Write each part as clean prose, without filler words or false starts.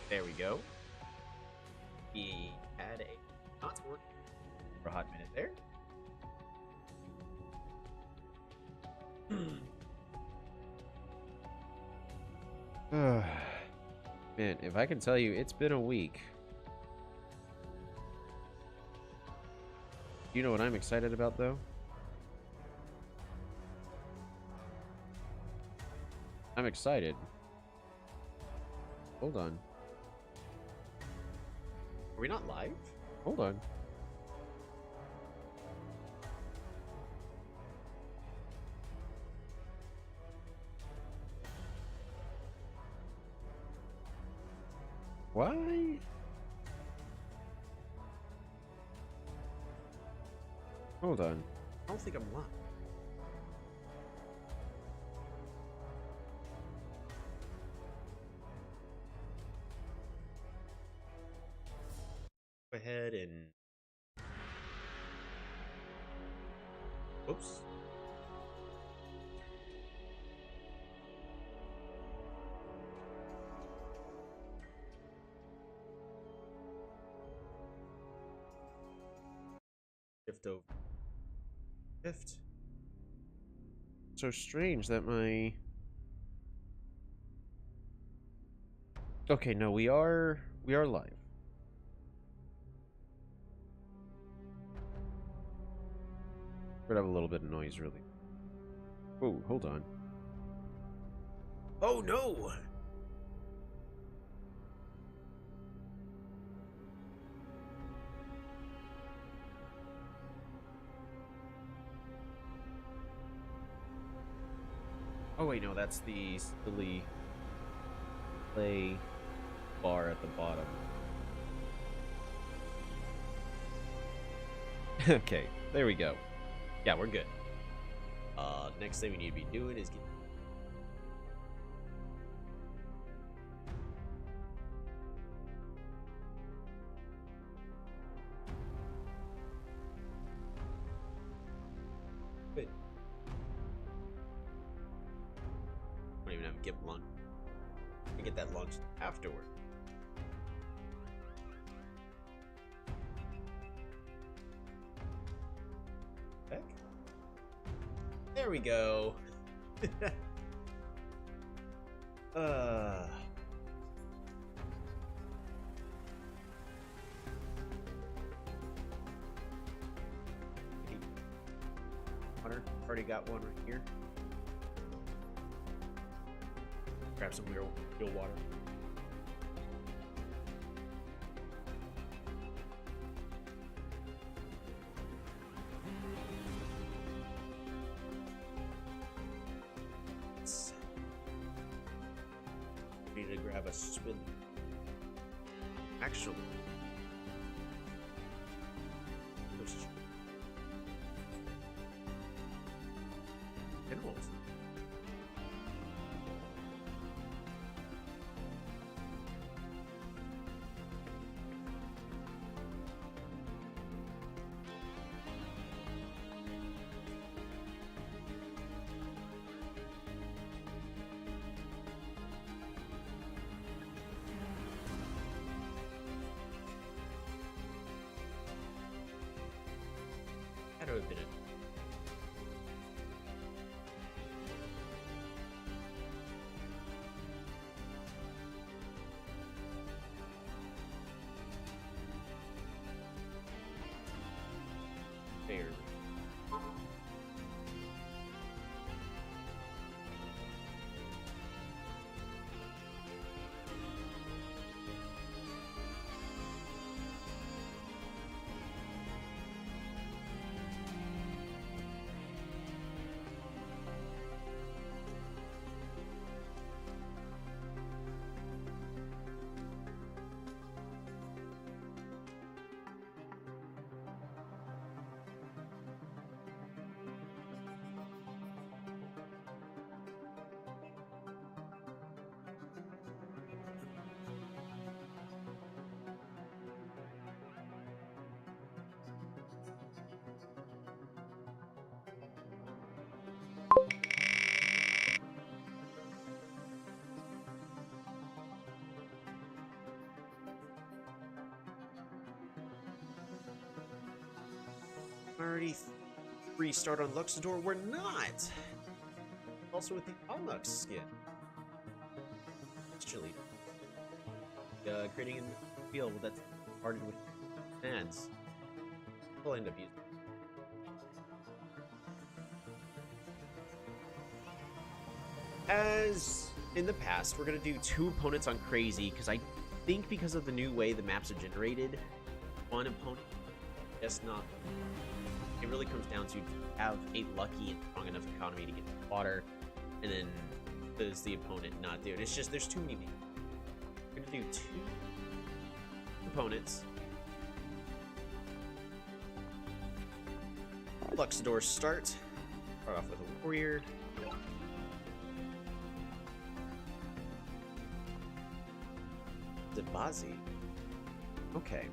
There we go. He had a not working for a hot minute there. Man, if I can tell you, it's been a week. You know what I'm excited about, though? I'm excited. Hold on. Are we not live? Hold on. Why? Hold on. I don't think I'm live. Go ahead and... Oops. Shift over. Shift. So strange that my... Okay, no, we are live. We're gonna have a little bit of noise, really. Oh, hold on. Oh no! Oh wait, no, that's the silly play bar at the bottom. Okay, there we go. Yeah, we're good. Next thing we need to be doing is get... Good. Don't even have to get lunch. We get that lunch afterward. Heck. There we go. Water. Already got one right here. Grab some real water. Need to grab a spin. Actually, animals. That would have been it. Barely. already restart on Luxador? We're not! Also with the Alux skin. It's chilly. Creating a field that's started with hands. We'll end up using. As in the past, we're gonna do 2 opponents on Crazy, because I think because of the new way the maps are generated, 1 opponent, just not. It really comes down to have a lucky and strong enough economy to get the water, and then does the opponent not do it? It's just there's too many names. We're gonna do 2 opponents. Luxador start off with a warrior. Zabazi. Okay.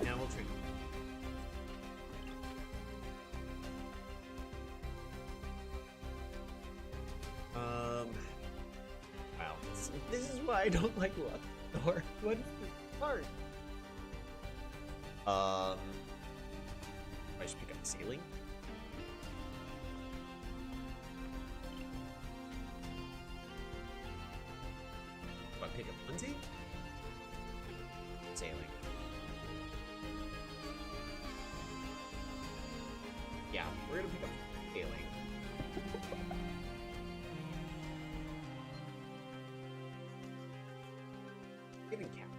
Now we'll drink. Wow. This is why I don't like Luxador. What is this part? I should pick up the ceiling. Do I pick up hunting? Sailing. Yeah, we're gonna pick up sailing. Giving cap.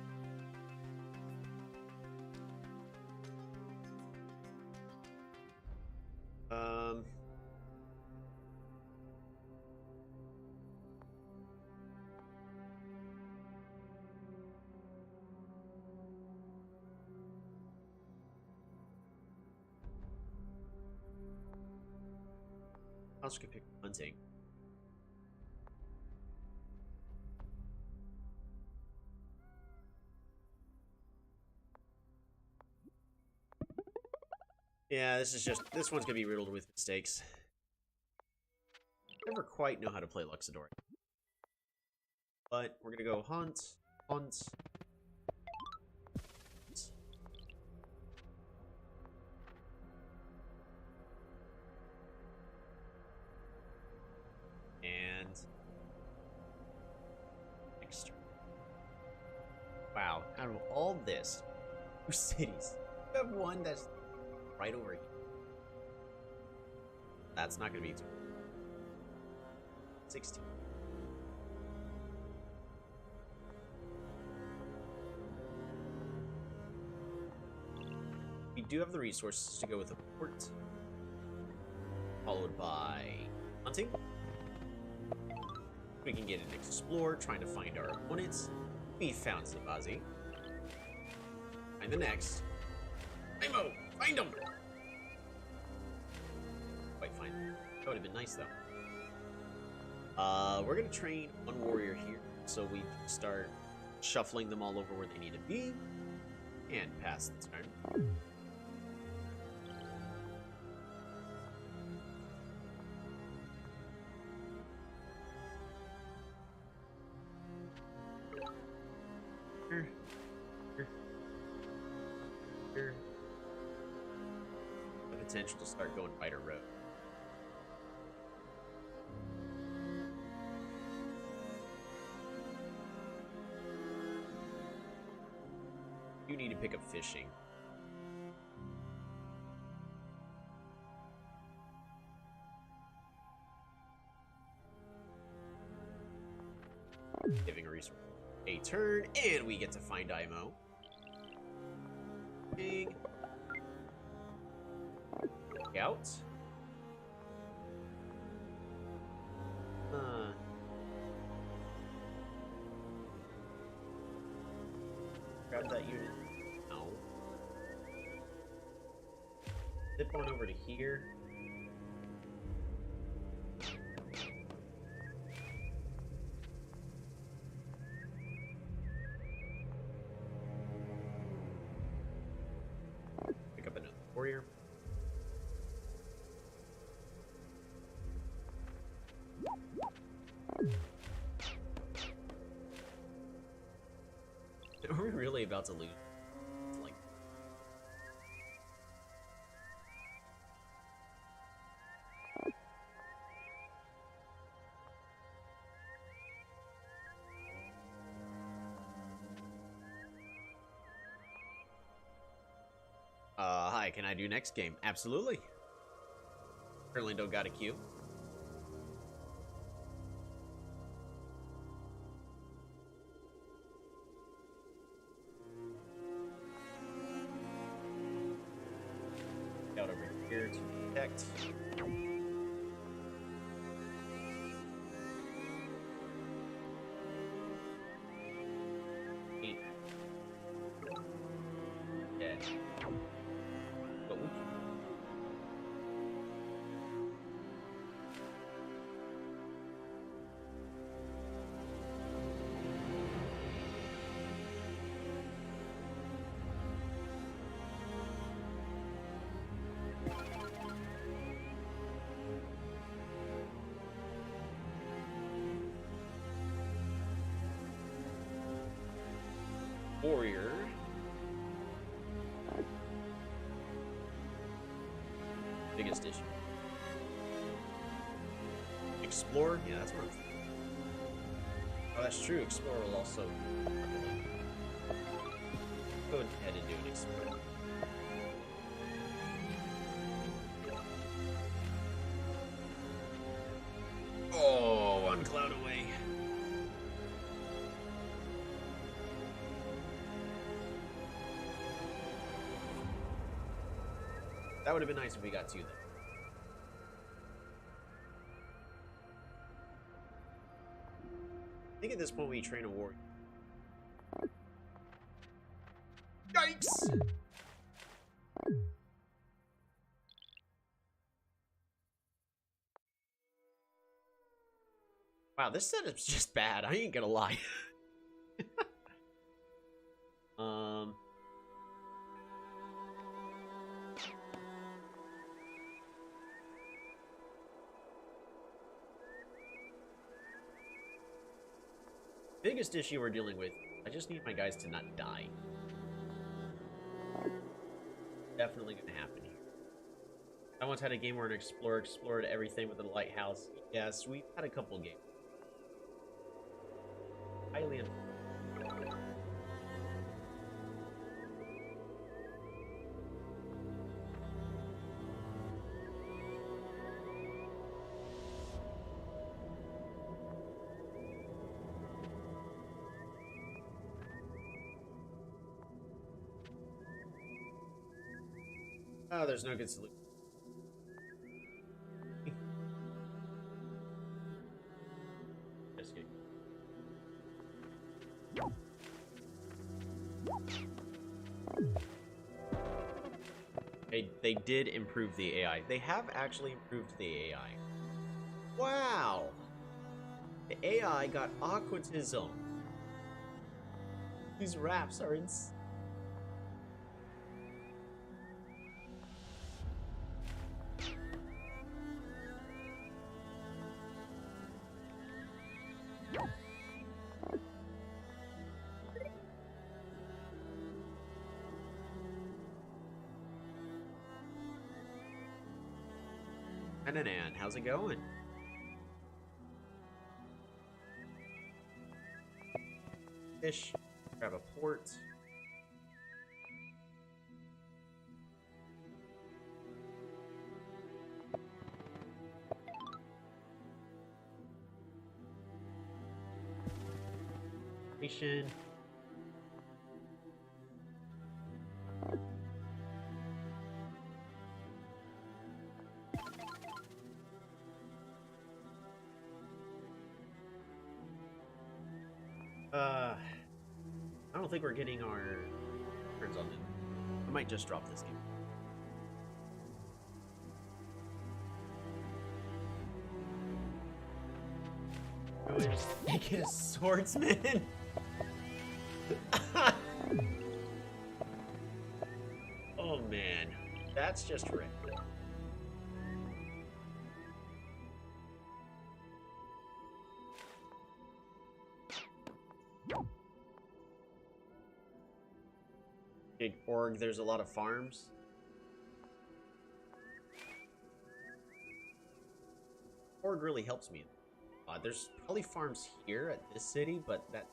I also could pick hunting. Yeah, this one's gonna be riddled with mistakes. Never quite know how to play Luxador. But we're gonna go hunt, hunt. And next turn. Wow, out of all this, 2 cities, you have one that's right over here. That's not gonna be 16. We do have the resources to go with a port, followed by hunting. We can get an explore, trying to find our opponents. We found Zabazi. Find the next. Imo! Find him! Quite fine. That would have been nice, though. We're gonna train 1 warrior here, so we start shuffling them all over where they need to be. And pass the turn. The potential to start going right or road. You need to pick up fishing. Giving a resource a turn, and we get to find IMO. Big out. Grab that unit. No. Zip on over to here. Pick up another warrior. Are we really about to lose? It's like, hi, can I do next game? Absolutely. Currently don't got a queue. Out over here to protect. Eight. Dead. Oh. Warrior. Biggest issue. Explore? Yeah, that's what I'm thinking. Oh, that's true. Explorer will also go ahead and do an explore. Oh, one cloud away. That would have been nice if we got two, though. I think at this point we train a warrior. Yikes! Wow, this setup's just bad. I ain't gonna lie. Biggest issue we're dealing with, I just need my guys to not die. Definitely gonna happen here. I once had a game where an explorer explored everything with a lighthouse. Yes, we've had a couple games. Highly unfortunate. Oh, there's no good solution. Just kidding. They did improve the AI. They have actually improved the AI. Wow! The AI got aquatism. These rafts are insane. Nan, how's it going? Fish, grab a port. Nation. I don't think we're getting our turns on it. I might just drop this game. Biggest swordsman. Oh man, that's just ripped. big org, there's a lot of farms. Org really helps me. There's probably farms here at this city, but that...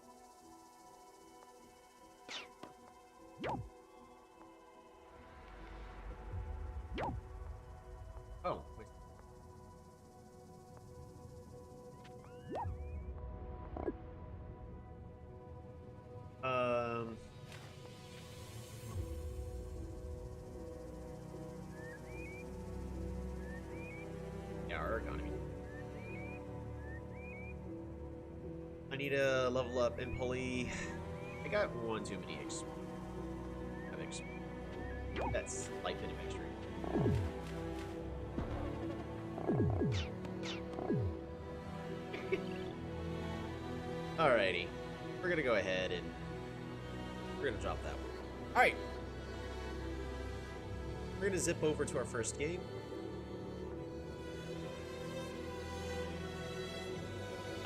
Oh, wait. Yeah, our economy. I need to level up in Poly. I got one too many That's life in a mixture. Alrighty. We're gonna go ahead and we're gonna drop that one. Alright. We're gonna zip over to our first game.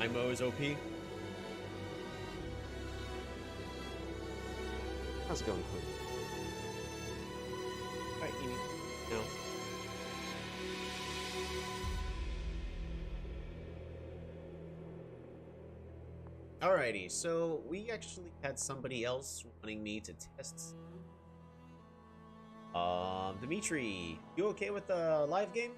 IMO is OP. How's it going, Quinn? Alright, you need... No. Alrighty, so we actually had somebody else wanting me to test. Dimitri, you okay with the live game?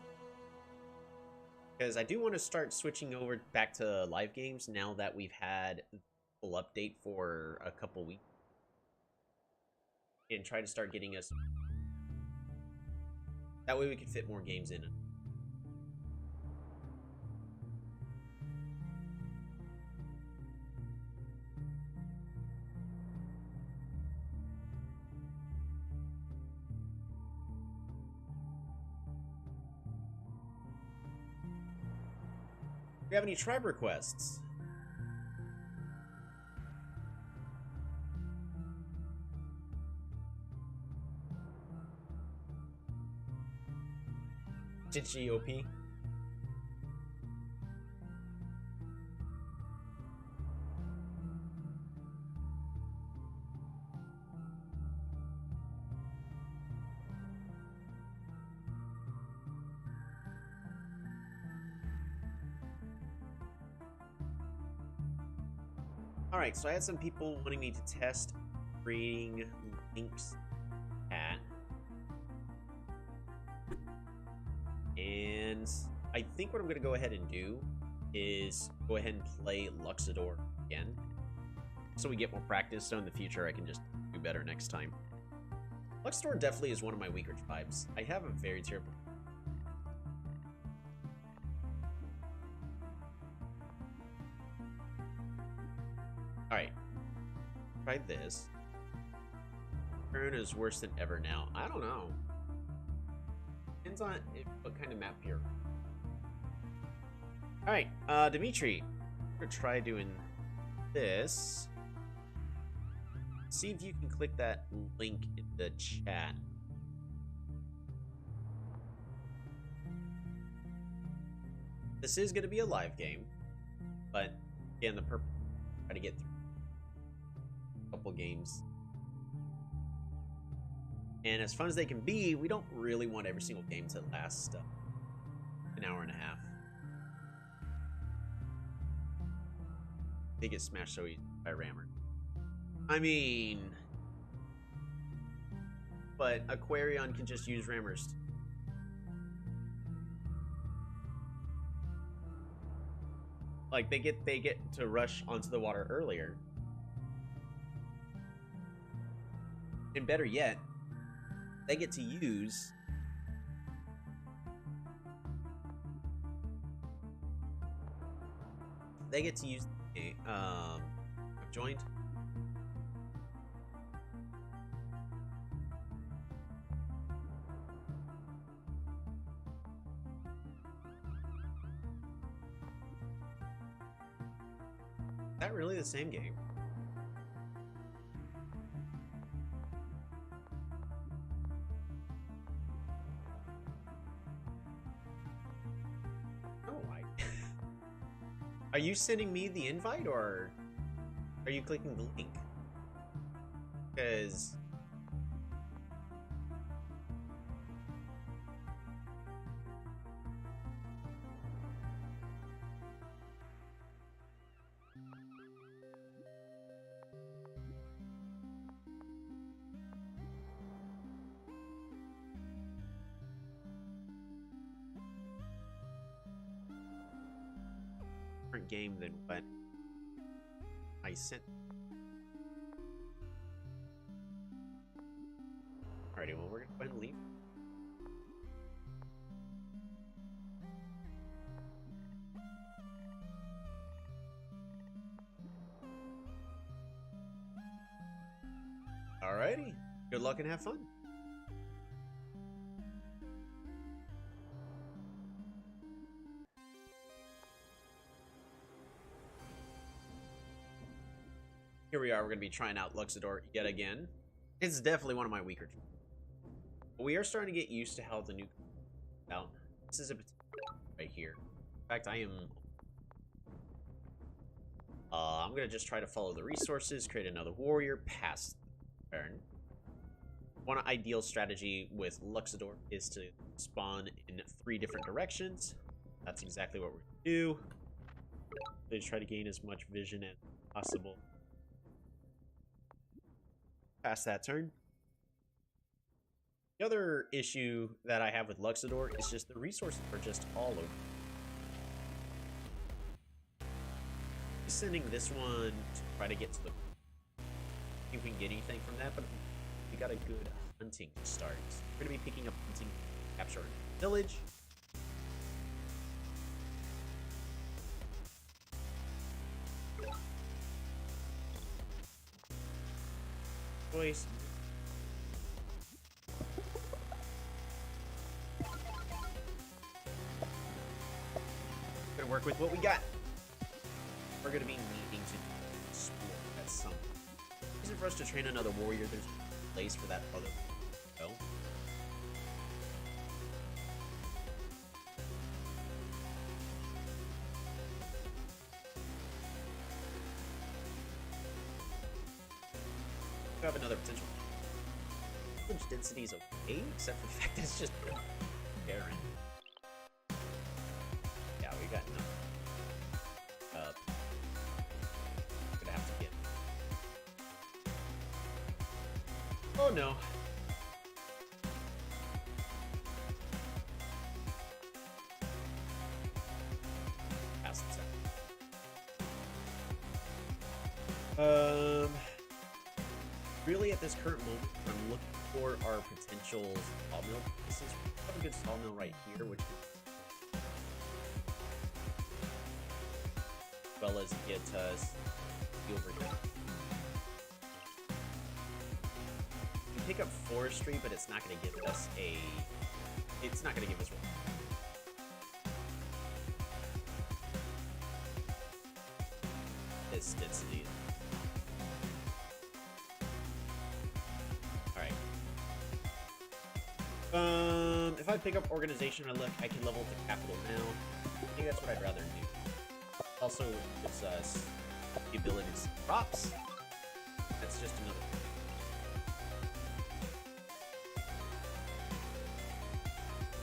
Because I do want to start switching over back to live games now that we've had a full update for a couple weeks. And try to start getting us... That way we can fit more games in. Do you have any tribe requests? Did she OP? Alright, so I had some people wanting me to test creating links at. And I think what I'm going to go ahead and do is go ahead and play Luxador again. So we get more practice, so in the future I can just do better next time. Luxador definitely is one of my weaker tribes. I have a very terrible... Alright. Try this. Turn is worse than ever now. I don't know. Depends on what kind of map you're... Alright, Dimitri. We're gonna try doing this. See if you can click that link in the chat. This is gonna be a live game, but again, the purpose is to try to get through a couple games. And as fun as they can be, we don't really want every single game to last an hour and a half. They get smashed so easy by Rammer. I mean... But Aquarion can just use Rammers. Like, they get to rush onto the water earlier. And better yet, they get to use I've joined. Is that really the same game? Are you sending me the invite, or are you clicking the link? Because game than what I sent. Alrighty, well, we're gonna go ahead and leave. Alrighty, good luck and have fun. Here we are, we're going to be trying out Luxador yet again. It's definitely one of my weaker teams. But we are starting to get used to how the new out. This is a right here. In fact, I'm going to just try to follow the resources, create another warrior, pass the turn. One ideal strategy with Luxador is to spawn in 3 different directions. That's exactly what we're going to do. They try to gain as much vision as possible. Pass that turn. The other issue that I have with Luxador is just the resources are just all over. Sending this one to try to get to the... See if we can get anything from that, but we got a good hunting start. We're going to be picking up hunting, capture a village. Choice. Gonna work with what we got. We're gonna be needing to explore at some point. Reason for us to train another warrior, there's a place for that other go. We have another potential. Village density is okay, except for the fact that it's just barren. Yeah, we got nothing. Gonna have to get. Oh no. Pass the second. Really, at this current moment, I'm looking for our potential sawmill. This is a good sawmill right here, which is as well as get us over here. We pick up forestry, but it's not going to give us a. It's not going to give us. This density. If I pick up organization, I can level the capital now. I think that's what I'd rather do. Also gives us the ability to see crops. That's just another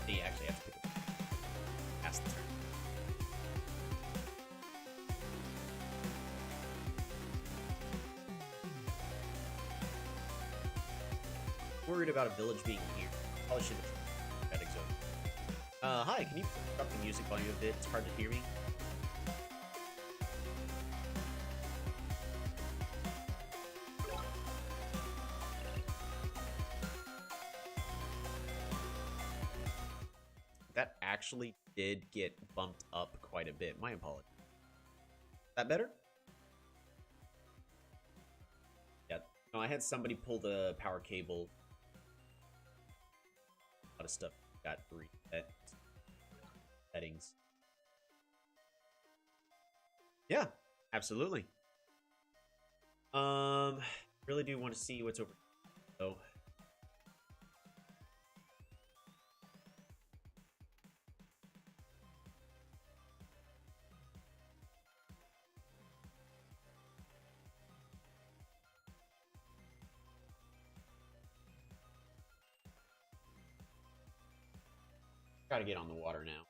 thing. You actually have to pick up past the turn. Worried about a village being here. Probably should have tried exotic. Hi, can you drop the music volume a bit? It's hard to hear me. That actually did get bumped up quite a bit. My apologies. That better? Yeah. No, I had somebody pull the power cable. A lot of stuff got reset settings. Yeah, absolutely. Really do want to see what's over here. So gotta get on the water now.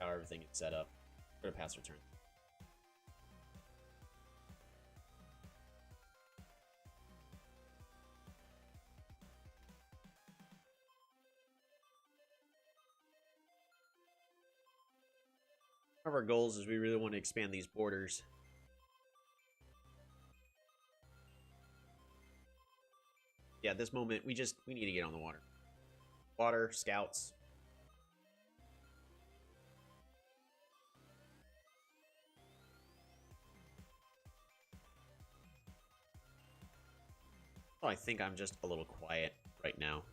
How everything is set up. Go to pass return. One of our goals is we really want to expand these borders. Yeah, at this moment, we need to get on the water. Water, scouts. Oh, I think I'm just a little quiet right now.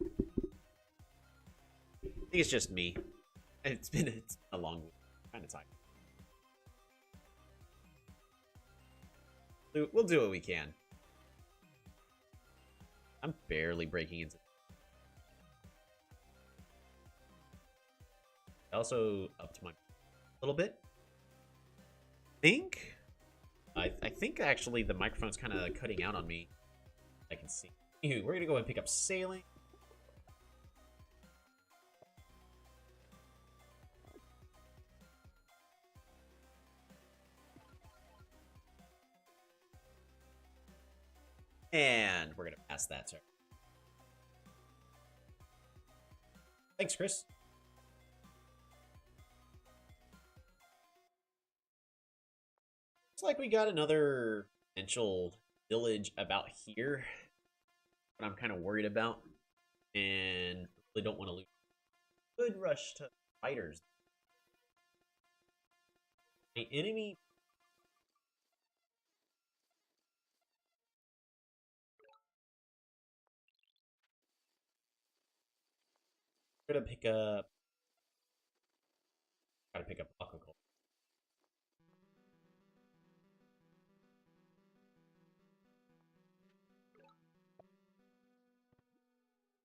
I think it's just me. It's been a long week. Kind of tired. We'll do what we can. I'm barely breaking into. Also up to my little bit. I think actually the microphone's kind of cutting out on me. I can see. Anywho, we're gonna go and pick up sailing. And we're gonna pass that turn. Thanks, Chris. Looks like we got another potential village about here. But I'm kind of worried about. And really don't want to lose. Good rush to fighters. The enemy. We're gonna pick up. Gotta pick up aquaculture.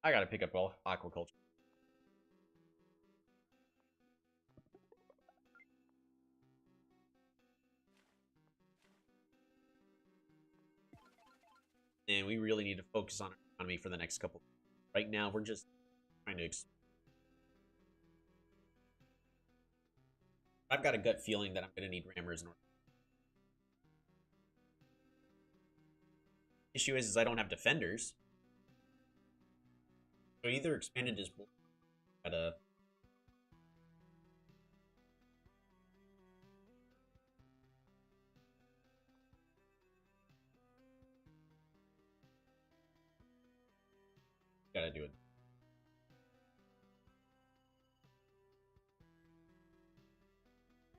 I gotta pick up aquaculture. And we really need to focus on our economy for the next couple. Right now, we're just trying to. I've got a gut feeling that I'm going to need rammers in order. Issue is I don't have defenders. So either expanded his board at a. Gotta do it.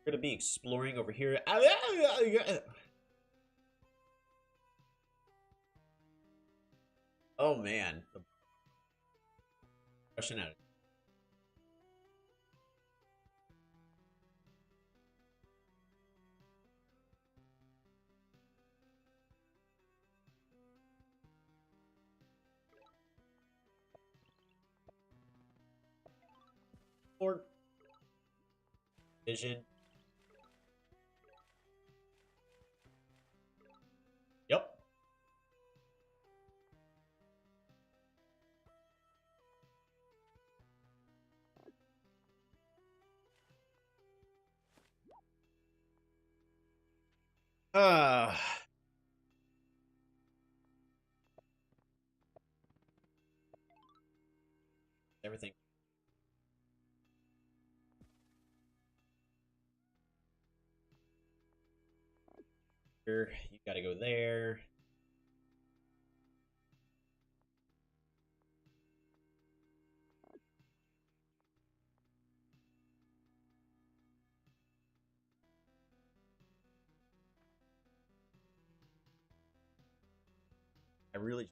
We're gonna be exploring over here. Oh man. Russian out. Or vision. Yep. Everything. Here, you gotta go there. I really.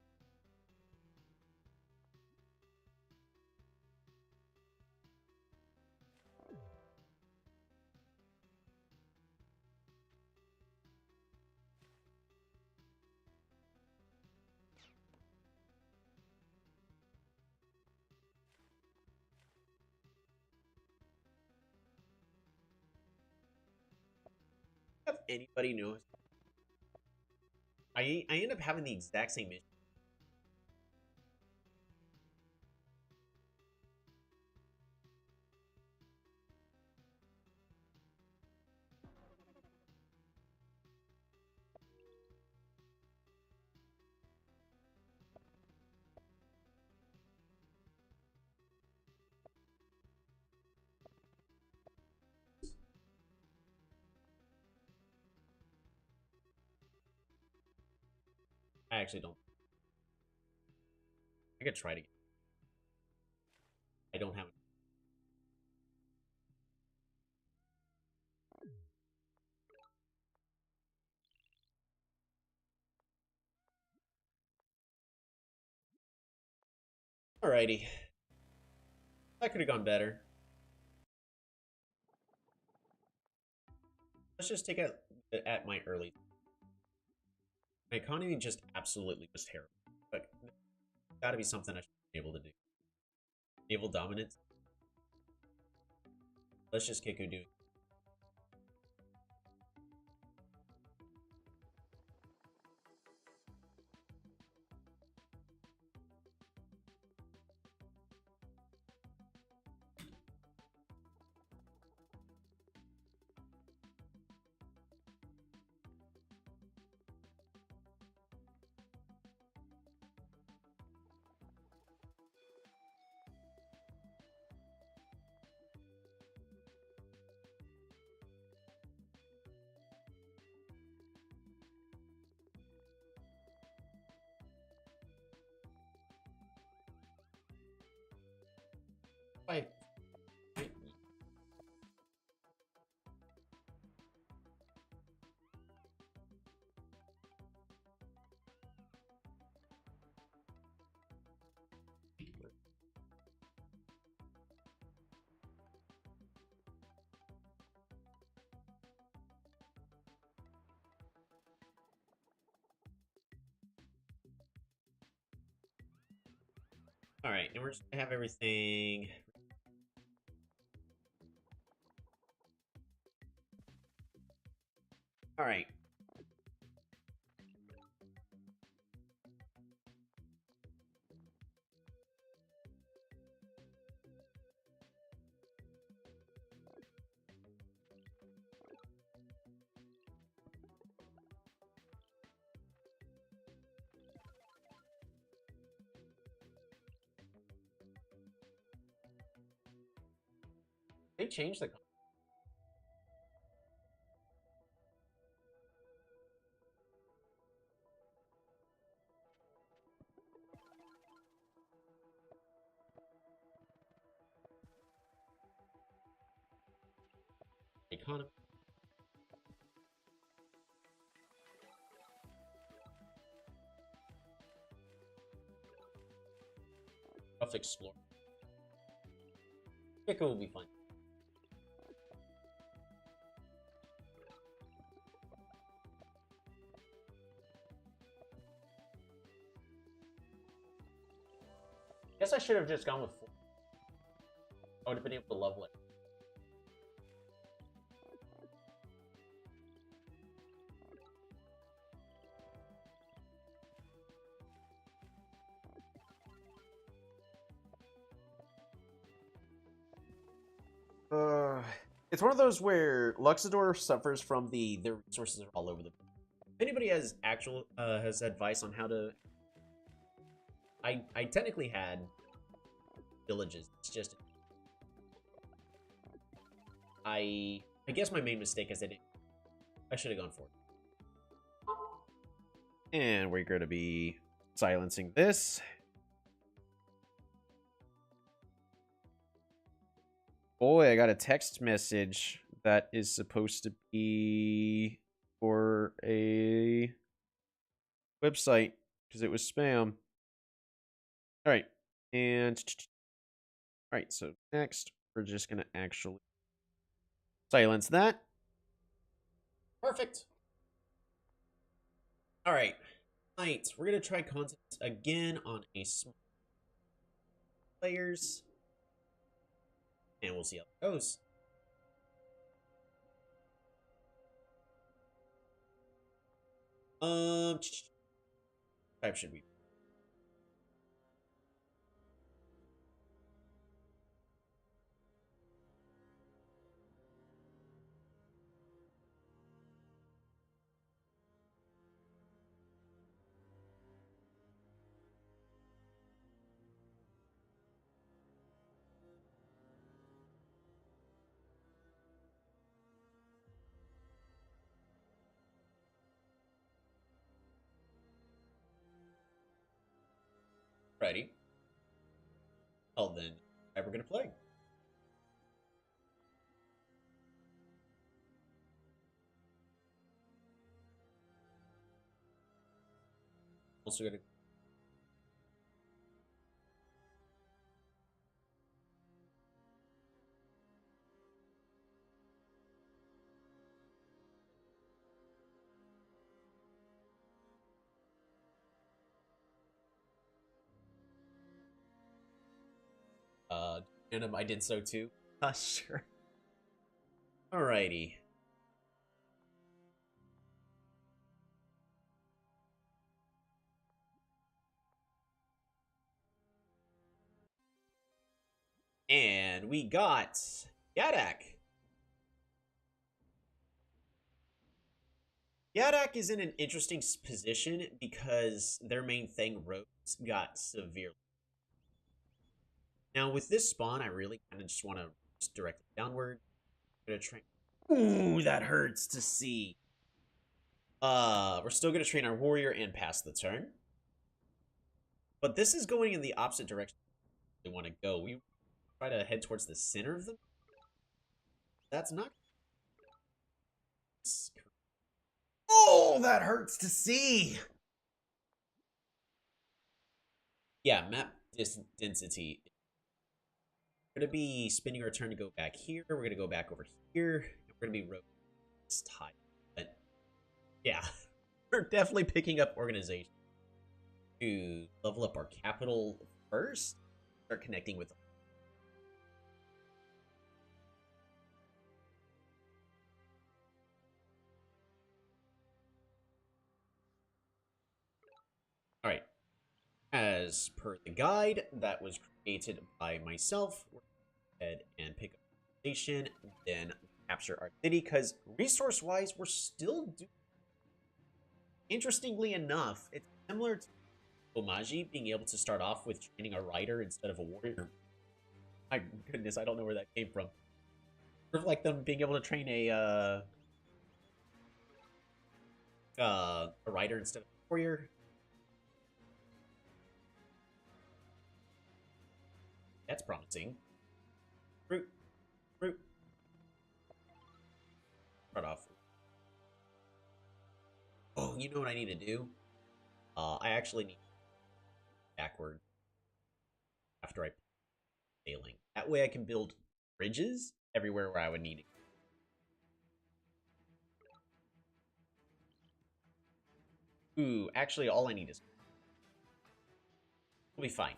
If anybody knows, I end up having the exact same issue. I actually don't. I could try to. I don't have it. Alrighty. That could have gone better. Let's just take a at my early. My economy just absolutely was terrible. But gotta be something I should be able to do. Naval dominance. Let's just kick Udu. I all right, and we're just gonna have everything. All right. They changed the economy. Rough explore. Pickle will be fun. Guess I should have just gone with 4. I would have been able to level it. It's one of those where Luxador suffers from their resources are all over the. If anybody has has advice on how to. I technically had villages. It's just I guess my main mistake is I should have gone for it. And we're going to be silencing this. Boy, I got a text message that is supposed to be for a website because it was spam. All right. And all right, so next we're just going to actually silence that. Perfect. All right. Tonight, we're going to try content again on a small players. And we'll see how it goes. Type should we? Alrighty. Well then, we're gonna play. Also gonna. And I did so too. Sure. Alrighty. And we got Yadak. Yadak is in an interesting position because their main thing, Rose, got severely. Now, with this spawn, I really kind of just want to direct it downward. I'm gonna train. Ooh, that hurts to see. We're still gonna train our warrior and pass the turn. But this is going in the opposite direction we want to go. We try to head towards the center of them. That's not. Oh, that hurts to see. Yeah, map density. We're gonna be spending our turn to go back here. We're gonna go back over here. We're gonna be this time. But yeah, we're definitely picking up organization to level up our capital first. Start connecting with. All right. As per the guide that was created by myself, we're going to head and pick up the station, then capture our city, because resource-wise, we're still doing. Interestingly enough, it's similar to Omaji being able to start off with training a rider instead of a warrior. My goodness, I don't know where that came from. Sort of like them being able to train a rider instead of a warrior. That's promising. Fruit. Start off. Oh, you know what I need to do? I actually need backward after I sailing. That way I can build bridges everywhere where I would need it. Ooh, actually all I need is. We'll be fine.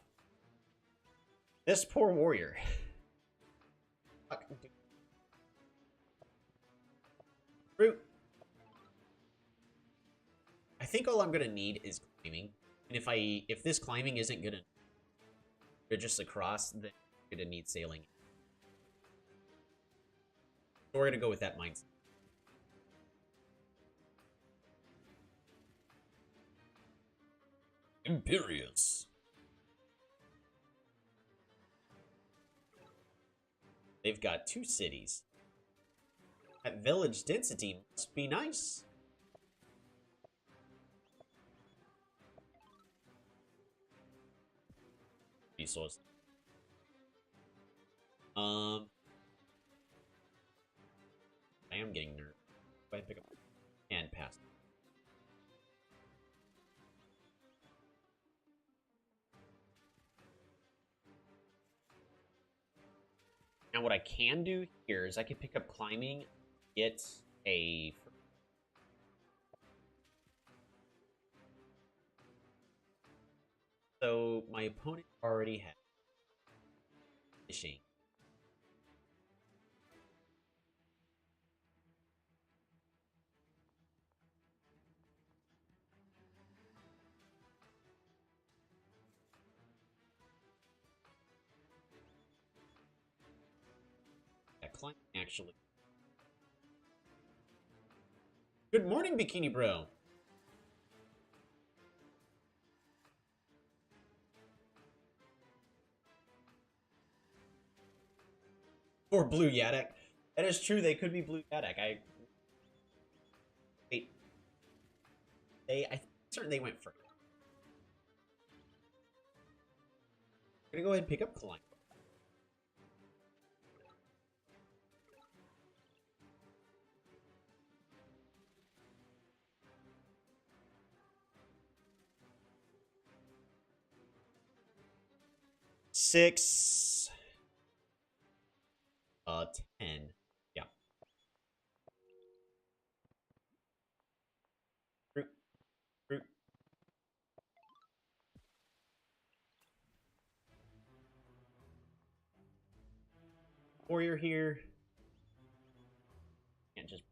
This poor warrior. Fruit. I think all I'm gonna need is climbing. And if this climbing isn't gonna bridge us across, then I'm gonna need sailing. So we're gonna go with that mindset. Imperious. They've got 2 cities. That village density must be nice. Resource. I am getting nervous. If I pick up and pass. Now what I can do here is I can pick up climbing, get a. So my opponent already has fishing. Climbing actually. Good morning, Bikini Bro. Or Blue Yadak. That is true, they could be Blue Yadak. Wait. I'm certain they went first. gonna go ahead and pick up Climb. Six. 10. Yeah. Fruit. Fruit. Warrior here. Can't just.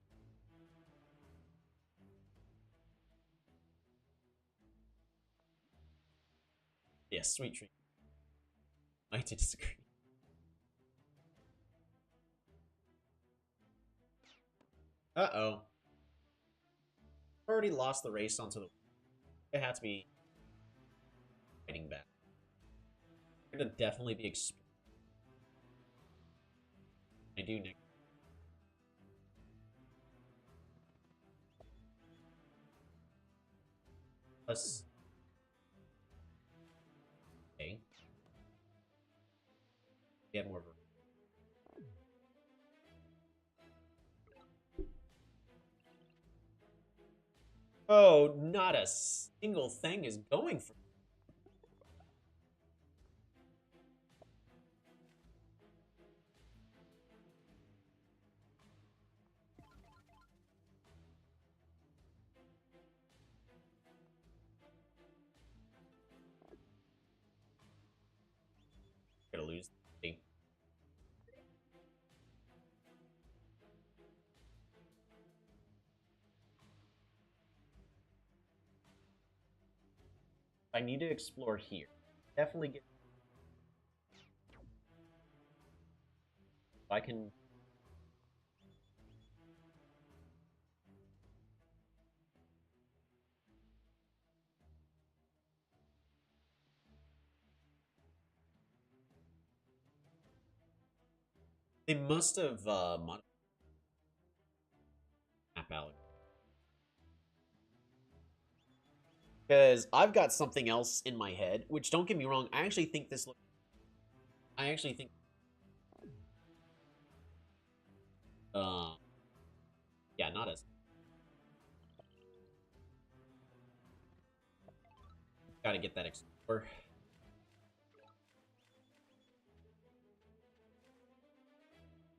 Yeah, sweet treat. I have to disagree. Uh-oh. Already lost the race onto the. It had to be fighting back. I'm gonna definitely be. I do next. Plus. Okay. We have more of a. Oh, not a single thing is going for. Gonna lose. I need to explore here. Definitely get. I can. They must have modified map out. Because I've got something else in my head, which don't get me wrong, I actually think this looks. I actually think. Uh, yeah, not as. Gotta get that explorer.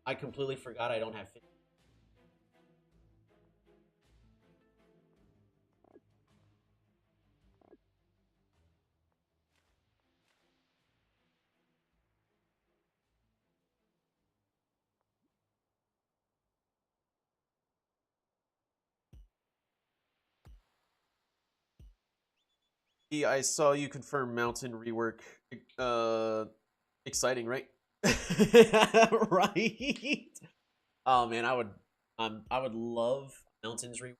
I completely forgot I don't have. I saw you confirm mountain rework. Exciting, right? Right. Oh man, I would love mountains rework.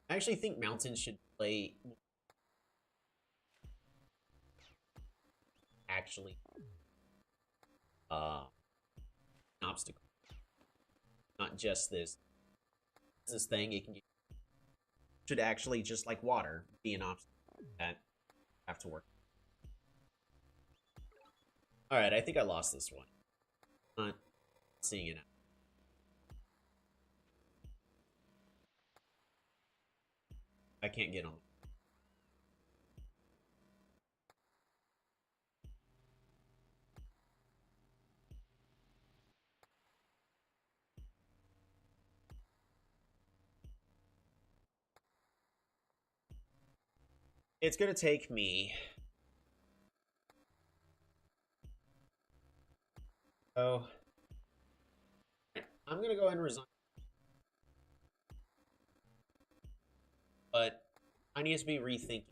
I actually think mountains should play actually uh an obstacle, not just this thing. It can should actually just like water be an obstacle that have to work. All right, I think I lost this one. Not seeing it. I can't get on. It's gonna take me. Oh, I'm gonna go ahead and resign. But I need to be rethinking.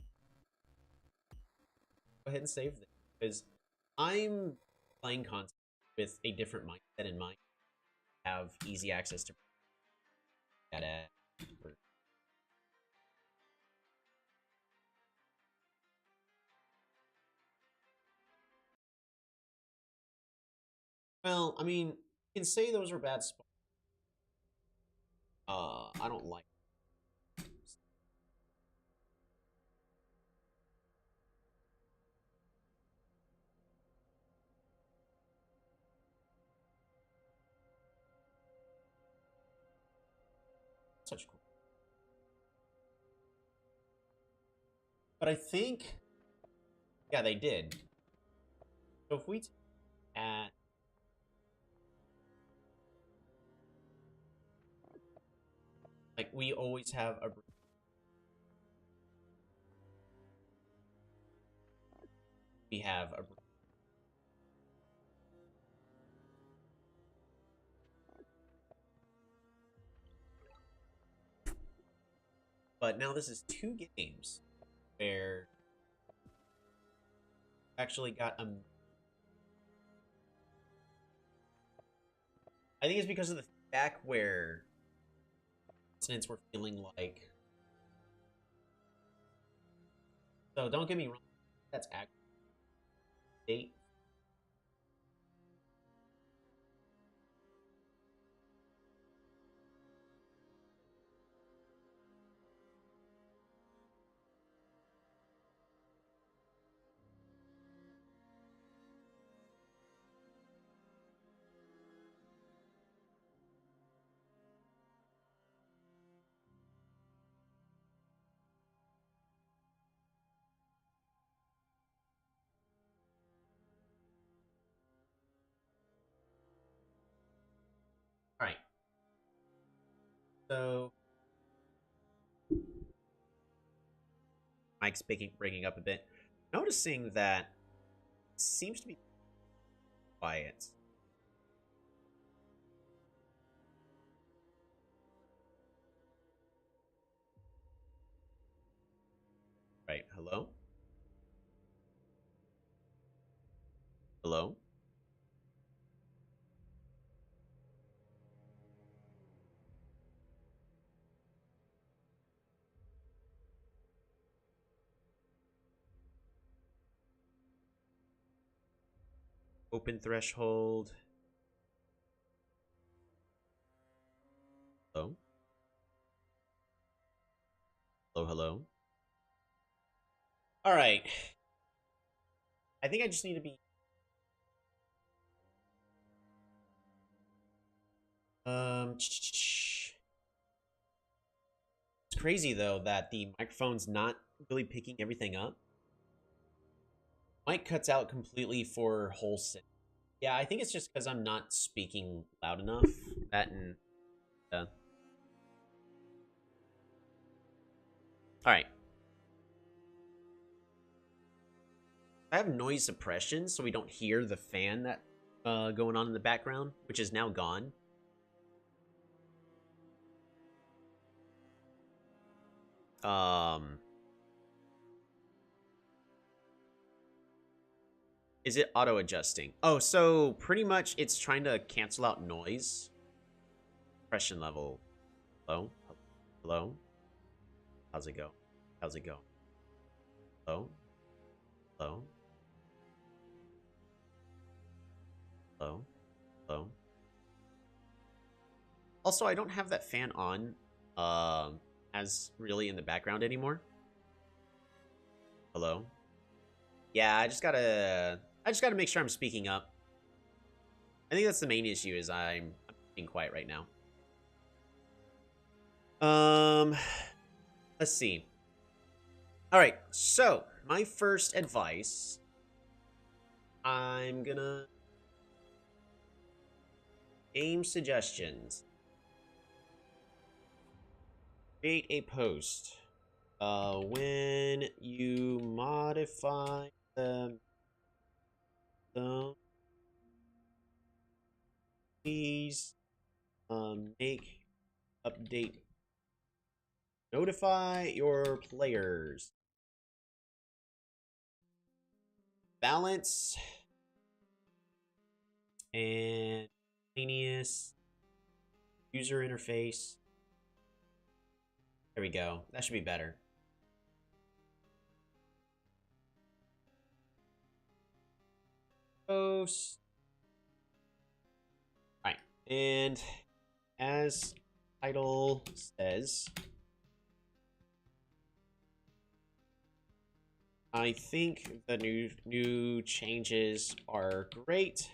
Go ahead and save this because I'm playing content with a different mindset in mind. Have easy access to that ad. Well, I mean, you can say those were bad spots. I don't like. such cool. But I think, yeah, they did. So if we at like we always have a we have a but now this is 2 games where actually got a I think it's because of the back where incidents were feeling like so don't get me wrong, that's actually 8. All right. So Mike's breaking up a bit. Noticing that it seems to be quiet. Right. Hello? Hello? Open threshold. Hello? Hello, hello? All right. I think I just need to be it's crazy though that the microphone's not really picking everything up. Mic cuts out completely for whole sit. Yeah, I think it's just because I'm not speaking loud enough. That and all right. I have noise suppression, so we don't hear the fan that going on in the background, which is now gone. Is it auto adjusting? Oh, so pretty much it's trying to cancel out noise. Suppression level. Hello? Hello? How's it go? How's it go? Hello? Hello? Hello? Hello? Also, I don't have that fan on as really in the background anymore. Hello? Yeah, I just gotta make sure I'm speaking up. I think that's the main issue is I'm being quiet right now. Let's see. All right, so my first advice, I'm gonna game suggestions. Create a post. When you modify the please make update. Notify your players. Balance and miscellaneous user interface. There we go. That should be better. Post. All right, and as title says, I think the new changes are great,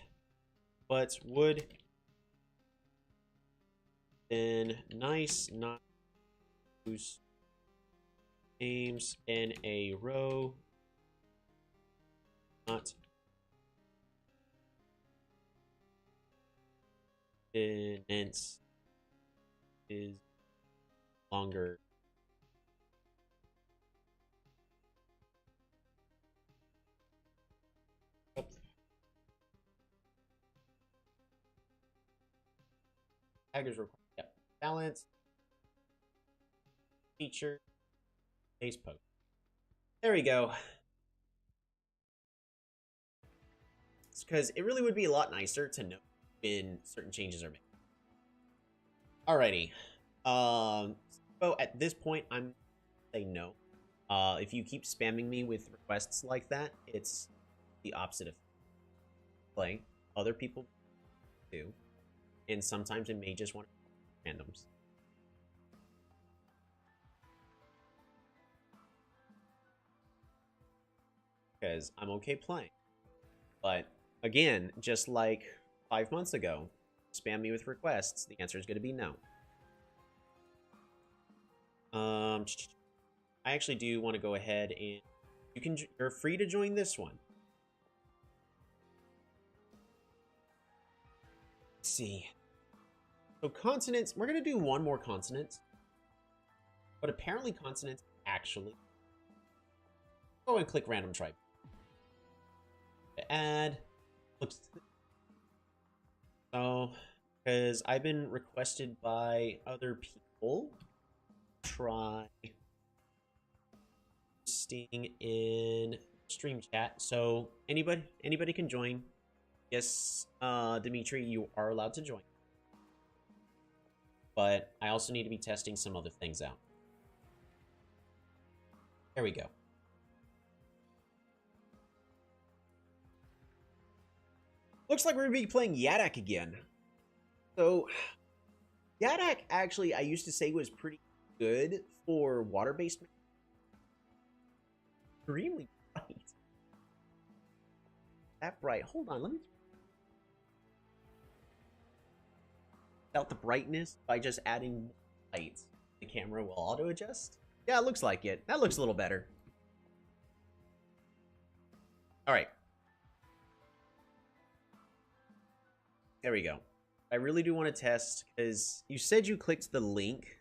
but would been nice not use names in a row, not sentence is longer. Taggers required. Yep. Balance. Feature. Base post. There we go. It's because it really would be a lot nicer to know when certain changes are made. Alrighty. So at this point, I'm saying no. If you keep spamming me with requests like that, it's the opposite of play. Other people do. And sometimes it may just want randoms. Because I'm okay playing. But again, just like 5 months ago, spam me with requests, the answer is going to be no. I actually do want to go ahead and you're free to join this one. Let's see. So consonants, we're going to do one more consonant. But apparently consonants actually. Go and click random tribe. Add. Looks. So, because I've been requested by other people, try posting in stream chat. So anybody can join. Yes, Dimitri, you are allowed to join. But I also need to be testing some other things out. There we go. Looks like we're going to be playing Yadak again. So, Yadak actually, I used to say was pretty good for water-based. Extremely bright. That bright. Hold on, let me out the brightness by just adding light. The camera will auto-adjust. Yeah, it looks like it. That looks a little better. All right. There we go. I really do want to test, because you said you clicked the link,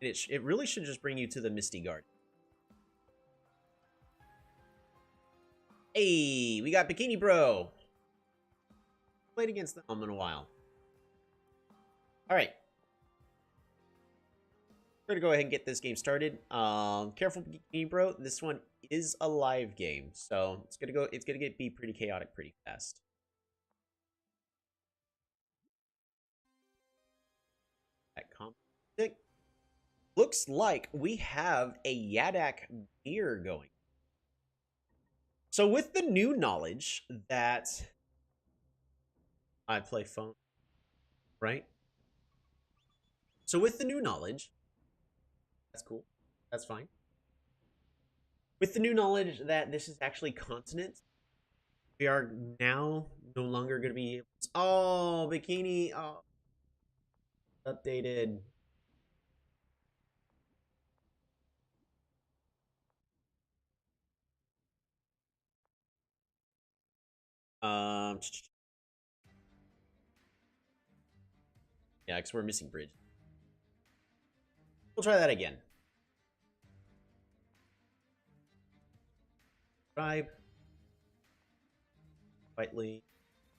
and it really should just bring you to the Misty Garden. Hey, we got Bikini Bro. Played against them in a while. All right. We're gonna go ahead and get this game started. Careful, Bikini Bro. This one is a live game, so it's gonna be pretty chaotic pretty fast. Looks like we have a Yadak beer going. So with the new knowledge that I play phone, right? So with the new knowledge, that's cool. That's fine. With the new knowledge that this is actually continent, we are now no longer going to be able to... Oh, Bikini. Oh, updated. Yeah, because we're missing bridge. We'll try that again. Tribe. Slightly.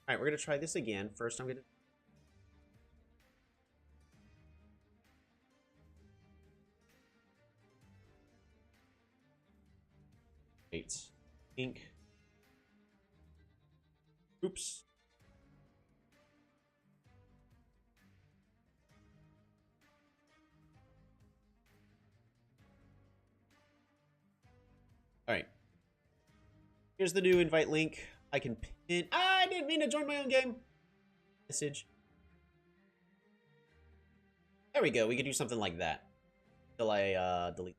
All right, we're going to try this again. First, I'm going to... Wait. Ink. Oops. All right. Here's the new invite link. I can pin... Ah, I didn't mean to join my own game. Message. There we go. We could do something like that. Until I delete.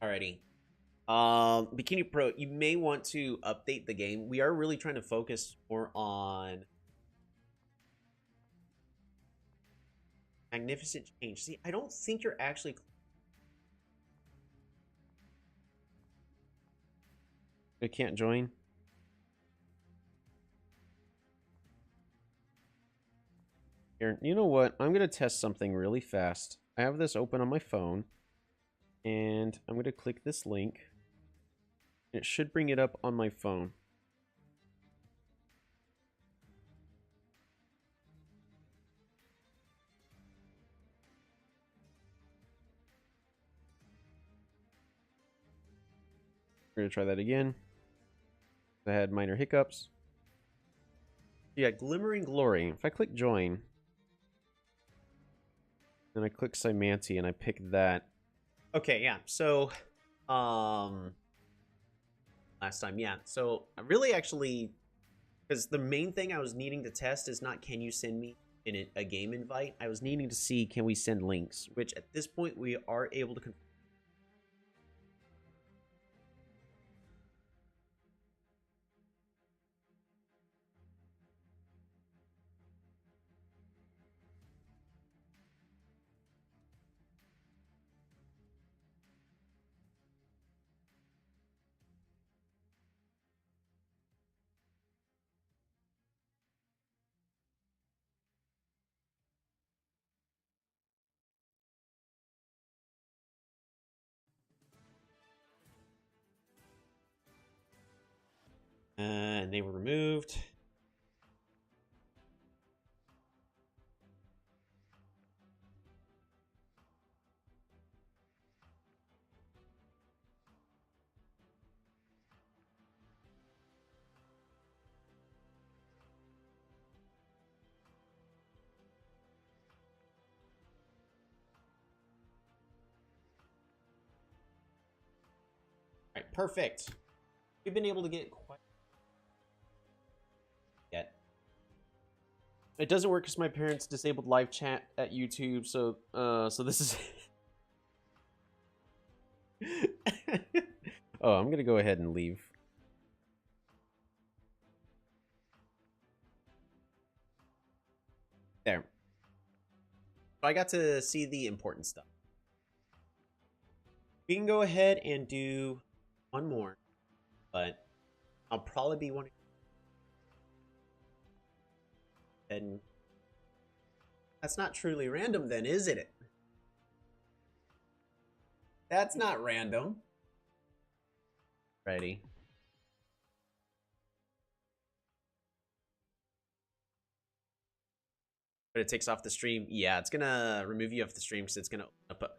Alrighty. Bikini Pro, you may want to update the game. We are really trying to focus more on magnificent change. See, I don't think you're actually. I can't join. Here, you know what? I'm going to test something really fast. I have this open on my phone, and I'm going to click this link. It should bring it up on my phone. We're going to try that again. I had minor hiccups. Yeah, Glimmering Glory. If I click join, then I click Cymanti and I pick that. Okay, yeah. So, last time, yeah. So, I really actually, because the main thing I was needing to test is not can you send me a game invite. I was needing to see can we send links, which at this point we are able to confirm. And they were removed. All right, perfect. We've been able to get quite yet. It doesn't work because my parents disabled live chat at YouTube, so this is. Oh, I'm gonna go ahead and leave. There. So I got to see the important stuff. We can go ahead and do one more, but I'll probably be wanting. And that's not truly random, then, is it? That's not random. Ready. But it takes off the stream. Yeah, it's gonna remove you off the stream because it's gonna open up.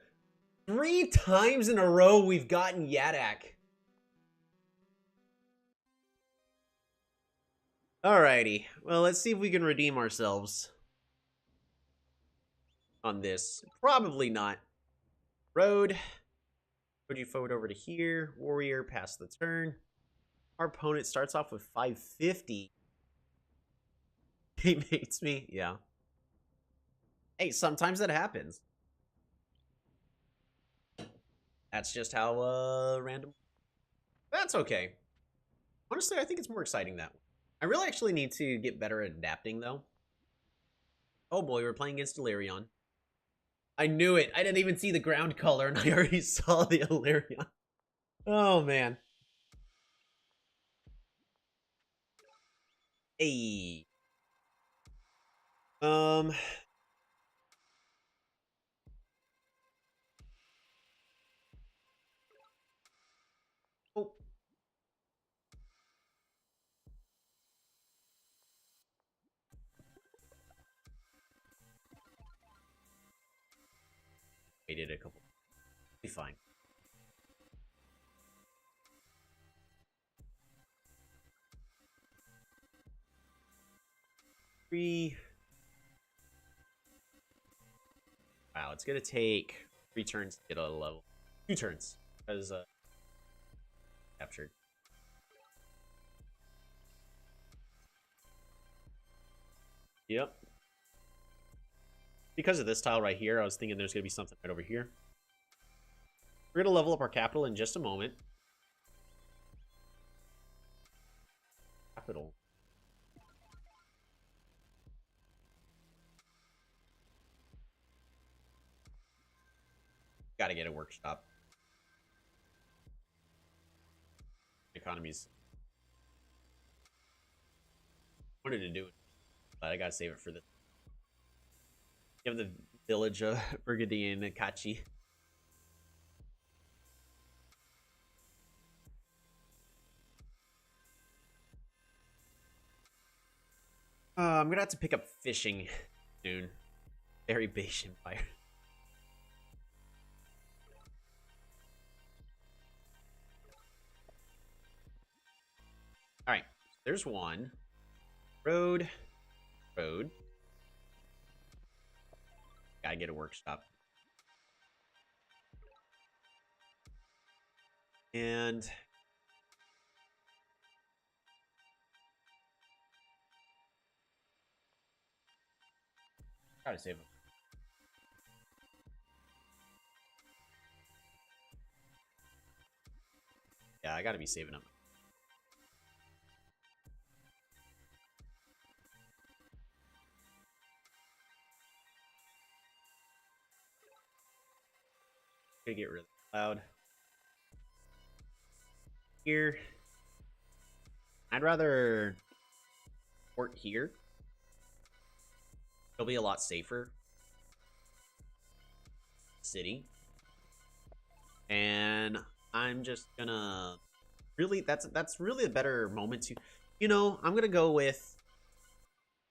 3 times in a row we've gotten Yadak. Alrighty. Well, let's see if we can redeem ourselves on this. Probably not. Road. Put you forward over to here. Warrior, pass the turn. Our opponent starts off with 550. He mates me. Yeah. Hey, sometimes that happens. That's just how random. That's okay. Honestly, I think it's more exciting that way. I really actually need to get better at adapting, though. Oh boy, we're playing against Illyrion. I knew it. I didn't even see the ground color, and I already saw the Illyrion. Oh, man. Hey. Oh. Waited a couple. Be fine. Three. Wow, it's gonna take 3 turns to get a level. 2 turns, because captured. Yep. Because of this tile right here, I was thinking there's gonna be something right over here. We're gonna level up our capital in just a moment. capital. Gotta get a workshop. Economies. Wanted to do it, but I gotta save it for this. You have the village of Burgundy and Kachi. I'm gonna have to pick up fishing soon. Very base empire. All right, there's one. Road. Gotta get a workshop. And try to save them. Yeah, I gotta be saving them. Gonna get really loud. Here. I'd rather port here. It'll be a lot safer. City. And I'm just gonna really that's really a better moment to, you know, I'm gonna go with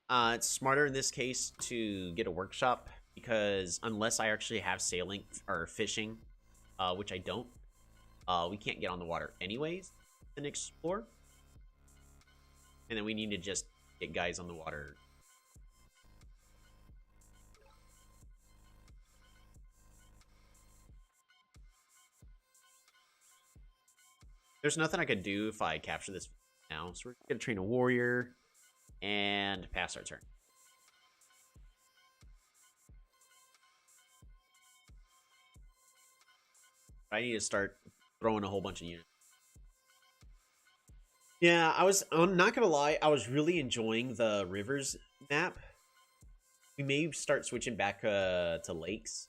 it's smarter in this case to get a workshop, because unless I actually have sailing or fishing, which I don't, we can't get on the water anyways and explore. And then we need to just get guys on the water. There's nothing I could do if I capture this now, so we're gonna train a warrior and pass our turn. I need to start throwing a whole bunch of units. Yeah, I'm not gonna lie, I was really enjoying the rivers map. We may start switching back to lakes,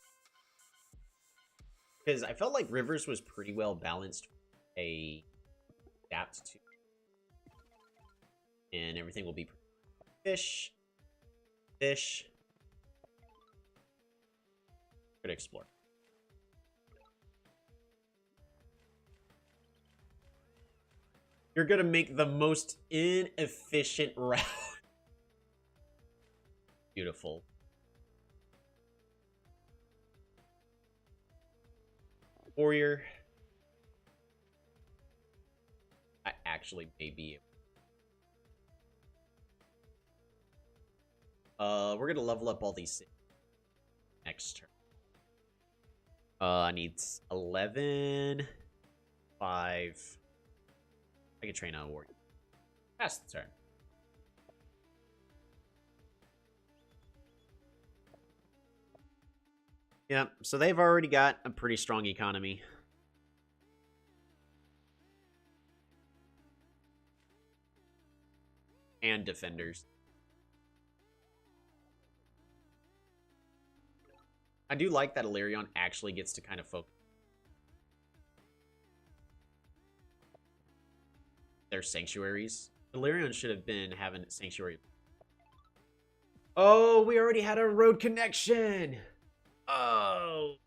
because I felt like rivers was pretty well balanced. Adapt to, and everything will be fish. Gonna explore. You're gonna make the most inefficient route. Beautiful. Warrior. I actually may be. We're gonna level up all these next turn. I need 11, 5. I can train a warrior. Pass the turn. Yeah, so they've already got a pretty strong economy. And defenders. I do like that Illyrion actually gets to kind of focus their sanctuaries. Illyrion should have been having sanctuary. Oh, we already had a road connection. Oh.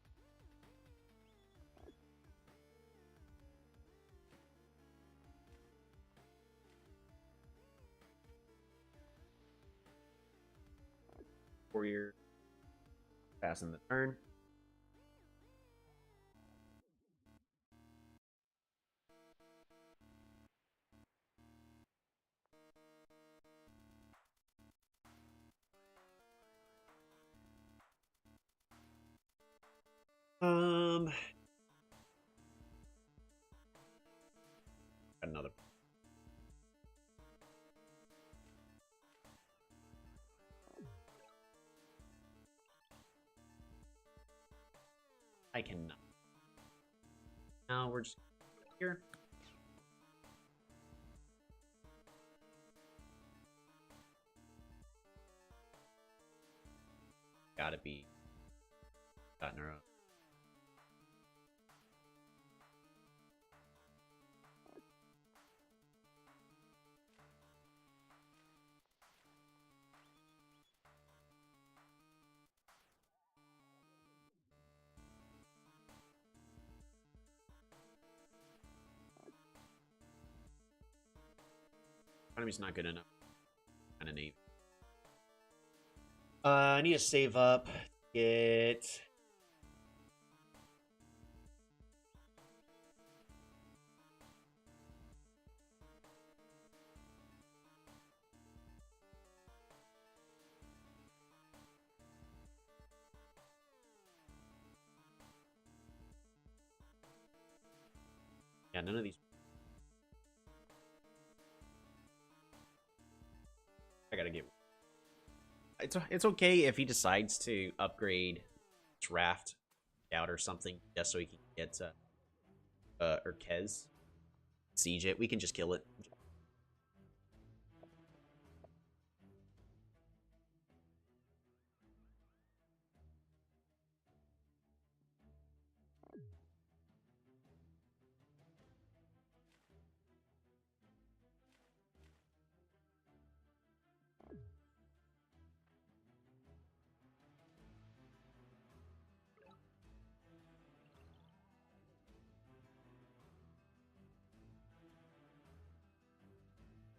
Warrior. Passing the turn. Another. I cannot. Now we're just here. Gotta be gotten her own. Economy's not good enough. Kind of neat. I need to save up. Get. Yeah, none of these. I gotta get. It's okay if he decides to upgrade draft out or something just so he can get Urquez siege it. We can just kill it.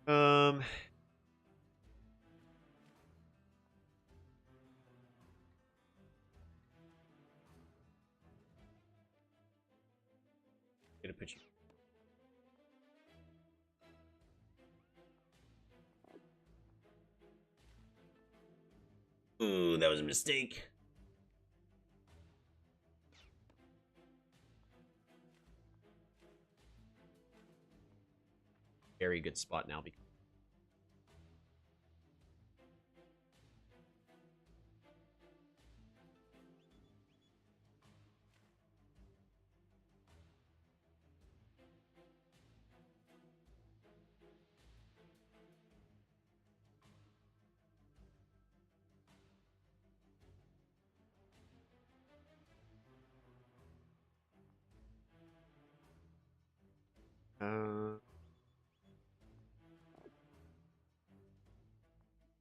Um. Gonna put you. Ooh, that was a mistake. Very good spot now.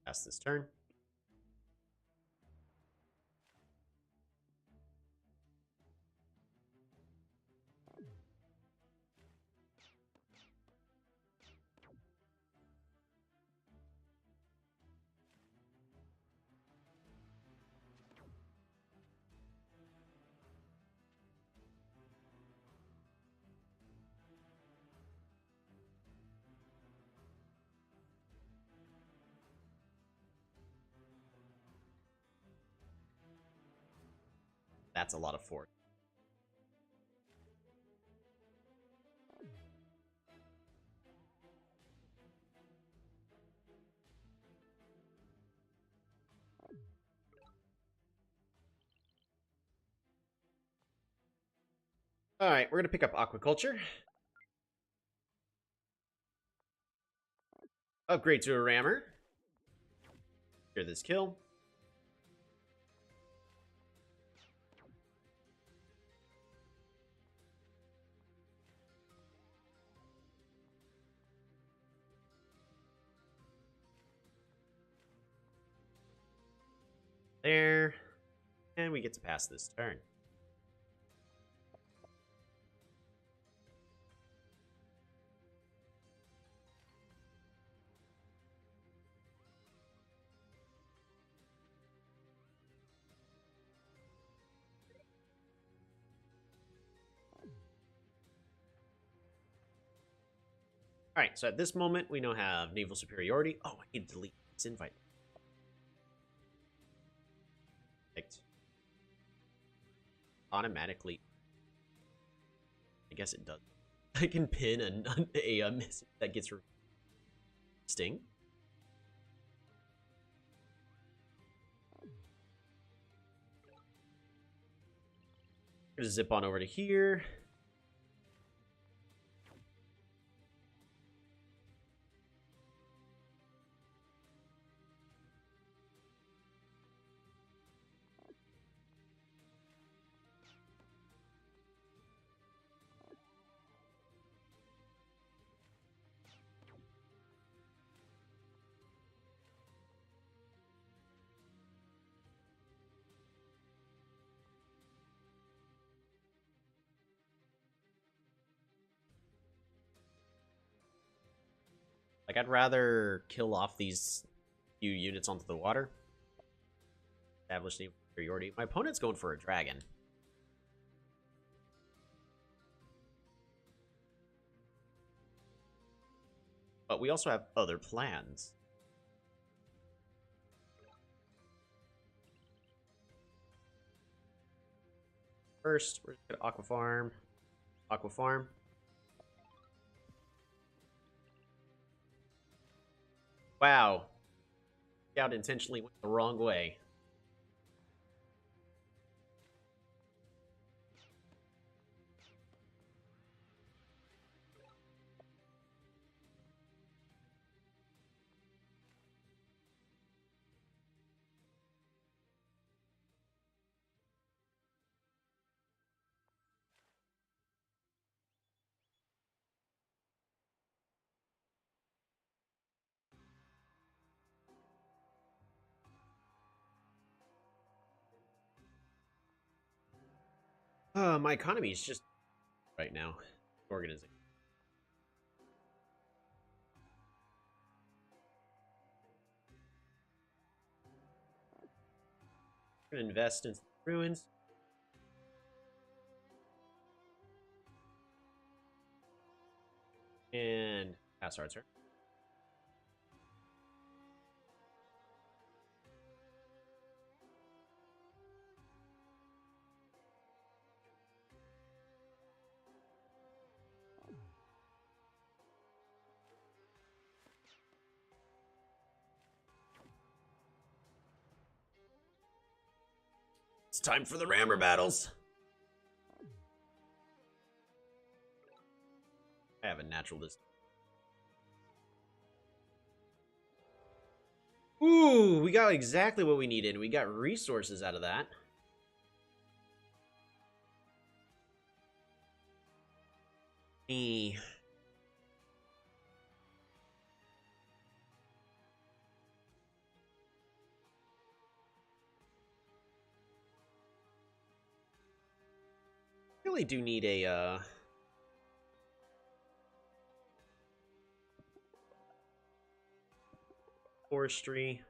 Pass this turn. That's a lot of force. All right, we're gonna pick up aquaculture. Upgrade to a rammer. Clear this kill. There. And we get to pass this turn. All right, so at this moment, we now have naval superiority. Oh, I need to delete this invite. Perfect. Automatically. I guess it does. I can pin a message that gets sting. Gonna zip on over to here. Like, I'd rather kill off these few units onto the water. Establish the superiority. My opponent's going for a dragon. But we also have other plans. First, we're just gonna aqua farm. Aqua farm. Wow. Scout intentionally went the wrong way. My economy is just right now. Organizing. We're gonna invest in ruins. And pass our turn. It's time for the rammer battles. I have a natural dis. Ooh, we got exactly what we needed. We got resources out of that. Me. Really do need a forestry.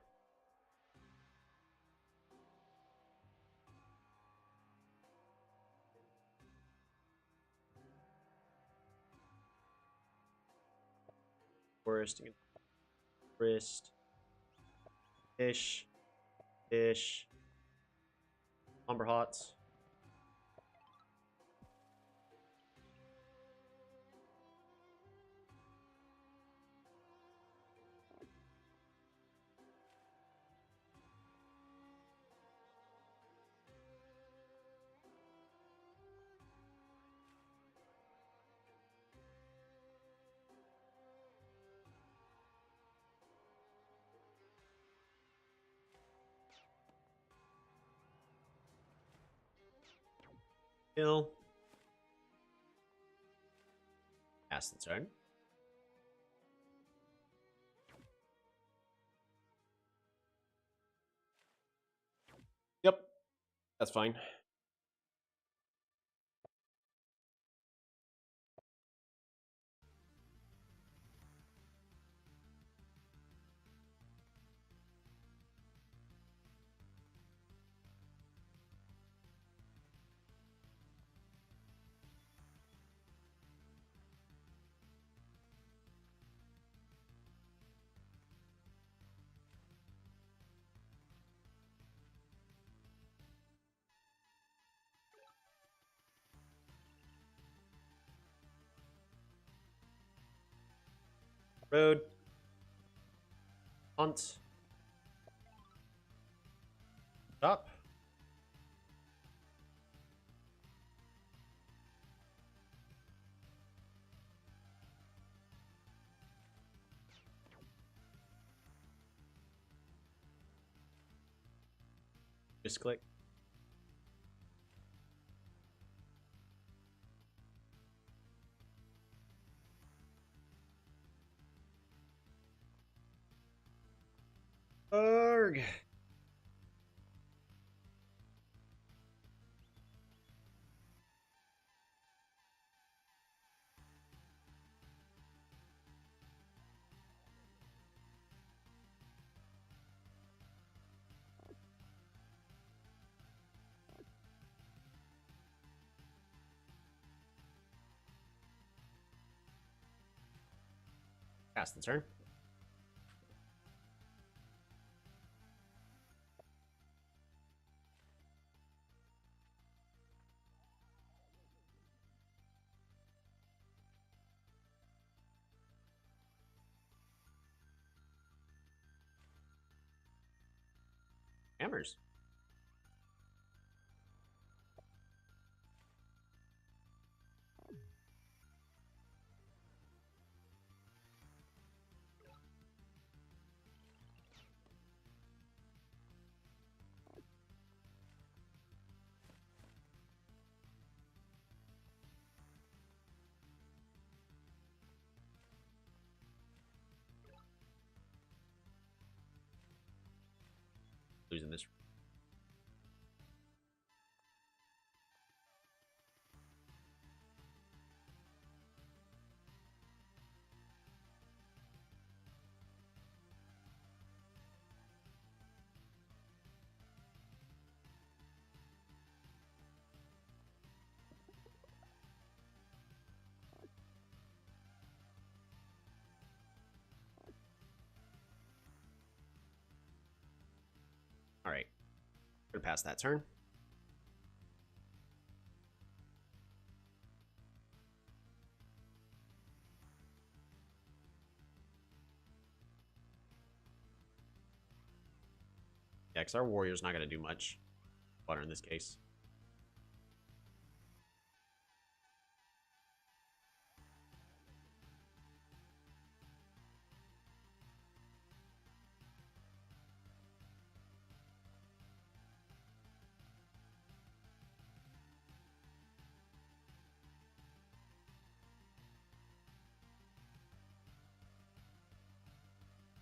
Forest. Forest. Fish. Fish. Lumber hots. Hill. Pass the turn. Yep. That's fine. Road. Hunt. Stop. Just click. Arg. pass the turn. Hammers. Losing this. All right. Gonna pass that turn. Yeah, because our warrior's not going to do much. Water in this case.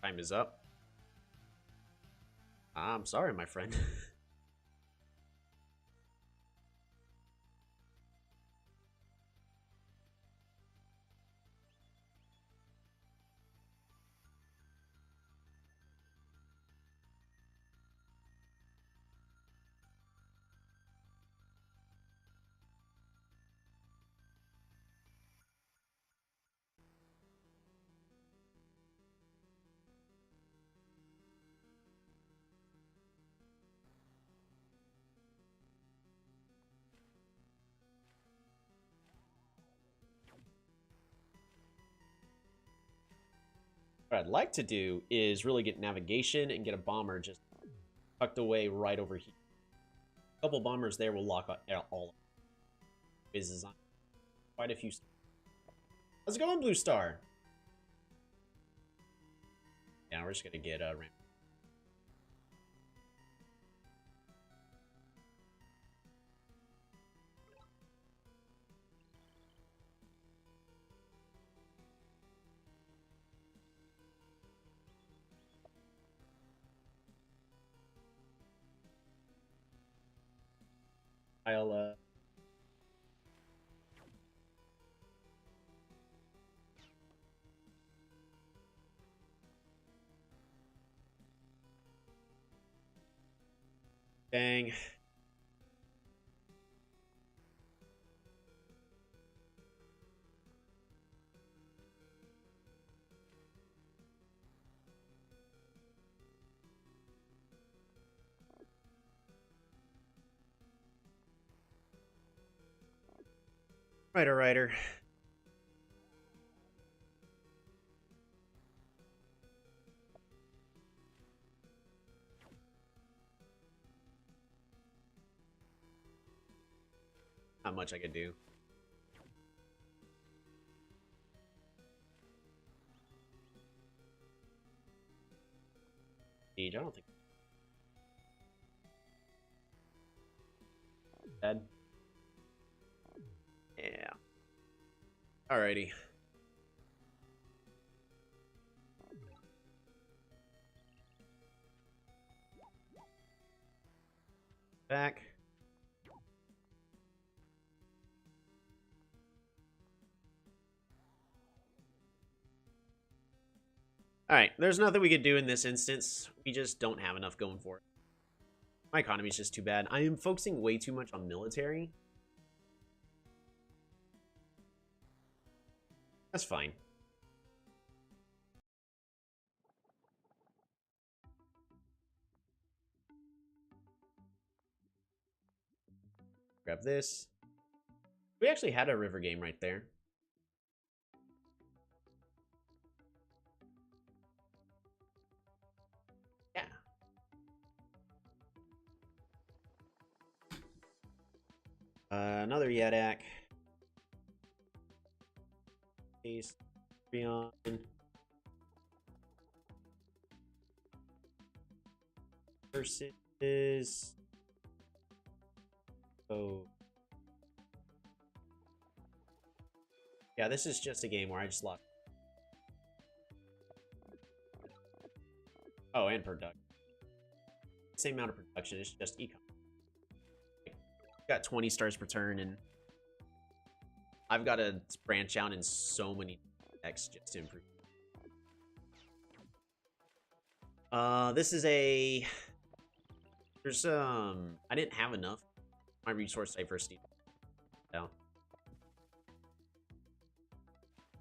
Time is up. I'm sorry, my friend. What I'd like to do is really get navigation and get a bomber just tucked away right over here. A couple bombers there will lock all bases on quite a few. How's it going, Blue Star? Yeah, we're just gonna get ramp. I'll dang. Rider. Not much I could do. Siege, I don't think. Dead. Yeah. Alrighty. Back. Alright, there's nothing we could do in this instance. We just don't have enough going for it. My economy's just too bad. I am focusing way too much on military. That's fine. grab this. We actually had a river game right there. Yeah. Another Yadak. Ace. Beyond. Versus. Oh. Yeah, this is just a game where I just lost. Oh, and production. Same amount of production, it's just econ. Got 20 stars per turn, and I've got to branch out in so many decks just to improve. This is a... There's, I didn't have enough. My resource diversity. Yeah. What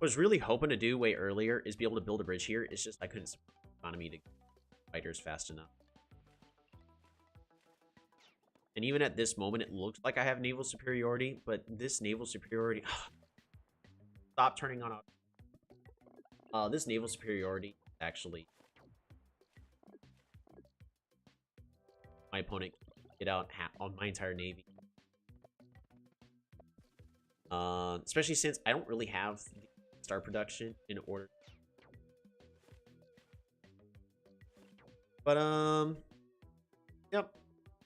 I was really hoping to do way earlier is be able to build a bridge here. It's just I couldn't support the economy to fighters fast enough. And even at this moment, it looks like I have naval superiority, but this naval superiority... Stop turning on... this naval superiority, actually... My opponent can get out on my entire navy. Especially since I don't really have the star production in order. But, yep.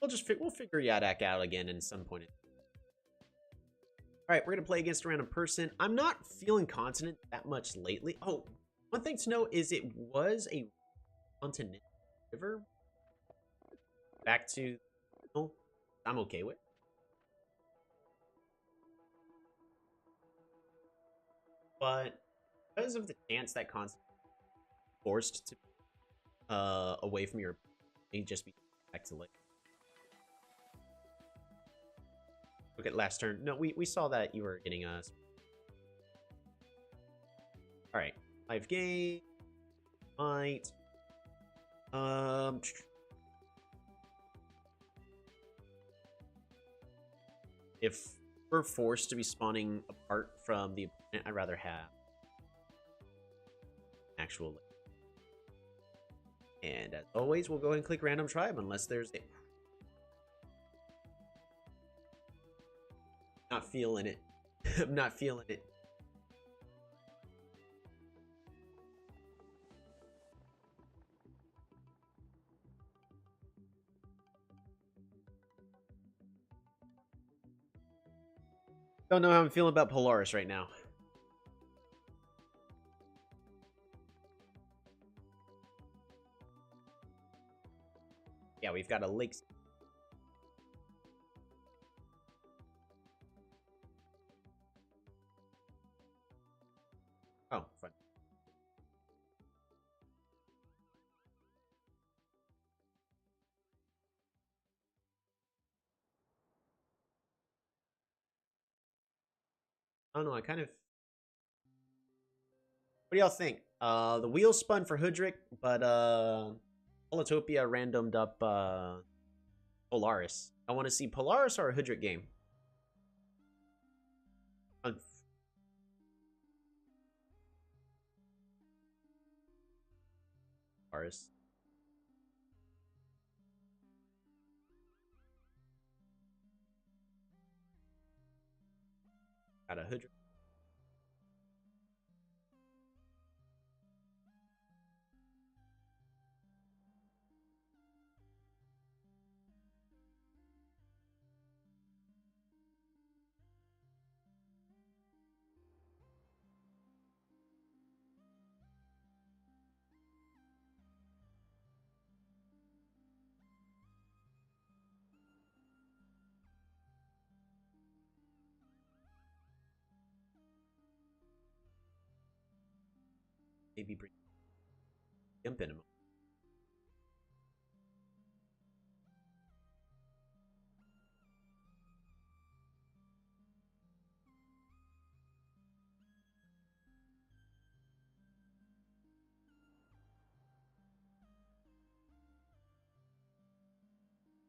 We'll figure Yadak out again in some point. Alright, we're gonna play against a random person. I'm not feeling continent that much lately. Oh, one thing to note is it was a continent river. Back to... Oh, I'm okay with. But because of the chance that constant forced to away from your, may just be back to late. Look at last turn. No, we saw that you were getting us. All right, 5 game. Might. If we're forced to be spawning apart from the opponent, I'd rather have actual. And as always, we'll go ahead and click random tribe unless there's a... Not feeling it. I'm not feeling it. Don't know how I'm feeling about Polaris right now. Yeah, we've got a lake. Oh, fun. I don't know, I kind of... What do y'all think? The wheel spun for Hoodrick, but Polytopia randomed up Polaris. I want to see Polaris or a Hoodrick game. Polaris. Got a Hoodrick. Maybe bring Gimp in him.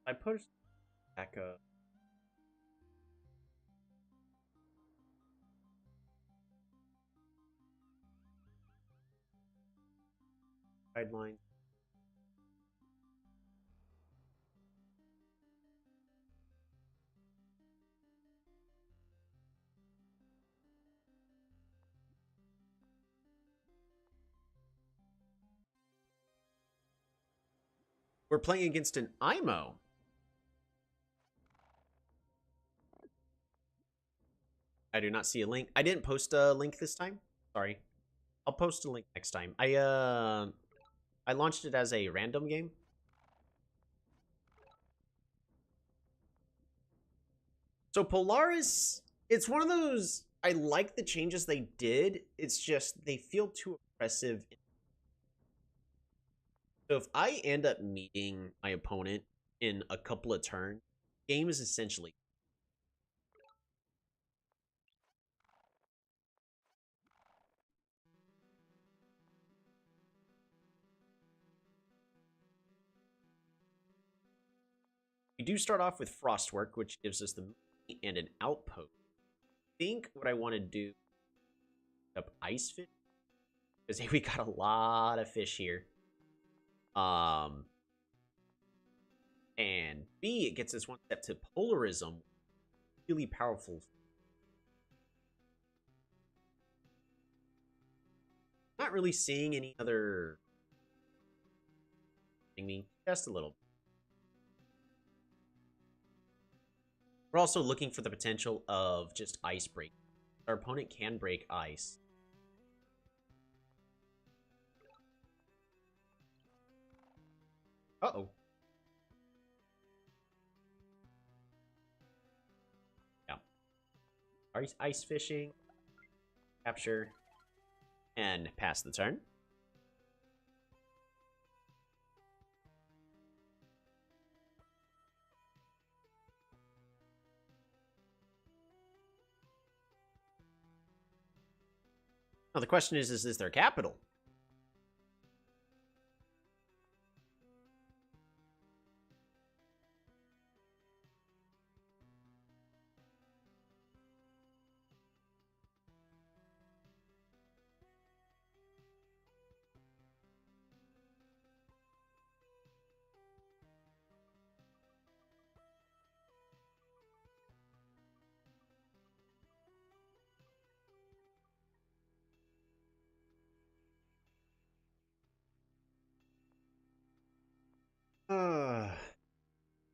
I pushed back guidelines. We're playing against an IMO. I do not see a link. I didn't post a link this time. Sorry. I'll post a link next time. I launched it as a random game. So Polaris, it's one of those, I like the changes they did. It's just they feel too oppressive. So if I end up meeting my opponent in a couple of turns, game is essentially. We do start off with Frostwork, which gives us the money and an outpost. I think what I want to do is up Ice Fish. Because we got a lot of fish here. And B, it gets us one step to Polarism. Really powerful. Not really seeing any other thing, just a little. We're also looking for the potential of just ice break. Our opponent can break ice. Uh-oh. Yeah. Ice fishing. Capture. And pass the turn. Now the question is this their capital?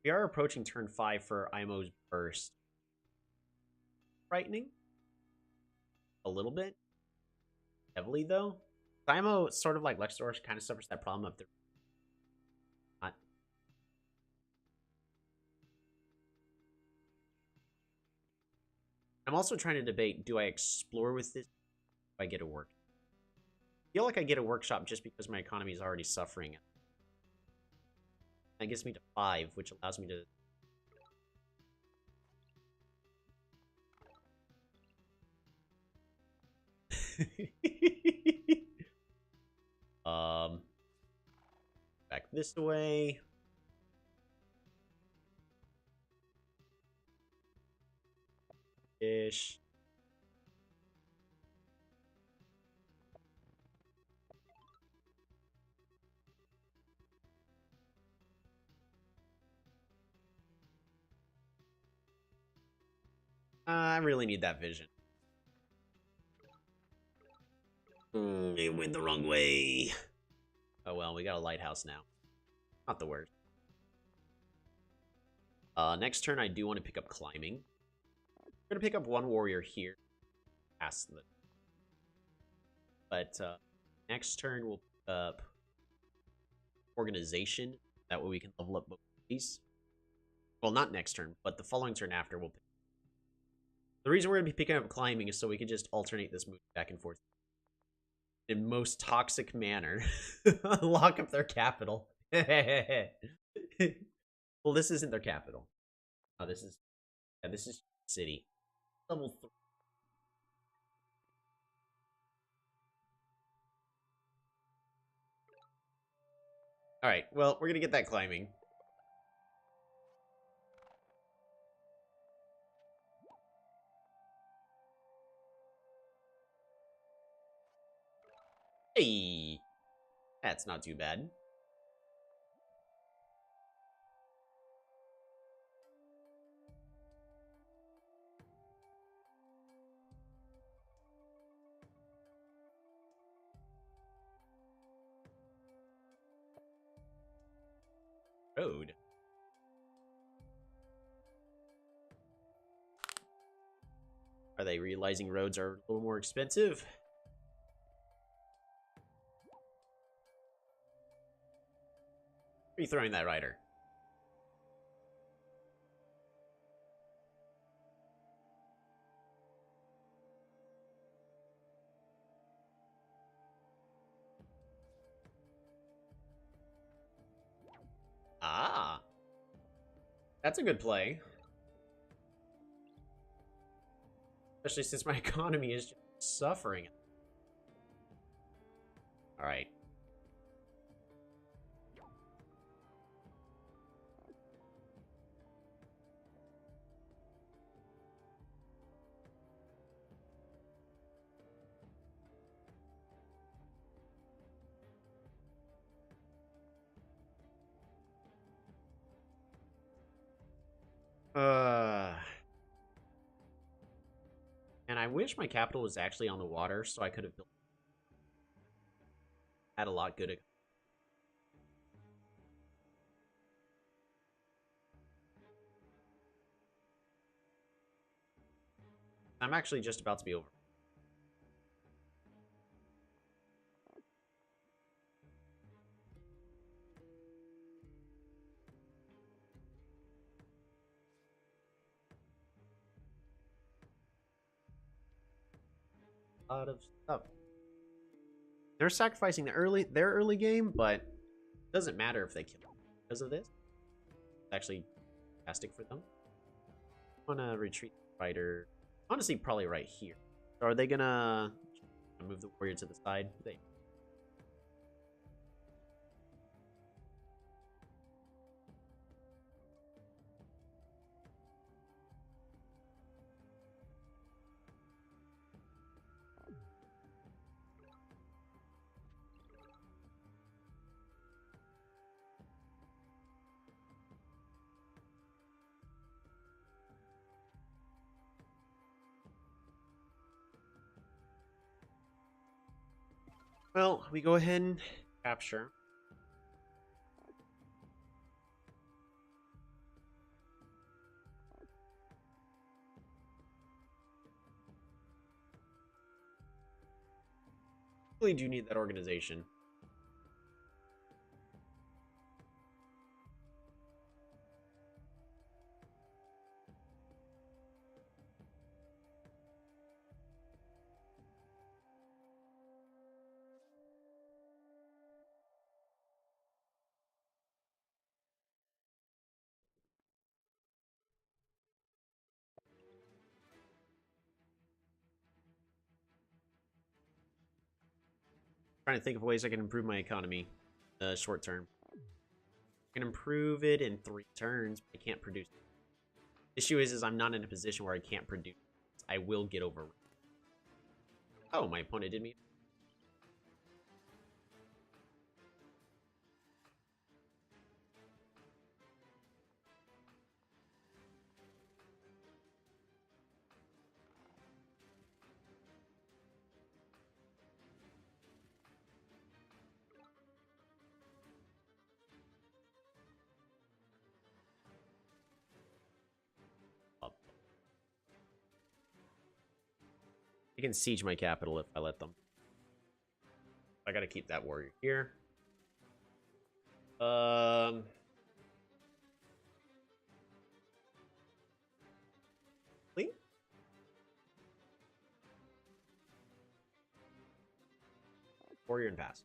We are approaching turn 5 for IMO's burst. Frightening. A little bit. Heavily, though. IMO, sort of like Lexdor, kind of suffers that problem of the. I'm also trying to debate, do I explore with this? Do I get a work? I feel like I get a workshop just because my economy is already suffering. That gets me to 5, which allows me to. Back this way. Ish. I really need that vision. It went the wrong way. Oh well, we got a lighthouse now. Not the worst. Next turn, I do want to pick up climbing. I'm going to pick up one warrior here. Past the. But next turn, we'll pick up organization. That way we can level up both of these. Well, not next turn, but the following turn after we'll pick. The reason we're going to be picking up climbing is so we can just alternate this move back and forth. In most toxic manner. Lock up their capital. Well, this isn't their capital. Oh, this is. Yeah, this is city. Level 3. Alright, well, we're gonna get that climbing. Hey! That's not too bad. Road. Are they realizing roads are a little more expensive? Where are you throwing that rider? Ah. That's a good play. Especially since my economy is just suffering. Alright. And I wish my capital was actually on the water so I could have built had a lot good. I'm actually just about to be over. A lot of stuff. They're sacrificing their early game, but it doesn't matter if they kill because of this. It's actually fantastic for them. I want to retreat the fighter. Honestly, probably right here. So are they gonna move the warrior to the side? They. Well, we go ahead and capture. Really do need that organization. Trying to think of ways I can improve my economy short term. I can improve it in 3 turns, but I can't produce. The issue is I'm not in a position where I can't produce. I will get over. Oh, my opponent did me. I can siege my capital if I let them. I gotta keep that warrior here. Please? Warrior and pass.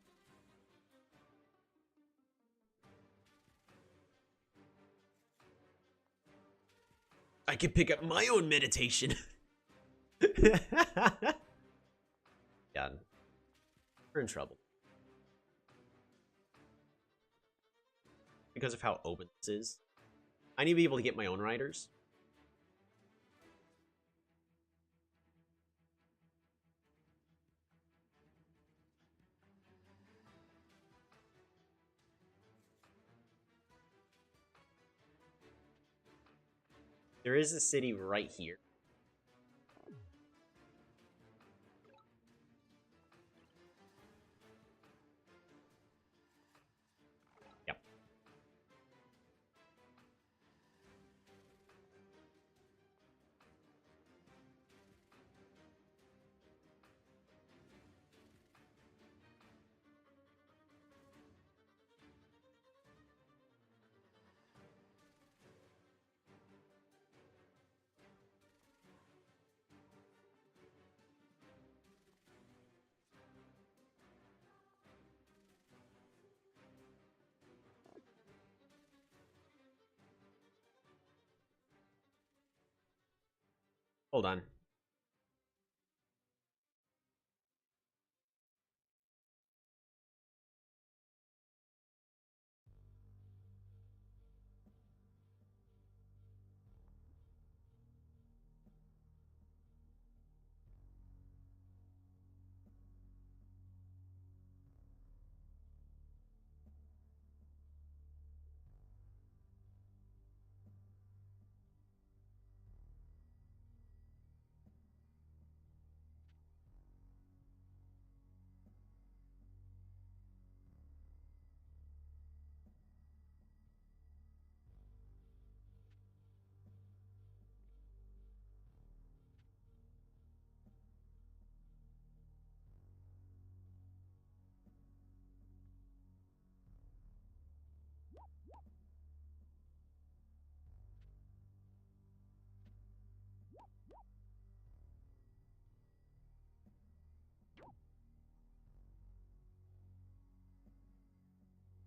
I can pick up my own meditation. Yeah, we're in trouble because of how open this is. I need to be able to get my own riders. There is a city right here. Yep. Hold on.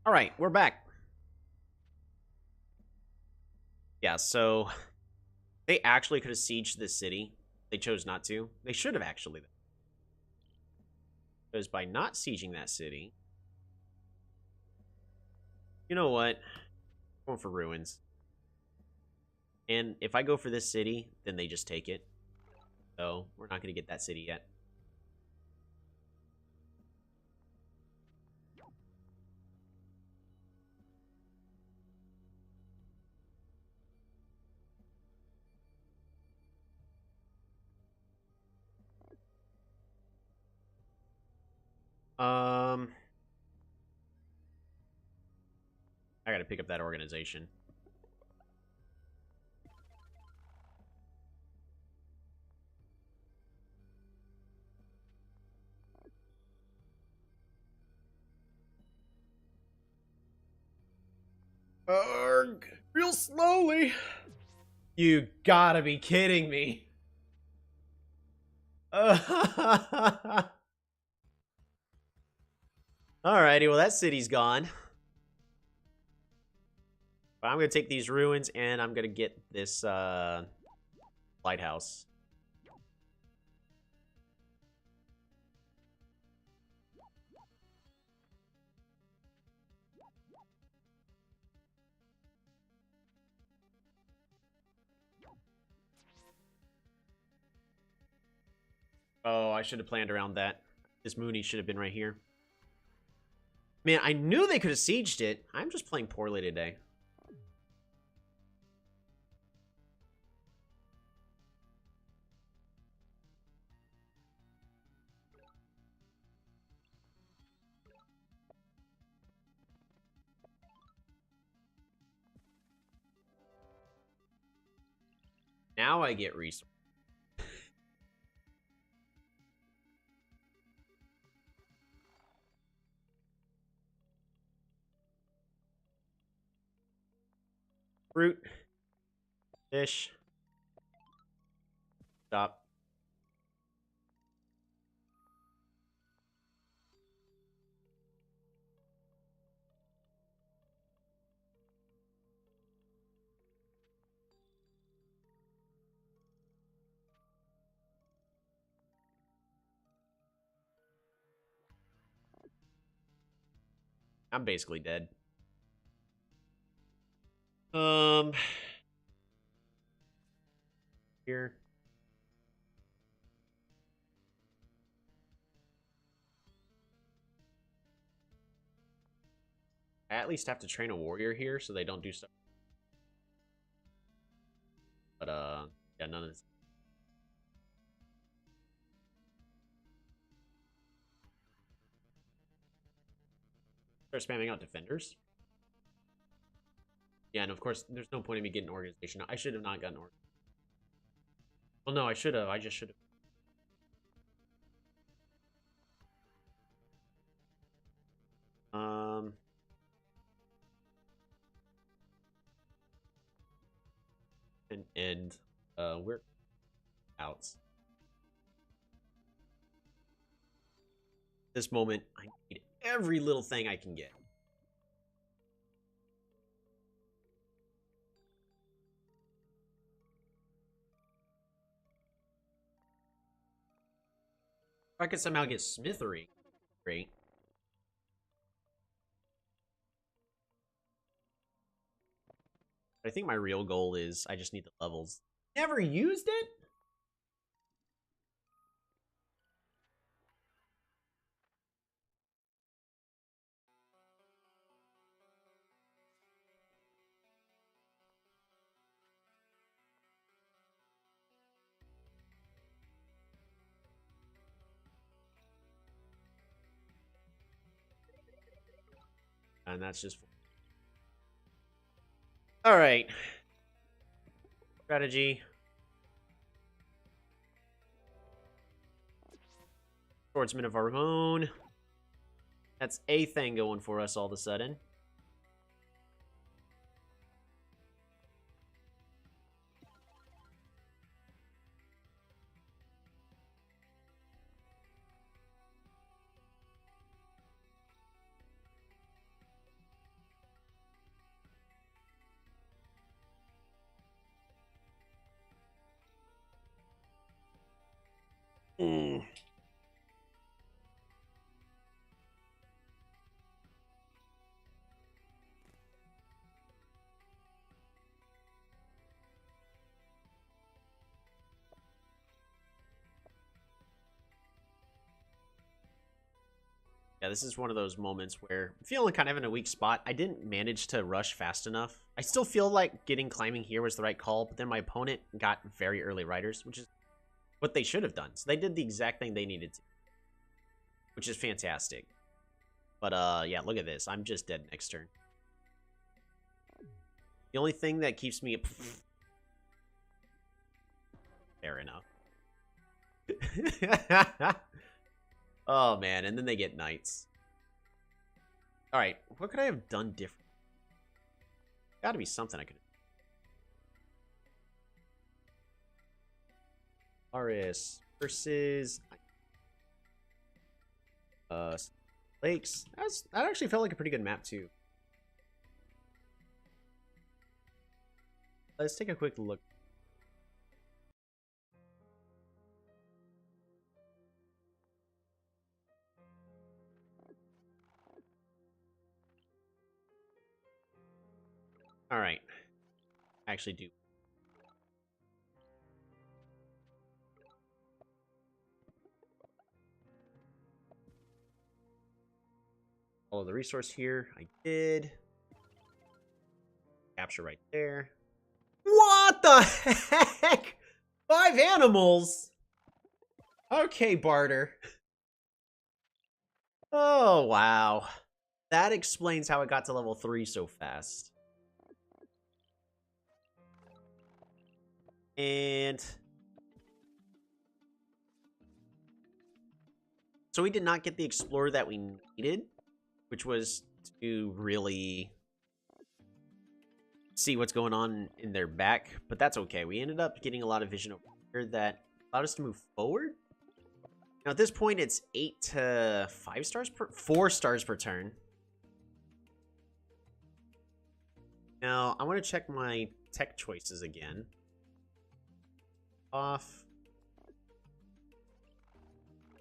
All right, we're back. Yeah, so they actually could have sieged this city. They chose not to. They should have actually. Because by not sieging that city, you know what? I'm going for ruins. And if I go for this city, then they just take it. So we're not going to get that city yet. I got to pick up that organization. Arg! Real slowly. You gotta be kidding me. Alrighty, well that city's gone. But I'm gonna take these ruins and I'm gonna get this lighthouse. Oh, I should have planned around that. This Mooney should have been right here. Man, I knew they could have sieged it. I'm just playing poorly today. Now I get resources. Fruit. Fish. Stop. I'm basically dead. Here. I at least have to train a warrior here so they don't do stuff. But, yeah, none of this. Start spamming out defenders. Yeah, and of course, there's no point in me getting organization. I should have not gotten organization. Well, no, I should have. I just should have. And we're out. This moment, I need every little thing I can get. If I could somehow get smithery, great. But I think my real goal is I just need the levels. Never used it? And that's just... Alright. Strategy. Swordsman of our own. That's a thing going for us all of a sudden. Yeah, this is one of those moments where I'm feeling kind of in a weak spot. I didn't manage to rush fast enough. I still feel like getting climbing here was the right call, but then my opponent got very early riders, which is what they should have done. So they did the exact thing they needed to, which is fantastic. But, yeah, look at this. I'm just dead next turn. The only thing that keeps me... Fair enough. Oh, man. And then they get knights. Alright. What could I have done different? Gotta be something I could have. RS versus... Lakes. That actually felt like a pretty good map, too. Let's take a quick look. All right. Actually do. Follow the resource here. I did. Capture right there. What the heck? 5 animals? Okay, barter. Oh, wow. That explains how it got to level 3 so fast. And... so we did not get the explorer that we needed, which was to really see what's going on in their back, but that's okay. We ended up getting a lot of vision over here that allowed us to move forward. Now at this point, it's 8 to 5 stars per... 4 stars per turn. Now, I want to check my tech choices again. Off.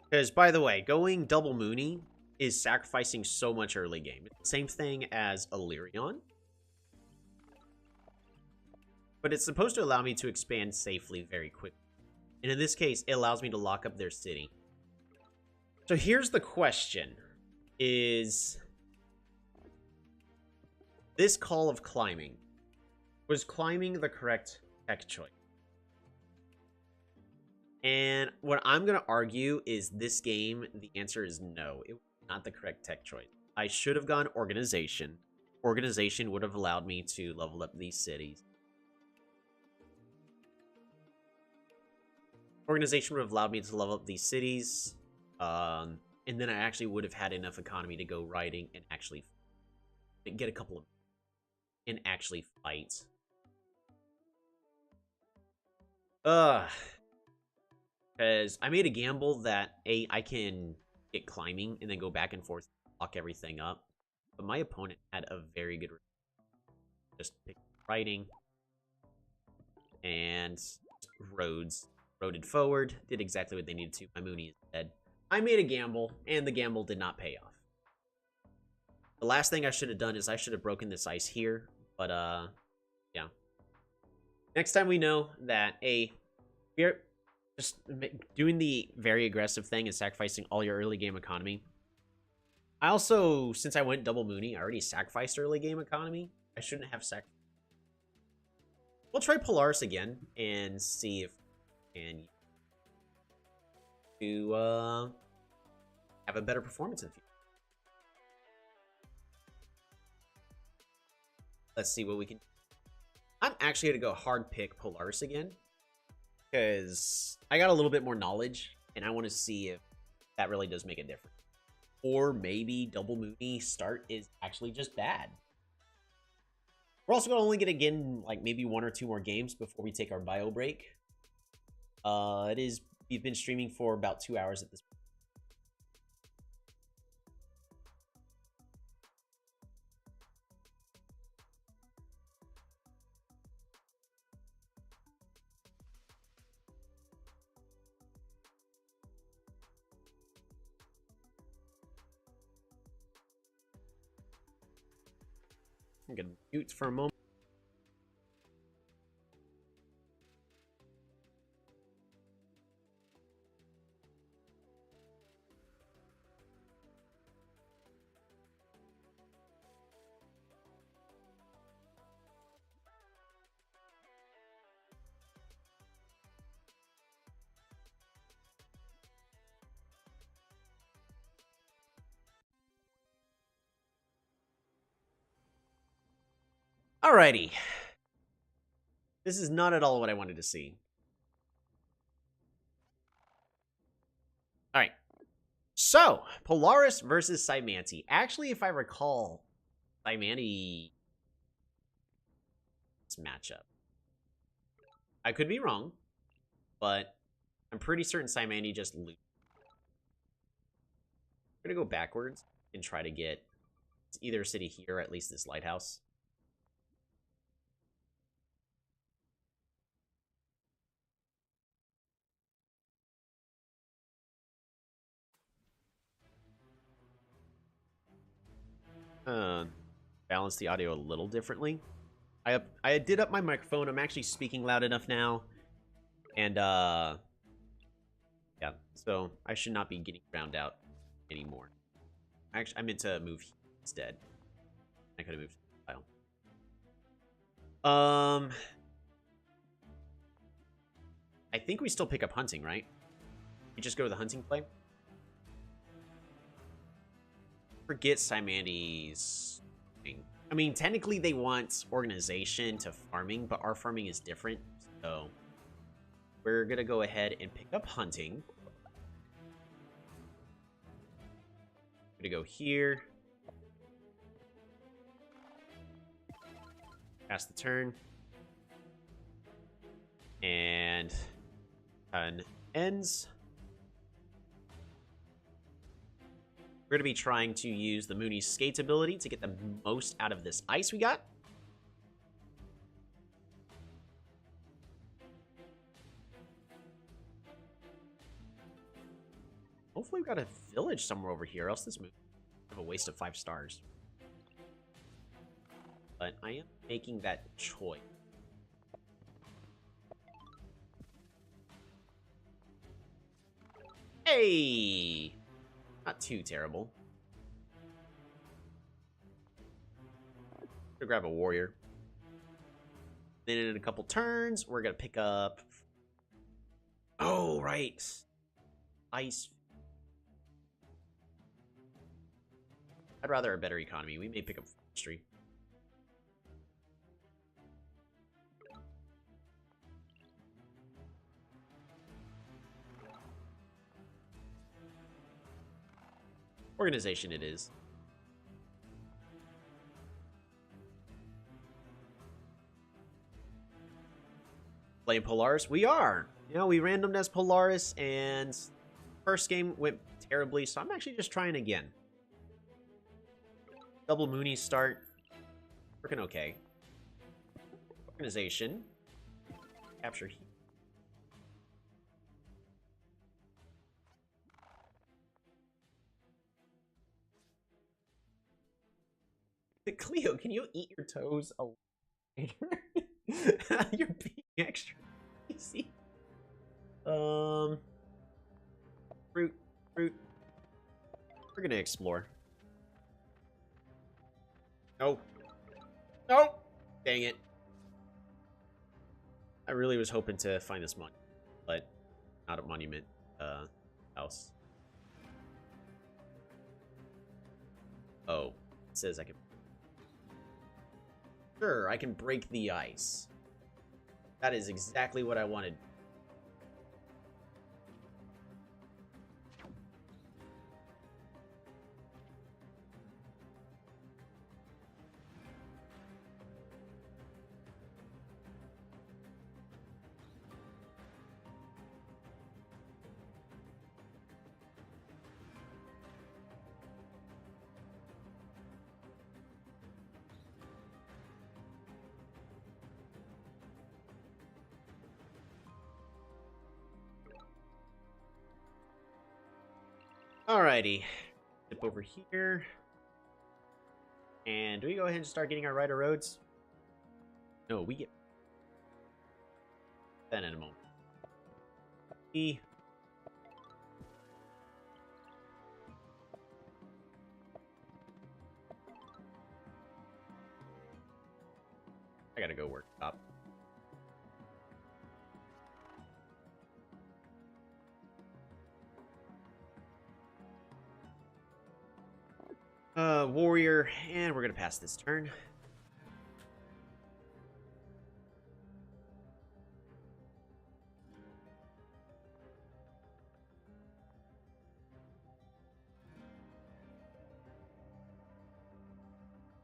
Because, by the way, going double Moony is sacrificing so much early game. Same thing as Illyrion. But it's supposed to allow me to expand safely very quickly. And in this case, it allows me to lock up their city. So here's the question. Is this call of climbing, was climbing the correct tech choice? And what I'm going to argue is this game, the answer is no. It was not the correct tech choice. I should have gone organization. Organization would have allowed me to level up these cities. Organization would have allowed me to level up these cities. And then I actually would have had enough economy to go riding and actually get a couple of... and actually fight. Because I made a gamble that, I can get climbing and then go back and forth, lock everything up. But my opponent had a very good... just picked riding. And roads. Roaded forward. Did exactly what they needed to. My Mooney is dead. I made a gamble, and the gamble did not pay off. The last thing I should have done is I should have broken this ice here. But, yeah. Next time we know that, we're just doing the very aggressive thing and sacrificing all your early game economy. I also, since I went double Mooney, I already sacrificed early game economy. I shouldn't have sacrificed. We'll try Polaris again and see if we can to have a better performance in the future. Let's see what we can do. I'm actually going to go hard pick Polaris again, because I got a little bit more knowledge, and I want to see if that really does make a difference. Or maybe double Mooney start is actually just bad. We're also only going to get in like maybe 1 or 2 more games before we take our bio break. We've been streaming for about 2 hours at this point. I'm gonna mute for a moment. Alrighty. This is not at all what I wanted to see. Alright. So, Polaris versus Cymanti. Actually, if I recall, Cymanti... this matchup. I could be wrong, but I'm pretty certain Cymanti just lose. I'm gonna go backwards and try to get either a city here, or at least this lighthouse. Balance the audio a little differently. I did up my microphone. I'm actually speaking loud enough now. And, yeah. So, I should not be getting drowned out anymore. Actually, I meant to move instead. I could have moved to the tile. I think we still pick up hunting, right? We just go to the hunting play? Forget Cymanti's thing. I mean, technically they want organization to farming, but our farming is different. So we're gonna go ahead and pick up hunting. I'm gonna go here. Pass the turn. And turn ends. We're going to be trying to use the Mooney's Skate ability to get the most out of this ice we got. Hopefully we've got a village somewhere over here, else this movie is a waste of 5 stars. But I am making that choice. Hey! Not too terrible. Gonna grab a warrior. Then in a couple turns, we're gonna pick up Oh, right. Ice. I'd rather a better economy. We may pick up forestry. Organization it is. Playing Polaris? We are. You know, we randomed as Polaris, and first game went terribly, so I'm actually just trying again. Double Moonies start. Working okay. Organization. Capture heat. Cleo, can you eat your toes a little later? You're being extra easy. Fruit. We're gonna explore. No. No! Dang it. I really was hoping to find this monument, but not a monument house. Oh, it says I can. Sure, I can break the ice. That is exactly what I wanted. Alrighty. Zip over here. And do we go ahead and start getting our right of roads? No, we get that in a moment. E. I gotta go work top. Warrior, and we're gonna pass this turn.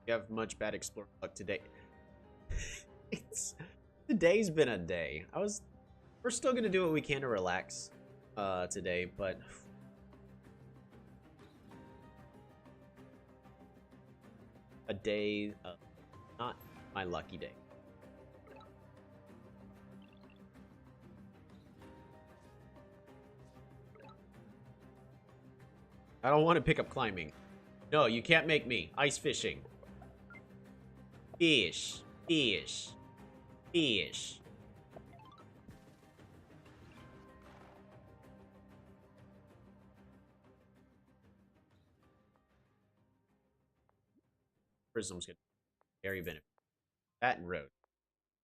You have much bad explorer luck today. Today's been a day. We're still gonna do what we can to relax today, but a day, not my lucky day. I don't want to pick up climbing. No, you can't make me. Ice fishing. Fish. Fish. Fish. Prism's gonna very benefit. That and road.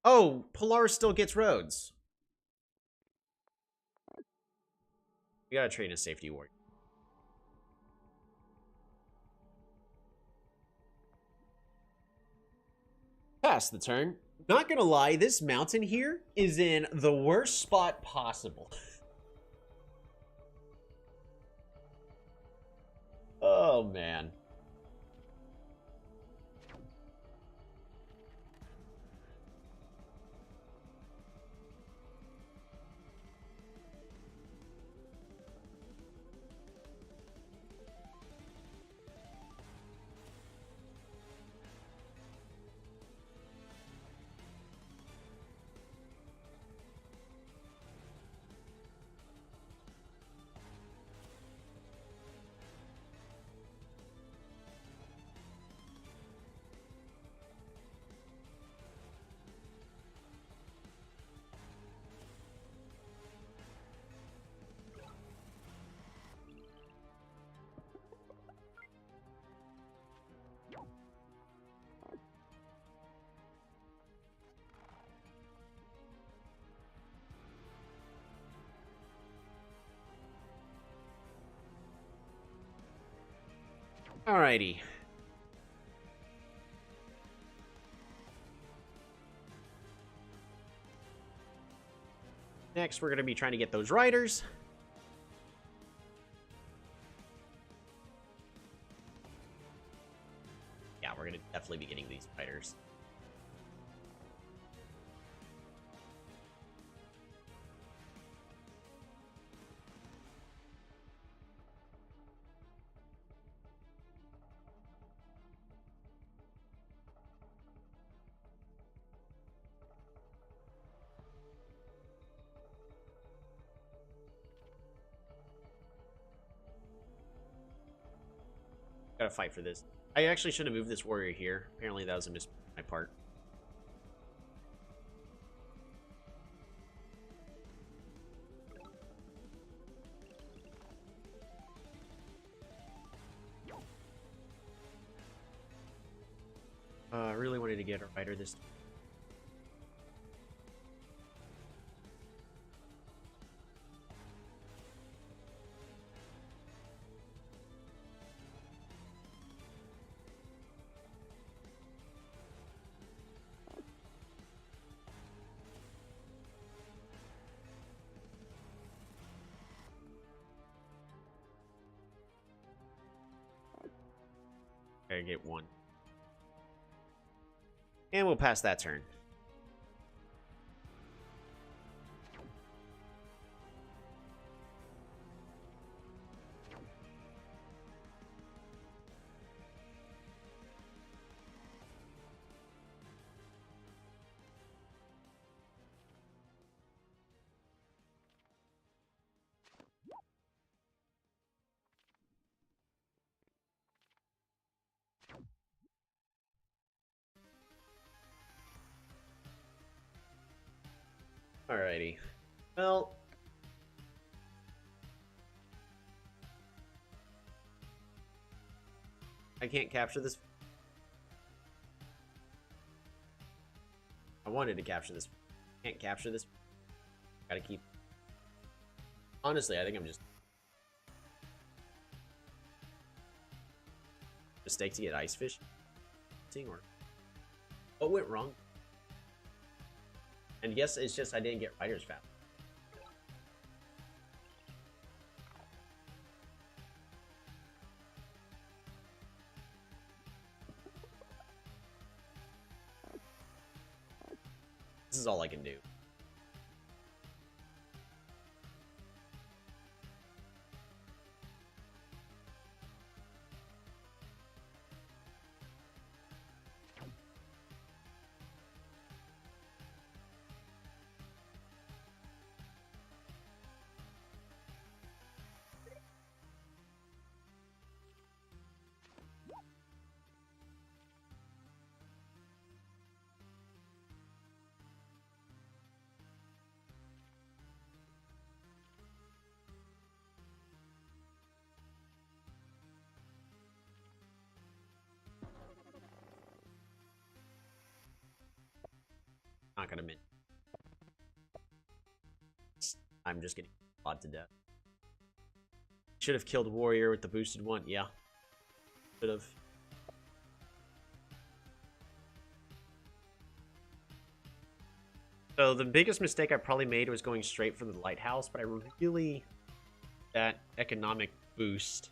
Oh, Polaris still gets roads. We gotta train a safety ward. Pass the turn. Not gonna lie, this mountain here is in the worst spot possible. Oh, man. Alrighty. Next, we're going to be trying to get those riders. Yeah, we're going to definitely be getting these riders. Gotta fight for this. I actually should have moved this warrior here. Apparently that was a miss on my part. I really wanted to get a rider this time. I get one. And we'll pass that turn. Alrighty. Well, I can't capture this. I wanted to capture this. Can't capture this. Gotta keep. Honestly, I think I'm just mistake to get ice fish. Or what went wrong? And yes, it's just I didn't get riders fast. This is all I can do. Not gonna min. I'm just getting clawed to death. Should have killed warrior with the boosted one. Yeah, should have. So the biggest mistake I probably made was going straight for the lighthouse, but I really that economic boost.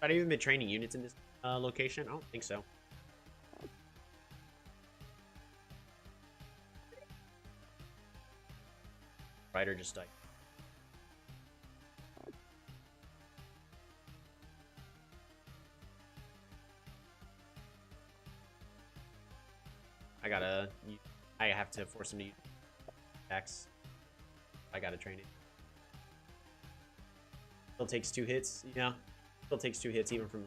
Have I even been training units in this location? I don't think so. Rider just died. I have to force him to use attacks. I gotta train it. Still takes 2 hits. Yeah. Still takes 2 hits even from.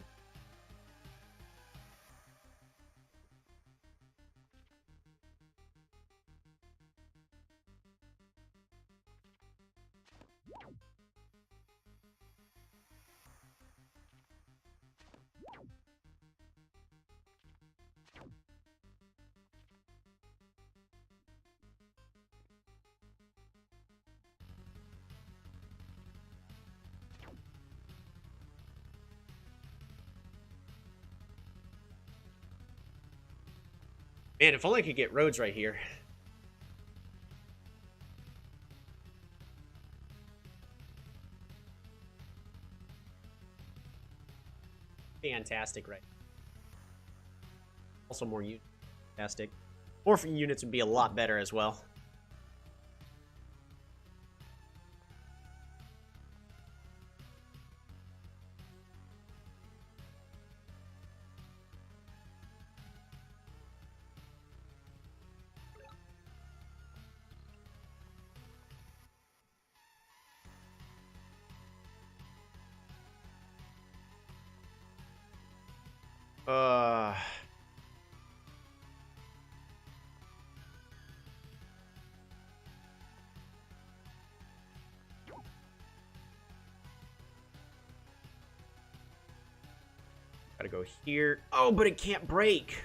Man, if only I could get roads right here. Fantastic, right? Also more units. Fantastic. More units would be a lot better as well. Uh... Gotta go here. Oh, but it can't break.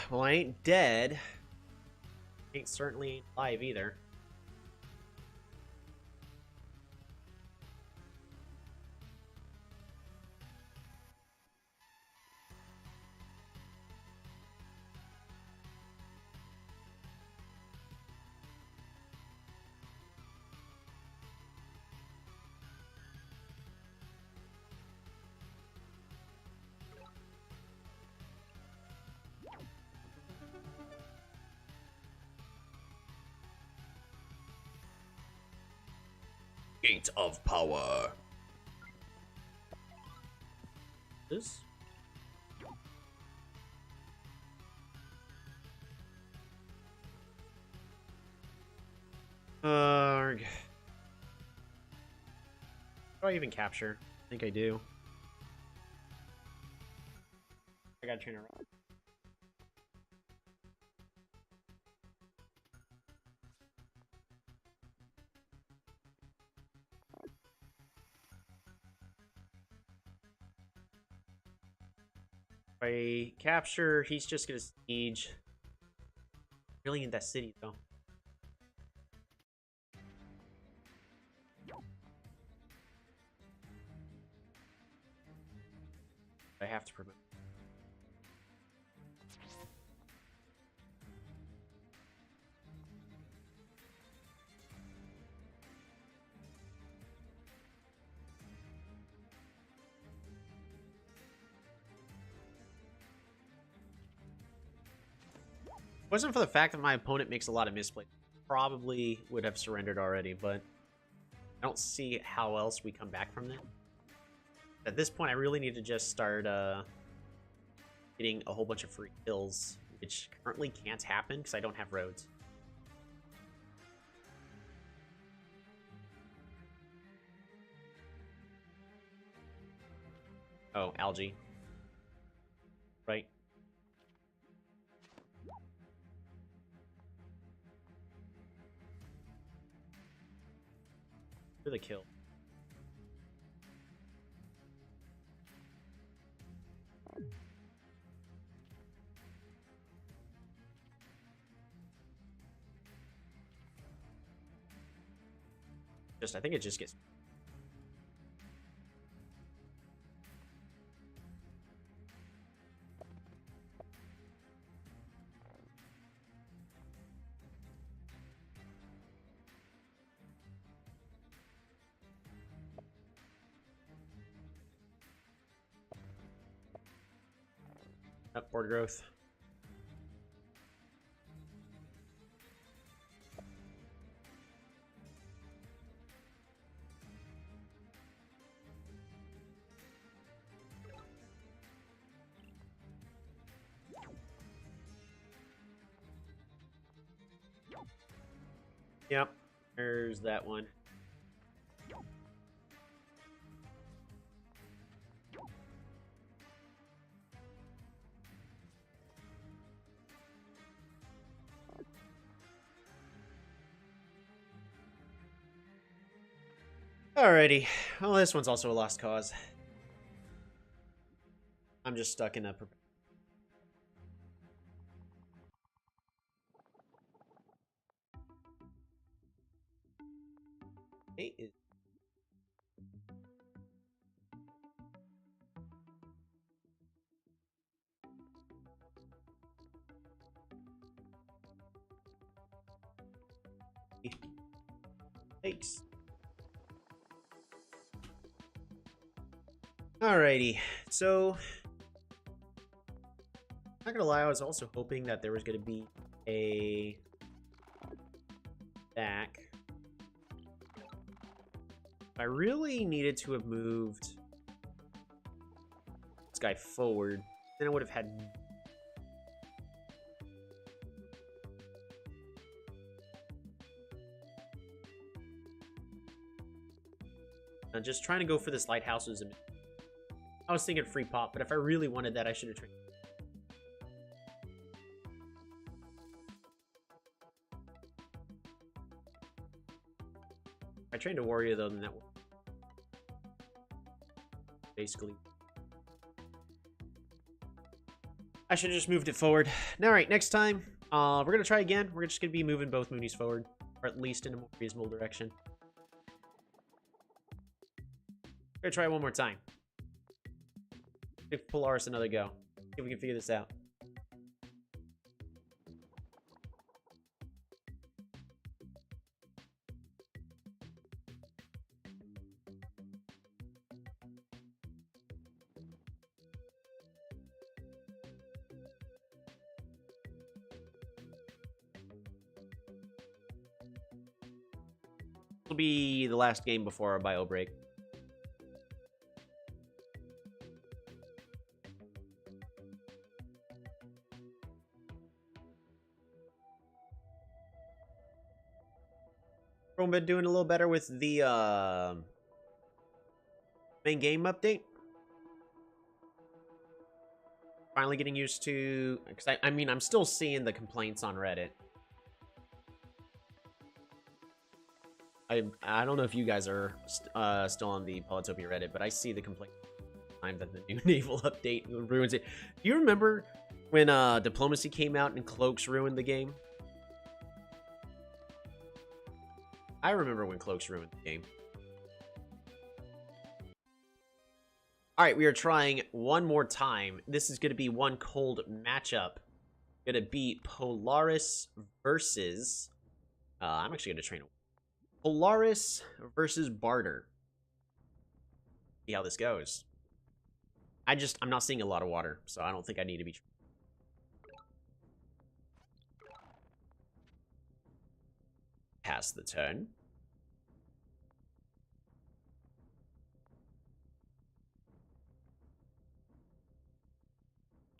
Well, I ain't dead. Ain't certainly ain't alive either. Gate of power. This? How do I even capture? I think I do. I gotta turn around. If I capture, he's just gonna siege. Really in that city though. I have to promote. If it wasn't for the fact that my opponent makes a lot of misplays, probably would have surrendered already, but I don't see how else we come back from that. At this point, I really need to just start getting a whole bunch of free kills, which currently can't happen because I don't have roads. Oh, algae. Right. For the kill. I think it just gets. Board growth. Yep, there's that one. Alrighty. Well, this one's also a lost cause. I'm just stuck in a... Hey, thanks. Alrighty, so not gonna lie, I was also hoping that there was gonna be a back. I really needed to have moved this guy forward, then I would have had... I'm just trying to go for this lighthouse. I was thinking free pop, but if I really wanted that, I should have trained. If I trained a warrior, though, then that would... Basically. I should have just moved it forward. All right, next time, we're going to try again. We're just going to be moving both Moonies forward, or at least in a more reasonable direction. We're going to try it one more time. Give Polaris another go. See if we can figure this out. This will be the last game before our bio break. Been doing a little better with the main game update. Finally getting used to, because I mean, I'm still seeing the complaints on Reddit. I don't know if you guys are still on the Polytopia Reddit, but I see the complaint time that the new naval update ruins it. Do you remember when Diplomacy came out and Cloaks ruined the game? I remember when Cloaks ruined the game. Alright, we are trying one more time. This is going to be one cold matchup. Going to be Polaris versus... I'm actually going to train Polaris versus Barter. See how this goes. I'm not seeing a lot of water, so I don't think I need to be... Pass the turn.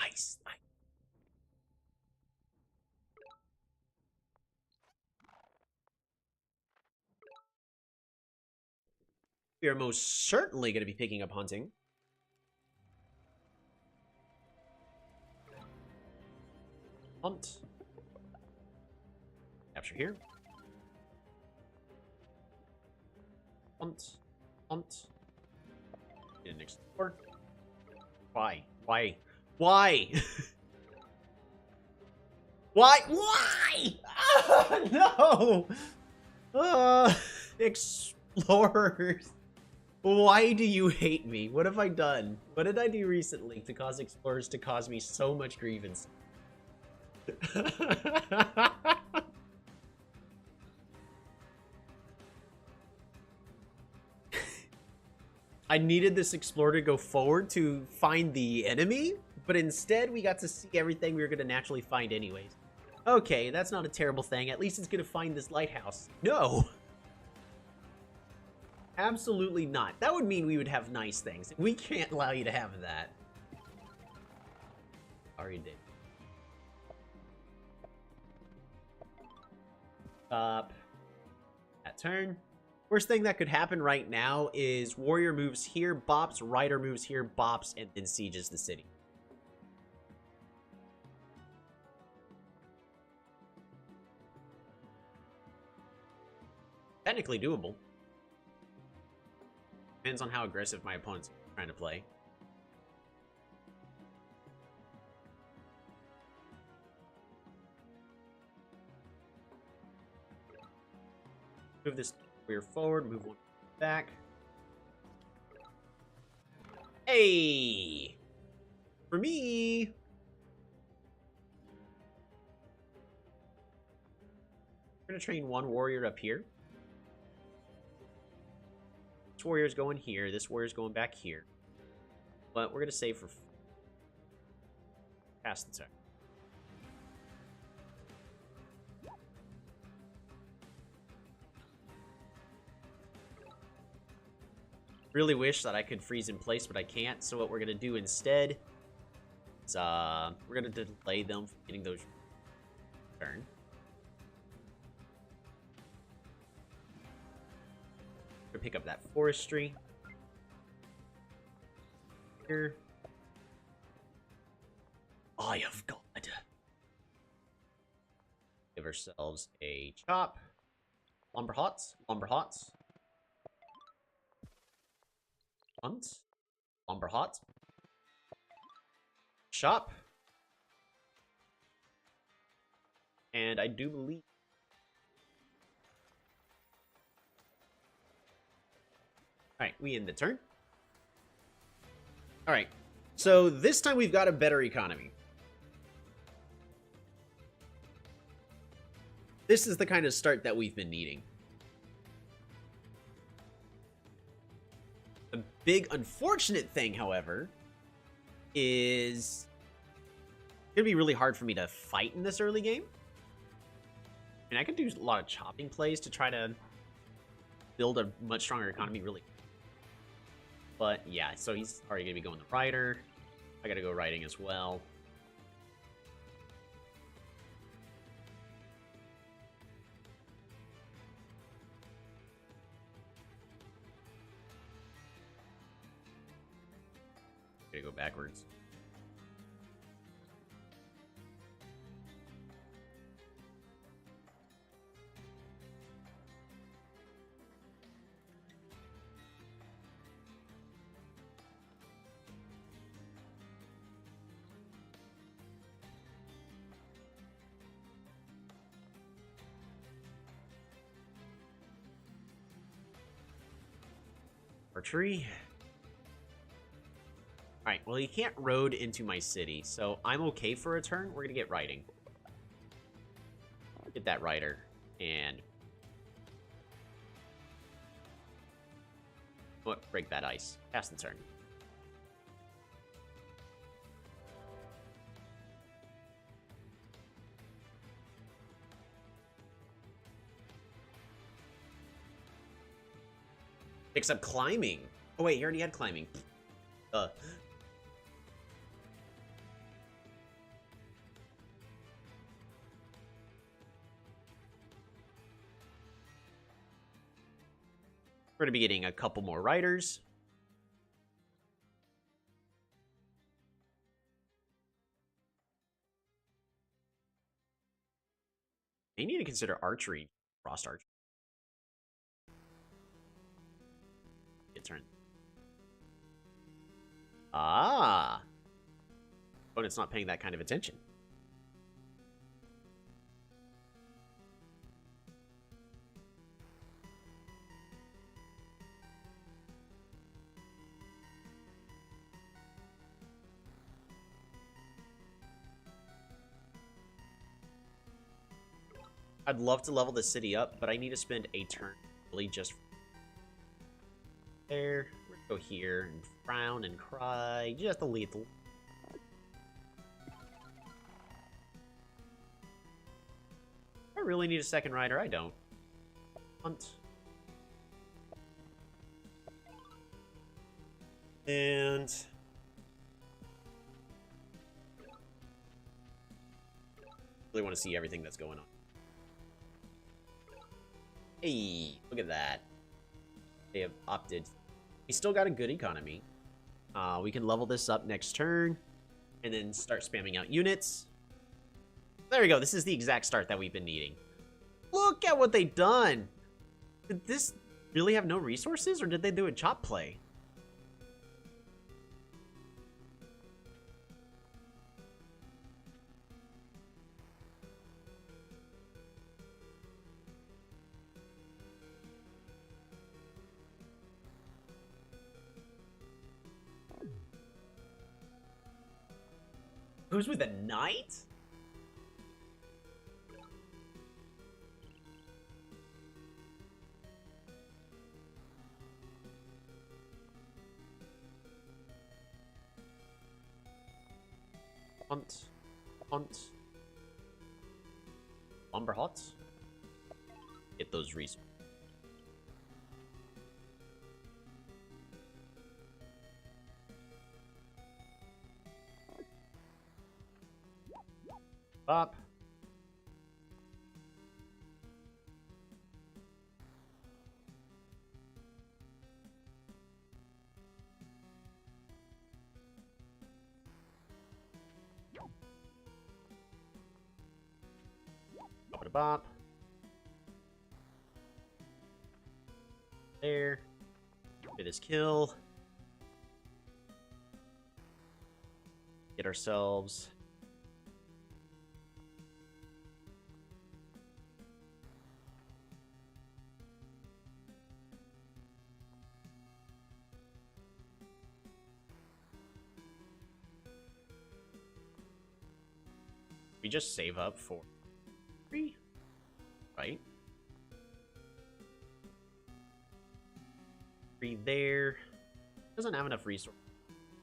Nice. We are most certainly going to be picking up hunting. Hunt. Capture here. Hunt. Hunt. Get an explore. Why? Why? Why? Why? Why? No! Explorers. Why do you hate me? What have I done? What did I do recently to cause explorers to cause me so much grievance? I needed this explorer to go forward to find the enemy, But instead, we got to see everything we were going to naturally find anyways. Okay, that's not a terrible thing. At least it's going to find this lighthouse. No! Absolutely not. That would mean we would have nice things. We can't allow you to have that. Sorry, did. Stop. That turn. Worst thing that could happen right now is Warrior moves here, bops, Rider moves here, bops, and then sieges the city. Technically doable. Depends on how aggressive my opponent's trying to play. Move this warrior forward, move one back. Hey! For me! We're gonna train one warrior up here. This warrior's going here, this warrior's going back here. But we're gonna save for past the turn. Really wish that I could freeze in place, but I can't. So what we're gonna do instead is we're gonna delay them from getting those turn. We're gonna pick up that forestry here. Eye of God. Give ourselves a chop. Lumber hots. Lumber hots. Hunt. Lumber hot. Shop. And I do believe. Alright, we end the turn. Alright. So this time we've got a better economy. This is the kind of start that we've been needing. The big unfortunate thing, however, is it's gonna be really hard for me to fight in this early game. I mean, I could do a lot of chopping plays to try to build a much stronger economy, really. But yeah, so he's already gonna be going the rider. I gotta go riding as well. Go backwards. Archery. Alright, well, he can't road into my city, so I'm okay for a turn. We're gonna get riding. Get that rider, and... what? Break that ice. Pass the turn. Picks up climbing. Oh, wait, he already had climbing. We're going to be getting a couple more riders. They need to consider archery. Frost archery. Good turn. Ah. But it's not paying that kind of attention. I'd love to level the city up, but I need to spend a turn really just there. We're gonna go here and frown and cry just a little. really need a second rider. I don't. Hunt. And really want to see everything that's going on. Hey, look at that. They have opted. We still got a good economy. We can level this up next turn and then start spamming out units. There we go. This is the exact start that we've been needing. Look at what they've done. Did this really have no resources, or did they do a chop play? Who's with a knight? Hunt. Lumber hot. Get those resources. Up. Bop. There. Get this kill. Get ourselves. We just save up for 3. Right? 3 there. Doesn't have enough resources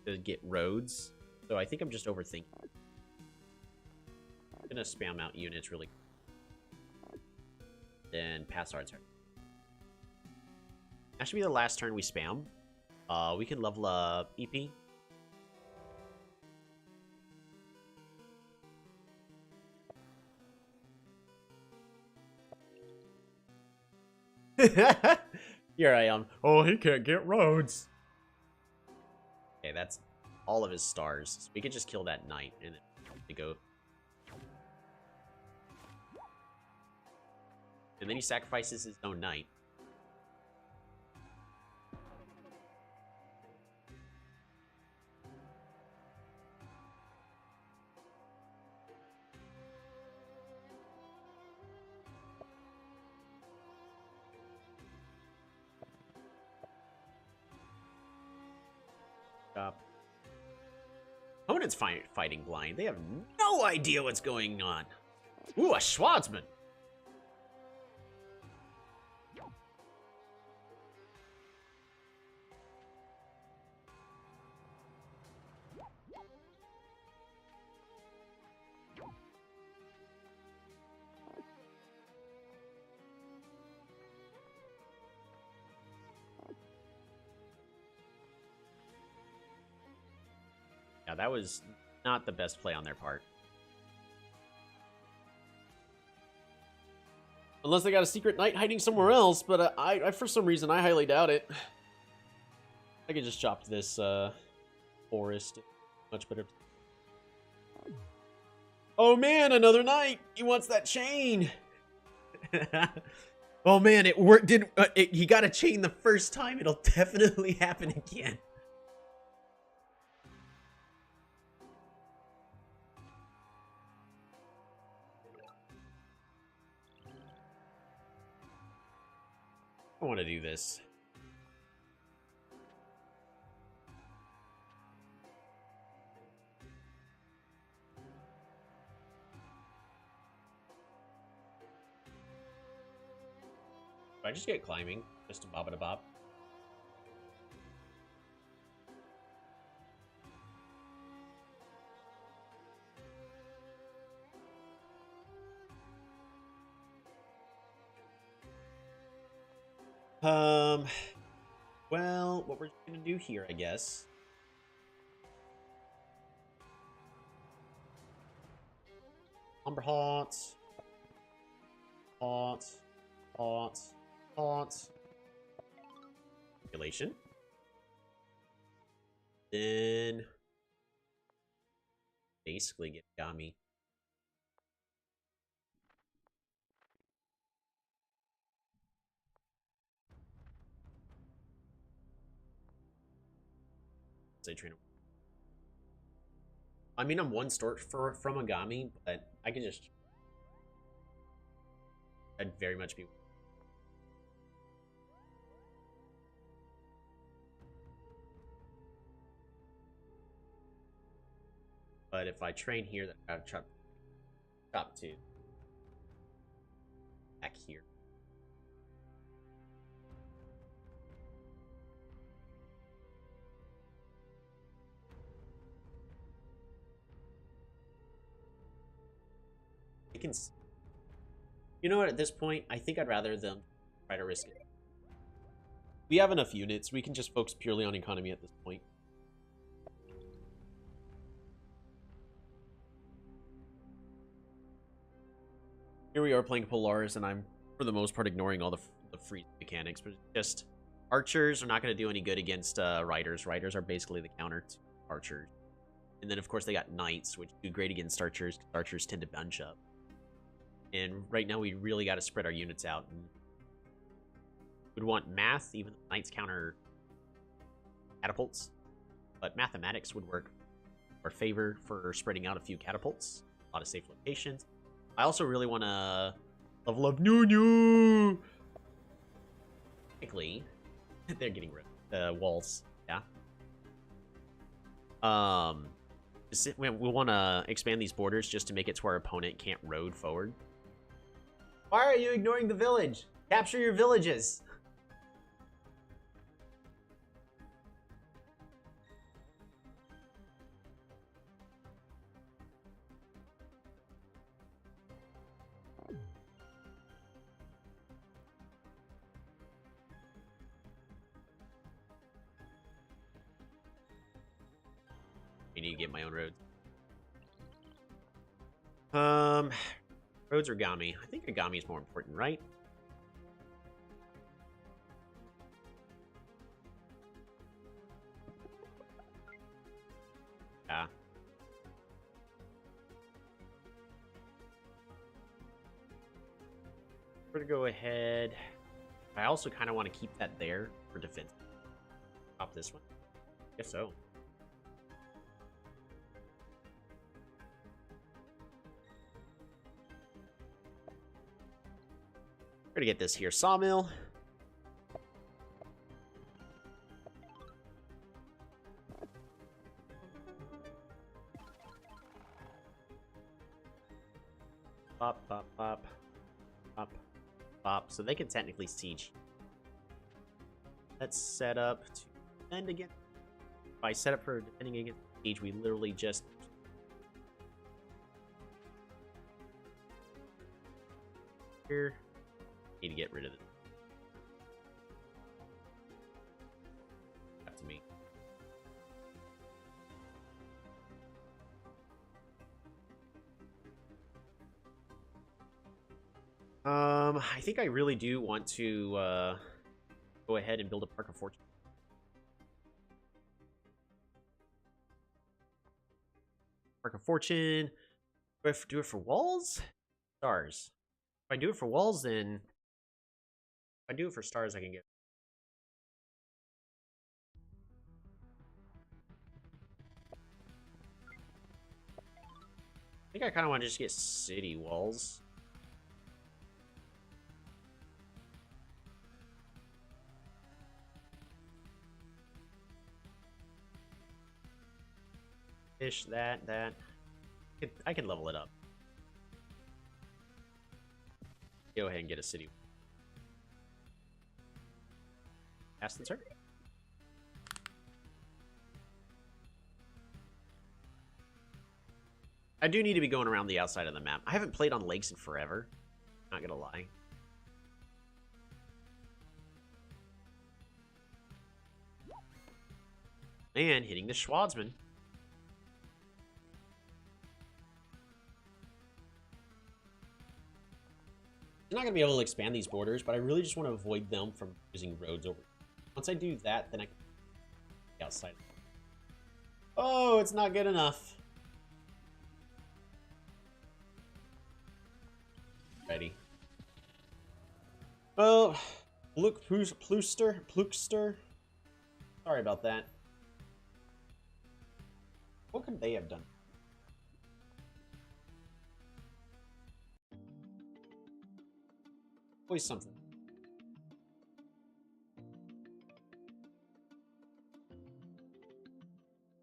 to get roads, so I think I'm just overthinking. I'm gonna spam out units really quick. Then pass our turn. That should be the last turn we spam. We can level up EP. Here I am. Oh, he can't get roads. Okay, that's all of his stars. So we could just kill that knight and then go. And then he sacrifices his own knight. Opponent's fighting blind. They have no idea what's going on. Ooh, a Schwarzman. Yeah, that was not the best play on their part. Unless they got a secret knight hiding somewhere else, but I for some reason, I highly doubt it. I could just chop this forest. Much better. Oh man, another knight! He wants that chain! Oh man, it worked. He got a chain the first time. It'll definitely happen again. I want to do this. Do I just get climbing? Just a bob and a bob? Well, what we're gonna do here, I guess. Umber hot. Hot. Hot. Hot. Population. Then basically get Gami. Say trainer. I mean, I'm one store from Agami, but I can just. I'd very much be. But if I train here, then I would chop to back here. We can. You know what? At this point, I think I'd rather them try to risk it. We have enough units. We can just focus purely on economy at this point. Here we are playing Polaris, and I'm, for the most part, ignoring all the free mechanics. But just archers are not going to do any good against riders. Riders are basically the counter to archers. And then, of course, they got knights, which do great against archers, because archers tend to bunch up. And right now, we really got to spread our units out. And we'd want math, even though knights counter catapults. But mathematics would work in our favor for spreading out a few catapults. A lot of safe locations. I also really want to level up New. Technically, they're getting rid of walls. Yeah. We want to expand these borders just to make it to where our opponent can't road forward. Why are you ignoring the village? Capture your villages. I need to get my own roads. Roads or Gami? I think Agami is more important, right? Yeah. We're gonna go ahead. I also kind of want to keep that there for defense. Pop this one. Guess so. We're gonna get this here. Sawmill. Pop, pop, pop. Pop, pop. So they can technically siege. Let's set up to defend again. If I set up for defending against siege, we literally just here. Need to get rid of it. Up to me. I think I really do want to go ahead and build a Park of Fortune. Park of Fortune. Do I do it for walls? Stars. If I do it for walls, then if I do it for stars, I can get. I think I kind of want to just get city walls. Fish that. I can level it up. Go ahead and get a city. Pass the turn. I do need to be going around the outside of the map. I haven't played on lakes in forever. Not gonna lie. And hitting the Schwarzman. I'm not going to be able to expand these borders, but I really just want to avoid them from using roads over. Once I do that, then I can be outside. Oh, it's not good enough. Ready. Well, look, Plukster. Sorry about that. What could they have done? Always something.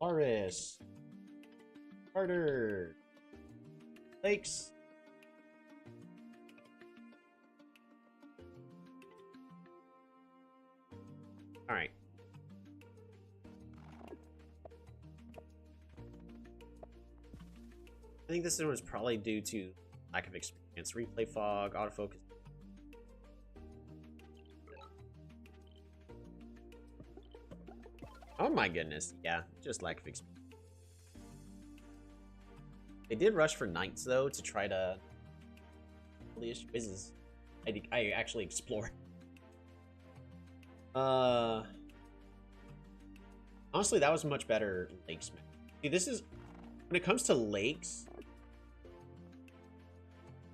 Loris. Carter. Lakes. Alright. I think this one was probably due to lack of experience. Replay fog, autofocus. Oh my goodness. Yeah, just lack of experience. They did rush for knights, though, to try to... Holy whizzes. I actually explore. Honestly, that was much better lakes, man. See, this is... When it comes to lakes...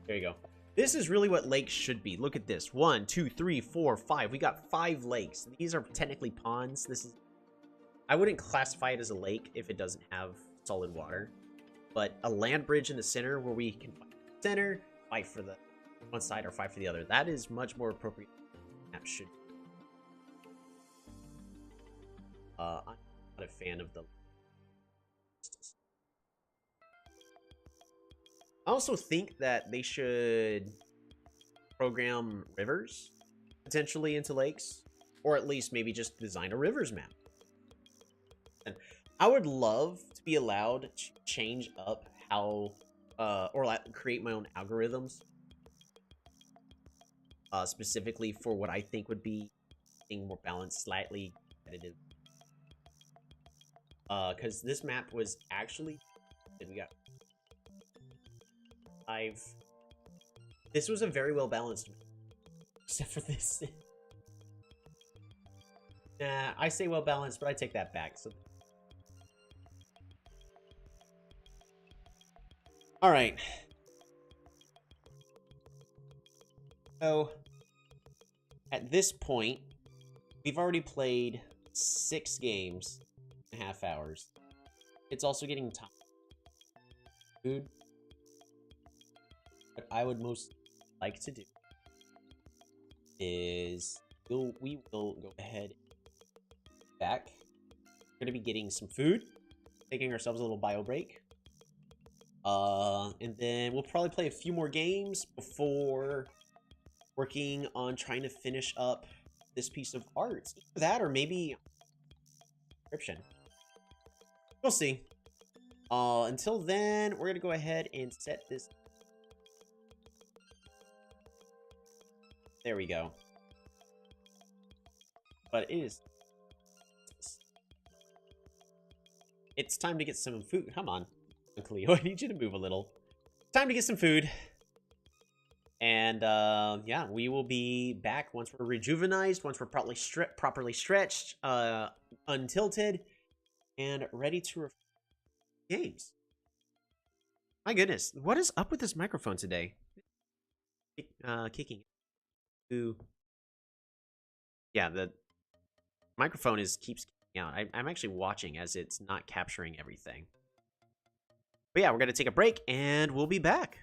There you go. This is really what lakes should be. Look at this. 1, 2, 3, 4, 5. We got 5 lakes. These are technically ponds. This is... I wouldn't classify it as a lake if it doesn't have solid water. But a land bridge in the center where we can fight the center, fight for the one side or fight for the other. That is much more appropriate. That should. I'm not a fan of the. I also think that they should program rivers potentially into lakes, or at least maybe just design a rivers map. And I would love to be allowed to change up how, or create my own algorithms, specifically for what I think would be more balanced, slightly competitive. Because this map was actually, we got 5. This was a very well balanced map, except for this. Nah, I say well balanced, but I take that back. So. All right. So, at this point, we've already played 6 games in ½ hours. It's also getting time. Food. What I would most like to do is we will go ahead back. We're going to be getting some food, taking ourselves a little bio break. And then we'll probably play a few more games before working on trying to finish up this piece of art. Either that or maybe Inscryption. We'll see. Until then, we're going to go ahead and set this. There we go. But it is... It's time to get some food. Come on, Cleo. I need you to move a little. Time to get some food. And, yeah, we will be back once we're rejuvenized, once we're properly stretched, untilted, and ready to games. My goodness, what is up with this microphone today? Kicking. Ooh. Yeah, the microphone keeps kicking out. I'm actually watching as it's not capturing everything. But yeah, we're going to take a break, and we'll be back.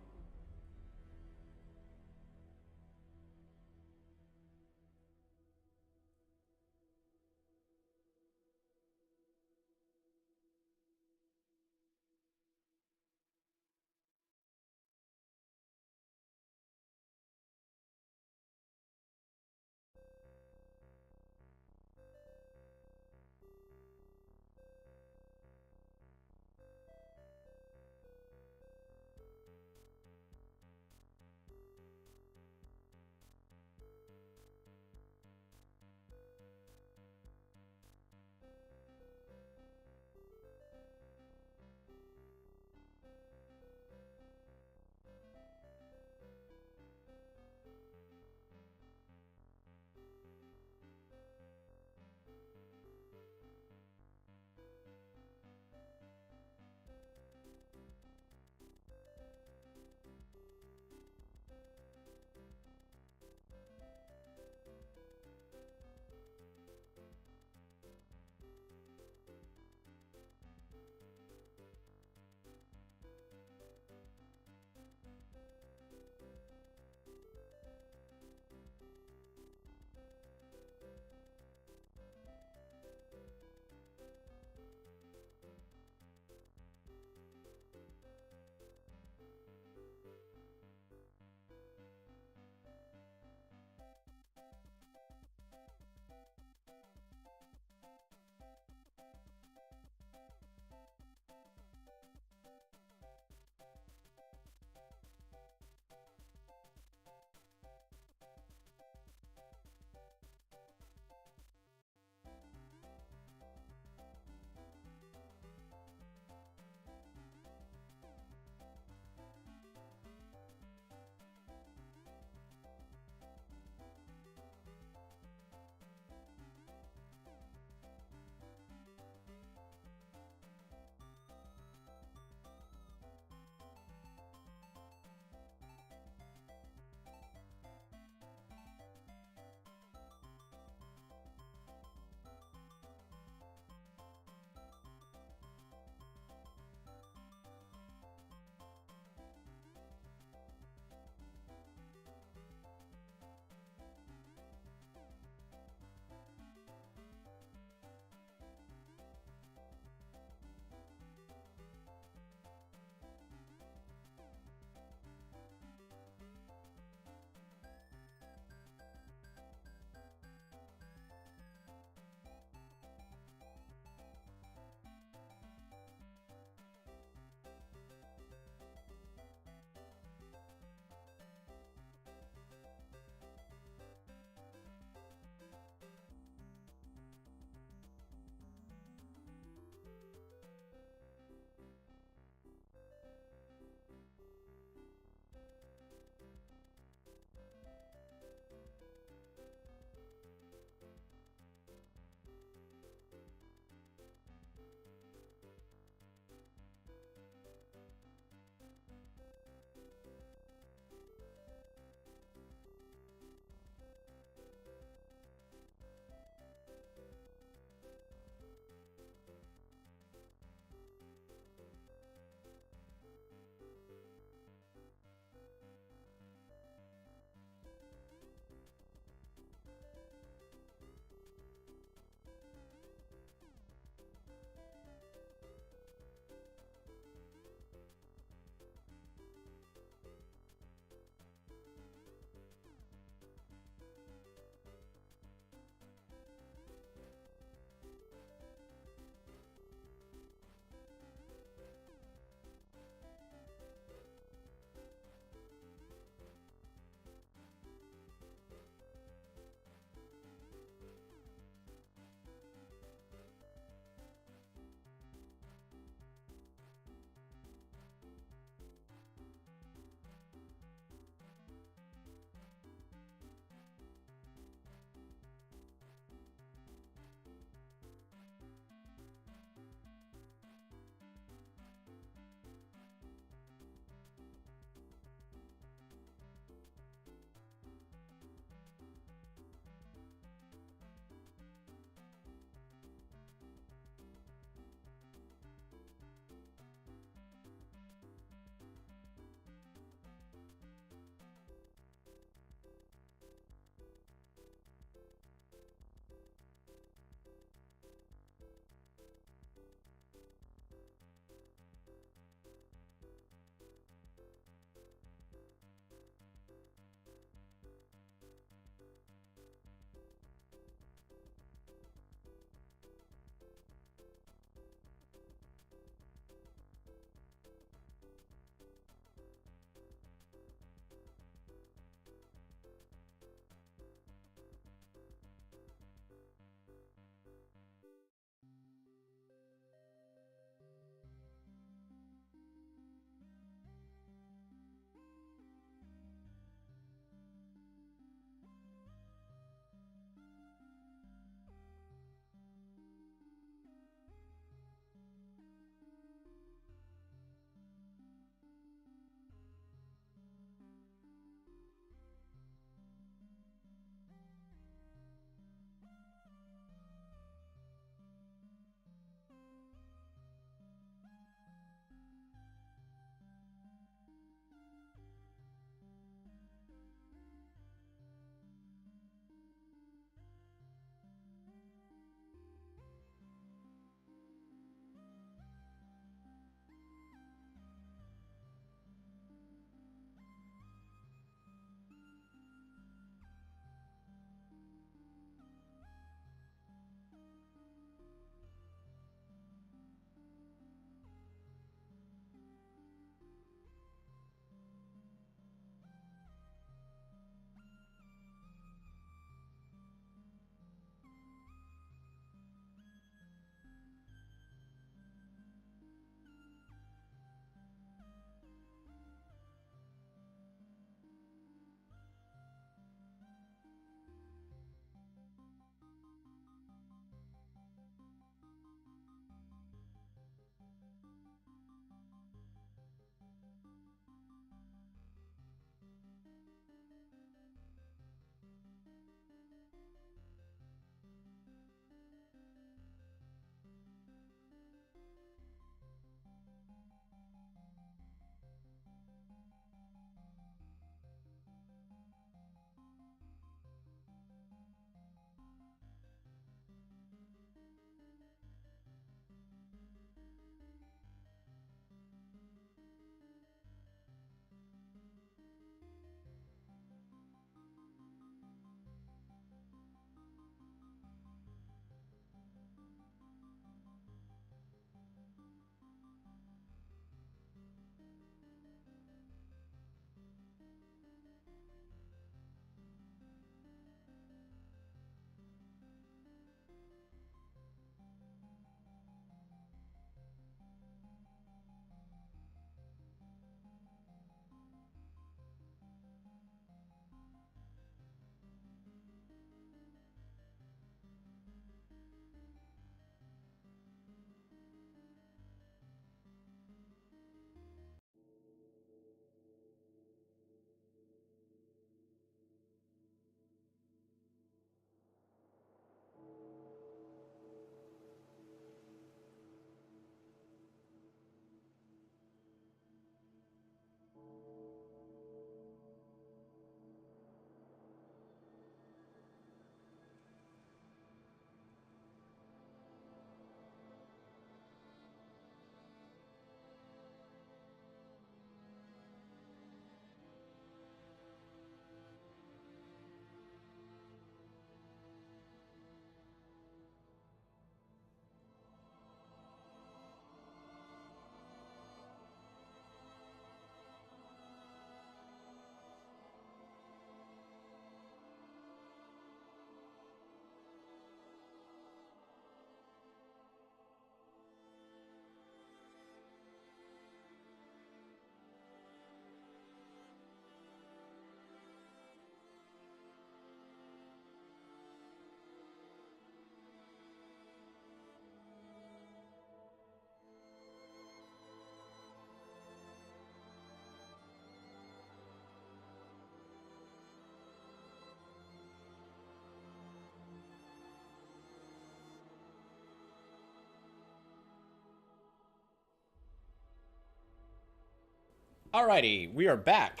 Alrighty, we are back.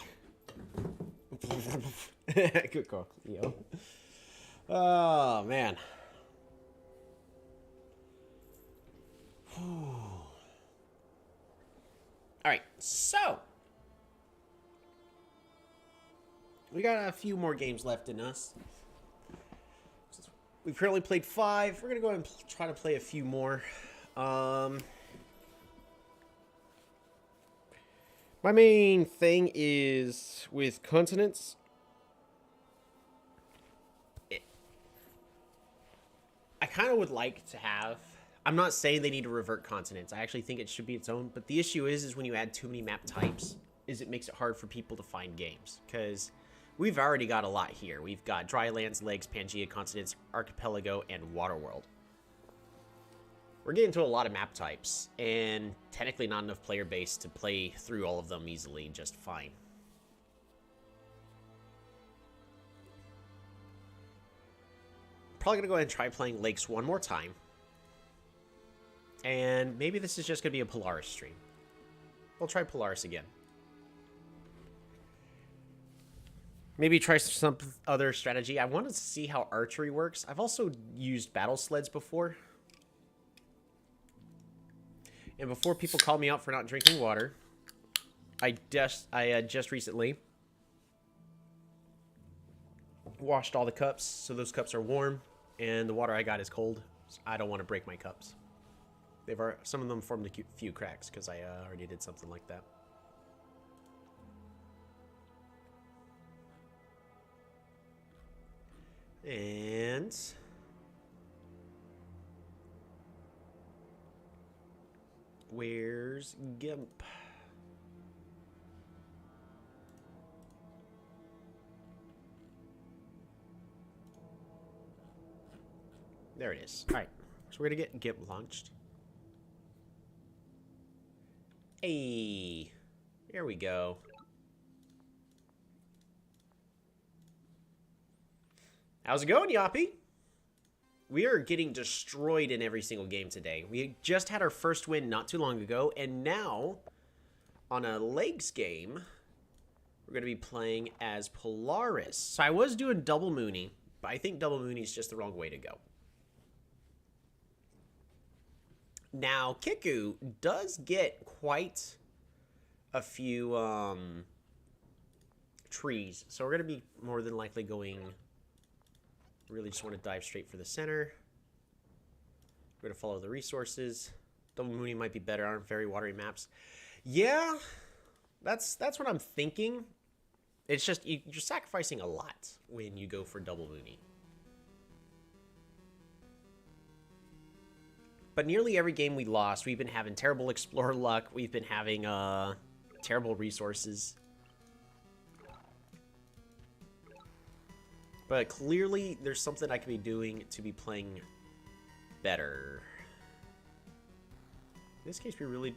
Good call, yo. Oh, man. Alright, so. We got a few more games left in us. We've currently played 5. We're going to go ahead and try to play a few more. My main thing is with continents. I kind of would like to have... I'm not saying they need to revert continents. I actually think it should be its own. But the issue is when you add too many map types, is it makes it hard for people to find games. Because we've already got a lot here. We've got Drylands, Lakes, Pangea, Continents, Archipelago, and Waterworld. We're getting to a lot of map types, and technically not enough player base to play through all of them easily just fine. Probably going to go ahead and try playing Lakes one more time. And maybe this is just going to be a Polaris stream. We'll try Polaris again. Maybe try some other strategy. I wanted to see how archery works. I've also used battle sleds before. And before people call me out for not drinking water, I just recently washed all the cups, so those cups are warm, and the water I got is cold. So I don't want to break my cups. Some of them formed a few cracks because I already did something like that. And where's Gimp? There it is. All right, so we're gonna get Gimp launched. Hey, there we go. How's it going, Yoppy? We are getting destroyed in every single game today. We just had our first win not too long ago, and now, on a Lakes game, we're going to be playing as Polaris. So I was doing Double Mooney, but I think Double Mooney is just the wrong way to go. Now, Kiku does get quite a few trees, so we're going to be more than likely going... Really just want to dive straight for the center. We're going to follow the resources. Double Mooney might be better on very watery maps. Yeah, that's what I'm thinking. It's just you're sacrificing a lot when you go for Double Mooney. But nearly every game we lost, we've been having terrible explorer luck. We've been having terrible resources. But clearly, there's something I could be doing to be playing better. In this case, we really...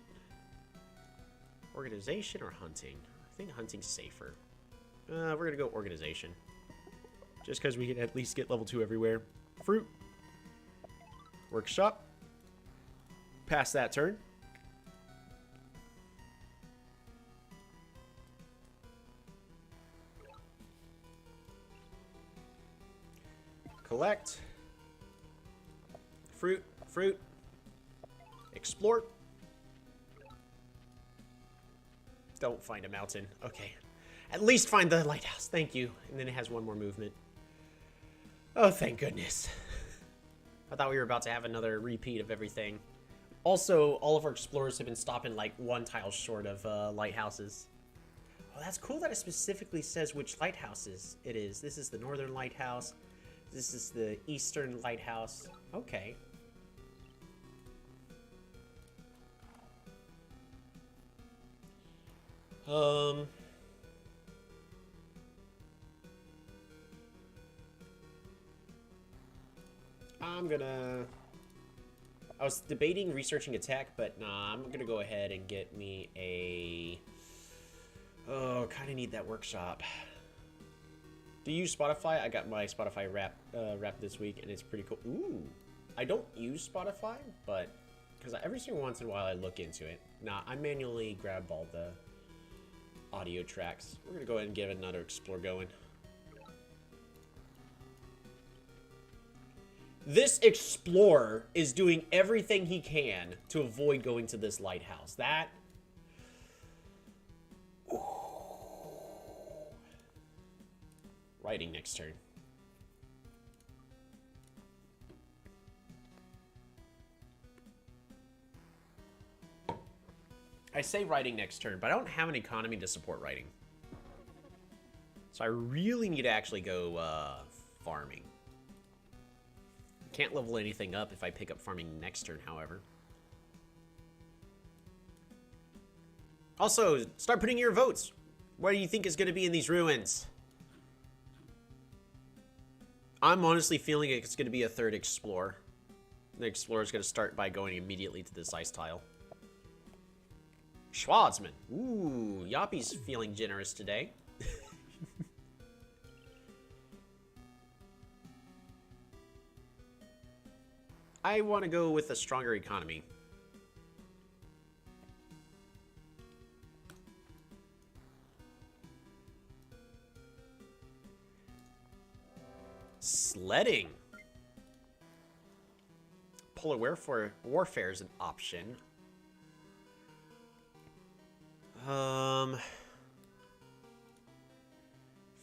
Organization or hunting? I think hunting's safer. We're going to go organization. Just because we can at least get level 2 everywhere. Fruit. Workshop. Pass that turn. Collect. Fruit. Fruit. Explore. Don't find a mountain. Okay. At least find the lighthouse. Thank you. And then it has one more movement. Oh, thank goodness. I thought we were about to have another repeat of everything. Also, all of our explorers have been stopping like one tile short of lighthouses. Oh, that's cool that it specifically says which lighthouses it is. This is the northern lighthouse. This is the eastern lighthouse. Okay. I was debating researching attack, but nah, I'm gonna go ahead and get me a... Oh, kind of need that workshop. Do you use Spotify? I got my Spotify wrap this week, and it's pretty cool. Ooh, I don't use Spotify, but because every single once in a while I look into it. Nah, I manually grab all the audio tracks. We're gonna go ahead and give another explore going. This explorer is doing everything he can to avoid going to this lighthouse. That... Ooh. Writing next turn. I say writing next turn, but I don't have an economy to support writing. So I really need to actually go farming. Can't level anything up if I pick up farming next turn, however. Also, start putting your votes. What do you think is going to be in these ruins? I'm honestly feeling it's going to be a third explorer. The explorer is going to start by going immediately to this ice tile. Schwarzman. Ooh, Yoppie's feeling generous today. I want to go with a stronger economy. Sledding. Polar warfare is an option.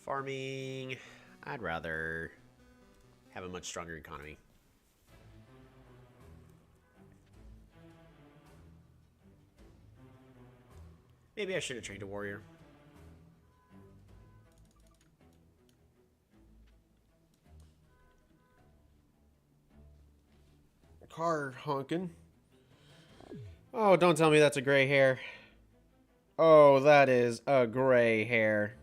Farming. I'd rather have a much stronger economy. Maybe I should have trained a warrior. Car honking. Oh, don't tell me that's a gray hair. Oh, that is a gray hair.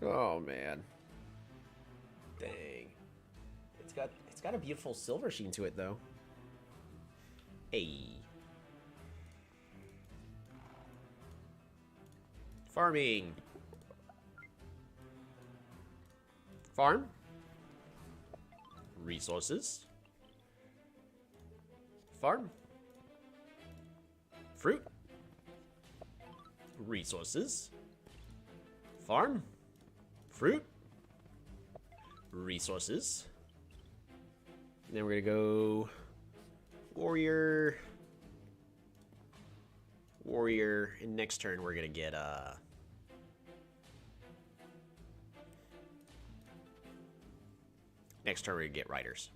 Oh, man. Dang. It's got a beautiful silver sheen to it, though. Hey. Farming. Farm. Resources. Farm. Fruit. Resources. Farm. Fruit. Resources. And then we're gonna go warrior. Warrior. And next turn we're gonna get next turn we're gonna get riders.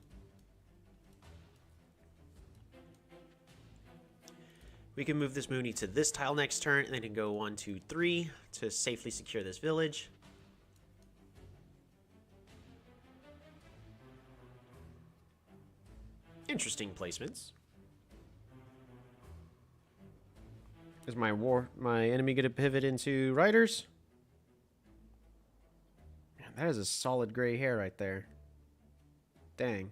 We can move this Mooney to this tile next turn, and then can go 1, 2, 3 to safely secure this village. Interesting placements. Is my enemy gonna pivot into riders? Man, that is a solid gray hair right there. Dang.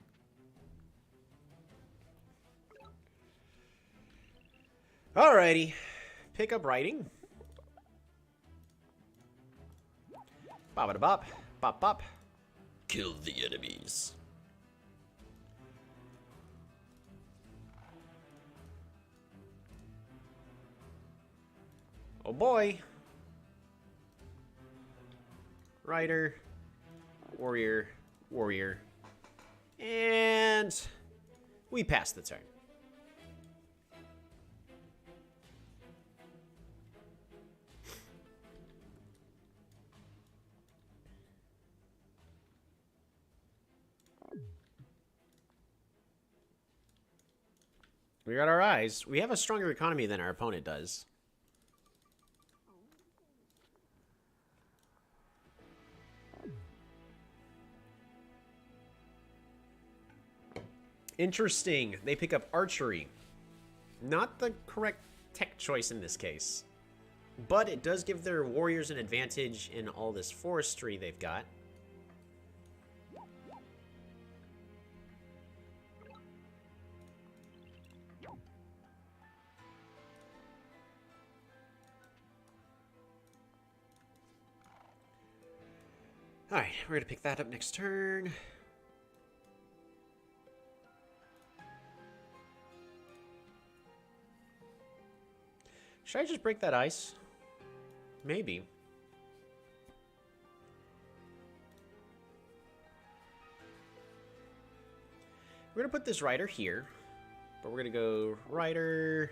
Alrighty. Pick up writing. Bop-a-da-bop. Bop-bop. Kill the enemies. Oh boy. Rider. Warrior. Warrior. And we pass the turn. We got our eyes. We have a stronger economy than our opponent does. Interesting. They pick up archery. Not the correct tech choice in this case. But it does give their warriors an advantage in all this forestry they've got. Alright, we're going to pick that up next turn. Should I just break that ice? Maybe. We're gonna put this rider here, but we're gonna go rider,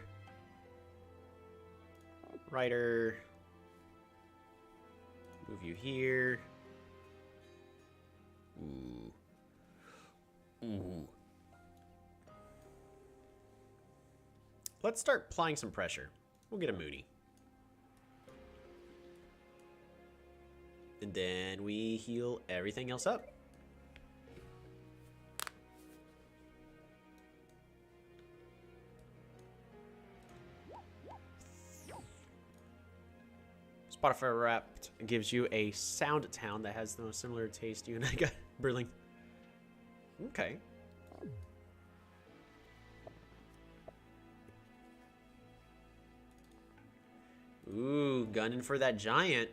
rider, move you here. Ooh. Ooh. Let's start applying some pressure. We'll get a Moody. And then we heal everything else up. Spotify Wrapped gives you a sound town that has the most similar taste you and I got. Berling. Okay. Ooh, gunning for that giant.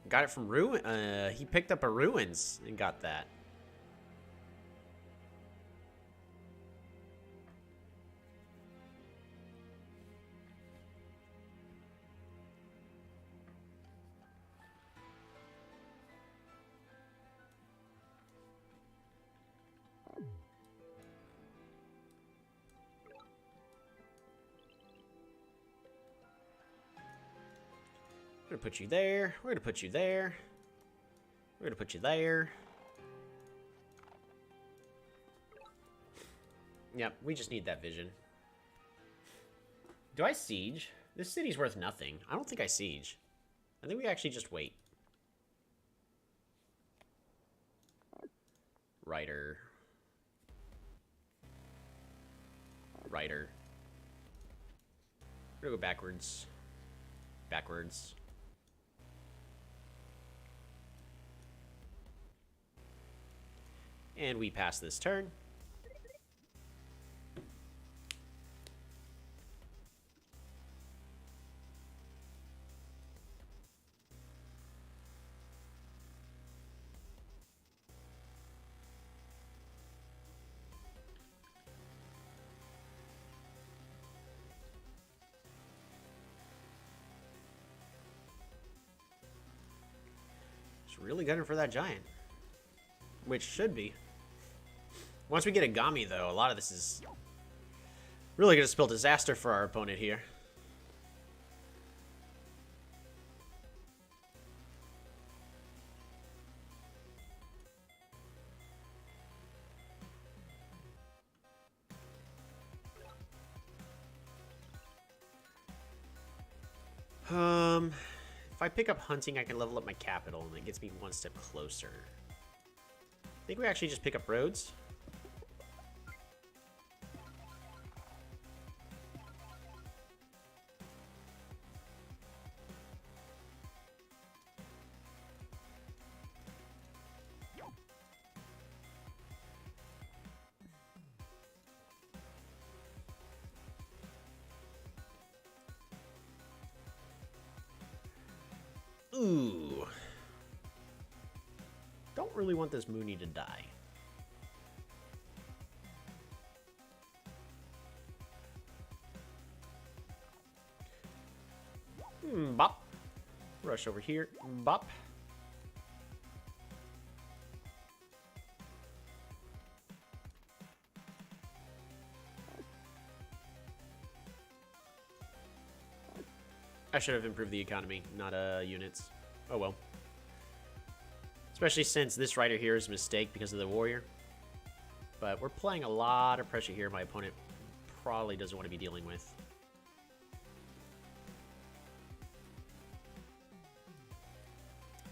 Got it from Ruin. He picked up a Ruins and got that. We're gonna put you there. We're gonna put you there. We're gonna put you there. Yep, we just need that vision. Do I siege? This city's worth nothing. I don't think I siege. I think we actually just wait. Rider. Rider. We're gonna go backwards. Backwards. And we pass this turn. Just really gunning for that giant. Which should be. Once we get a Gami, though, a lot of this is really going to spell disaster for our opponent here. If I pick up hunting, I can level up my capital, and it gets me one step closer. I think we actually just pick up roads. Ooh. Don't really want this Mooney to die. Bop. Rush over here. Bop. I should have improved the economy, not units. Oh well. Especially since this rider here is a mistake because of the warrior. But we're playing a lot of pressure here my opponent probably doesn't want to be dealing with.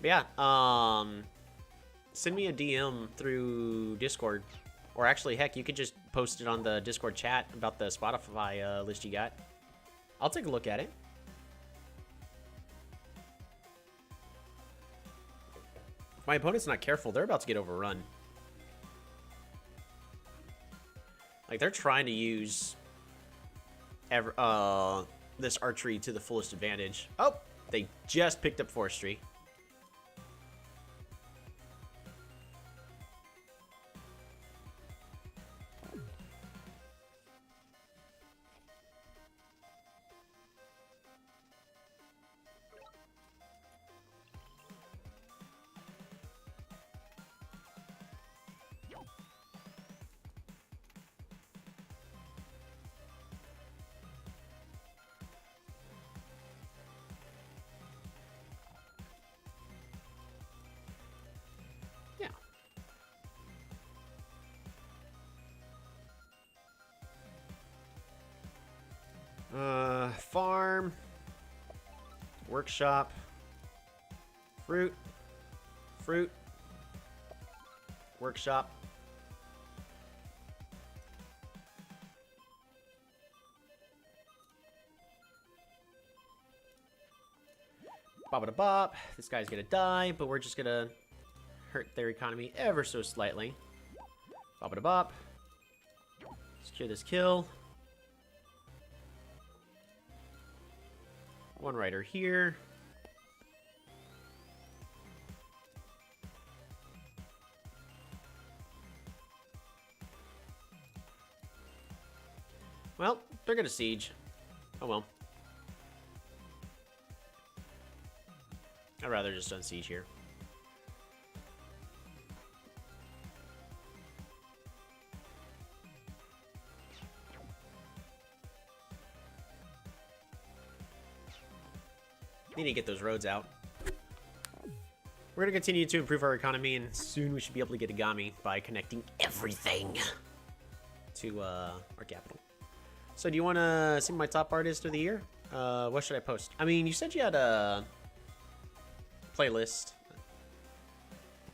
But yeah, send me a DM through Discord. Or actually, heck, you could just post it on the Discord chat about the Spotify list you got. I'll take a look at it. If my opponent's not careful, they're about to get overrun. Like, they're trying to use this archery to the fullest advantage. Oh, they just picked up forestry. Workshop. Fruit. Fruit. Workshop. Bop-a-da-bop. This guy's gonna die, but we're just gonna hurt their economy ever so slightly. Bop-a-da-bop. Secure this kill. One rider here. Well, they're gonna siege. Oh well. I'd rather just unsiege here. Need to get those roads out. We're going to continue to improve our economy, and soon we should be able to get Agami by connecting everything to our capital. So do you want to see my top artist of the year? What should I post? I mean, you said you had a playlist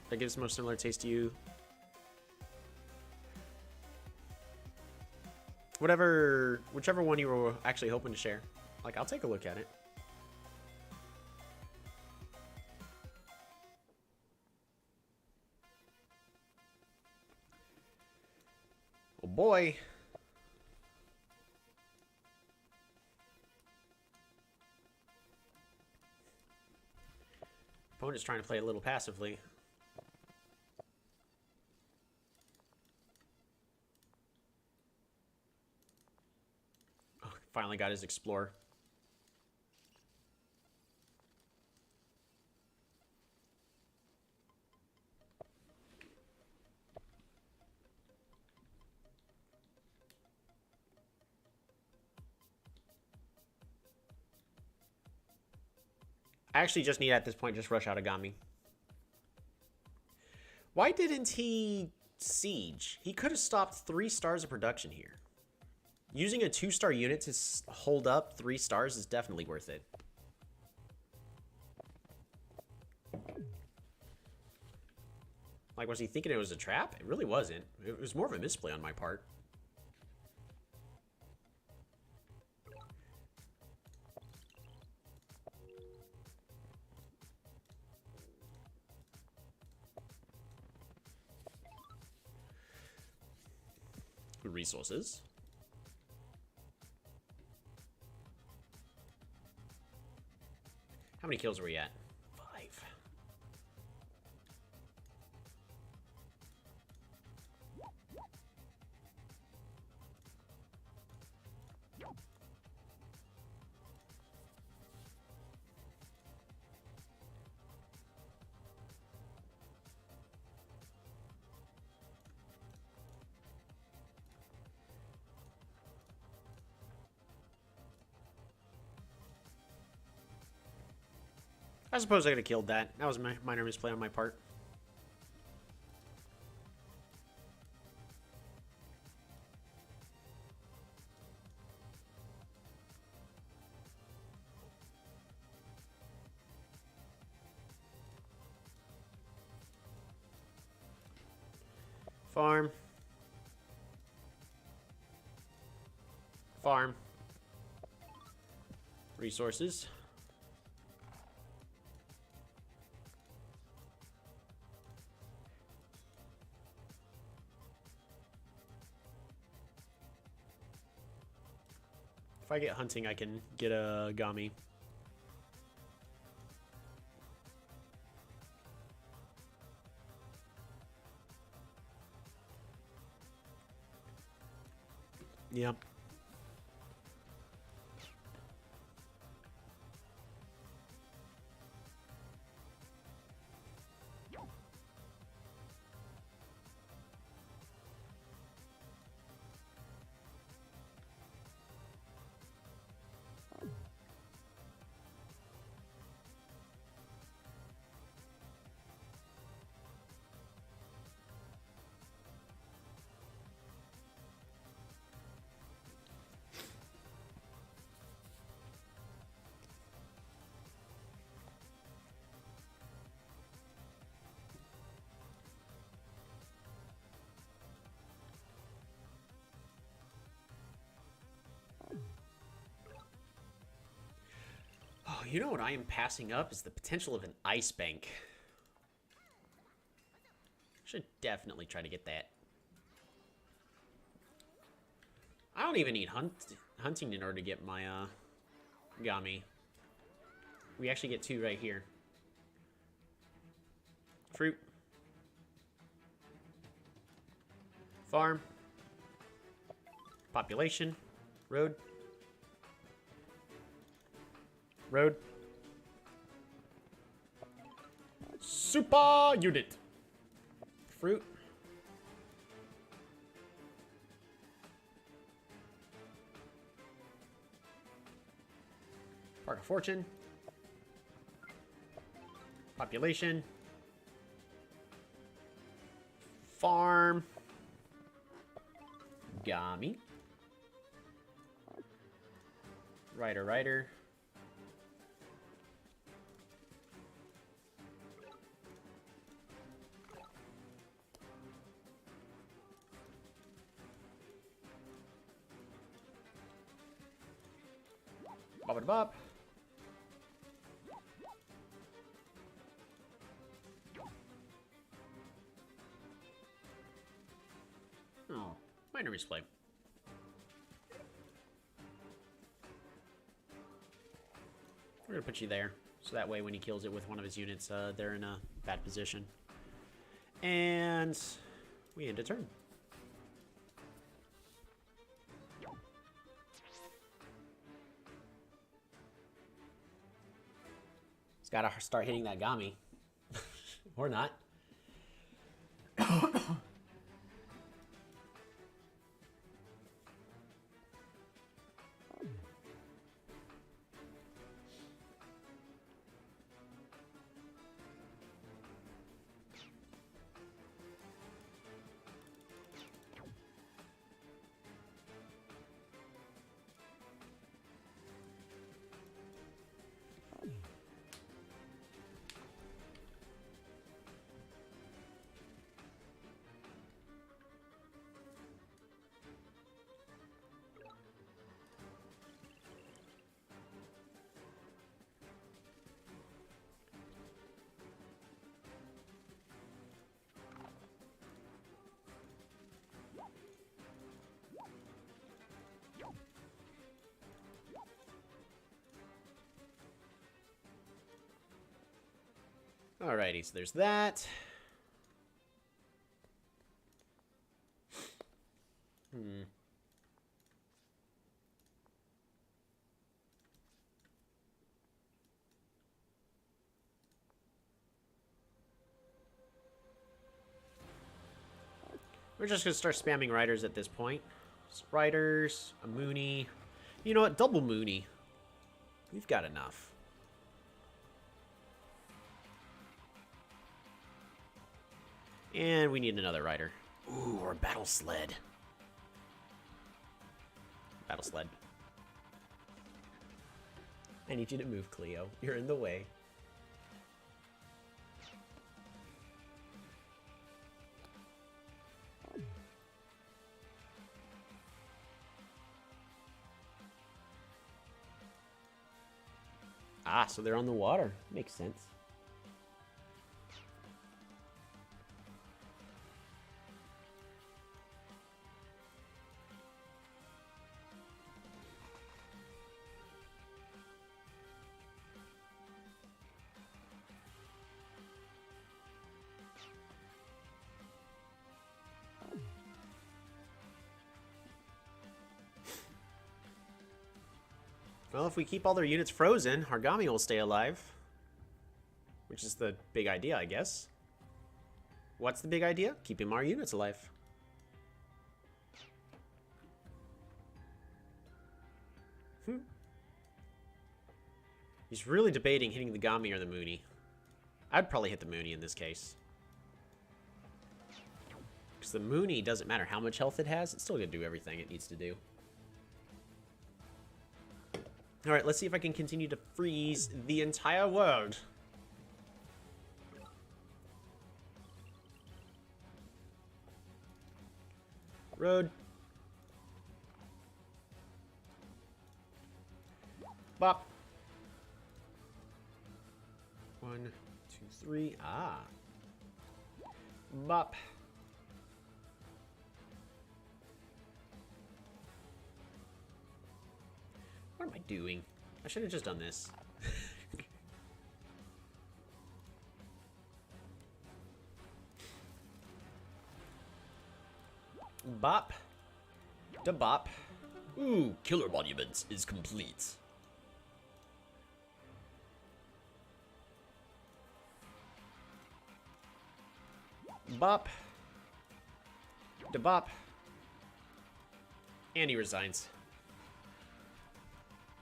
that gives most similar taste to you. Whichever one you were actually hoping to share. Like, I'll take a look at it. Oh boy. Opponent's trying to play a little passively. Oh, finally got his Explorer. I actually just need at this point just rush out Agami. Why didn't he siege? He could have stopped 3 stars of production here. Using a 2-star unit to hold up 3 stars is definitely worth it. Like, was he thinking it was a trap? It really wasn't. It was more of a misplay on my part. Resources. How many kills are we at? 5. I suppose I could have killed that. That was my minor misplay on my part. Farm. Farm. Resources. If I get hunting, I can get a Gami. Yep. You know what I am passing up is the potential of an ice bank. Should definitely try to get that. I don't even need hunting in order to get my Gami. We actually get 2 right here. Fruit. Farm. Population. Road. Road. Super unit. Fruit. Park of Fortune. Population. Farm. Gami. Rider. Bob. Oh, minor misplay. We're gonna put you there, so that way when he kills it with one of his units, they're in a bad position. And we end a turn. He's gotta start hitting that Gami. Or not. Alrighty, so there's that. We're just gonna start spamming riders at this point. Just riders, a Mooney. You know what? Double Mooney. We've got enough. And we need another rider. Ooh, or a battle sled. Battle sled. I need you to move, Cleo. You're in the way. Ah, so they're on the water. Makes sense. Well, if we keep all their units frozen, Hargami will stay alive. Which is the big idea, I guess. What's the big idea? Keeping our units alive. He's really debating hitting the Gami or the Mooney. I'd probably hit the Mooney in this case. Because the Mooney doesn't matter how much health it has, it's still going to do everything it needs to do. Alright, let's see if I can continue to freeze the entire world. Road. Bop. 1, 2, 3. Ah. Bop. What am I doing? I should have just done this. Bop. Da bop. Ooh, Killer Monuments is complete. Bop. Da bop. And he resigns.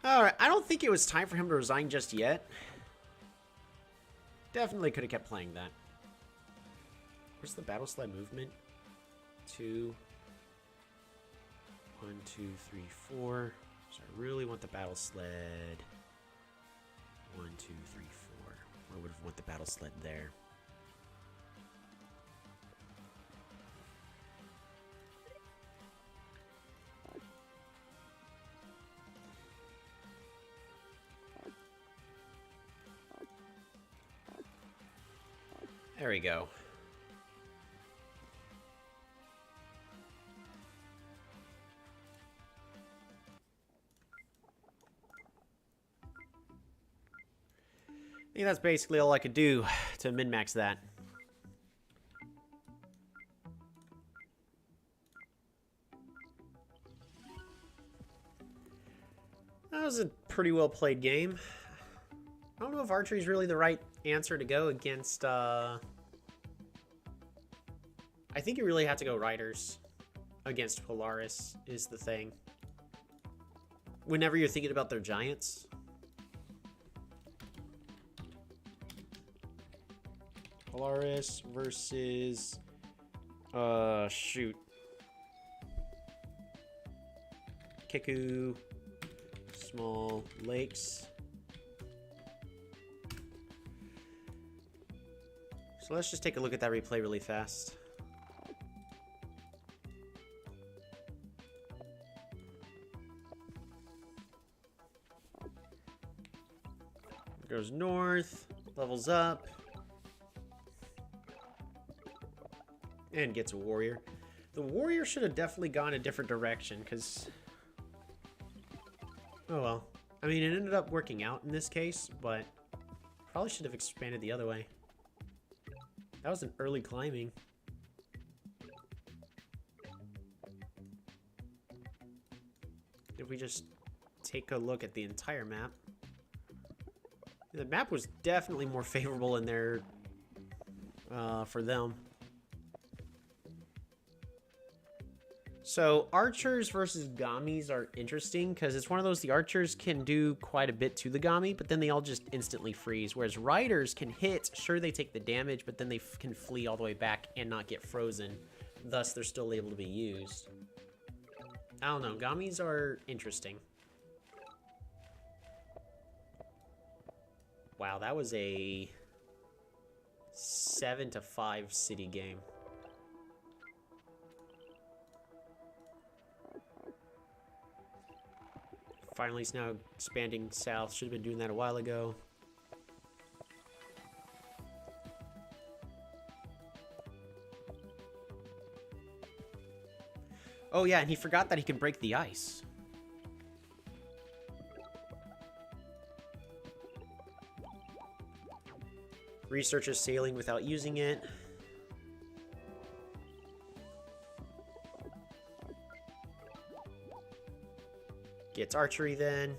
Alright, I don't think it was time for him to resign just yet. Definitely could have kept playing that. Where's the battle sled movement? 2. 1, 2, 3, 4. So I really want the battle sled. 1, 2, 3, 4. I would have want the battle sled there. There we go. I think that's basically all I could do to min-max that. That was a pretty well played game. I don't know if archery is really the right answer to go against, I think you really have to go riders against Polaris is the thing. Whenever you're thinking about their giants. Polaris versus, shoot. Kiku, small lakes. So let's just take a look at that replay really fast. Goes north, levels up, and gets a warrior. The warrior should have definitely gone a different direction, because... oh well. I mean, it ended up working out in this case, but probably should have expanded the other way. That was an early climbing. If we just take a look at the entire map. The map was definitely more favorable in there for them. So archers versus Gamis are interesting because it's one of those, the archers can do quite a bit to the Gami, but then they all just instantly freeze. Whereas riders can hit, sure they take the damage, but then they can flee all the way back and not get frozen. Thus, they're still able to be used. I don't know, Gamis are interesting. Wow, that was a 7-5 city game. Finally, it's now expanding south. Should have been doing that a while ago. Oh yeah, and he forgot that he can break the ice. Researches sailing without using it. Gets archery then.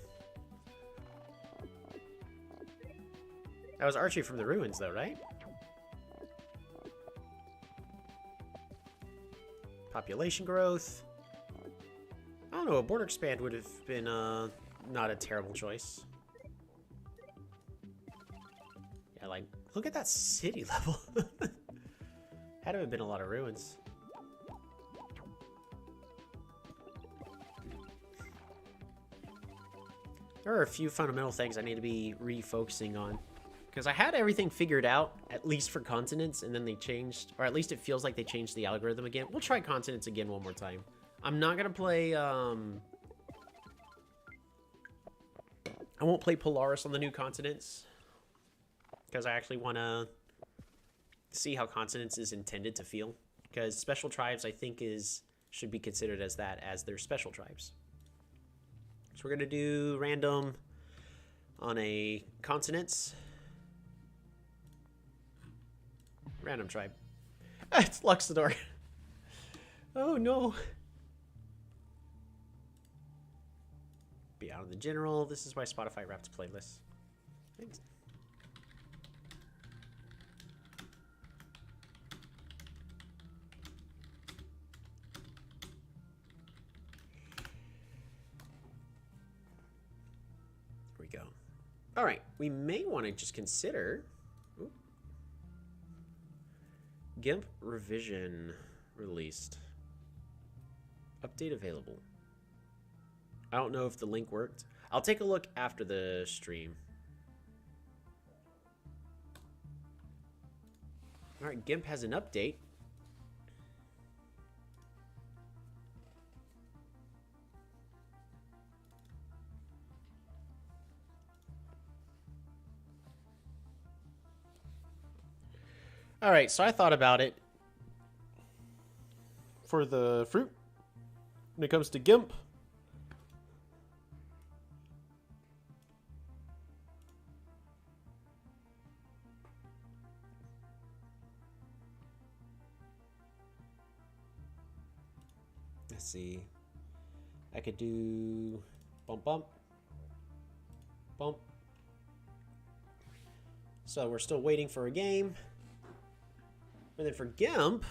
That was archery from the ruins though, right? Population growth. I don't know, a border expand would have been not a terrible choice. Yeah, like, look at that city level. Had to have been a lot of ruins. There are a few fundamental things I need to be refocusing on. Because I had everything figured out, at least for continents, and then they changed, or at least it feels like they changed the algorithm again. We'll try continents again one more time. I'm not going to play, I won't play Polaris on the new continents. because I actually want to see how consonants is intended to feel. Because special tribes, I think, should be considered as that, as their special tribes. So we're going to do random on a consonants. Random tribe. It's Luxador. Oh no. Be out in the general. This is why Spotify wrapped playlists. Thanks. Here we go. All right, we may want to just consider GIMP revision released. Update available. I don't know if the link worked. I'll take a look after the stream. All right, GIMP has an update. All right, so I thought about it for the fruit when it comes to GIMP. Let's see. I could do bump, bump, bump. So we're still waiting for a game. And then for GIMP,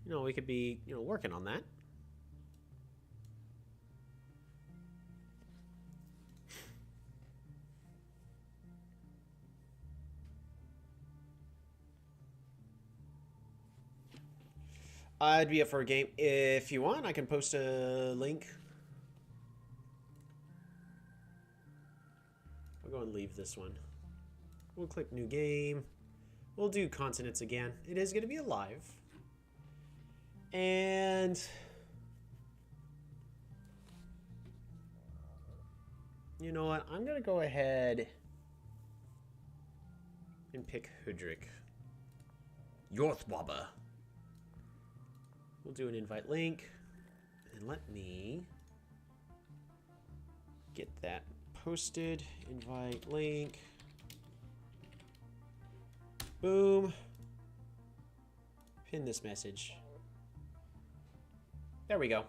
you know, we could be, you know, working on that. I'd be up for a game. If you want, I can post a link. I'll go and leave this one. We'll click new game. We'll do consonants again. It is going to be alive. And you know what? I'm going to go ahead and pick Hudrick. Yorthwabba. We'll do an invite link. And let me get that posted. Invite link. Boom. Pin this message. There we go.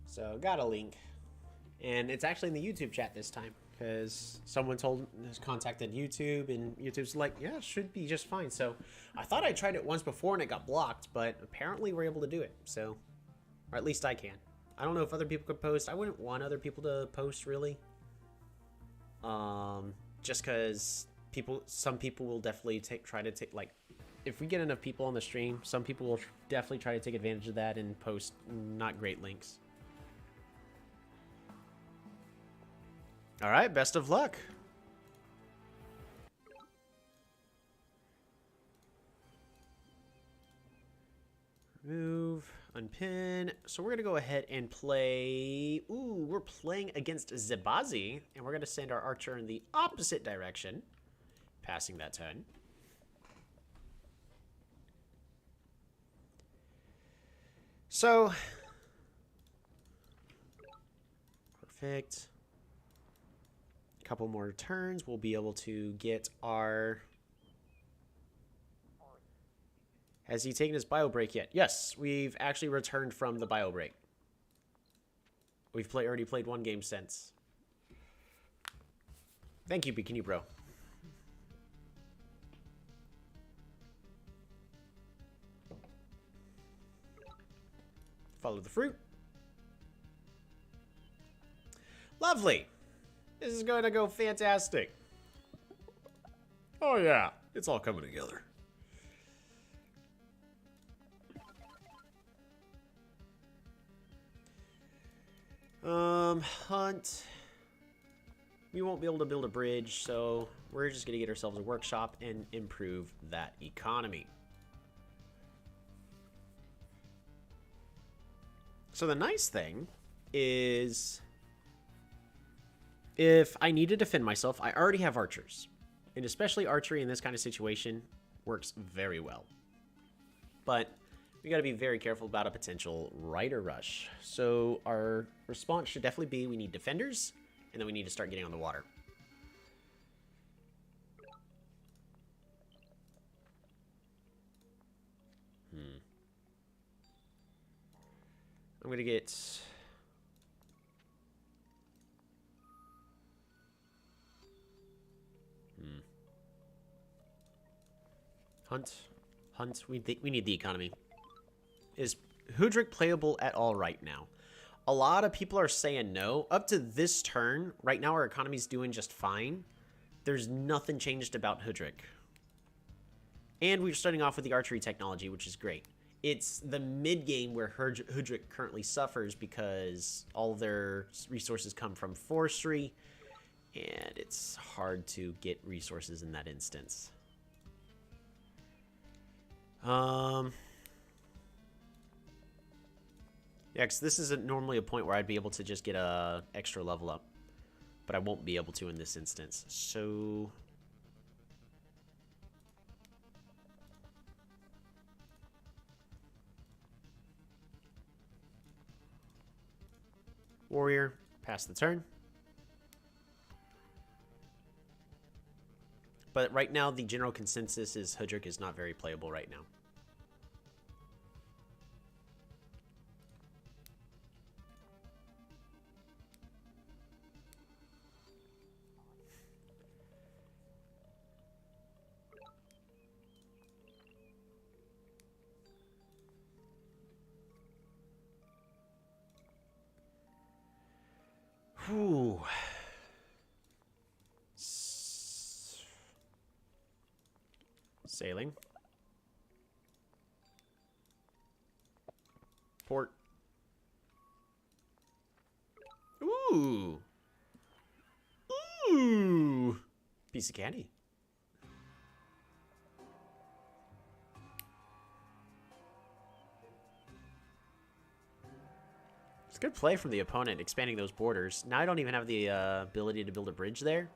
So got a link. And it's actually in the YouTube chat this time. Because someone contacted YouTube, and YouTube's like, yeah, it should be just fine. So I thought I tried it once before and it got blocked, but apparently we're able to do it. So, or at least I can. I don't know if other people could post. I wouldn't want other people to post, really. Just because some people will definitely try to take, like, if we get enough people on the stream, some people will definitely try to take advantage of that and post not great links. All right, best of luck. Remove, unpin. So we're going to go ahead and play. Ooh, we're playing against Zebazi, and we're going to send our archer in the opposite direction, passing that turn. So, perfect. Couple more turns, we'll be able to get our... Has he taken his bio break yet? Yes, we've actually returned from the bio break. We've already played one game since. Thank you, Bikini Bro. Follow the fruit. Lovely. This is going to go fantastic. Oh yeah, it's all coming together. Hunt. we won't be able to build a bridge, so we're just going to get ourselves a workshop and improve that economy. So the nice thing is, if I need to defend myself, I already have archers. And especially archery in this kind of situation works very well. But we got to be very careful about a potential rider rush. So our response should definitely be we need defenders, and then we need to start getting on the water. I'm going to get... Hunt. We need the economy. Is Hudrick playable at all right now? A lot of people are saying no. Up to this turn, right now our economy's doing just fine. There's nothing changed about Hudrick. And we're starting off with the archery technology, which is great. It's the mid-game where Hudrick currently suffers because all their resources come from forestry, and it's hard to get resources in that instance. Yeah, because this isn't normally a point where I'd be able to just get a extra level up, but I won't be able to in this instance. So... Warrior, pass the turn. But right now, the general consensus is Hudrick is not very playable right now. Whew. Sailing. Port. Ooh. Ooh. Piece of candy. It's good play from the opponent, expanding those borders. Now I don't even have the ability to build a bridge there.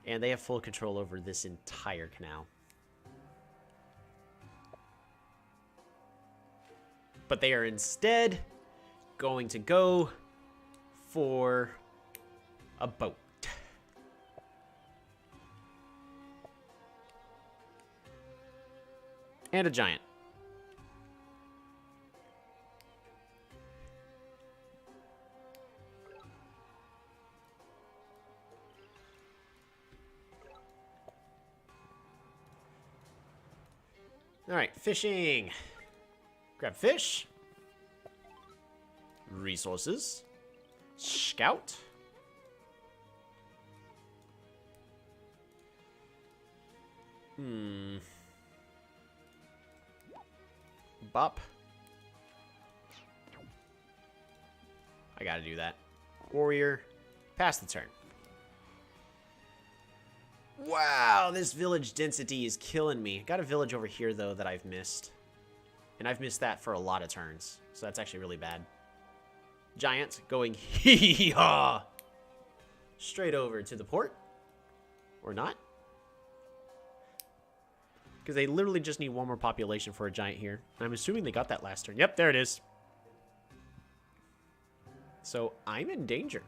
And they have full control over this entire canal. But they are instead going to go for a boat. And a giant. All right, fishing. Grab fish. Resources. Scout. Bop. I gotta do that. Warrior. Pass the turn. Wow, this village density is killing me. Got a village over here, though, that I've missed. And I've missed that for a lot of turns. So that's actually really bad. Giant going hee-haw. Straight over to the port. Or not. Because they literally just need one more population for a giant here. I'm assuming they got that last turn. Yep, there it is. So I'm in danger.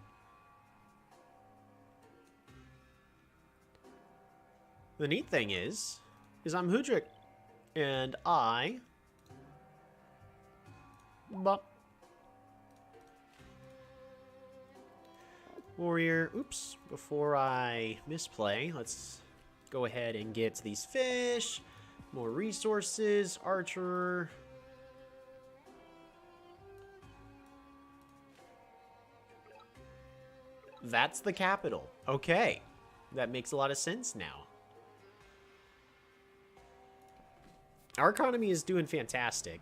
The neat thing is I'm Hudrick, and I... Bop. Warrior, oops, before I misplay, let's go ahead and get these fish, more resources, archer. That's the capital. Okay, that makes a lot of sense now. Our economy is doing fantastic.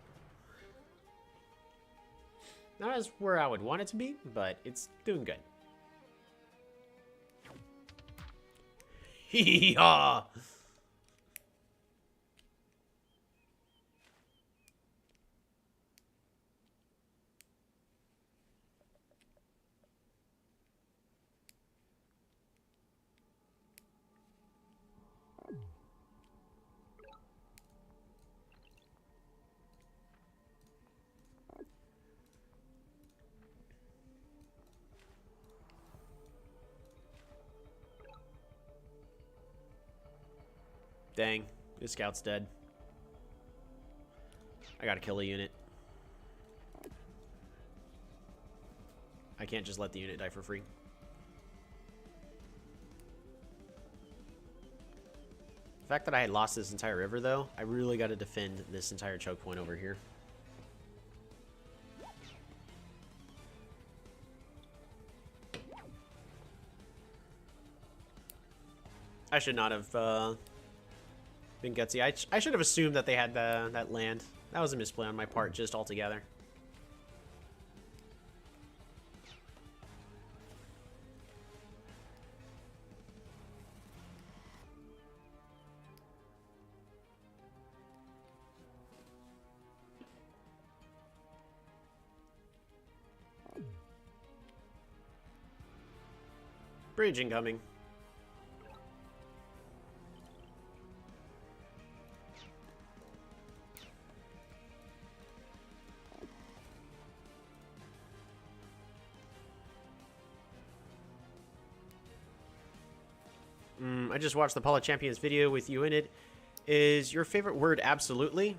Not as where I would want it to be, but it's doing good. Hee-haw! Dang, this scout's dead. I gotta kill a unit. I can't just let the unit die for free. The fact that I had lost this entire river, though, I really gotta defend this entire choke point over here. I should not have been gutsy. I should have assumed that they had that land. That was a misplay on my part, just altogether. Bridge incoming. I just watched the Polytopia video with you in it. Is your favorite word absolutely?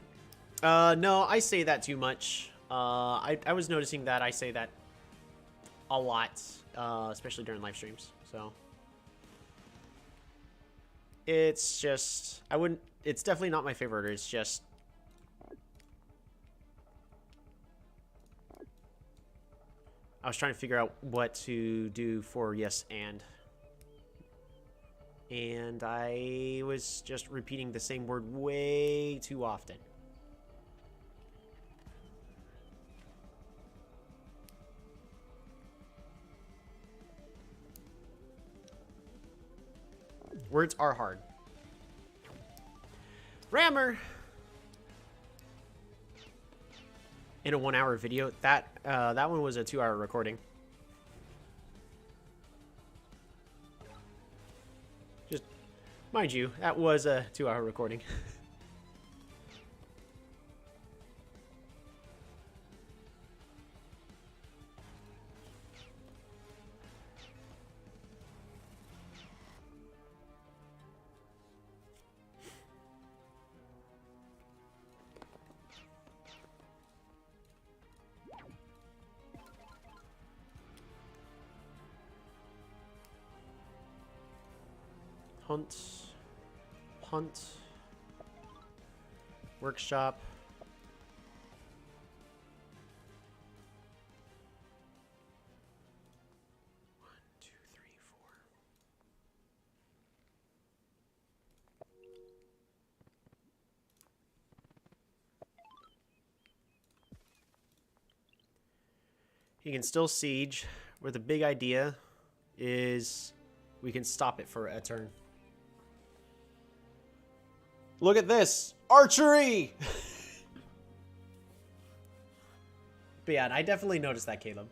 No, I say that too much. I was noticing that I say that a lot, especially during live streams. So it's just, I wouldn't, it's definitely not my favorite. It's just, I was trying to figure out what to do for yes and I was just repeating the same word way too often. Words are hard. Rammer! In a 1-hour video. That one was a 2-hour recording. Just, mind you, that was a 2-hour recording. Hunt, workshop. One, two, three, four. He can still siege, where the big idea is we can stop it for a turn. Look at this! Archery! But yeah, I definitely noticed that, Caleb.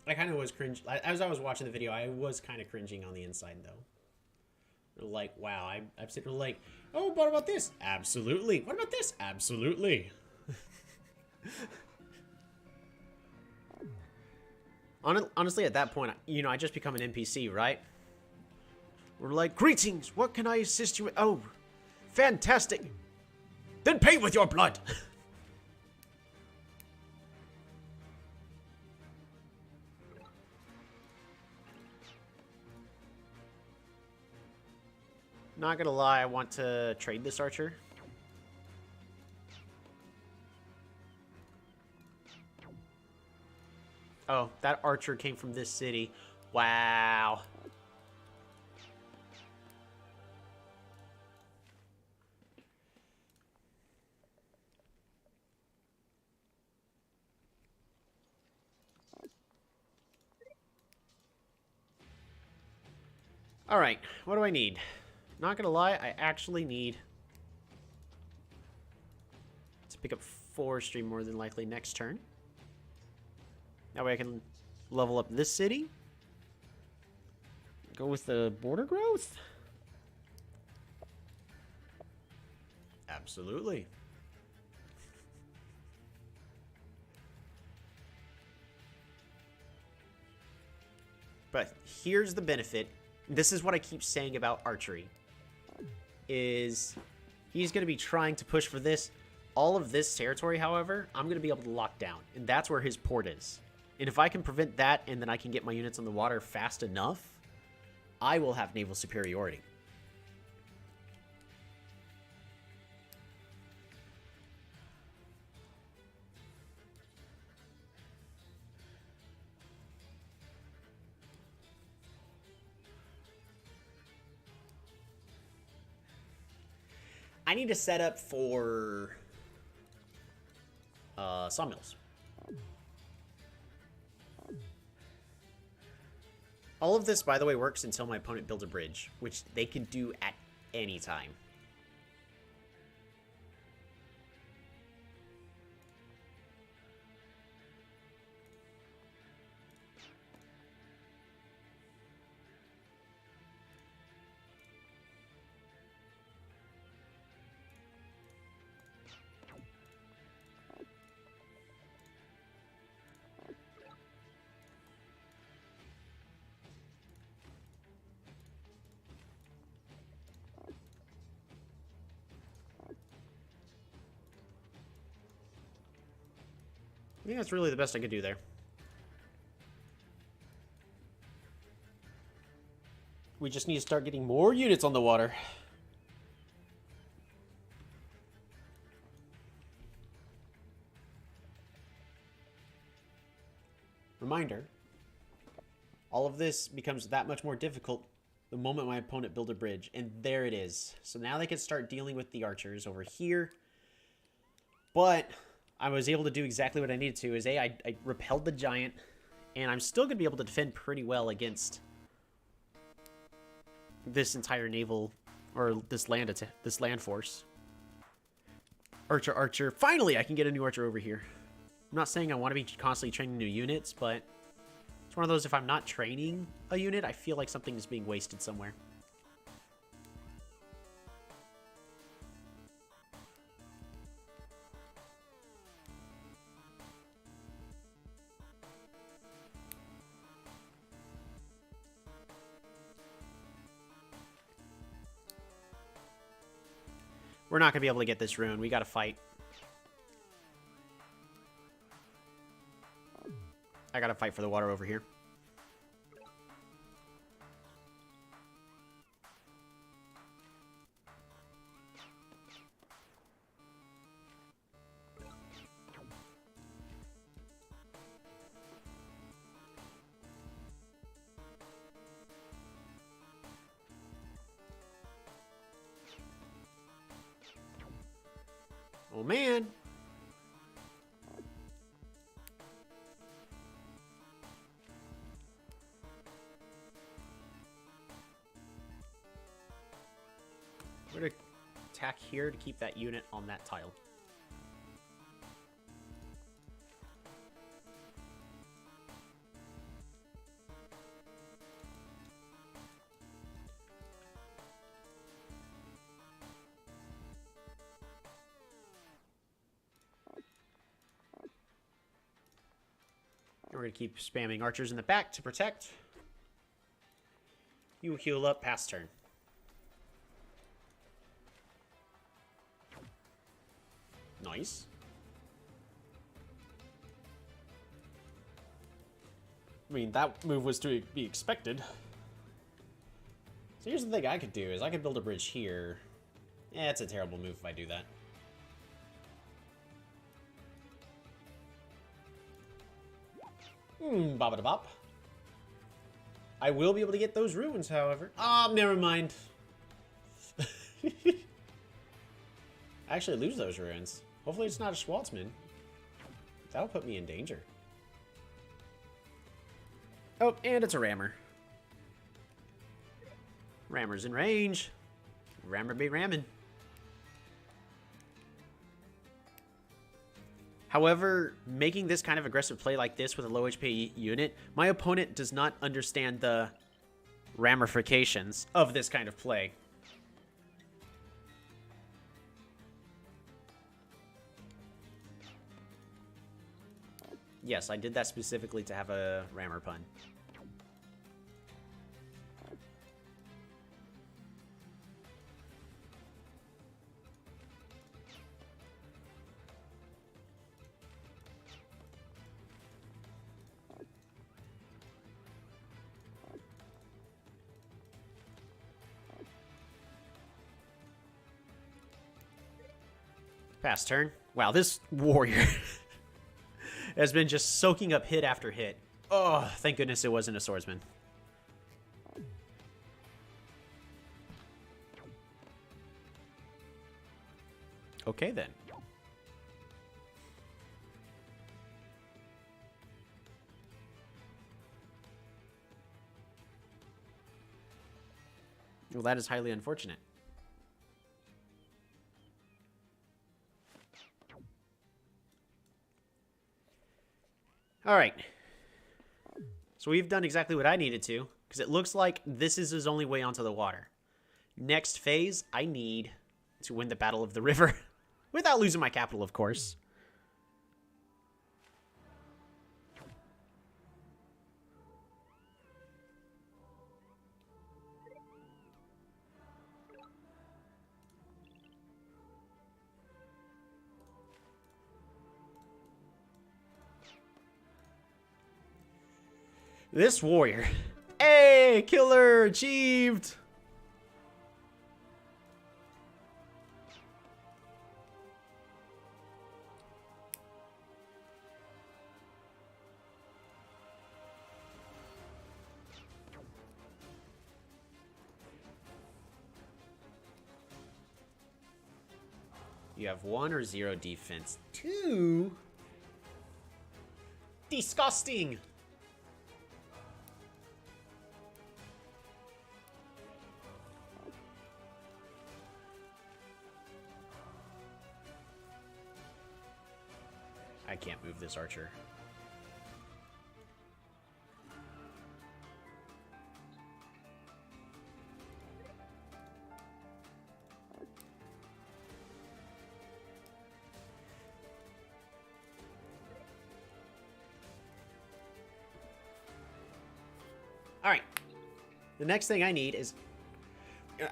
I kind of was cringe. As I was watching the video, I was kind of cringing on the inside, though. Like, wow, I'm sitting there like, oh, what about this? Absolutely. What about this? Absolutely. Honestly, at that point, you know, I just become an NPC, right? We're like, greetings, what can I assist you with? Oh, fantastic. Then pay with your blood. Not gonna lie, I want to trade this archer. Oh, that archer came from this city. Wow. Alright, what do I need? Not gonna lie, I actually need to pick up forestry more than likely next turn. That way I can level up this city. Go with the border growth. Absolutely. But here's the benefit. This is what I keep saying about archery. Is he's going to be trying to push for this. All of this territory, however, I'm going to be able to lock down. And that's where his port is. And if I can prevent that and then I can get my units on the water fast enough, I will have naval superiority. I need to set up for sawmills. All of this, by the way, works until my opponent builds a bridge, which they can do at any time. I think that's really the best I could do there. We just need to start getting more units on the water. Reminder, all of this becomes that much more difficult the moment my opponent builds a bridge. And there it is. So now they can start dealing with the archers over here. But I was able to do exactly what I needed to. I repelled the giant, and I'm still going to be able to defend pretty well against this entire naval, or this land force. Archer, archer. Finally, I can get a new archer over here. I'm not saying I want to be constantly training new units, but it's one of those, if I'm not training a unit, I feel like something is being wasted somewhere. We're not going to be able to get this rune. We got to fight. I got to fight for the water over here. Oh, man. We're going to attack here to keep that unit on that tile. We're going to keep spamming archers in the back to protect. You heal up past turn. Nice. I mean, that move was to be expected. So here's the thing I could do, is I could build a bridge here. Eh, it's a terrible move if I do that. Bop-a-da-bop. I will be able to get those ruins, however. Ah, never mind. I actually lose those ruins. Hopefully it's not a Schwartzman. That'll put me in danger. Oh, and it's a rammer. Rammer's in range. Rammer be ramming. However, making this kind of aggressive play like this with a low HP unit, my opponent does not understand the ramifications of this kind of play. Yes, I did that specifically to have a rammer pun. Pass turn. Wow, this warrior has been just soaking up hit after hit. Oh, thank goodness it wasn't a swordsman. Okay, then. Well, that is highly unfortunate. All right. So we've done exactly what I needed to, because it looks like this is his only way onto the water. Next phase, I need to win the Battle of the River. Without losing my capital, of course. This warrior. Hey, killer achieved. You have 1 or 0 defense. 2. Disgusting. I can't move this archer. All right. The next thing I need is...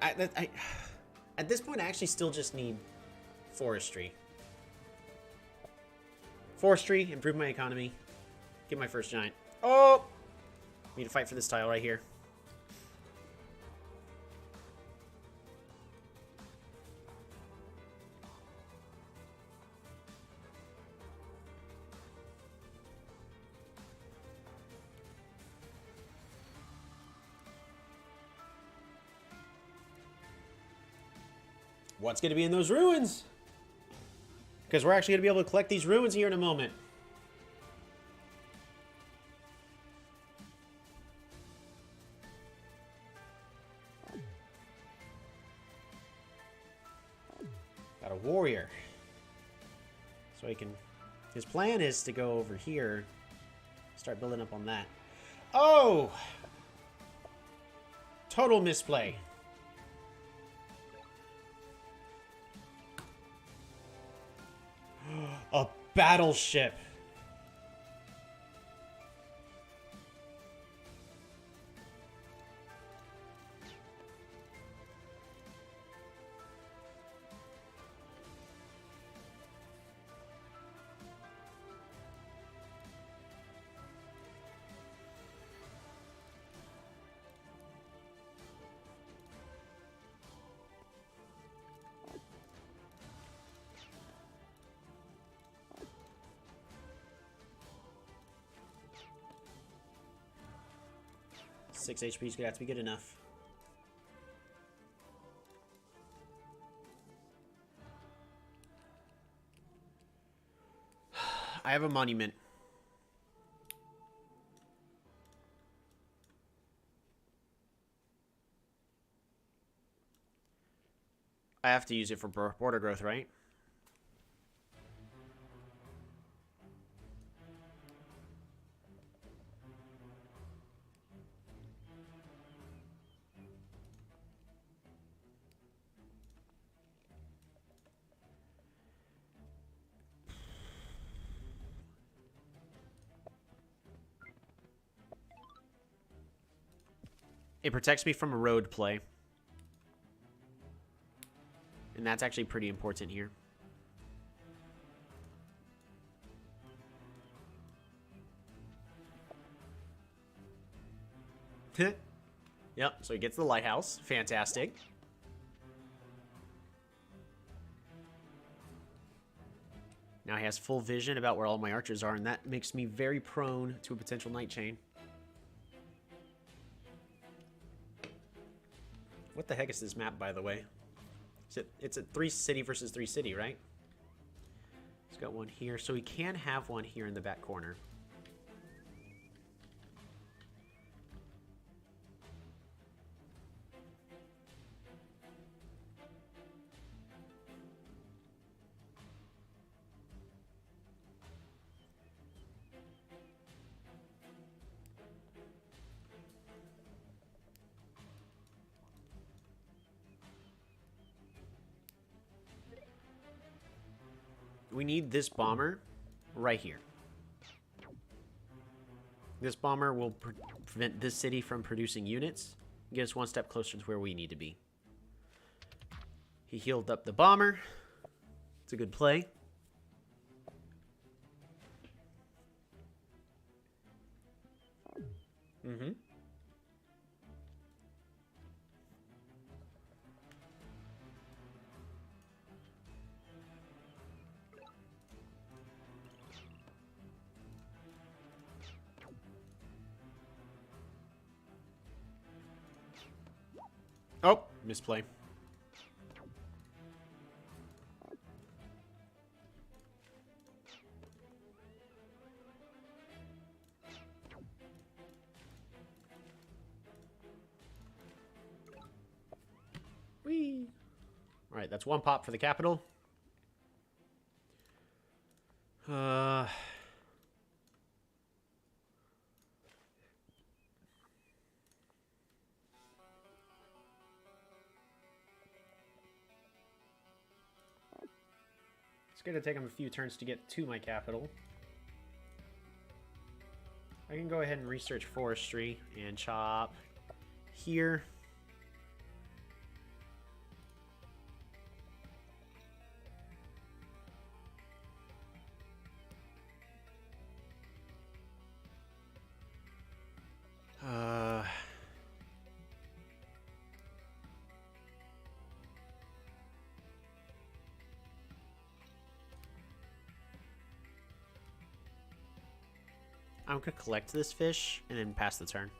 at this point, I actually still just need forestry. Forestry, improve my economy, get my first giant. Oh! Need to fight for this tile right here. What's going to be in those ruins? Because we're actually going to be able to collect these ruins here in a moment. Got a warrior. So he can... His plan is to go over here. Start building up on that. Oh! Total misplay. A battleship. Six HP is gonna have to be good enough. I have a monument. I have to use it for border growth, right? It protects me from a road play. And that's actually pretty important here. Yep, so he gets the lighthouse. Fantastic. Now he has full vision about where all my archers are, and that makes me very prone to a potential night chain. What the heck is this map, by the way? It's a 3 city versus 3 city, right? He's got one here, so he can have one here in the back corner. We need this bomber right here. This bomber will prevent this city from producing units. Get us one step closer to where we need to be. He healed up the bomber. It's a good play. Mm-hmm. Oh, misplay. Whee! All right, that's one pop for the capital. It's going to take him a few turns to get to my capital. I can go ahead and research forestry and chop here. I'm gonna collect this fish and then pass the turn.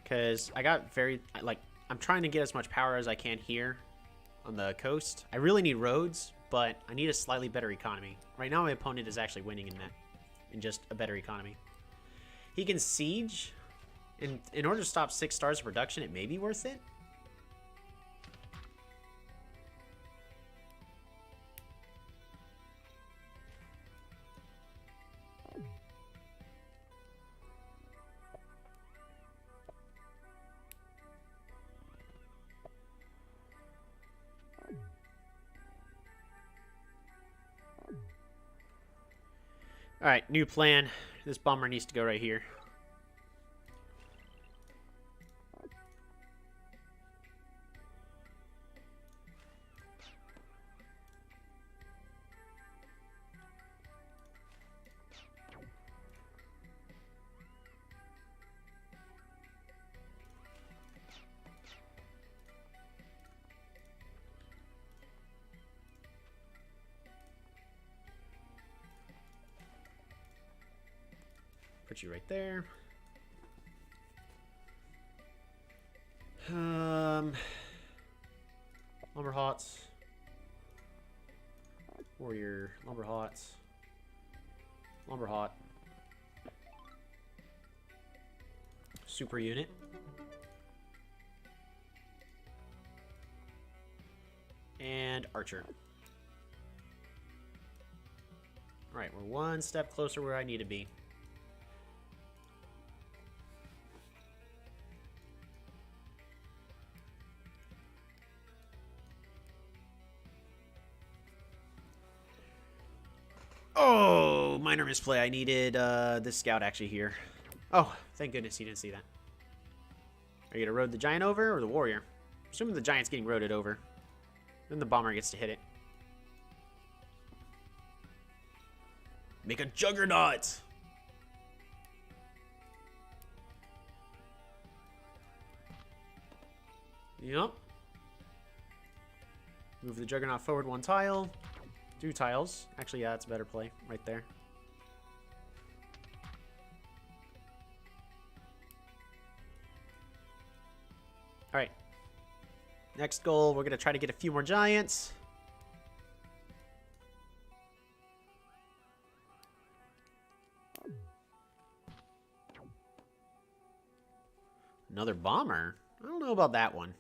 Because I got I'm trying to get as much power as I can here on the coast. I really need roads, but I need a slightly better economy. Right now my opponent is actually winning in that, in just a better economy. He can siege. In order to stop 6 stars of production, it may be worth it. Alright, new plan. This bomber needs to go right here. Put you right there. Lumber hots. Warrior, lumber hots. Lumber hot. Super unit. And archer. Alright, we're one step closer where I need to be. Oh, minor misplay. I needed this scout actually here. Oh, thank goodness he didn't see that. Are you going to road the giant over or the warrior? Assuming the giant's getting roaded over. Then the bomber gets to hit it. Make a juggernaut! Yup. Move the juggernaut forward one tile. 2 tiles. Actually, yeah, that's a better play right there. Alright. Next goal, we're going to try to get a few more giants. Another bomber? I don't know about that one.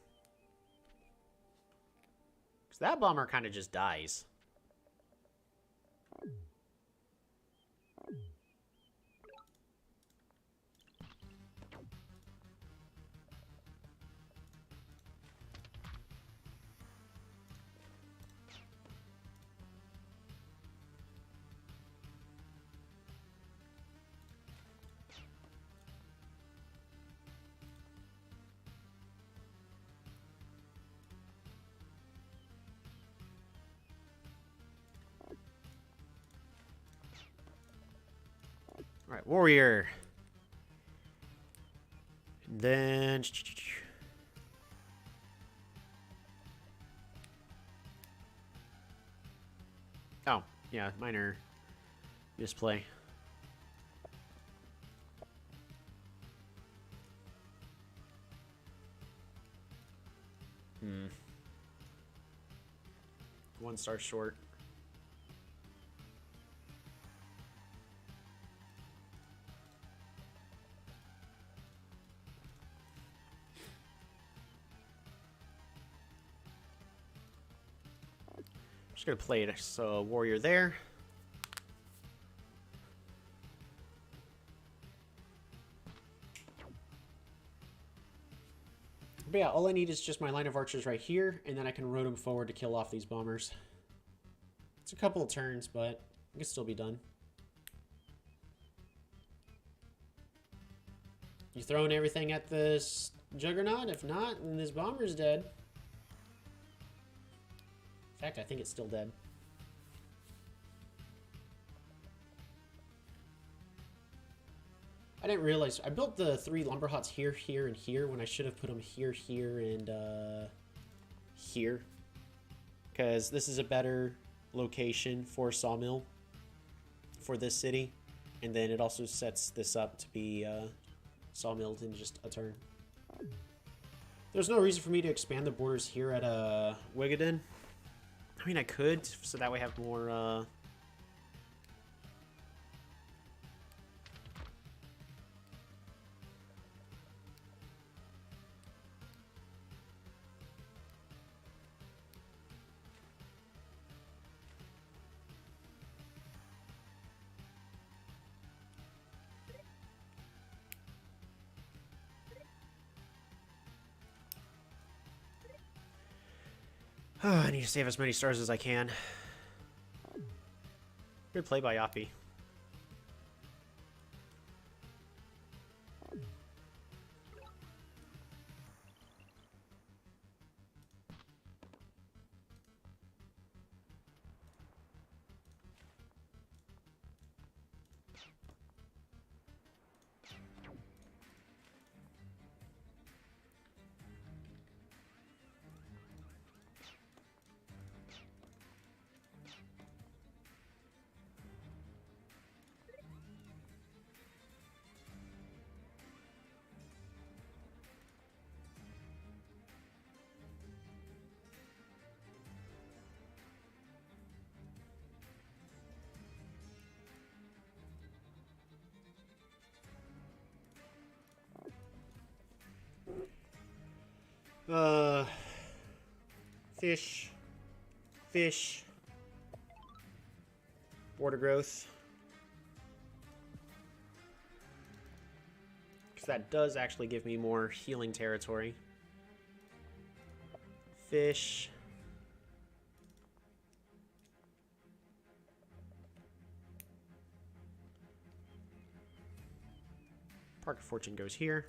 Because that bomber kind of just dies. Alright, warrior. And then... Oh, yeah, minor misplay. Hmm. 1 star short. Just gonna play it. So warrior there. But yeah, all I need is just my line of archers right here, and then I can road them forward to kill off these bombers. It's a couple of turns, but it can still be done. You throwing everything at this juggernaut? If not, then this bomber's dead. In fact, I think it's still dead. I didn't realize. I built the 3 lumber huts here, here, and here when I should have put them here, here, and here. Because this is a better location for a sawmill for this city. And then it also sets this up to be sawmilled in just a turn. There's no reason for me to expand the borders here at Wigaden. I mean, I could, so that way I have more... I need to save as many stars as I can. Good play by Yappy. Fish. Fish. Border growth. Because that does actually give me more healing territory. Fish. Park of Fortune goes here.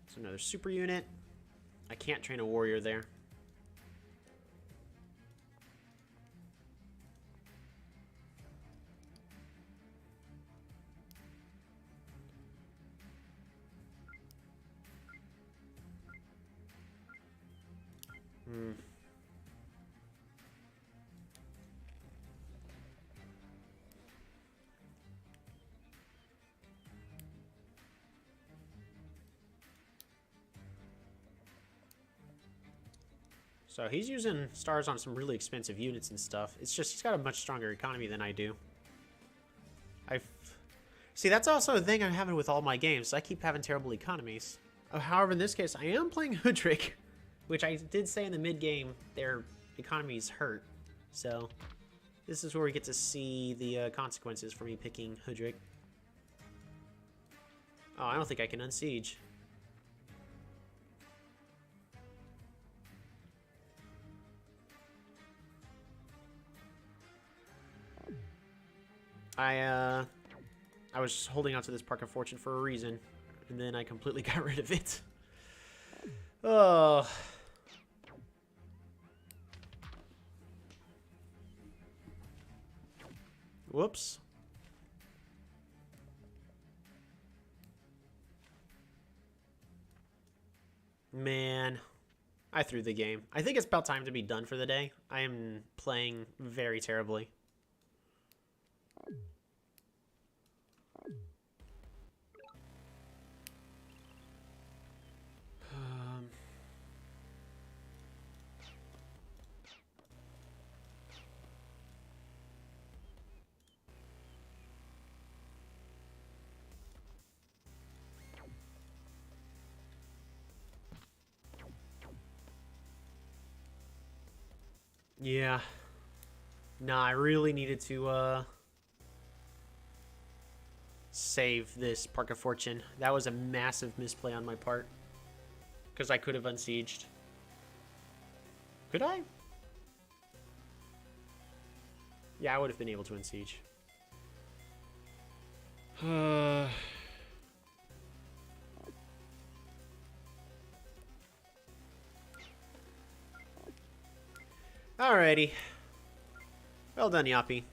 So another super unit. I can't train a warrior there. So he's using stars on some really expensive units and stuff. It's just he's got a much stronger economy than I do. See, that's also a thing I'm having with all my games. I keep having terrible economies. However, in this case, I am playing Hoodrick, which I did say in the mid-game, their economies hurt. So this is where we get to see the consequences for me picking Hoodrick. Oh, I don't think I can unsiege. I was holding on to this Park of Fortune for a reason, and then I completely got rid of it. Oh. Whoops. Man, I threw the game. I think it's about time to be done for the day. I am playing very terribly. Yeah. Nah, I really needed to save this Park of Fortune. That was a massive misplay on my part. Because I could have unsieged. Could I? Yeah, I would have been able to unsiege. Alrighty. Well done, Yappy.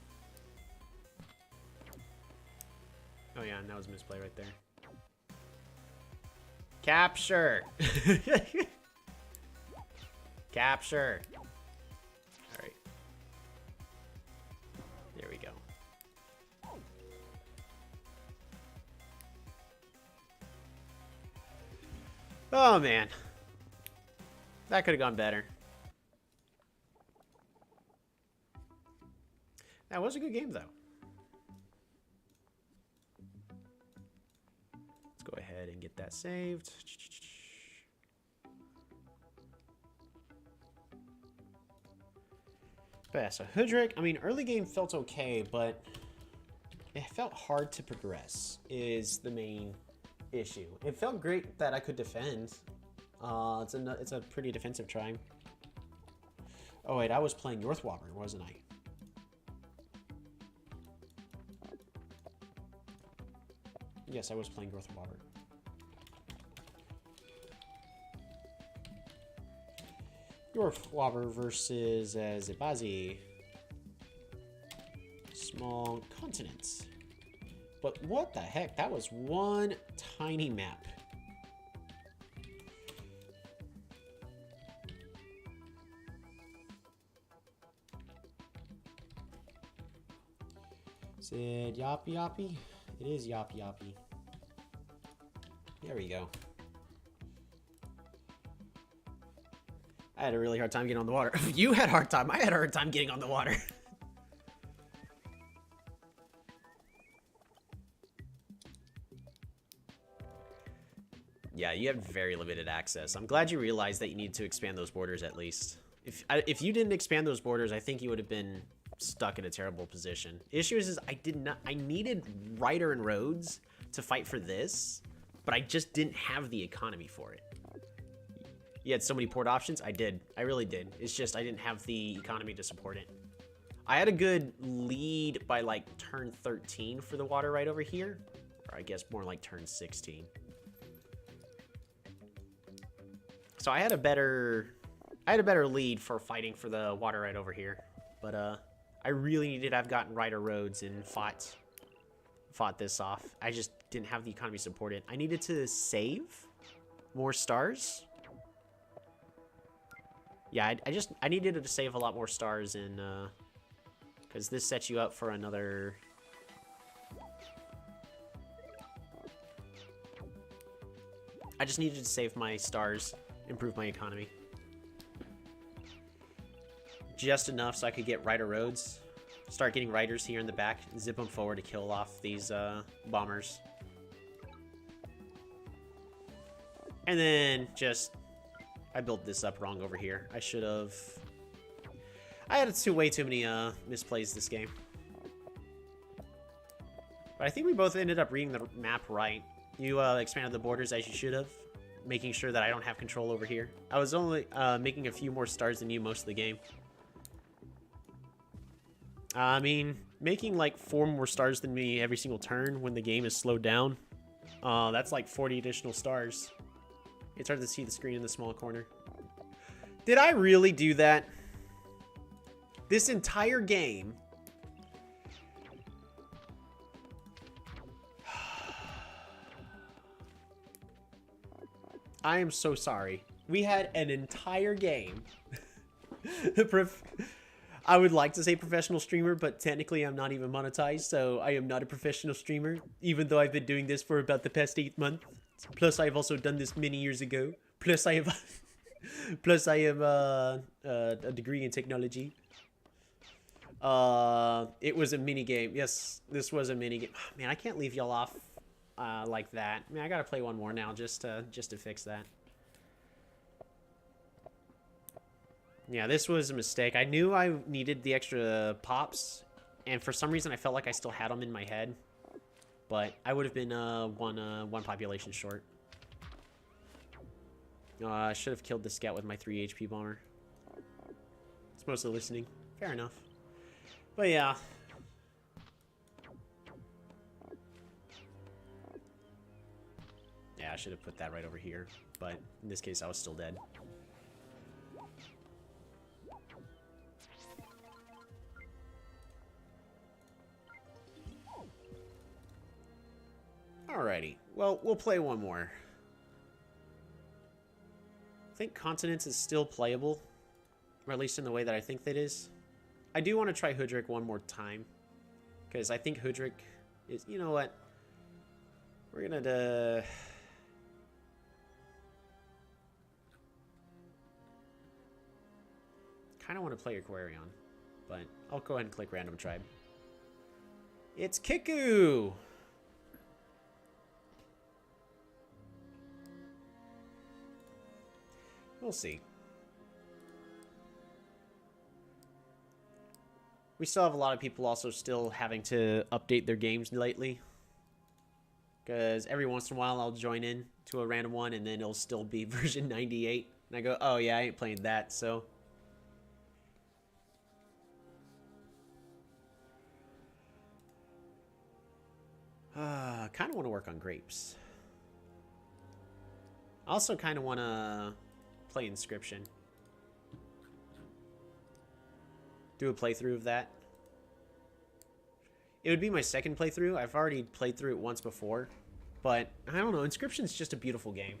Oh yeah, and that was a misplay right there. Capture! Capture! Alright. There we go. Oh man. That could have gone better. That was a good game, though. Let's go ahead and get that saved. But yeah, so Hoodrick, I mean, early game felt okay, but it felt hard to progress, is the main issue. It felt great that I could defend. It's a pretty defensive try. Oh, wait, I was playing Northwalker, wasn't I? Yes, I was playing Growth of Water. Dwarf versus Zibazi. Small continents. But what the heck? That was one tiny map. Is it Yappy Yappy? It is Yappy Yappy. There we go. I had a really hard time getting on the water. You had a hard time. I had a hard time getting on the water. Yeah, you have very limited access. I'm glad you realized that you need to expand those borders at least. If you didn't expand those borders, I think you would have been stuck in a terrible position. The issue is I needed Ryder and Rhodes to fight for this, but I just didn't have the economy for it. You had so many port options? I did. I really did. It's just I didn't have the economy to support it. I had a good lead by like turn 13 for the water right over here. Or I guess more like turn 16. So I had a better lead for fighting for the water right over here. But I really needed to have gotten Ryder Roads and fought this off. I just didn't have the economy supported. I needed to save more stars. Yeah, I needed to save a lot more stars in because this sets you up for another. I just needed to save my stars, improve my economy. Just enough so I could get Ryder Roads. Start getting Riders here in the back, zip them forward to kill off these bombers. And then just, I built this up wrong over here. I should have, I had way too many misplays this game. But I think we both ended up reading the map right. You expanded the borders as you should have, making sure that I don't have control over here. I was only making a few more stars than you most of the game. I mean, making like 4 more stars than me every single turn when the game is slowed down. That's like 40 additional stars. It's hard to see the screen in the small corner. Did I really do that? This entire game. I am so sorry. We had an entire game. I would like to say professional streamer, but technically I'm not even monetized, so I am not a professional streamer, even though I've been doing this for about the past 8 months. Plus, I've also done this many years ago. Plus, I have, a degree in technology. It was a mini game. Yes, this was a mini game. Man, I can't leave y'all off like that. Man, I gotta play one more now just to fix that. Yeah, this was a mistake. I knew I needed the extra pops, and for some reason I felt like I still had them in my head. But I would have been one population short. I should have killed the scout with my 3 HP bomber. It's mostly listening. Fair enough. But yeah. Yeah, I should have put that right over here. But in this case, I was still dead. Alrighty. Well, we'll play one more. I think Continents is still playable. Or at least in the way that I think that is. I do want to try Hoodrick one more time. Because I think Hoodrick is... You know what? We're going to... kind of want to play Aquarion. But I'll go ahead and click Random Tribe. It's Kiku! We'll see. We still have a lot of people also still having to update their games lately. Because every once in a while I'll join in to a random one and then it'll still be version 98. And I go, oh yeah, I ain't playing that, so... kind of want to work on grapes. I also kind of want to play Inscryption. Do a playthrough of that. It would be my second playthrough. I've already played through it once before. But, I don't know, Inscryption's just a beautiful game.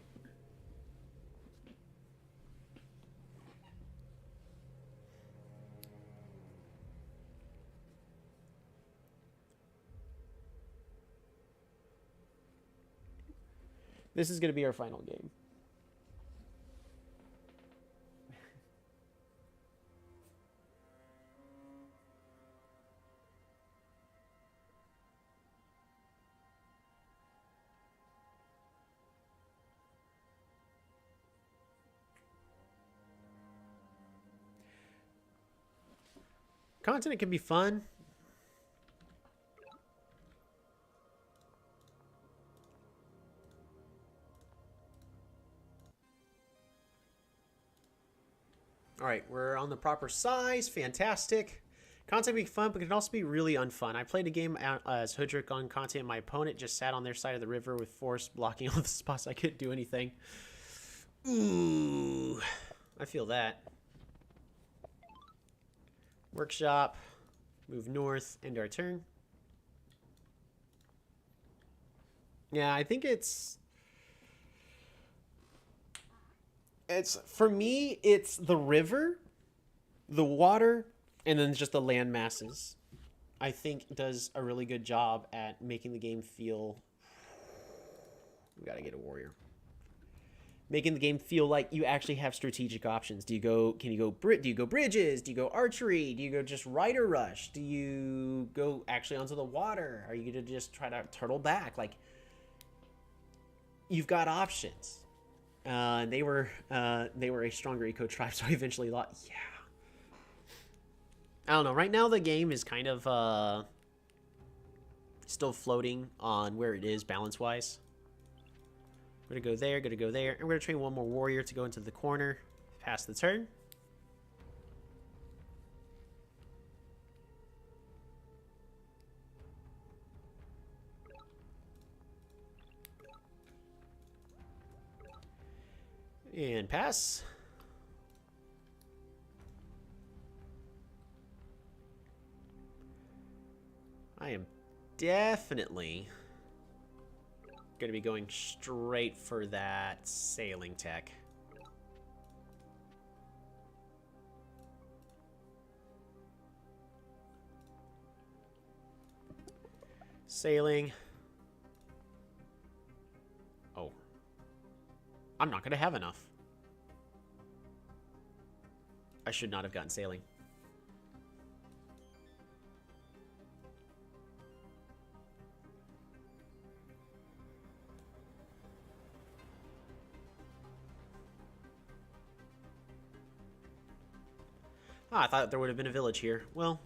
This is going to be our final game. Continent can be fun. All right, we're on the proper size. Fantastic. Content can be fun, but can also be really unfun. I played a game as Hoodrick on content. My opponent just sat on their side of the river with force blocking all the spots. I couldn't do anything. Ooh, I feel that. Workshop. Move north. End our turn. Yeah, I think it's for me, it's the river, the water, and then just the land masses. I think does a really good job at making the game feel. We gotta get a warrior. Making the game feel like you actually have strategic options. Do you go? Can you go? Do you go bridges? Do you go archery? Do you go just rider rush? Do you go actually onto the water? Are you gonna just try to turtle back? Like, you've got options. And they were a stronger eco tribe, so I eventually thought, yeah. I don't know. Right now, the game is kind of still floating on where it is balance-wise. We're gonna go there, and we're gonna train one more warrior to go into the corner, pass the turn. And pass. I am definitely going to be going straight for that sailing tech. Sailing. Oh. I'm not going to have enough. I should not have gotten sailing. Ah, I thought there would have been a village here. Well,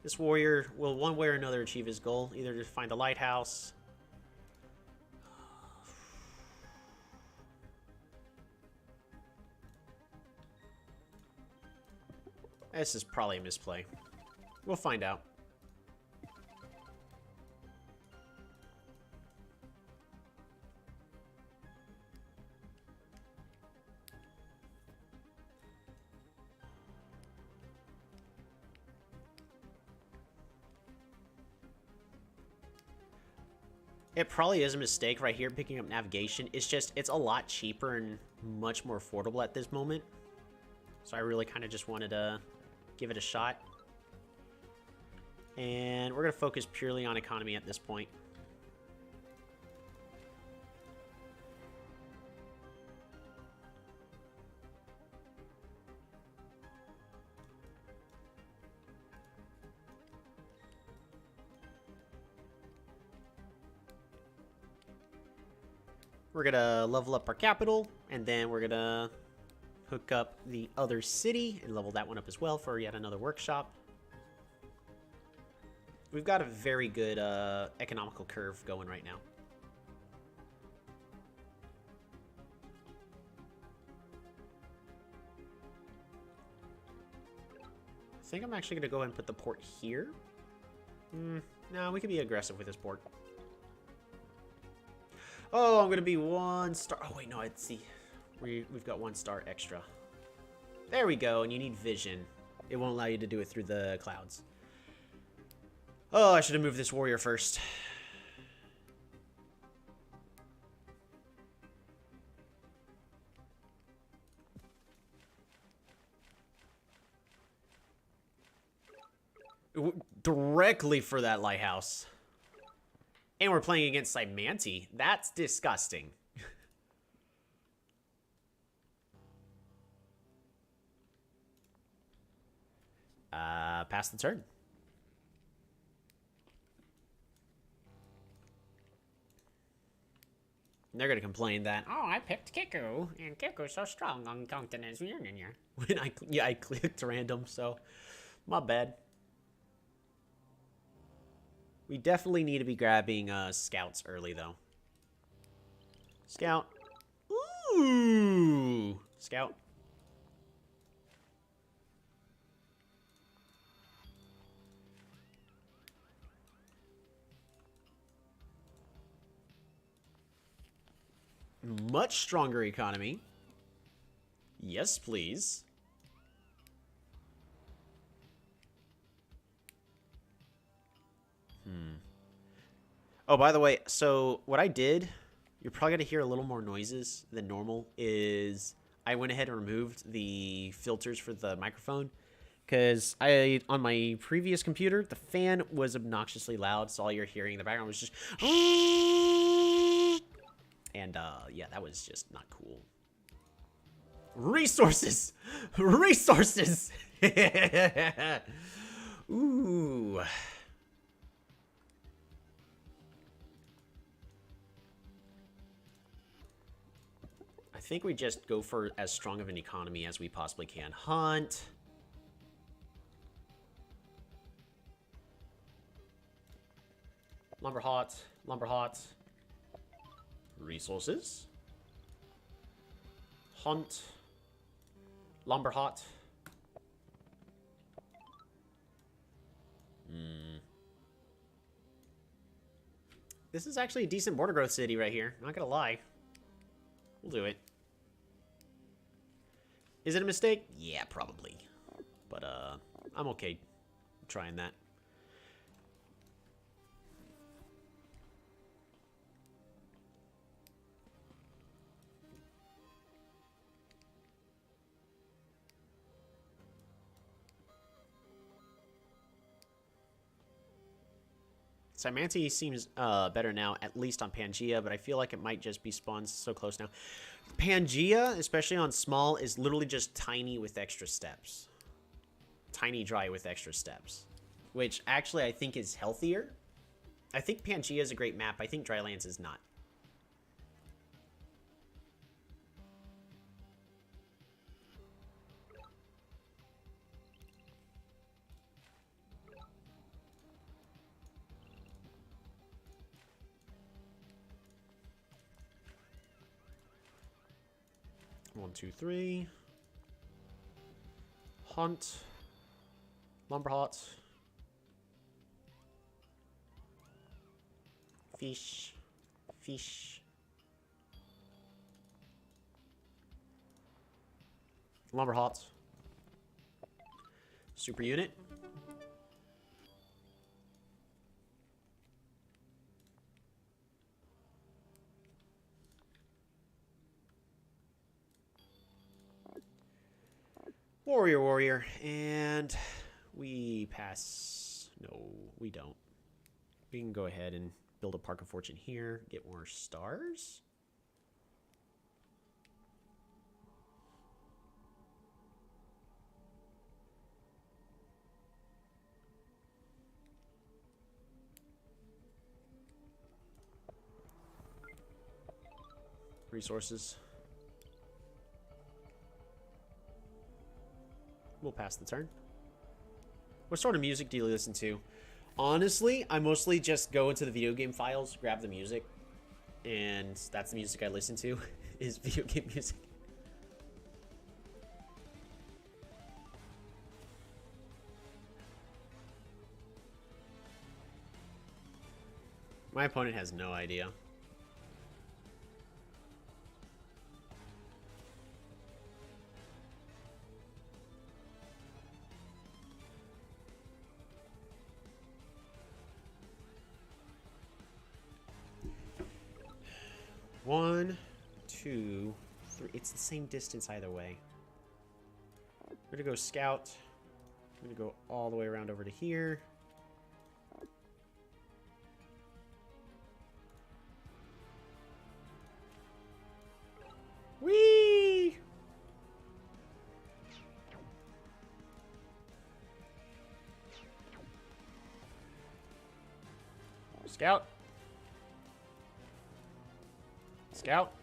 this warrior will one way or another achieve his goal. Either to find a lighthouse. This is probably a misplay. We'll find out. It probably is a mistake right here picking up navigation. It's just, it's a lot cheaper and much more affordable at this moment. So I really kind of just wanted to give it a shot. And we're going to focus purely on economy at this point. We're going to level up our capital, and then we're going to hook up the other city and level that one up as well for yet another workshop. We've got a very good economical curve going right now. I think I'm actually going to go ahead and put the port here. No, we can be aggressive with this port. Oh, I'm going to be 1 star. Oh, wait, no, let's see. We've got 1 star extra. There we go, and you need vision. It won't allow you to do it through the clouds. Oh, I should have moved this warrior first. Directly for that lighthouse. And we're playing against Cymanti. That's disgusting. Pass the turn. They're gonna complain that, oh, I picked Kiku, and Kiku's so strong on continents. When I clicked random, so My bad. We definitely need to be grabbing scouts early, though. Scout. Ooh. Scout. Much stronger economy. Yes, please. Oh, by the way, so what I did, you're probably going to hear a little more noises than normal, is I went ahead and removed the filters for the microphone because on my previous computer, the fan was obnoxiously loud, so all you're hearing in the background was just... And, yeah, that was just not cool. Resources! Resources! Ooh... I think we just go for as strong of an economy as we possibly can. Hunt. Lumber hot. Lumber hot. Resources. Hunt. Lumber hot. This is actually a decent border growth city right here. Not gonna lie. We'll do it. Is it a mistake? Yeah, probably. But, I'm okay trying that. Cymanti seems better now, at least on Pangea, but I feel like it might just be spawned so close now. Pangea, especially on small, is literally just tiny with extra steps. Tiny dry with extra steps. Which actually I think is healthier. I think Pangea is a great map. I think Drylands is not. One, two, three. Hunt. Lumber hot. Fish. Fish. Lumber hot. Super unit. Warrior, warrior, and we pass. No, we don't. We can go ahead and build a Park of Fortune here, get more stars. Resources. We'll pass the turn. What sort of music do you listen to? Honestly, I mostly just go into the video game files, grab the music, and that's the music I listen to, is video game music. My opponent has no idea. One, two, three. It's the same distance either way. We're gonna go scout. I'm gonna go all the way around over to here. Whee! Scout. Scout.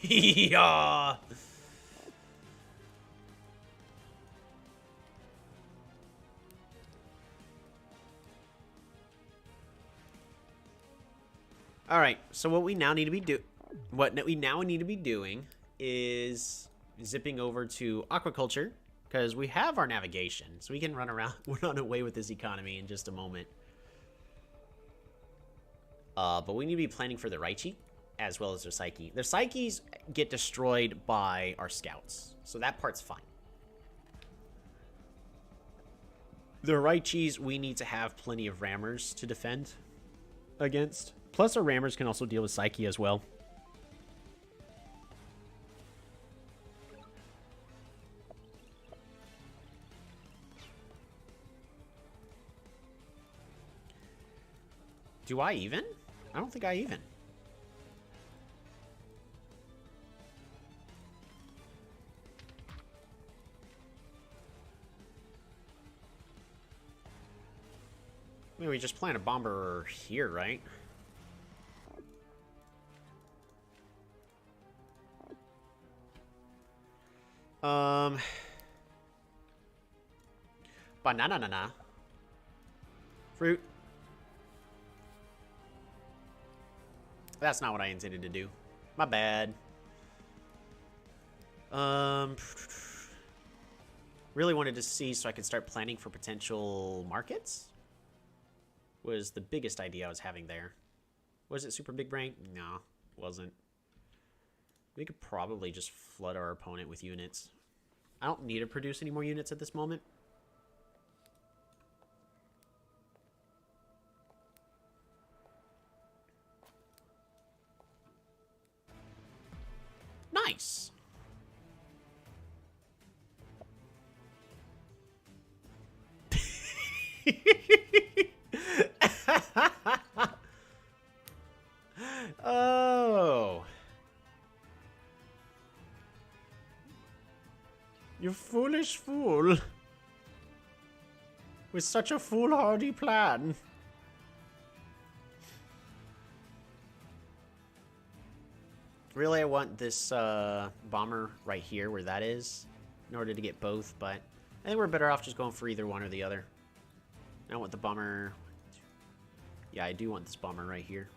Yeah. All right. So what we now need to be doing is zipping over to aquaculture because we have our navigation, so we can run away with this economy in just a moment. But we need to be planning for the Raichi as well as their Psyche. Their Psyches get destroyed by our scouts, so that part's fine. The Raichis, we need to have plenty of rammers to defend against. Plus, our rammers can also deal with Psyche as well. Do I even? I don't think I even. I mean, we just plant a bomber here, right? Banana. Fruit. That's not what I intended to do. My bad. Really wanted to see so I could start planning for potential markets. Was the biggest idea I was having there. Was it super big brain? No, wasn't. We could probably just flood our opponent with units. I don't need to produce any more units at this moment. Nice. Oh. You foolish fool. With such a foolhardy plan. Really, I want this bomber right here where that is in order to get both, but I think we're better off just going for either one or the other. I want the bomber. Yeah, I do want this bomber right here.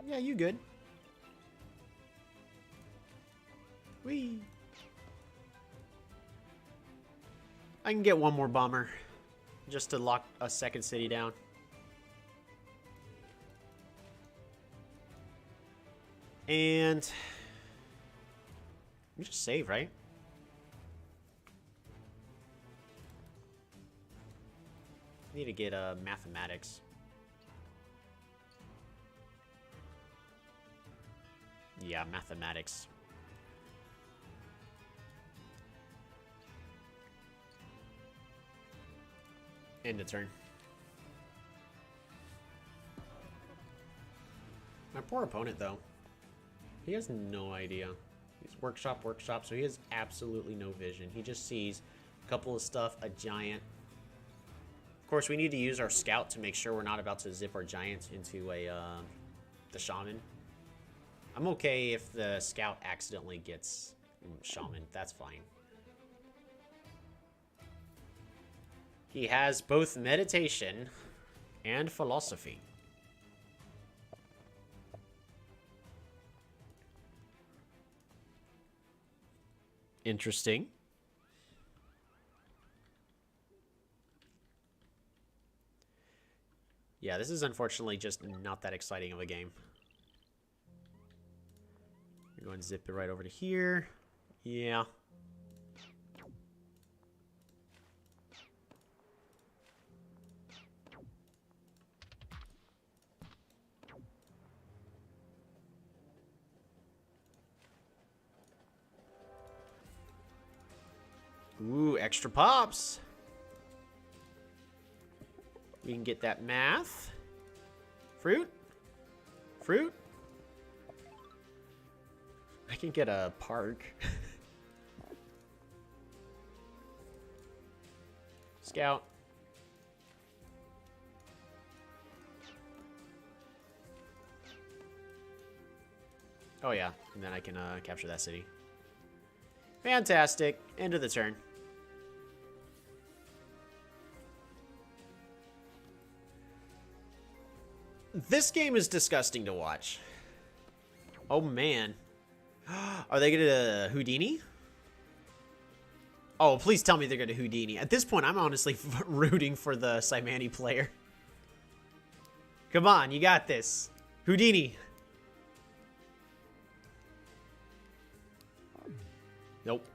Yeah, you good. Whee. I can get one more bomber just to lock a second city down. And you just save, right? Need to get mathematics. Yeah, mathematics. End of turn. My poor opponent, though. He has no idea. He's workshop, so he has absolutely no vision. He just sees a couple of stuff, a giant. Of course, we need to use our scout to make sure we're not about to zip our giants into the shaman. I'm okay if the scout accidentally gets shaman. That's fine. He has both meditation and philosophy. Interesting. Yeah, this is unfortunately just not that exciting of a game. We're going to zip it right over to here. Yeah. Ooh, extra pops. We can get that math. Fruit. Fruit. I can get a park. Scout. Oh yeah, and then I can capture that city. Fantastic. End of the turn. This game is disgusting to watch. Oh man. Are they gonna Houdini? Oh, please tell me they're gonna Houdini. At this point, I'm honestly rooting for the Simani player. Come on, you got this. Houdini. Nope.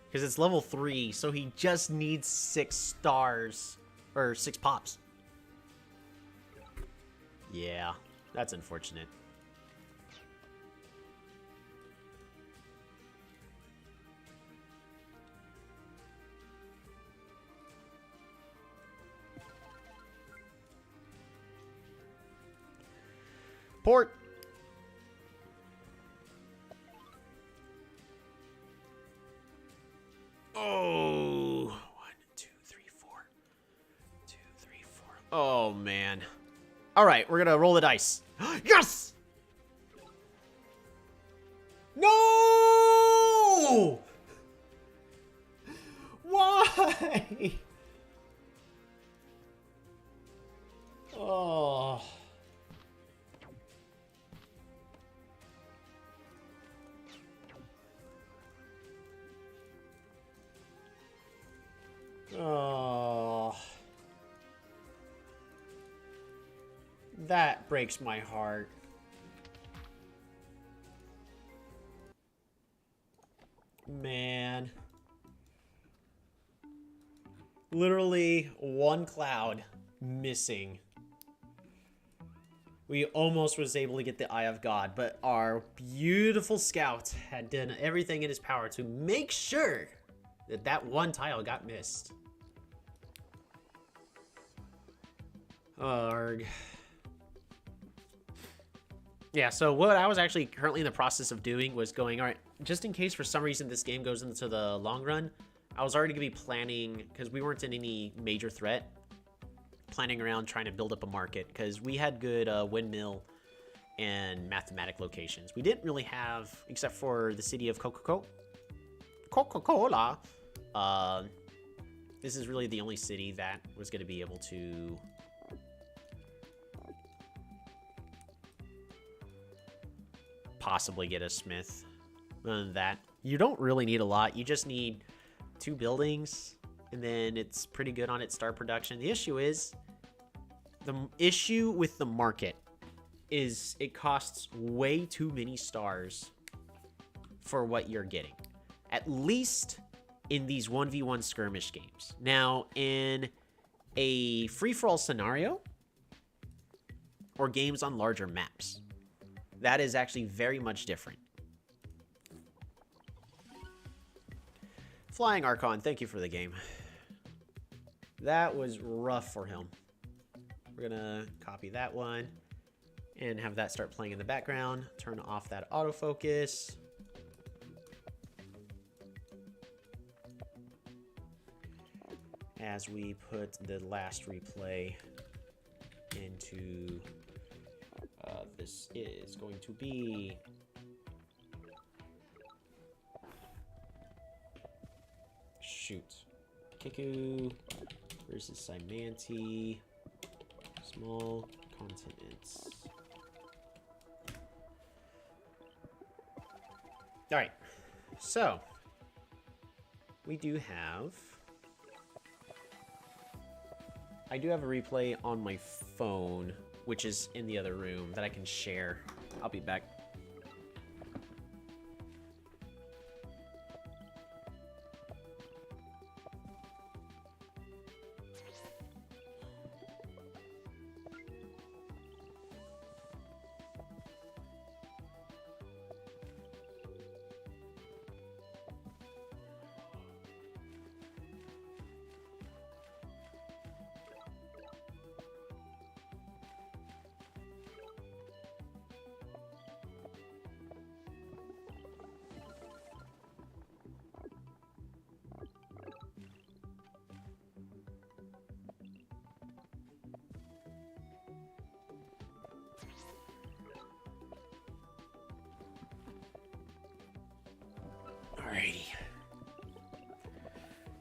Because it's level 3, so he just needs 6 stars. Or 6 pops. Yeah, that's unfortunate. Port. Oh, 1, 2, 3, 4. 2, 3, 4. Oh man. All right, we're gonna roll the dice. Yes. No. Why? Oh. Oh. That breaks my heart. Man. Literally one cloud missing. We almost was able to get the Eye of God, but our beautiful scout had done everything in his power to make sure that that one tile got missed. Arg. Yeah, so what I was actually currently in the process of doing was going, all right, just in case for some reason this game goes into the long run, I was already going to be planning, because we weren't in any major threat, planning around trying to build up a market, because we had good windmill and mathematic locations. We didn't really have, except for the city of Coca-Cola. This is really the only city that was going to be able to possibly get a smith. Other than that, you don't really need a lot. You just need 2 buildings, and then it's pretty good on its star production. The issue is, the issue with the market is it costs way too many stars for what you're getting. At least in these 1v1 skirmish games. Now, in a free-for-all scenario, or games on larger maps, that is actually very much different. Flying Archon, thank you for the game. That was rough for him. We're gonna copy that one and have that start playing in the background. Turn off that autofocus. As we put the last replay into this is going to be Kiku versus Simanti. Small continents. All right, so we do have. I do have a replay on my phone, which is in the other room that I can share. I'll be back.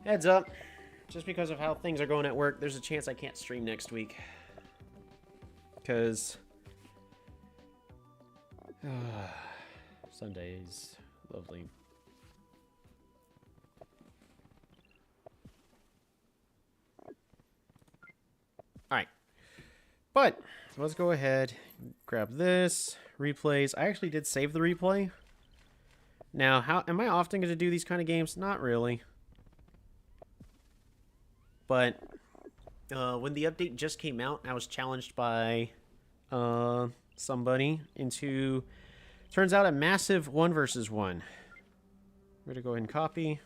Heads up. Just because of how things are going at work, there's a chance I can't stream next week. Because... Sundays. Lovely. Alright. But, let's go ahead, grab this. Replays. I actually did save the replay. Now, how am I often going to do these kind of games? Not really. But when the update just came out, I was challenged by somebody into, turns out, a massive 1 versus 1. We're going to go ahead and copy.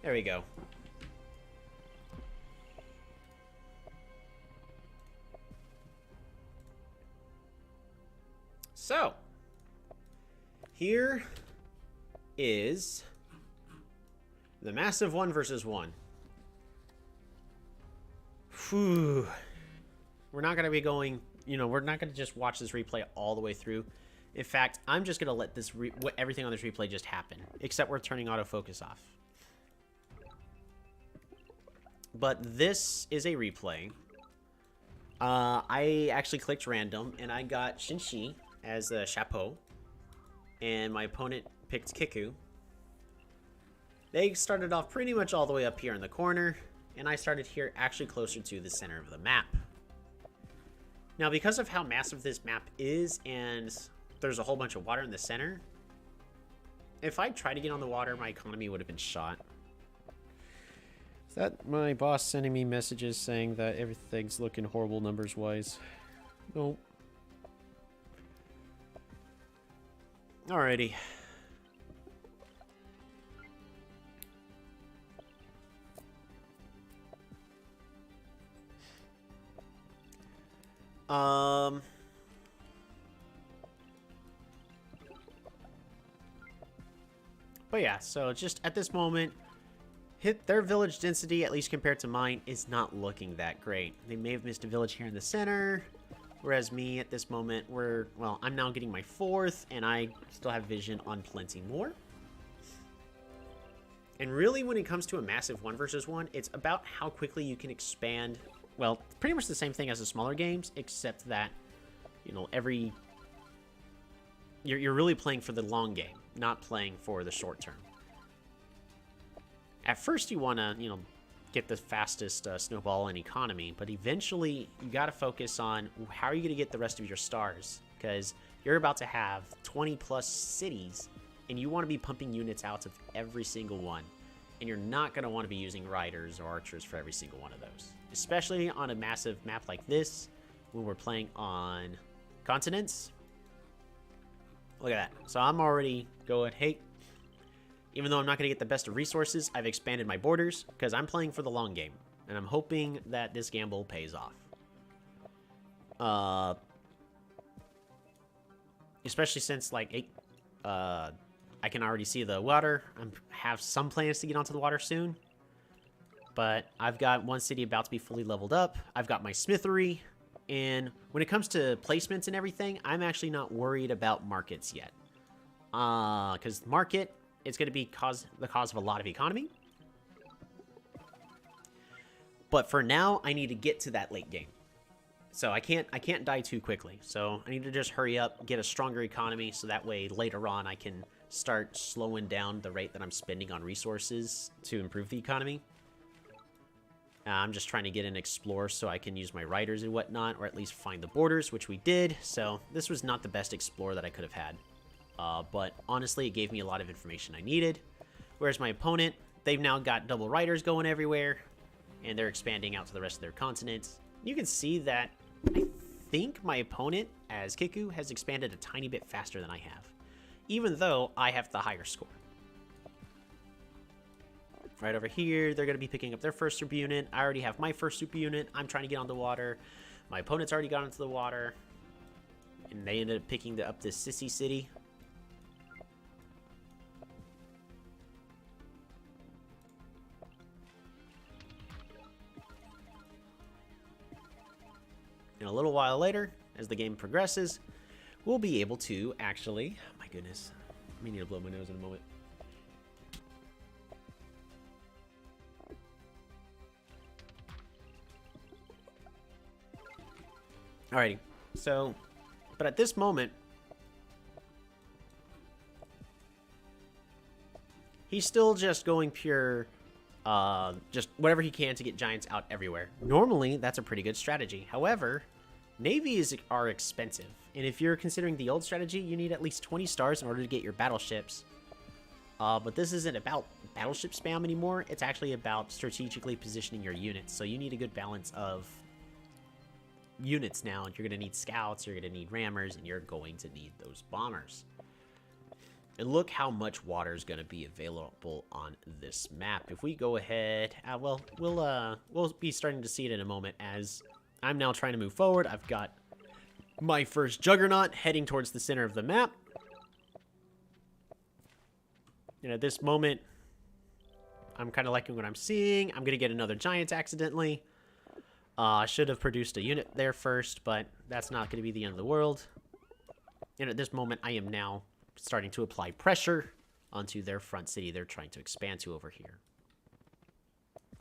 There we go. So, here is the massive 1 versus 1. Whew. We're not going to be going, we're not going to just watch this replay all the way through. In fact, I'm just going to let this everything on this replay just happen, except we're turning autofocus off. But this is a replay. I actually clicked random, and I got Shinshi as a chapeau, and my opponent picked Kiku. They started off pretty much all the way up here in the corner, and I started here actually closer to the center of the map. Now, because of how massive this map is, and there's a whole bunch of water in the center, if I tried to get on the water, my economy would have been shot. Is that my boss sending me messages saying that everything's looking horrible numbers-wise? Nope. Alrighty. But yeah, so just at this moment, their village density, at least compared to mine, is not looking that great. They may have missed a village here in the center, whereas me at this moment, well, I'm now getting my 4th, and I still have vision on plenty more. And really, when it comes to a massive 1 versus 1, it's about how quickly you can expand. Well, pretty much the same thing as the smaller games, except that, you're really playing for the long game, not playing for the short term. At first, you want to, get the fastest snowball in economy, but eventually, you got to focus on how are you going to get the rest of your stars, because you're about to have 20-plus cities, and you want to be pumping units out of every single one, and you're not going to want to be using riders or archers for every single one of those, especially on a massive map like this, when we're playing on continents. Look at that. So I'm already going, hey, even though I'm not going to get the best of resources, I've expanded my borders because I'm playing for the long game. And I'm hoping that this gamble pays off. Especially since, I can already see the water. I have some plans to get onto the water soon. But I've got one city about to be fully leveled up. I've got my smithery. And when it comes to placements and everything, I'm actually not worried about markets yet. Because market, it's going to be the cause of a lot of economy. But for now, I need to get to that late game. So I can't die too quickly. So I need to just hurry up, get a stronger economy, so that way later on I can start slowing down the rate that I'm spending on resources to improve the economy. I'm just trying to get an explorer so I can use my riders and whatnot, or at least find the borders, which we did. So this was not the best explorer that I could have had. But honestly, it gave me a lot of information I needed. Whereas my opponent, they've now got double riders going everywhere, and they're expanding out to the rest of their continents. You can see that I think my opponent, as Kiku, has expanded a tiny bit faster than I have, even though I have the higher score. Right over here, they're going to be picking up their first super unit. I already have my first super unit. I'm trying to get on the water. My opponent's already got into the water. And they ended up picking up this sissy city. And a little while later, as the game progresses, we'll be able to actually... Oh my goodness. I need to blow my nose in a moment. Alrighty. So, but at this moment, he's still just going pure... just whatever he can to get giants out everywhere. Normally, that's a pretty good strategy. However, navies are expensive. And if you're considering the old strategy, you need at least 20 stars in order to get your battleships. But this isn't about battleship spam anymore. It's actually about strategically positioning your units. So you need a good balance of units now. You're going to need scouts, you're going to need rammers, and you're going to need those bombers. And look how much water is going to be available on this map. If we go ahead, well, we'll be starting to see it in a moment as I'm now trying to move forward. I've got my first juggernaut heading towards the center of the map. And at this moment, I'm kind of liking what I'm seeing. I'm going to get another giant accidentally. I should have produced a unit there first, but that's not going to be the end of the world. And at this moment, I am now starting to apply pressure onto their front city they're trying to expand to over here.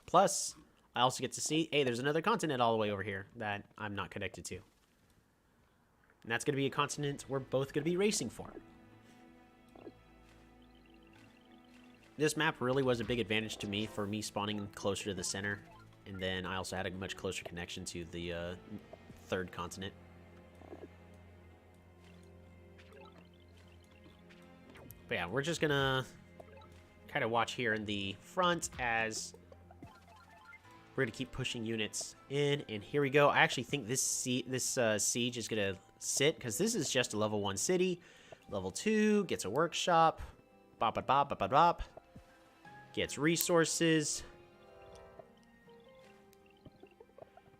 Plus, I also get to see, hey, there's another continent all the way over here that I'm not connected to. And that's going to be a continent we're both going to be racing for. This map really was a big advantage to me for me spawning closer to the center. And then I also had a much closer connection to the third continent. But yeah, we're just gonna kind of watch here in the front as we're gonna keep pushing units in. And here we go. I actually think this siege is gonna sit because this is just a level 1 city. Level 2 gets a workshop. Bop bop bop bop bop bop. Gets resources.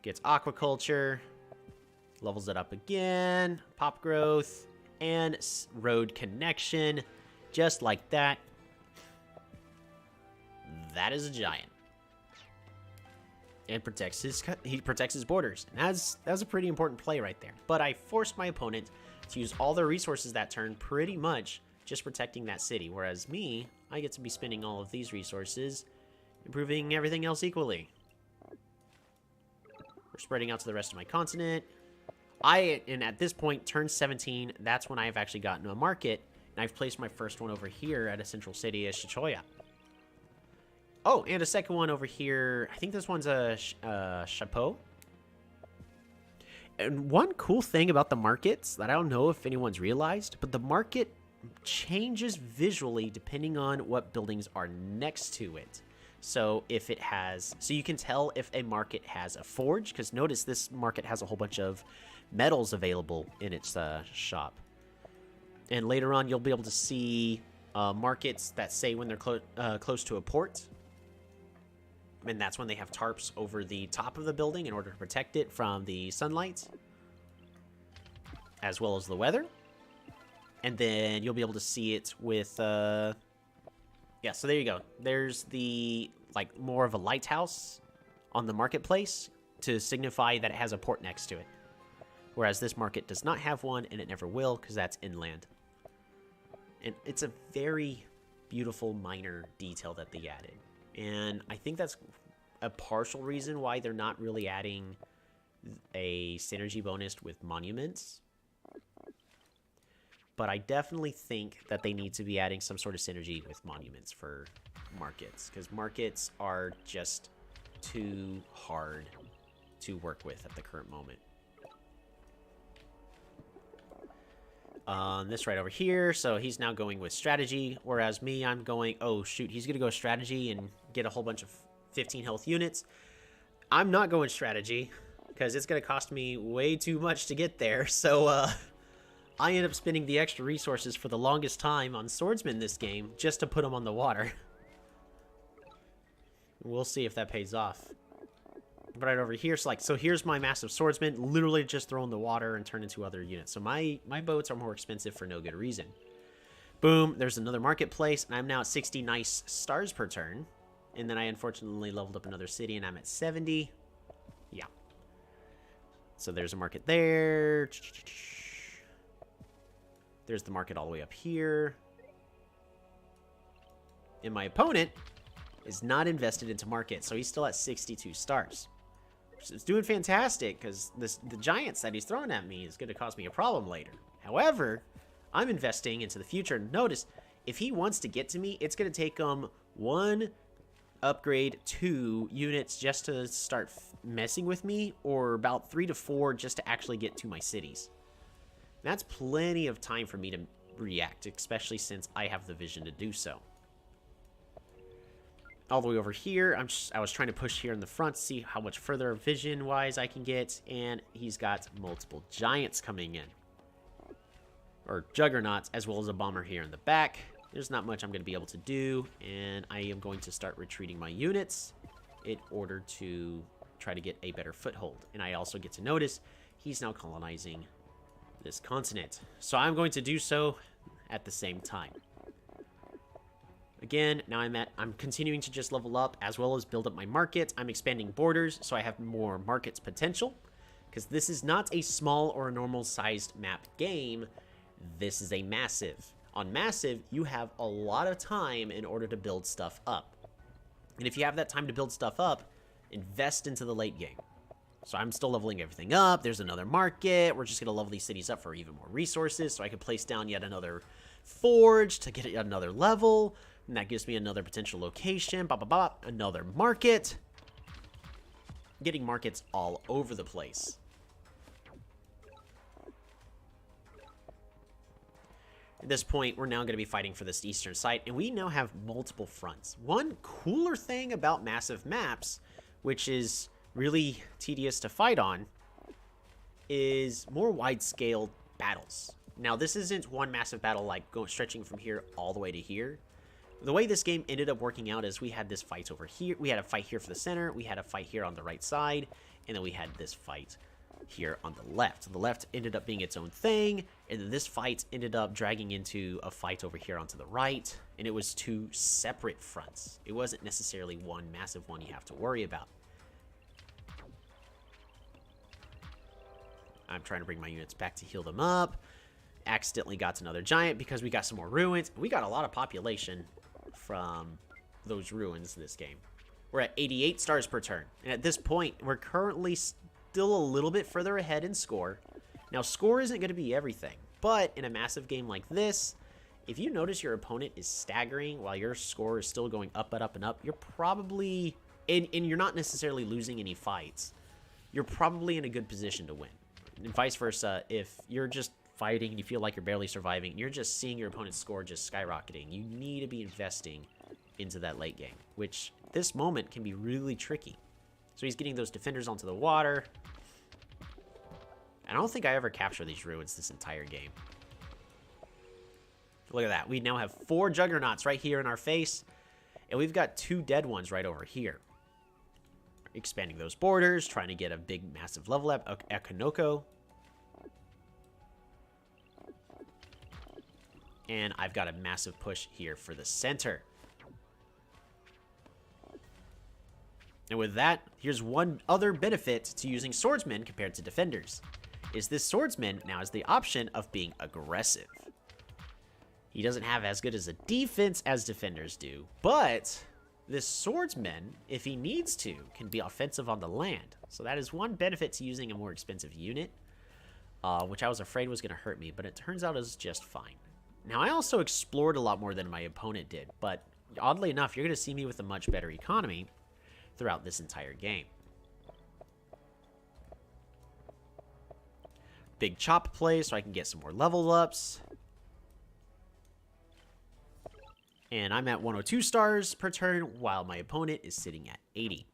Gets aquaculture. Levels it up again. Pop growth and road connection. Just like that. That is a giant. And he protects his borders. And that's a pretty important play right there. But I forced my opponent to use all their resources that turn pretty much just protecting that city. Whereas me, I get to be spending all of these resources, improving everything else equally. We're spreading out to the rest of my continent. And at this point, turn 17, that's when I've actually gotten a market. And I've placed my first one over here at a central city as Shichoya. Oh, and a second one over here. I think this one's a chapeau. And one cool thing about the markets that I don't know if anyone's realized, but the market changes visually depending on what buildings are next to it. So if it has, so you can tell if a market has a forge, because notice this market has a whole bunch of metals available in its shop. And later on, you'll be able to see markets that say when they're close to a port. And that's when they have tarps over the top of the building in order to protect it from the sunlight, as well as the weather. And then you'll be able to see it with, yeah, so there you go. There's the, like, more of a lighthouse on the marketplace to signify that it has a port next to it. Whereas this market does not have one, and it never will, because that's inland. And it's a very beautiful minor detail that they added. And I think that's a partial reason why they're not really adding a synergy bonus with monuments. But I definitely think that they need to be adding some sort of synergy with monuments for markets. Because markets are just too hard to work with at the current moment. This right over here, so he's now going with strategy, whereas me, I'm going, oh shoot, he's gonna go strategy and get a whole bunch of 15 health units. I'm not going strategy, because it's gonna cost me way too much to get there, so I end up spending the extra resources for the longest time on swordsmen this game, just to put them on the water. We'll see if that pays off. right over here. So here's my massive swordsman, literally just throw in the water and turn into other units. So my boats are more expensive for no good reason. Boom, there's another marketplace, and I'm now at 60 nice stars per turn. And then I unfortunately leveled up another city, and I'm at 70. Yeah. So there's a market there. There's the market all the way up here. And my opponent is not invested into market, so he's still at 62 stars. Which is doing fantastic, because the giants that he's throwing at me is going to cause me a problem later. However, I'm investing into the future. Notice, if he wants to get to me, it's going to take him 1 upgrade 2 units just to start messing with me, or about 3 to 4 just to actually get to my cities. That's plenty of time for me to react, especially since I have the vision to do so. All the way over here, I was trying to push here in the front to see how much further vision-wise I can get, and he's got multiple giants coming in. Or juggernauts, as well as a bomber here in the back. There's not much I'm going to be able to do, and I am going to start retreating my units in order to try to get a better foothold. And I also get to notice he's now colonizing this continent. So I'm going to do so at the same time. Again, now I'm continuing to just level up as well as build up my market. I'm expanding borders so I have more markets potential, because this is not a small or a normal sized map game. This is a massive. On massive, you have a lot of time in order to build stuff up. And if you have that time to build stuff up, invest into the late game. So I'm still leveling everything up. There's another market. We're just going to level these cities up for even more resources, so I can place down yet another forge to get another level. And that gives me another potential location. Another market. Getting markets all over the place. At this point, we're now going to be fighting for this eastern site, and we now have multiple fronts. One cooler thing about massive maps, which is really tedious to fight on, is more wide-scale battles. Now, this isn't one massive battle like stretching from here all the way to here. The way this game ended up working out is we had this fight over here. We had a fight here for the center. We had a fight here on the right side. And then we had this fight here on the left. The left ended up being its own thing. And then this fight ended up dragging into a fight over here onto the right. And it was 2 separate fronts. It wasn't necessarily one massive one you have to worry about. I'm trying to bring my units back to heal them up. Accidentally got another giant because we got some more ruins. We got a lot of population from those ruins this game. We're at 88 stars per turn. And at this point, we're currently still a little bit further ahead in score. Now, score isn't going to be everything. But in a massive game like this, if you notice your opponent is staggering while your score is still going up and up and up, you're probably... And you're not necessarily losing any fights. You're probably in a good position to win. And vice versa, if you're just fighting and you feel like you're barely surviving, and you're just seeing your opponent's score just skyrocketing, you need to be investing into that late game, which this moment can be really tricky. So he's getting those defenders onto the water. I don't think I ever capture these ruins this entire game. Look at that. We now have 4 juggernauts right here in our face, and we've got 2 dead ones right over here. Expanding those borders, trying to get a big, massive level up. Ekonoko. And I've got a massive push here for the center. And with that, here's one other benefit to using swordsmen compared to defenders. Is this swordsman now has the option of being aggressive. He doesn't have as good as a defense as defenders do, but this swordsman, if he needs to, can be offensive on the land. So that is one benefit to using a more expensive unit, which I was afraid was going to hurt me, but it turns out it was just fine. Now, I also explored a lot more than my opponent did, but oddly enough, you're going to see me with a much better economy throughout this entire game. Big chop play so I can get some more level ups. And I'm at 102 stars per turn, while my opponent is sitting at 80.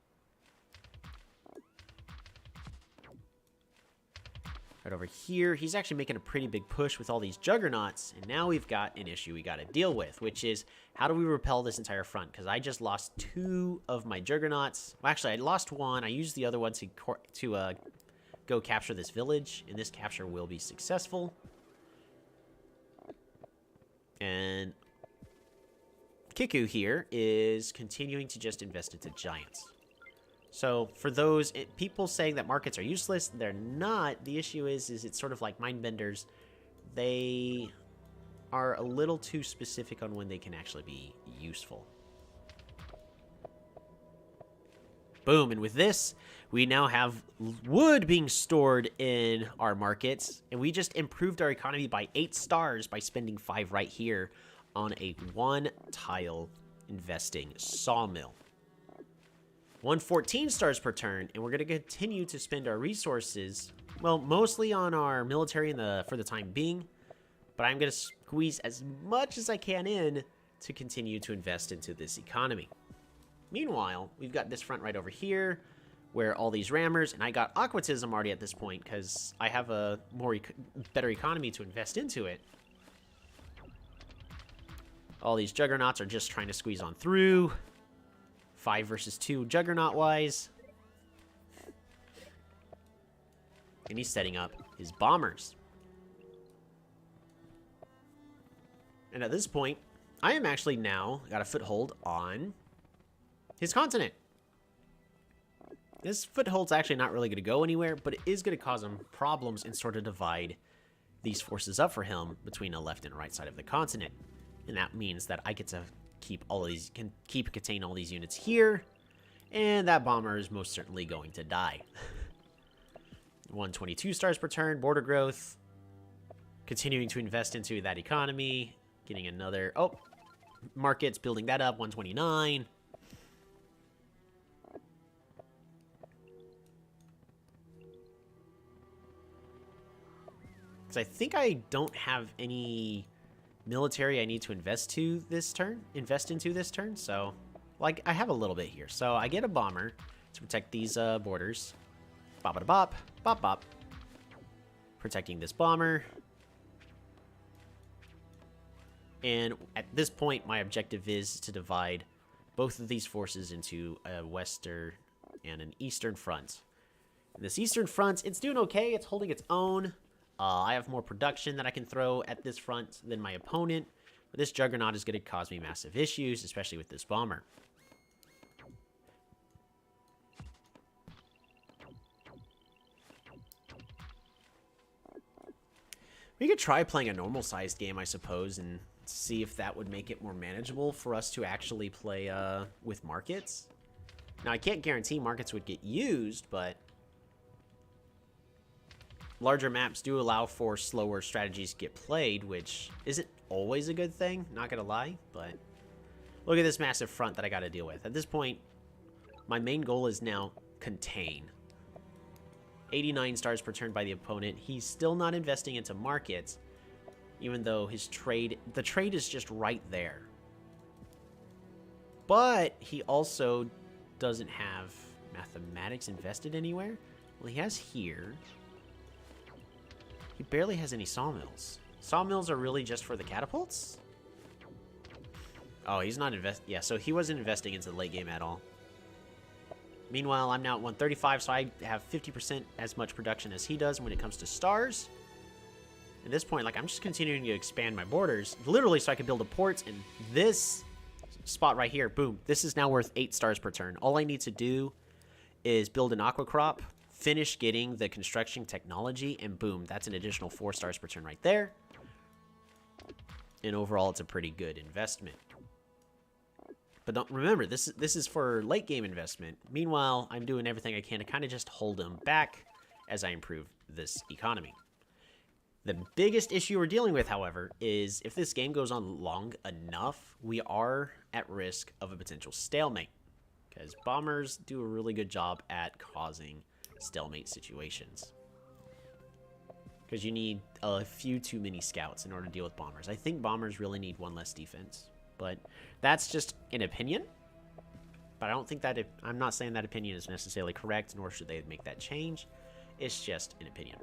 Right over here, he's actually making a pretty big push with all these juggernauts, and now we've got an issue we got to deal with, which is how do we repel this entire front? Because I just lost 2 of my juggernauts. Well, actually, I lost 1. I used the other one to go capture this village, and this capture will be successful. And Kiku here is continuing to just invest into giants. So for those people saying that markets are useless, they're not. The issue is it's sort of like mindbenders. They are a little too specific on when they can actually be useful. Boom, and with this, we now have wood being stored in our markets, and we just improved our economy by 8 stars by spending 5 right here on a 1-tile investing sawmill. 114 stars per turn, and we're going to continue to spend our resources, well, mostly on our military for the time being, but I'm going to squeeze as much as I can in to continue to invest into this economy. Meanwhile, we've got this front right over here, where all these rammers, and I got aquatism already at this point, because I have a better economy to invest into it. All these juggernauts are just trying to squeeze on through. 5 versus 2 juggernaut-wise. And he's setting up his bombers. And at this point, I am actually now got a foothold on his continent. This foothold's actually not really going to go anywhere, but it is going to cause him problems and sort of divide these forces up for him between the left and right side of the continent. And that means that I get to keep all of these, contain all these units here, and that bomber is most certainly going to die. 122 stars per turn, border growth, continuing to invest into that economy, getting another, oh, markets, building that up, 129. Because I think I don't have any military I need to invest into this turn, so like I have a little bit here. So I get a bomber to protect these borders. Bop a bop, bop bop. Protecting this bomber. And at this point, my objective is to divide both of these forces into a western and an eastern front. And this eastern front, it's doing okay. It's holding its own. I have more production that I can throw at this front than my opponent, but this juggernaut is going to cause me massive issues, especially with this bomber. We could try playing a normal-sized game, I suppose, and see if that would make it more manageable for us to actually play with markets. Now, I can't guarantee markets would get used, but larger maps do allow for slower strategies to get played, which isn't always a good thing, not gonna lie, but look at this massive front that I gotta deal with. At this point, my main goal is now contain. 89 stars per turn by the opponent. He's still not investing into markets, even though the trade is just right there. But he also doesn't have mathematics invested anywhere. Well, he has here. He barely has any sawmills. Sawmills are really just for the catapults? Oh, he's not yeah, so he wasn't investing into the late game at all. Meanwhile, I'm now at 135, so I have 50% as much production as he does when it comes to stars. At this point, like, I'm just continuing to expand my borders, literally so I can build a port, and this spot right here, boom, this is now worth 8 stars per turn. All I need to do is build an aqua crop, finish getting the construction technology, and boom, that's an additional 4 stars per turn right there. And overall, it's a pretty good investment. But don't remember, this is for late game investment. Meanwhile, I'm doing everything I can to kind of just hold them back as I improve this economy. The biggest issue we're dealing with, however, is if this game goes on long enough, we are at risk of a potential stalemate. Because bombers do a really good job at causing stalemate situations. Because you need a few too many scouts in order to deal with bombers. I think bombers really need 1 less defense. But that's just an opinion. But I don't think that I'm not saying that opinion is necessarily correct, nor should they make that change. It's just an opinion.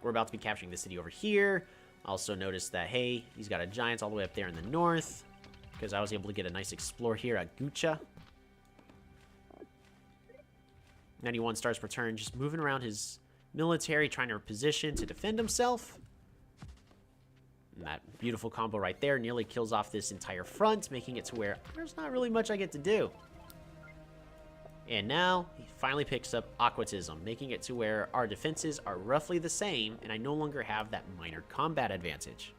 we're about to be capturing the city over here. Also notice that, hey, he's got a giant all the way up there in the north, because I was able to get a nice explore here at Gucha. 91 stars per turn, just moving around his military, trying to position to defend himself. And that beautiful combo right there nearly kills off this entire front, making it to where there's not really much I get to do. And now, he finally picks up Aquatism, making it to where our defenses are roughly the same, and I no longer have that minor combat advantage.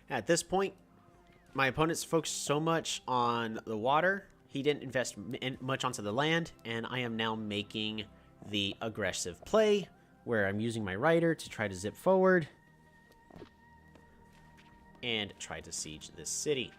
At this point, my opponent's focused so much on the water, he didn't invest much onto the land, and I am now making the aggressive play, where I'm using my rider to try to zip forward and try to siege this city.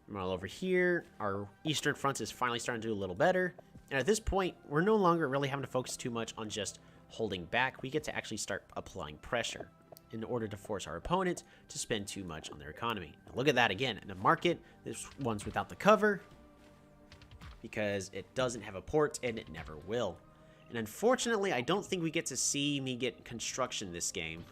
Meanwhile, over here, our eastern front is finally starting to do a little better, and at this point, we're no longer really having to focus too much on just holding back. We get to actually start applying pressure in order to force our opponent to spend too much on their economy. Now look at that again. In the market, this one's without the cover because it doesn't have a port and it never will. And unfortunately, I don't think we get to see me get construction this game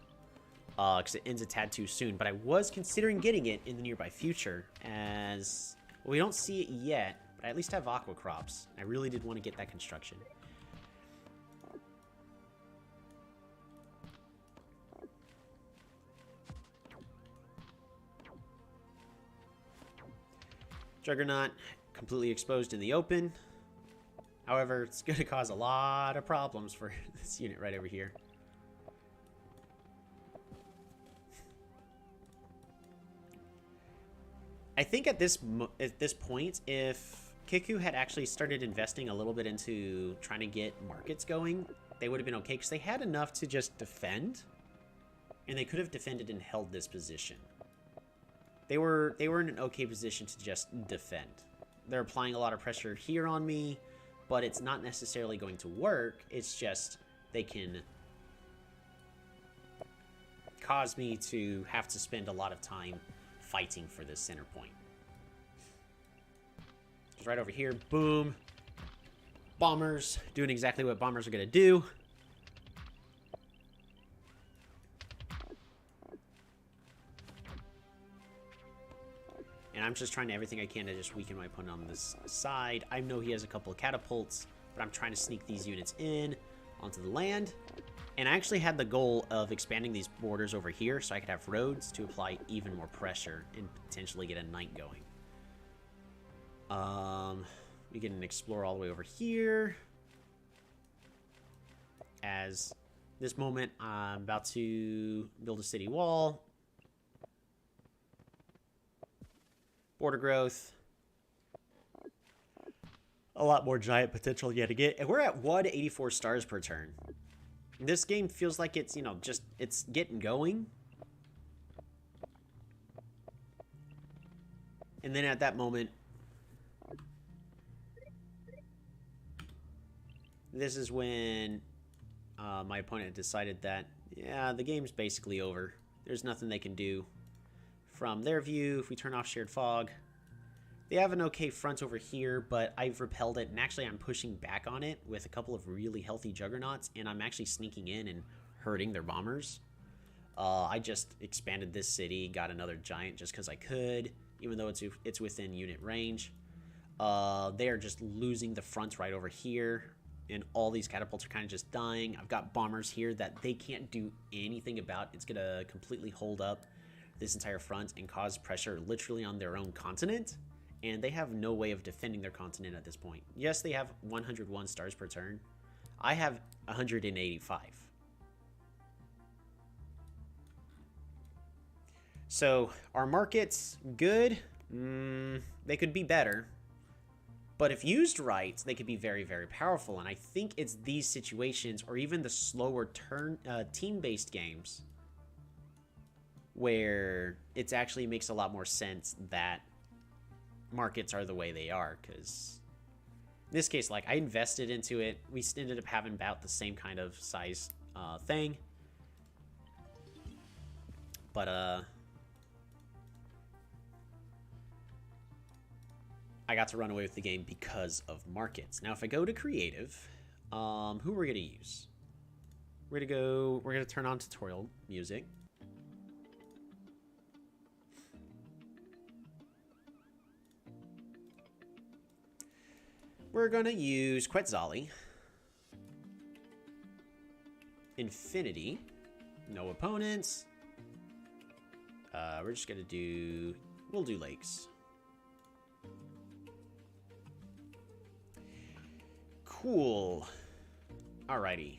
because it ends a tad too soon. But I was considering getting it in the nearby future as well, we don't see it yet, but I at least have aqua crops. I really did want to get that construction. Juggernaut, completely exposed in the open. However, it's going to cause a lot of problems for this unit right over here. I think at this point, if Kiku had actually started investing a little bit into trying to get markets going, they would have been okay, because they had enough to just defend, and they could have defended and held this position. They were in an okay position to just defend. They're applying a lot of pressure here on me, but it's not necessarily going to work. It's just they can cause me to have to spend a lot of time fighting for this center point. Just right over here, boom. Bombers doing exactly what bombers are going to do. And I'm just trying everything I can to just weaken my opponent on this side. I know he has a couple of catapults, but I'm trying to sneak these units in onto the land. And I actually had the goal of expanding these borders over here so I could have roads to apply even more pressure and potentially get a knight going. We can explore all the way over here. As this moment, I'm about to build a city wall. Border growth. A lot more giant potential yet to get. And we're at 184 stars per turn. This game feels like it's, you know, just, it's getting going. And then at that moment, this is when my opponent decided that, yeah, the game's basically over. There's nothing they can do. From their view, if we turn off shared fog, they have an okay front over here, but I've repelled it, and actually I'm pushing back on it with a couple of really healthy juggernauts, and I'm actually sneaking in and hurting their bombers. I just expanded this city, got another giant just because I could, even though it's within unit range. They are just losing the front right over here, and all these catapults are kind of just dying. I've got bombers here that they can't do anything about. It's going to completely hold up this entire front and cause pressure literally on their own continent, and they have no way of defending their continent at this point. Yes, they have 101 stars per turn. I have 185. So our market's good. They could be better, but if used right, they could be very, very powerful. And I think it's these situations, or even the slower turn team-based games, where it actually makes a lot more sense that markets are the way they are, because in this case, like, I invested into it. We ended up having about the same kind of size thing. But, I got to run away with the game because of markets. Now, if I go to creative, who are we going to use? We're going to turn on tutorial music. We're going to use Quetzali. Infinity. No opponents. We're just going to do... We'll do lakes. Cool. Alrighty.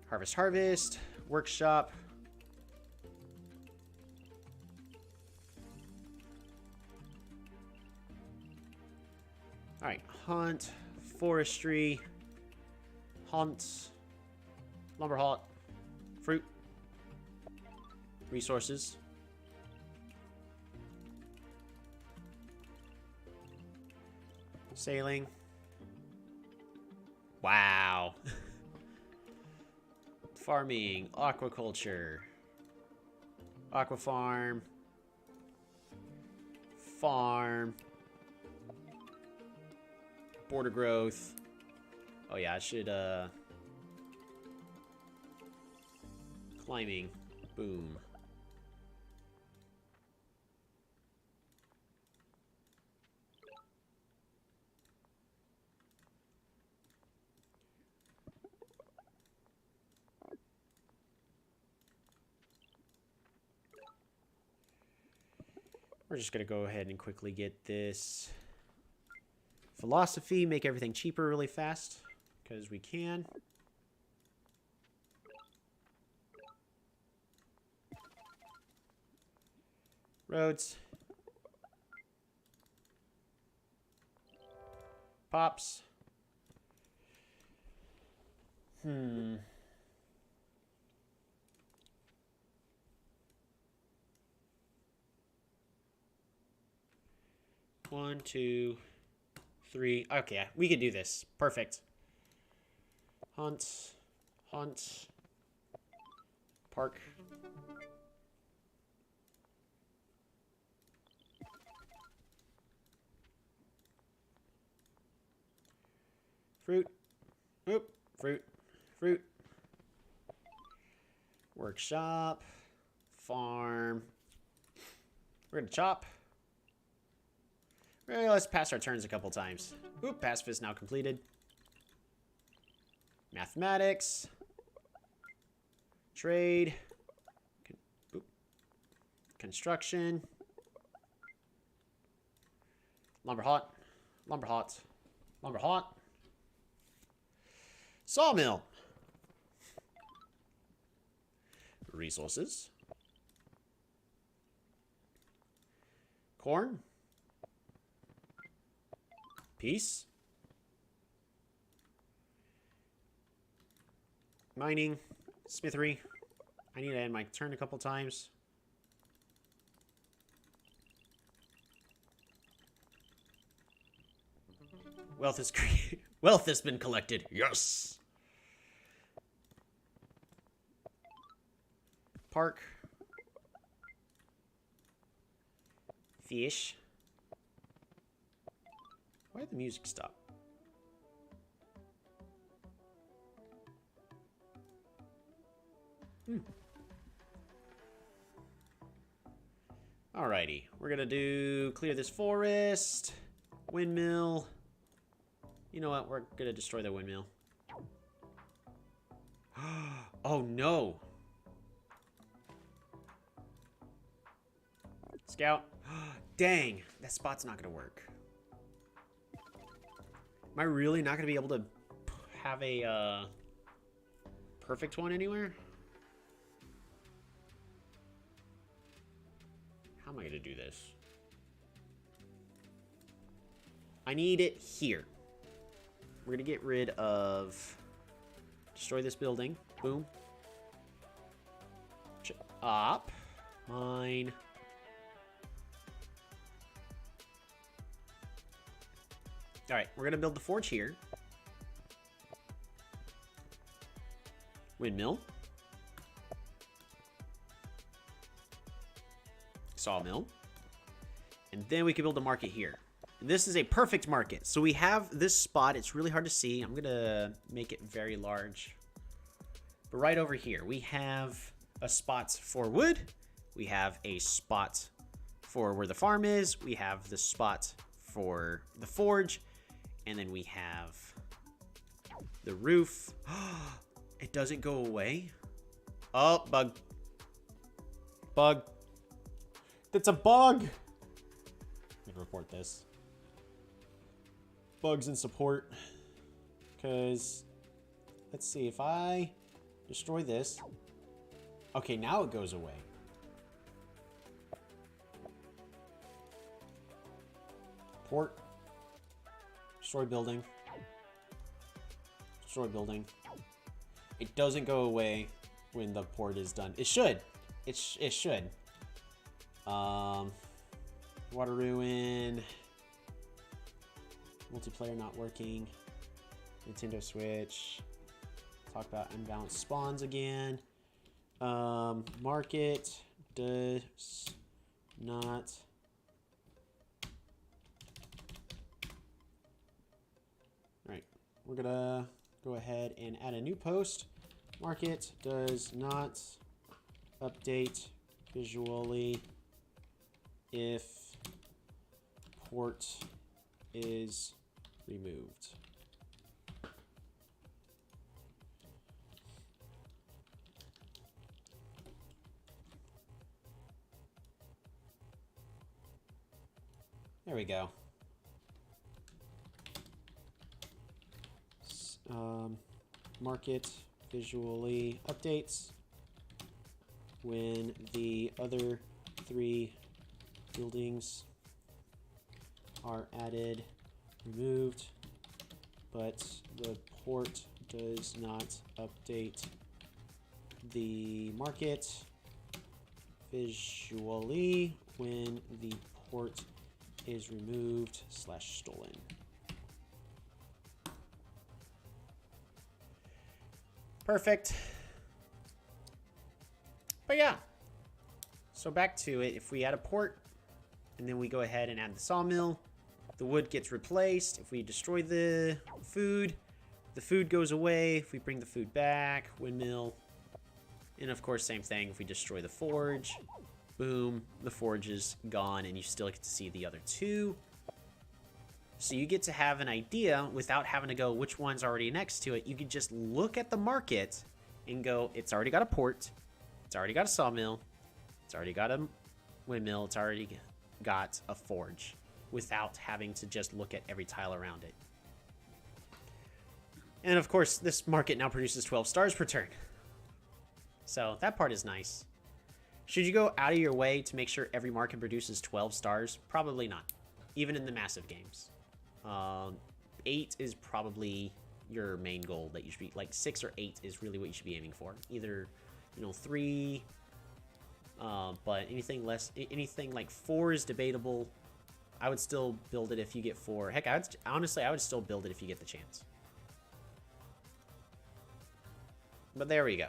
Harvest. Workshop. Alright, hunt, forestry, hunt, lumber haunt, fruit, resources. Sailing. Wow. Farming, aquaculture, aqua farm, farm. Border growth. Oh yeah, I should, climbing. Boom. We're just gonna go ahead and quickly get this philosophy, make everything cheaper really fast, because we can. Roads. Pops. 1, 2, 3. Okay, we can do this. Perfect. Hunt. Park. Fruit. Oop. Fruit. Workshop. Farm. We're gonna chop. Let's pass our turns a couple times. Oop, pacifist now completed. Mathematics. Trade. Construction. Lumber haunt. Sawmill. Resources. Corn. Peace. Mining. Smithery. I need to end my turn a couple times. Wealth has been collected. Yes. Park. Fish. Why did the music stop? Alrighty, we're gonna clear this forest. Windmill. You know what? We're gonna destroy the windmill. Oh no! Scout. Dang, that spot's not gonna work. Am I really not gonna be able to have a perfect one anywhere? How am I gonna do this? I need it here. We're gonna get rid of... Destroy this building. Boom. Up. Mine. Alright, we're gonna build the forge here. Windmill. Sawmill. And then we can build a market here. And this is a perfect market. So we have this spot. It's really hard to see. I'm going to make it very large. But right over here, we have a spot for wood. We have a spot for where the farm is. We have the spot for the forge. And then we have the roof. It doesn't go away. Oh, bug. Bug. That's a bug. I'm gonna report this. Bugs in support. Because, let's see, if I destroy this. Okay, now it goes away. Port. Destroy building. Destroy building. It doesn't go away when the port is done. It should. It should. Water ruin. Multiplayer not working. Nintendo Switch. Talk about unbalanced spawns again. Market does not. Alright, we're gonna go ahead and add a new post. Market does not update visually if port is removed. There we go. Market visually updates when the other 3 buildings are added, removed, but the port does not update the market visually when the port is removed / stolen. Perfect. But yeah. So back to it. If we add a port, and then we go ahead and add the sawmill, the wood gets replaced. If we destroy the food goes away. If we bring the food back, windmill. And of course, same thing. If we destroy the forge, boom, the forge is gone, and you still get to see the other 2. So you get to have an idea without having to go which one's already next to it. You can just look at the market and go, it's already got a port. It's already got a sawmill. It's already got a windmill. It's already got a forge without having to just look at every tile around it. And of course, this market now produces 12 stars per turn. So that part is nice. Should you go out of your way to make sure every market produces 12 stars? Probably not. Even in the massive games. 8 is probably your main goal that you should be, like 6 or 8 is really what you should be aiming for. Either, 3, but anything less, anything like 4 is debatable. I would still build it if you get 4. Heck, honestly, I would still build it if you get the chance. But there we go.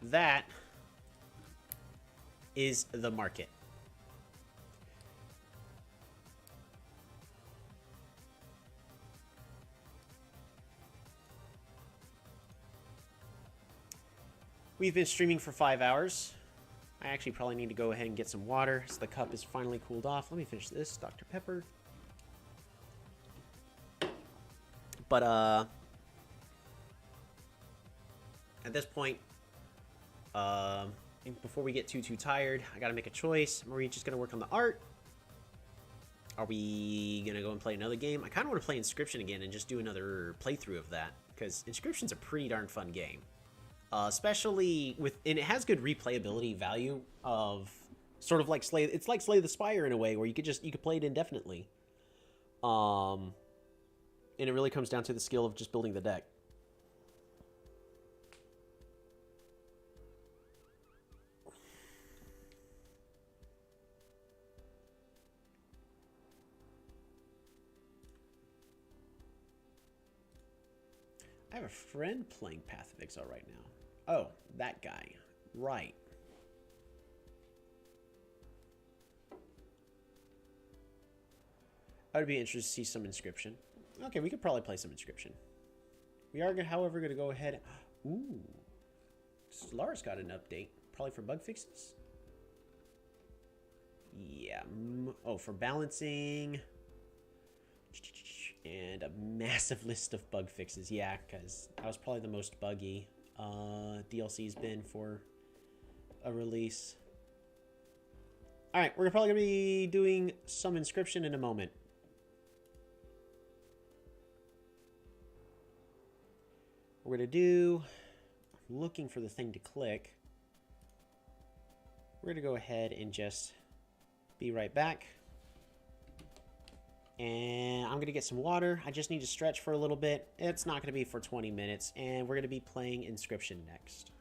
That is the market. We've been streaming for 5 hours. I actually probably need to go ahead and get some water so the cup is finally cooled off. Let me finish this, Dr. Pepper. But, at this point, before we get too tired, I gotta make a choice. Are we just gonna work on the art? Are we gonna go and play another game? I kind of want to play Inscryption again and just do another playthrough of that, because Inscryption's a pretty darn fun game. Especially with, and it has good replayability value of sort of like it's like Slay the Spire in a way where you could play it indefinitely. And and it really comes down to the skill of just building the deck. I have a friend playing Path of Exile right now. Oh, that guy. Right. I would be interested to see some Inscryption. Okay, we could probably play some Inscryption. We are, however, going to go ahead. Ooh. Lara's got an update. Probably for bug fixes? Yeah. Oh, for balancing. And a massive list of bug fixes. Yeah, because that was probably the most buggy DLC's been for a release. Alright, we're probably going to be doing some Inscryption in a moment. We're going to do... I'm looking for the thing to click. We're going to go ahead and just be right back. And I'm going to get some water. I just need to stretch for a little bit. It's not going to be for 20 minutes. And we're going to be playing Inscryption next.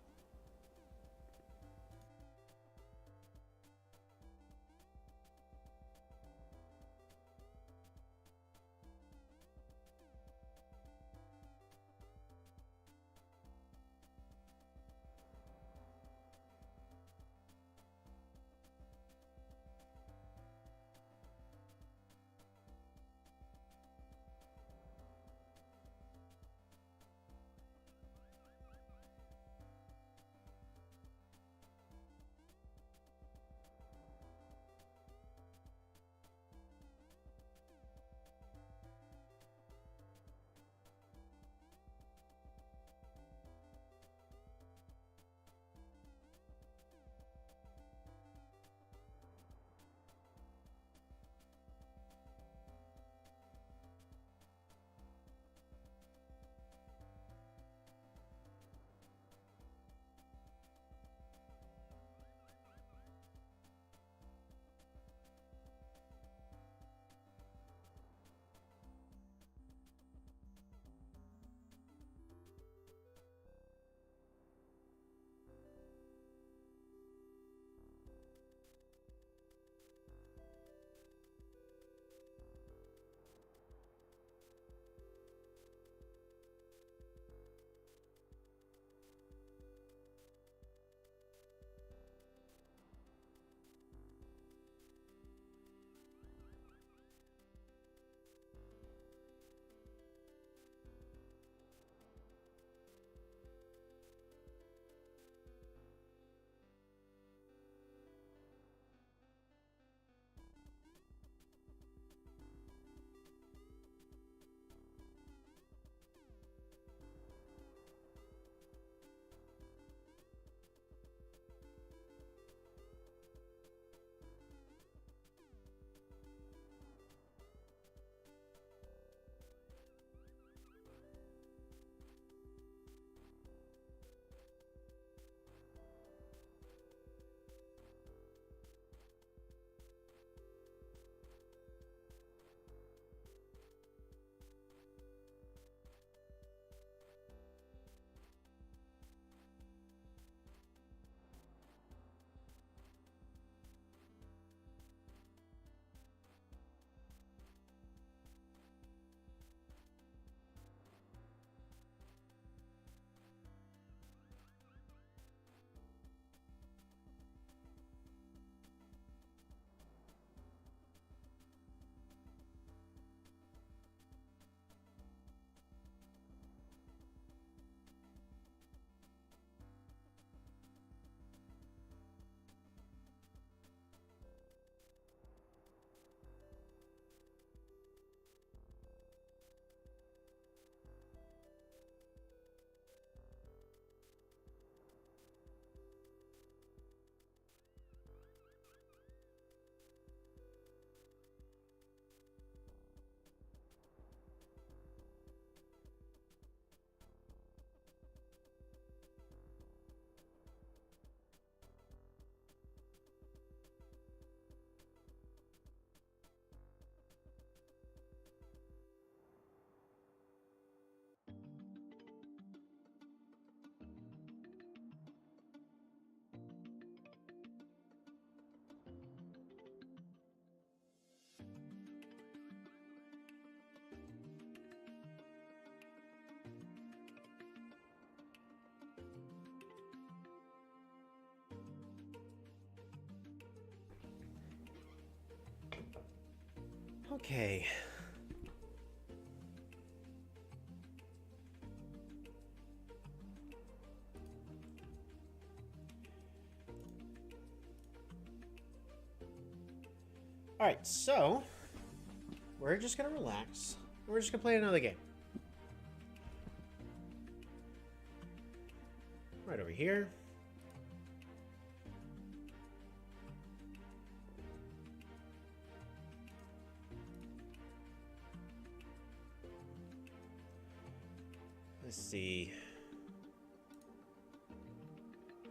Okay. Alright, so we're just gonna relax. We're just gonna play another game. Right over here. Let's see.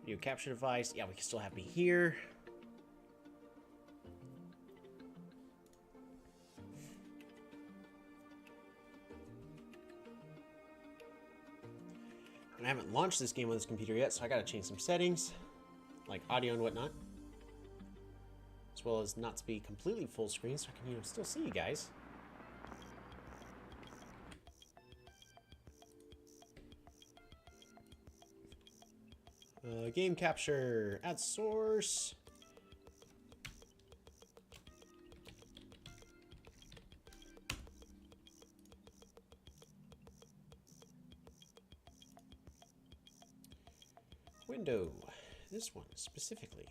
New capture device. Yeah, we can still have me here. And I haven't launched this game on this computer yet, so I gotta change some settings, like audio and whatnot. As well as not to be completely full screen, so I can, still see you guys. Game capture, add source. Window, this one specifically.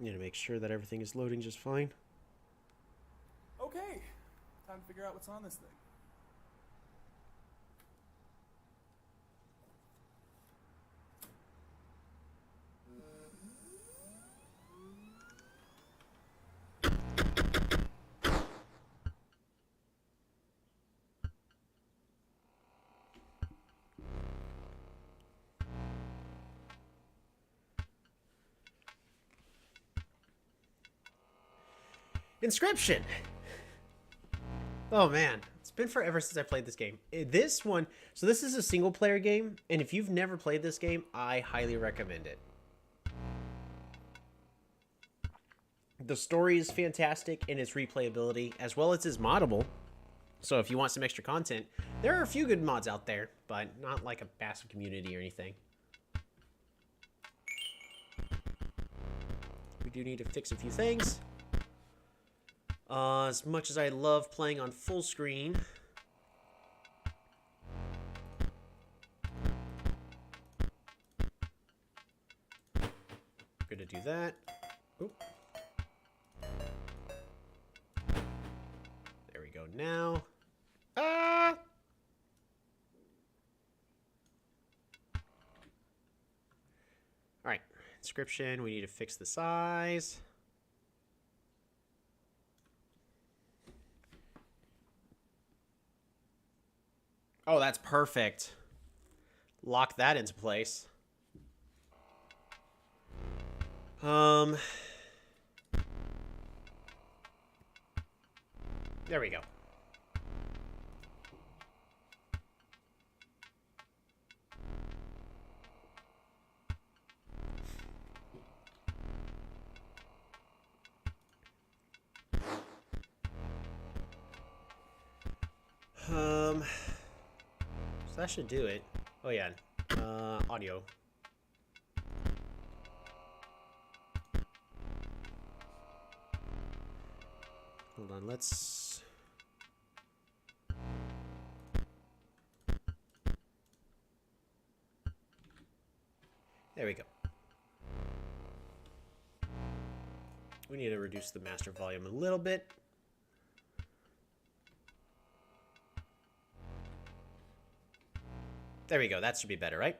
Need to make sure that everything is loading just fine. Okay, time to figure out what's on this thing. Inscryption! Oh man, it's been forever since I played this game. This one, so this is a single player game, and if you've never played this game, I highly recommend it. The story is fantastic in its replayability, as well as it's moddable. So if you want some extra content, there are a few good mods out there, but not like a massive community or anything. We do need to fix a few things. As much as I love playing on full screen, I'm gonna do that. Oop. There we go now. Ah! Alright, Inscryption, we need to fix the size. Oh, that's perfect. Lock that into place. There we go. So that should do it. Oh yeah, audio. Hold on, let's... There we go. We need to reduce the master volume a little bit. There we go. That should be better, right?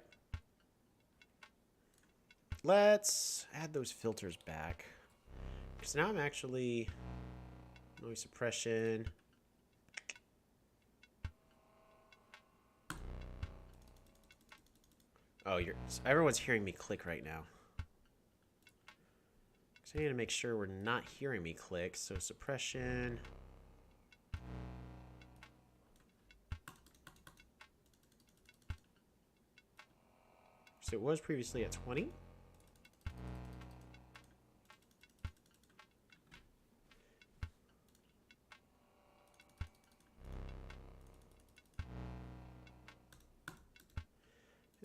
Let's add those filters back. Because now I'm actually... Noise suppression. Oh, everyone's hearing me click right now. So I need to make sure we're not hearing me click. So suppression. So it was previously at 20.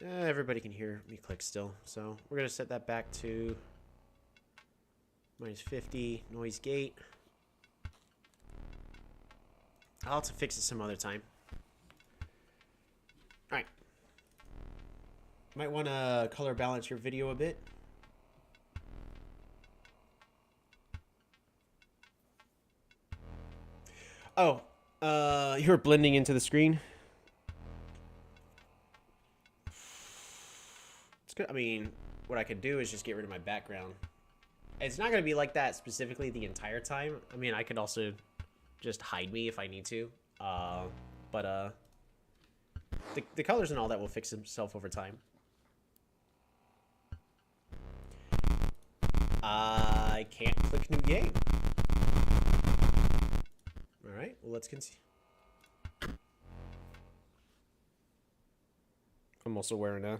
Everybody can hear me click still, so we're going to set that back to minus 50, noise gate. I'll have to fix it some other time. Alright. Might want to color balance your video a bit. Oh, you're blending into the screen? It's good. I mean, what I could do is just get rid of my background. It's not going to be like that specifically the entire time. I mean, I could also just hide me if I need to. But the colors and all that will fix itself over time. I can't click new game. Alright, well, let's continue. I'm also wearing a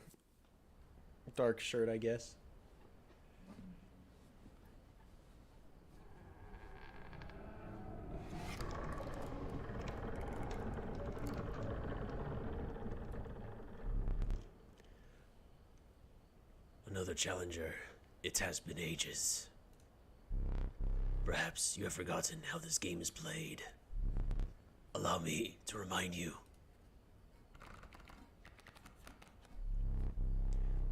dark shirt, I guess. Another challenger. It has been ages. Perhaps you have forgotten how this game is played. Allow me to remind you.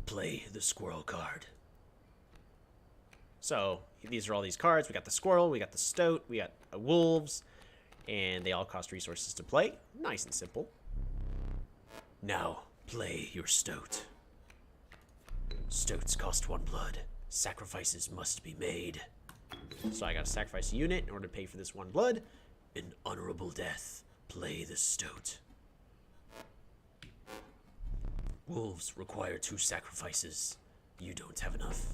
Play the squirrel card. So, these are all these cards. We got the squirrel, we got the stoat, we got wolves, and they all cost resources to play. Nice and simple. Now, play your stoat. Stoats cost 1 blood. Sacrifices must be made. So I gotta sacrifice a unit in order to pay for this 1 blood. An honorable death. Play the stoat. Wolves require 2 sacrifices. You don't have enough.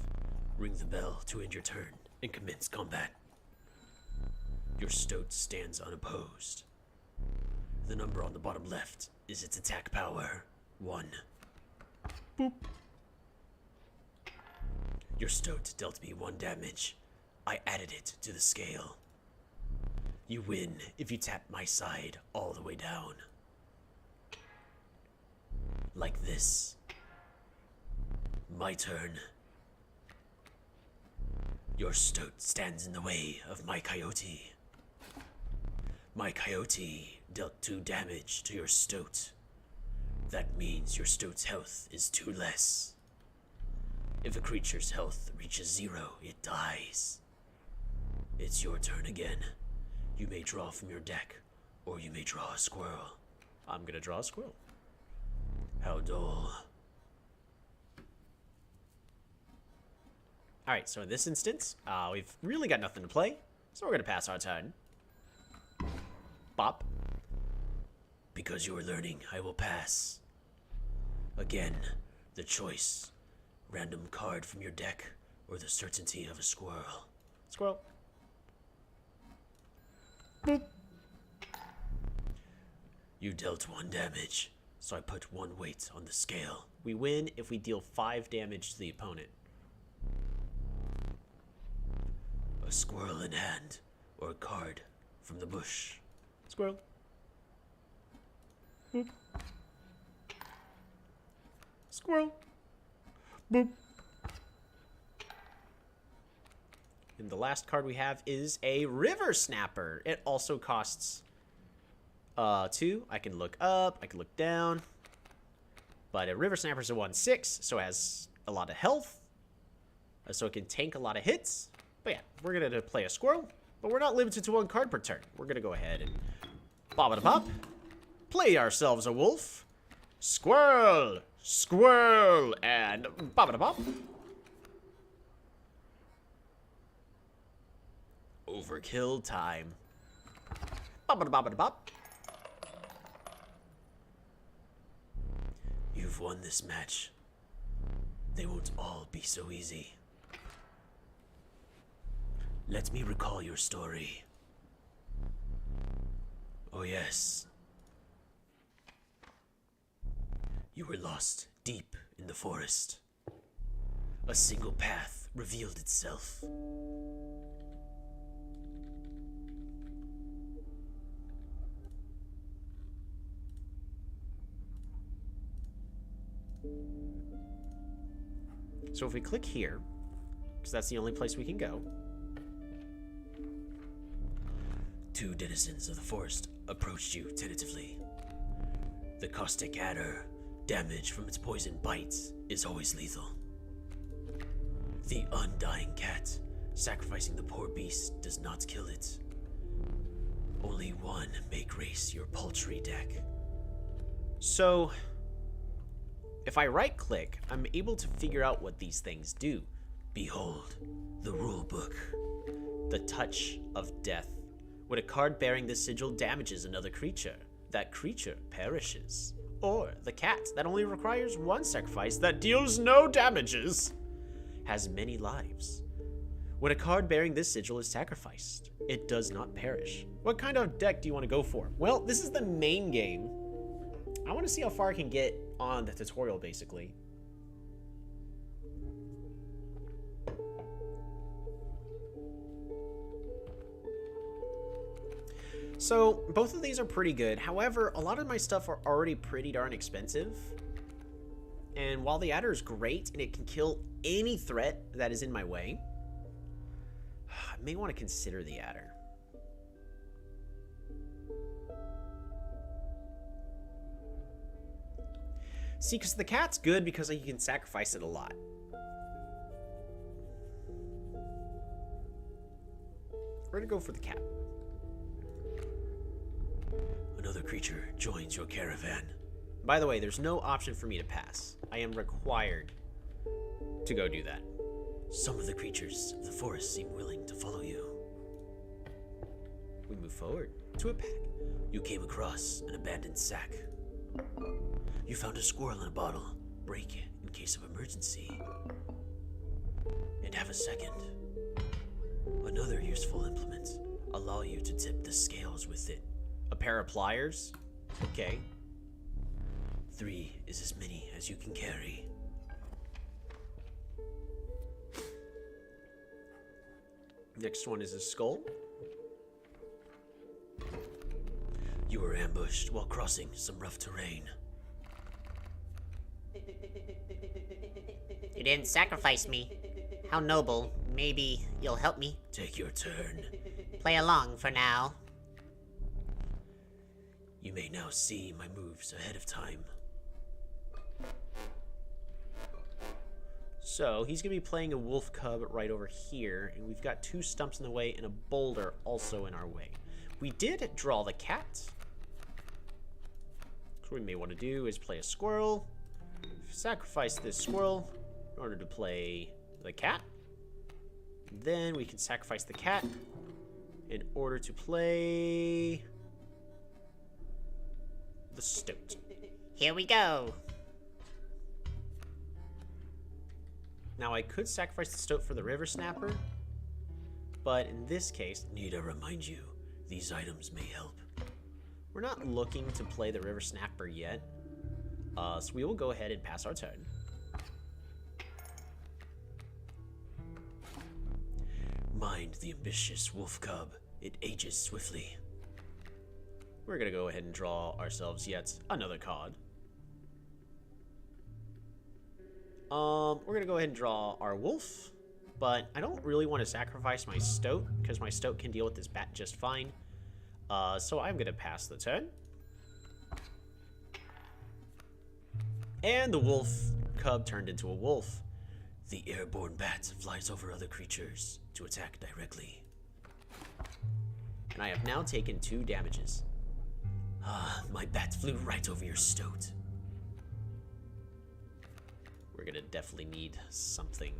Ring the bell to end your turn and commence combat. Your stoat stands unopposed. The number on the bottom left is its attack power. 1. Boop. Your stoat dealt me 1 damage. I added it to the scale. You win if you tap my side all the way down. Like this. My turn. Your stoat stands in the way of my coyote. My coyote dealt 2 damage to your stoat. That means your stoat's health is 2 less. If a creature's health reaches 0, it dies. It's your turn again. You may draw from your deck, or you may draw a squirrel. I'm gonna draw a squirrel. How dull. Alright, so in this instance, we've really got nothing to play, so we're gonna pass our turn. Bop. Because you are learning, I will pass. Again, the choice. Random card from your deck, or the certainty of a squirrel. Squirrel. You dealt 1 damage, so I put 1 weight on the scale. We win if we deal 5 damage to the opponent. A squirrel in hand, or a card from the bush. Squirrel. Boop. Squirrel. Boop. And the last card we have is a River Snapper. It also costs 2. I can look up, I can look down. But a River Snapper is a 1/6, so it has a lot of health. So it can tank a lot of hits. But yeah, we're going to play a squirrel. But we're not limited to 1 card per turn. We're going to go ahead and bob-a-da-pop. Play ourselves a wolf. Squirrel! Squirrel! And bob-a-da-pop. Overkill time. Bob-a-da-bob-a-da-bop. You've won this match. They won't all be so easy. Let me recall your story. Oh yes. You were lost deep in the forest, a single path revealed itself. So if we click here, because that's the only place we can go. Two denizens of the forest approached you tentatively. The caustic adder, damage from its poison bites, is always lethal. The undying cat, sacrificing the poor beast does not kill it. Only one may grace your paltry deck. So if I right click, I'm able to figure out what these things do. Behold, the rule book. The touch of death. When a card bearing this sigil damages another creature, that creature perishes. Or the cat that only requires one sacrifice that deals no damages has many lives. When a card bearing this sigil is sacrificed, it does not perish. What kind of deck do you want to go for? Well, this is the main game. I want to see how far I can get on the tutorial, basically. So, both of these are pretty good. However, a lot of my stuff are already pretty darn expensive. And while the adder is great and it can kill any threat that is in my way, I may want to consider the adder. See, because the cat's good because you can sacrifice it a lot. We're going to go for the cat. Another creature joins your caravan. By the way, there's no option for me to pass. I am required to go do that. Some of the creatures of the forest seem willing to follow you. We move forward to a pack. You came across an abandoned sack. You found a squirrel in a bottle. Break it in case of emergency. And have a second. Another useful implement. Allow you to tip the scales with it. A pair of pliers? Okay. 3 is as many as you can carry. Next one is a skull. You were ambushed while crossing some rough terrain. You didn't sacrifice me. How noble. Maybe you'll help me. Take your turn. Play along for now. You may now see my moves ahead of time. So, he's going to be playing a wolf cub right over here, and we've got 2 stumps in the way and a boulder also in our way. We did draw the cat. So what we may want to do is play a squirrel, sacrifice this squirrel in order to play the cat. Then we can sacrifice the cat in order to play the stoat. Here we go. Now, I could sacrifice the stoat for the river snapper, but in this case, Need I remind you, these items may help. we're not looking to play the river snapper yet. So we will go ahead and pass our turn. Mind the ambitious wolf cub. It ages swiftly. We're going to go ahead and draw ourselves yet another card. We're going to go ahead and draw our wolf, but I don't really want to sacrifice my stoat because my stoat can deal with this bat just fine. So I'm going to pass the turn. And the wolf cub turned into a wolf. The airborne bat flies over other creatures to attack directly. And I have now taken 2 damages. Ah, my bat flew right over your stoat. We're going to definitely need something.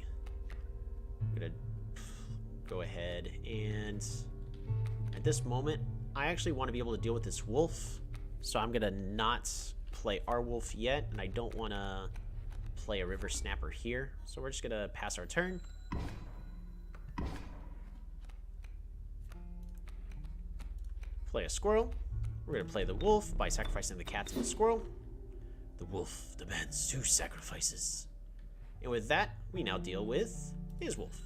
I'm going to go ahead and at this moment, I actually want to be able to deal with this wolf. So I'm going to not play our wolf yet, and I don't want to play a river snapper here. So we're just going to pass our turn. Play a squirrel. We're going to play the wolf by sacrificing the cat to the squirrel. The wolf demands 2 sacrifices. And with that, we now deal with his wolf.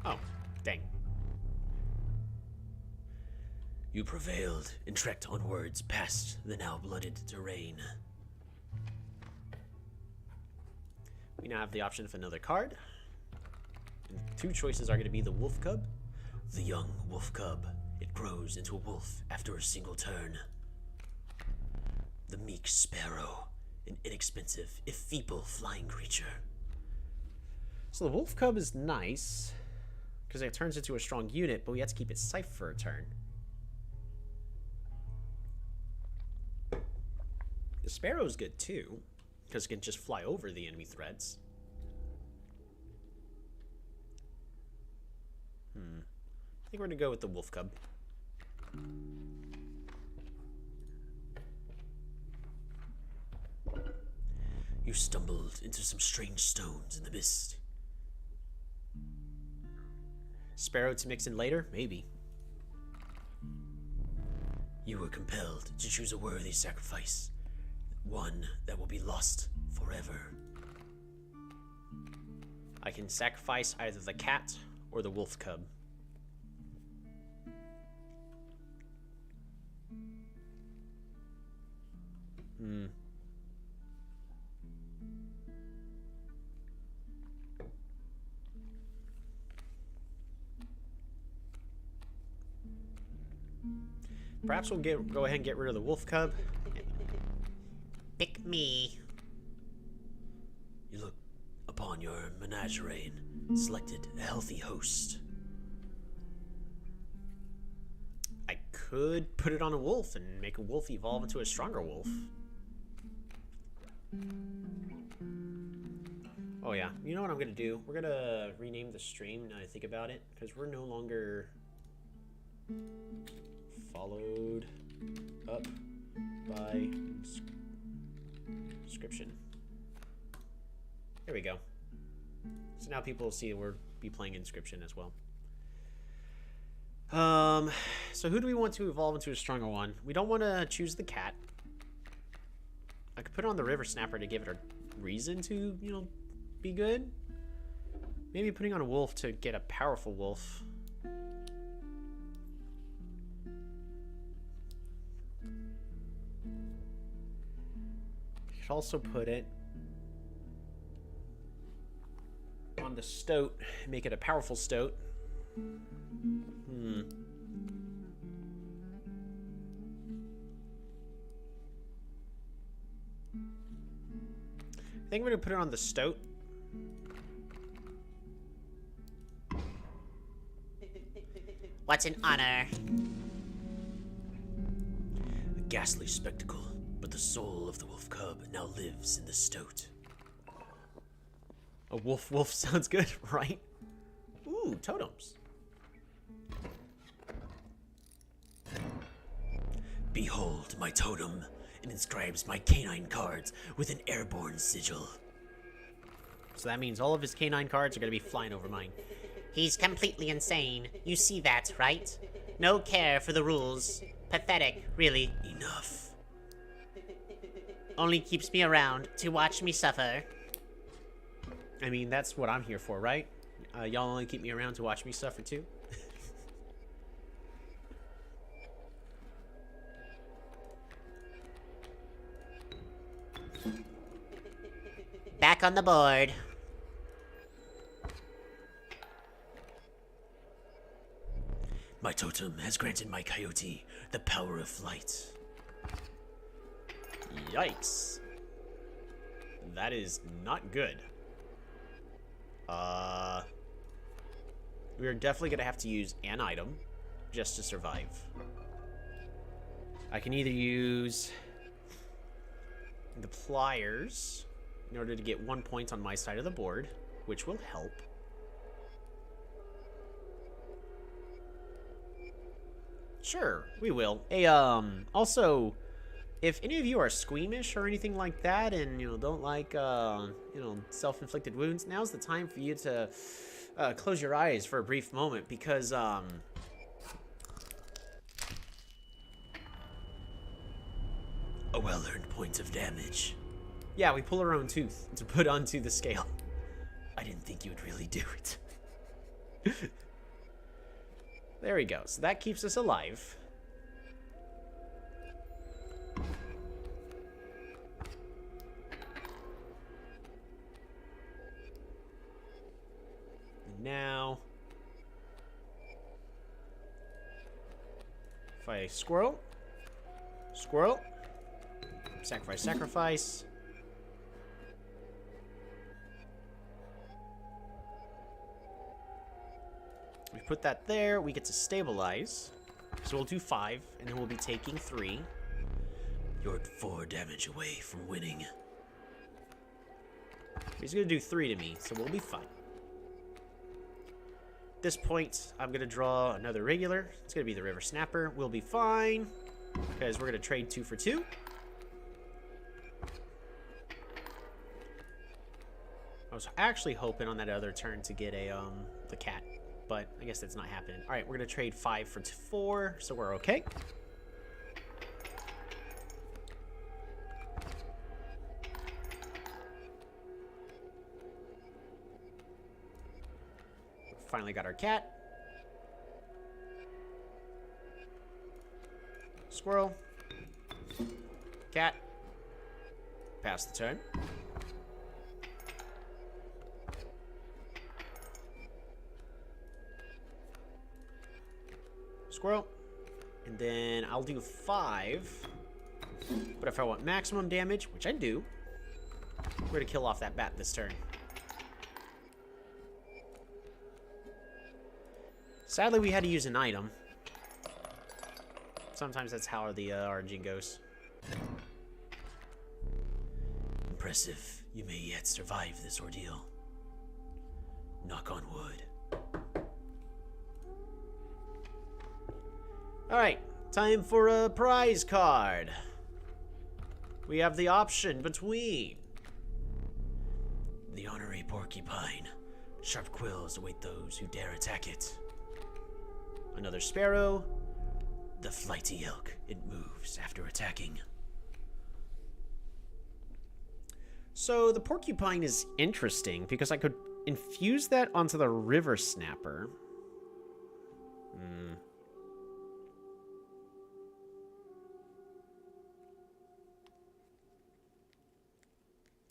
Oh, dang. You prevailed and trekked onwards past the now blooded terrain. We now have the option of another card. And 2 choices are going to be the wolf cub. The young wolf cub. It grows into a wolf after a single turn. The meek sparrow. An inexpensive, if feeble, flying creature. So the wolf cub is nice, because it turns into a strong unit, but we have to keep it safe for a turn. The sparrow's good too, because it can just fly over the enemy threats. I think we're going to go with the wolf cub. You stumbled into some strange stones in the mist. Sparrow to mix in later? Maybe. You were compelled to choose a worthy sacrifice. One that will be lost forever. I can sacrifice either the cat or the wolf cub. Perhaps we'll go ahead and get rid of the wolf cub. Pick me. You look upon your menagerie and selected a healthy host. I could put it on a wolf and make a wolf evolve into a stronger wolf. Oh yeah, you know what I'm gonna do? We're gonna rename the stream now I think about it, because we're no longer followed up by Inscryption. There we go. So now people will see we'll be playing Inscryption as well. So who do we want to evolve into a stronger one? We don't want to choose the cat. I could put on the river snapper to give it a reason to, you know, be good. Maybe putting on a wolf to get a powerful wolf. Could also put it on the stoat, make it a powerful stoat. I think we're gonna put it on the stoat. What's an honor? A ghastly spectacle, but the soul of the wolf cub now lives in the stoat. A wolf sounds good, right? Ooh, totems. Behold my totem. It inscribes my canine cards with an airborne sigil. So that means all of his canine cards are gonna be flying over mine. He's completely insane. You see that, right? No care for the rules. Pathetic, really. Enough. Only keeps me around to watch me suffer. I mean, that's what I'm here for, right? Y'all only keep me around to watch me suffer too? Back on the board. My totem has granted my coyote the power of flight. Yikes. That is not good. We're definitely gonna have to use an item just to survive. I can either use the pliers in order to get 1 point on my side of the board, which will help. Sure, we will. Hey, also, if any of you are squeamish or anything like that, and don't like self-inflicted wounds, now's the time for you to close your eyes for a brief moment, because a well-earned point of damage. yeah, we pull our own tooth to put onto the scale. I didn't think you would really do it. There we go. So that keeps us alive. And now, if I squirrel, sacrifice. We put that there. We get to stabilize. So we'll do 5, and then we'll be taking 3. You're 4 damage away from winning. He's going to do 3 to me, so we'll be fine. At this point, I'm going to draw another regular. It's going to be the River Snapper. We'll be fine, because we're going to trade 2 for 2. I was actually hoping on that other turn to get a the cat, but I guess that's not happening. All right, we're going to trade 5 for 4, so we're okay. Finally got our cat. Squirrel. Cat. Pass the turn. Squirrel. And then I'll do 5. But if I want maximum damage, which I do, we're going to kill off that bat this turn. Sadly, we had to use an item. Sometimes that's how the origin goes. Impressive. You may yet survive this ordeal. Knock on wood. Alright, time for a prize card. We have the option between The honorary porcupine. Sharp quills await those who dare attack it. another sparrow. The flighty elk. It moves after attacking. So the porcupine is interesting because I could infuse that onto the river snapper.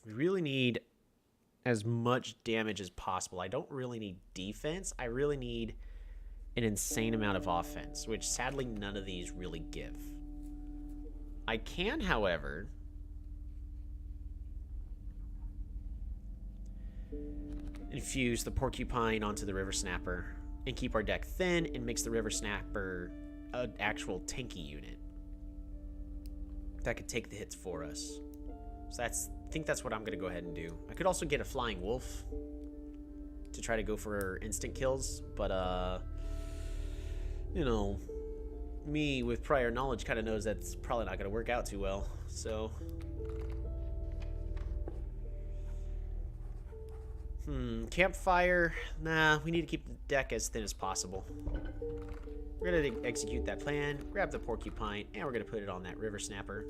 We really need as much damage as possible. I don't really need defense. I really need an insane amount of offense, which sadly none of these really give. I can, however, infuse the porcupine onto the river snapper and keep our deck thin and makes the river snapper an actual tanky unit that could take the hits for us. So I think that's what I'm going to go ahead and do. I could also get a flying wolf to try to go for instant kills, but you know, me with prior knowledge kind of knows that's probably not going to work out too well. So campfire. Nah, we need to keep the deck as thin as possible. We're going to execute that plan, grab the porcupine, and we're going to put it on that river snapper.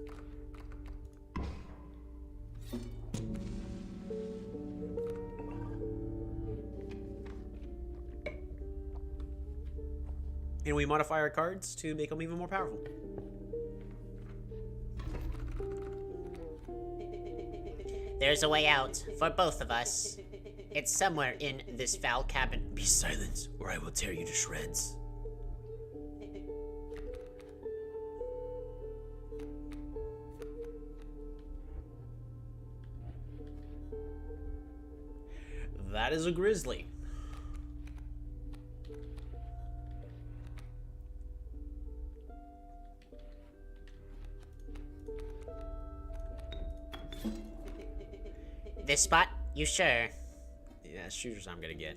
And we modify our cards to make them even more powerful. There's a way out for both of us. It's somewhere in this foul cabin. Be silent, or I will tear you to shreds. That is a grizzly. This spot? You sure? Yeah, shooters I'm gonna get.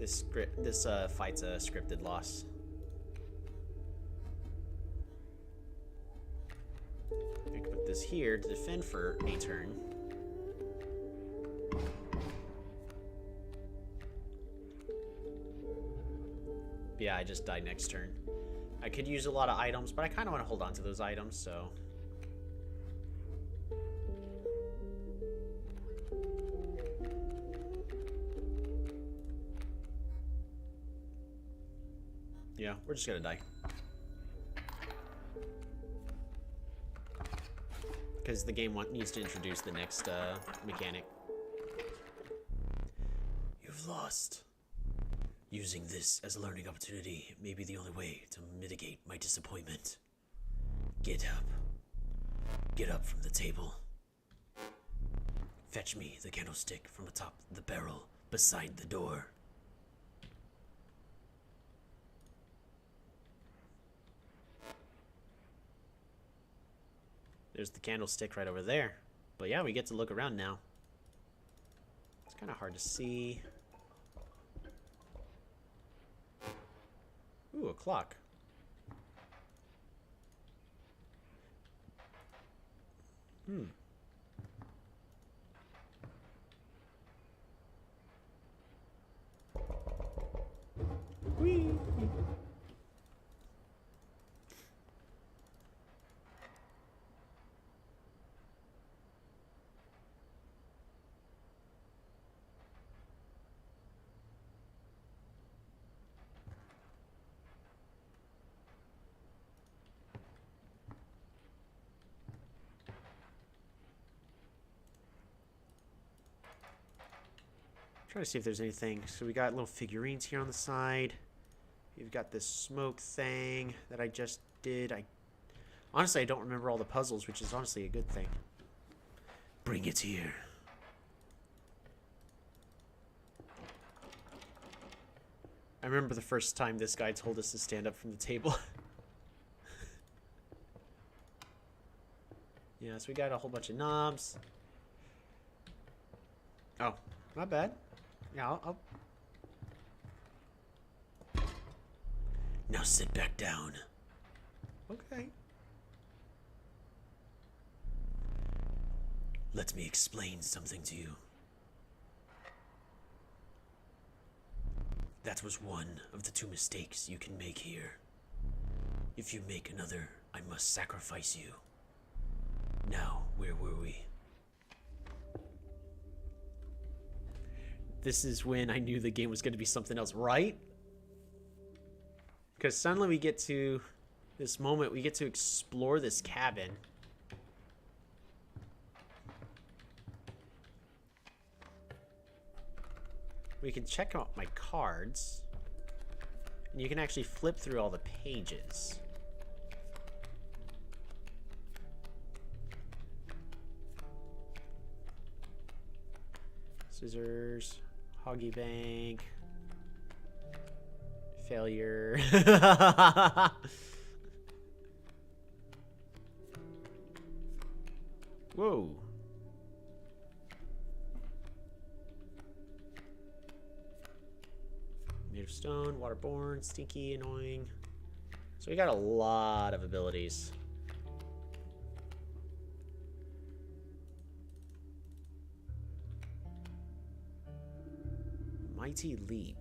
This fight's a scripted loss. I can put this here to defend for a turn. Yeah, I just died next turn. I could use a lot of items, but I kind of want to hold on to those items, so... Yeah, we're just gonna die. Because the game needs to introduce the next mechanic. You've lost. Using this as a learning opportunity may be the only way to mitigate my disappointment. Get up. Get up from the table. Fetch me the candlestick from atop the barrel beside the door. There's the candlestick right over there. But yeah, we get to look around now. It's kind of hard to see. Ooh, a clock. Whee! Try to see if there's anything. So we got little figurines here on the side. You've got this smoke thing that I just did. Honestly, I don't remember all the puzzles, which is honestly a good thing. Bring it here. I remember the first time this guy told us to stand up from the table. Yeah, so we got a whole bunch of knobs. Oh, not bad. Yeah, I'll... Now sit back down. Okay. Let me explain something to you. That was one of the 2 mistakes you can make here. If you make another, I must sacrifice you. Now, where were we? This is when I knew the game was going to be something else, right? Because suddenly we get to this moment, we get to explore this cabin. We can check out my cards. And you can actually flip through all the pages. Scissors, Hoggy Bank, failure. Whoa. Made of stone, waterborne, stinky, annoying. So we got a lot of abilities. Mighty Leap.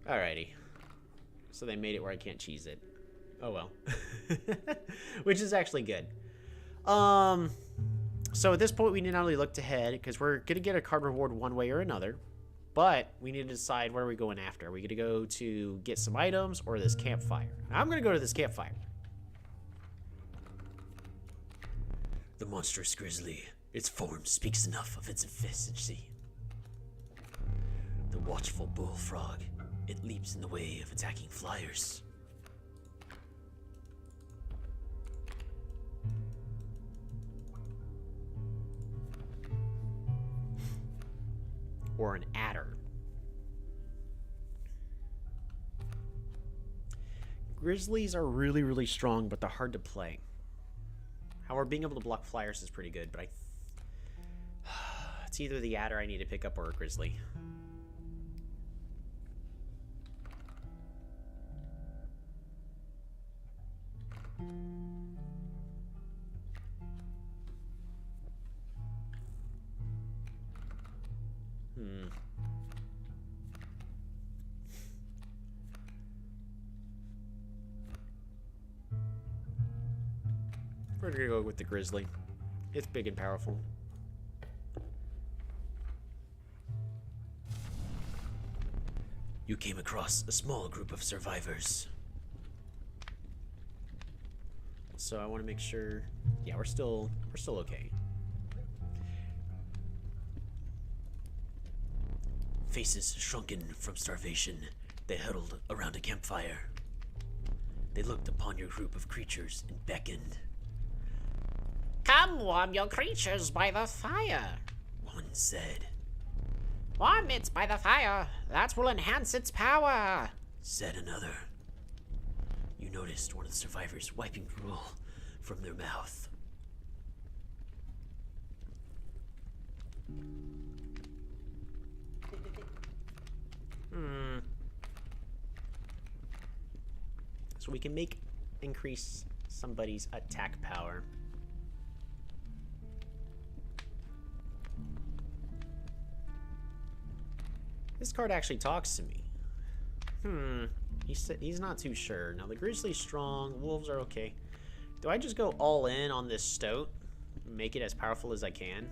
Alrighty. So they made it where I can't cheese it. Oh well. Which is actually good. So at this point we need not only look ahead, because we're gonna get a card reward one way or another. But we need to decide where are we going after. Are we going to go to get some items or this campfire? I'm going to go to this campfire. The monstrous grizzly. Its form speaks enough of its efficiency. The watchful bullfrog. It leaps in the way of attacking flyers. Or an adder. Grizzlies are really, really strong, but they're hard to play. However, being able to block flyers is pretty good, but it's either the adder I need to pick up or a grizzly. We're gonna go with the grizzly. It's big and powerful. You came across a small group of survivors. So I want to make sure. Yeah, we're still okay. Faces shrunken from starvation, they huddled around a campfire. They looked upon your group of creatures and beckoned. Come warm your creatures by the fire. One said, Warm it by the fire. That will enhance its power. said another. You noticed one of the survivors wiping gruel from their mouth. So we can increase somebody's attack power. This card actually talks to me. He's not too sure. Now the grizzly's strong, wolves are okay. Do I just go all in on this stoat? Make it as powerful as I can?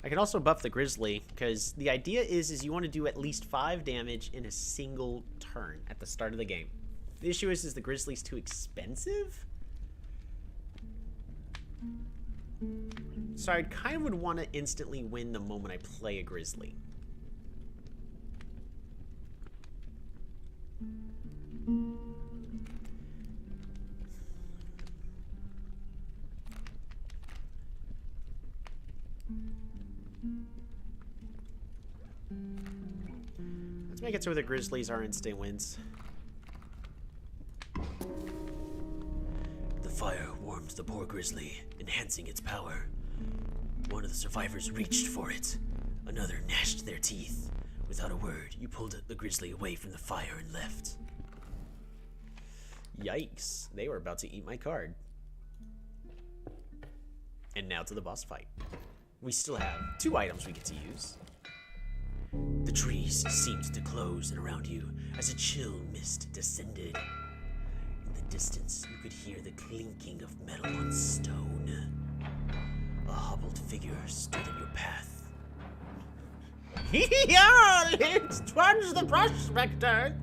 I can also buff the grizzly, because the idea is you want to do at least 5 damage in a single turn at the start of the game. The issue is the grizzly's too expensive? So I kind of would want to instantly win the moment I play a grizzly. Let's make it so the grizzlies are instant wins. The fire warmed the poor grizzly, enhancing its power. One of the survivors reached for it. Another gnashed their teeth. Without a word, you pulled the grizzly away from the fire and left. Yikes. They were about to eat my card. And now to the boss fight. We still have 2 items we get to use. The trees seemed to close in around you as a chill mist descended. In the distance, you could hear the clinking of metal on stone. A hobbled figure stood in your path. Yeah, it's Twudge the Prospector.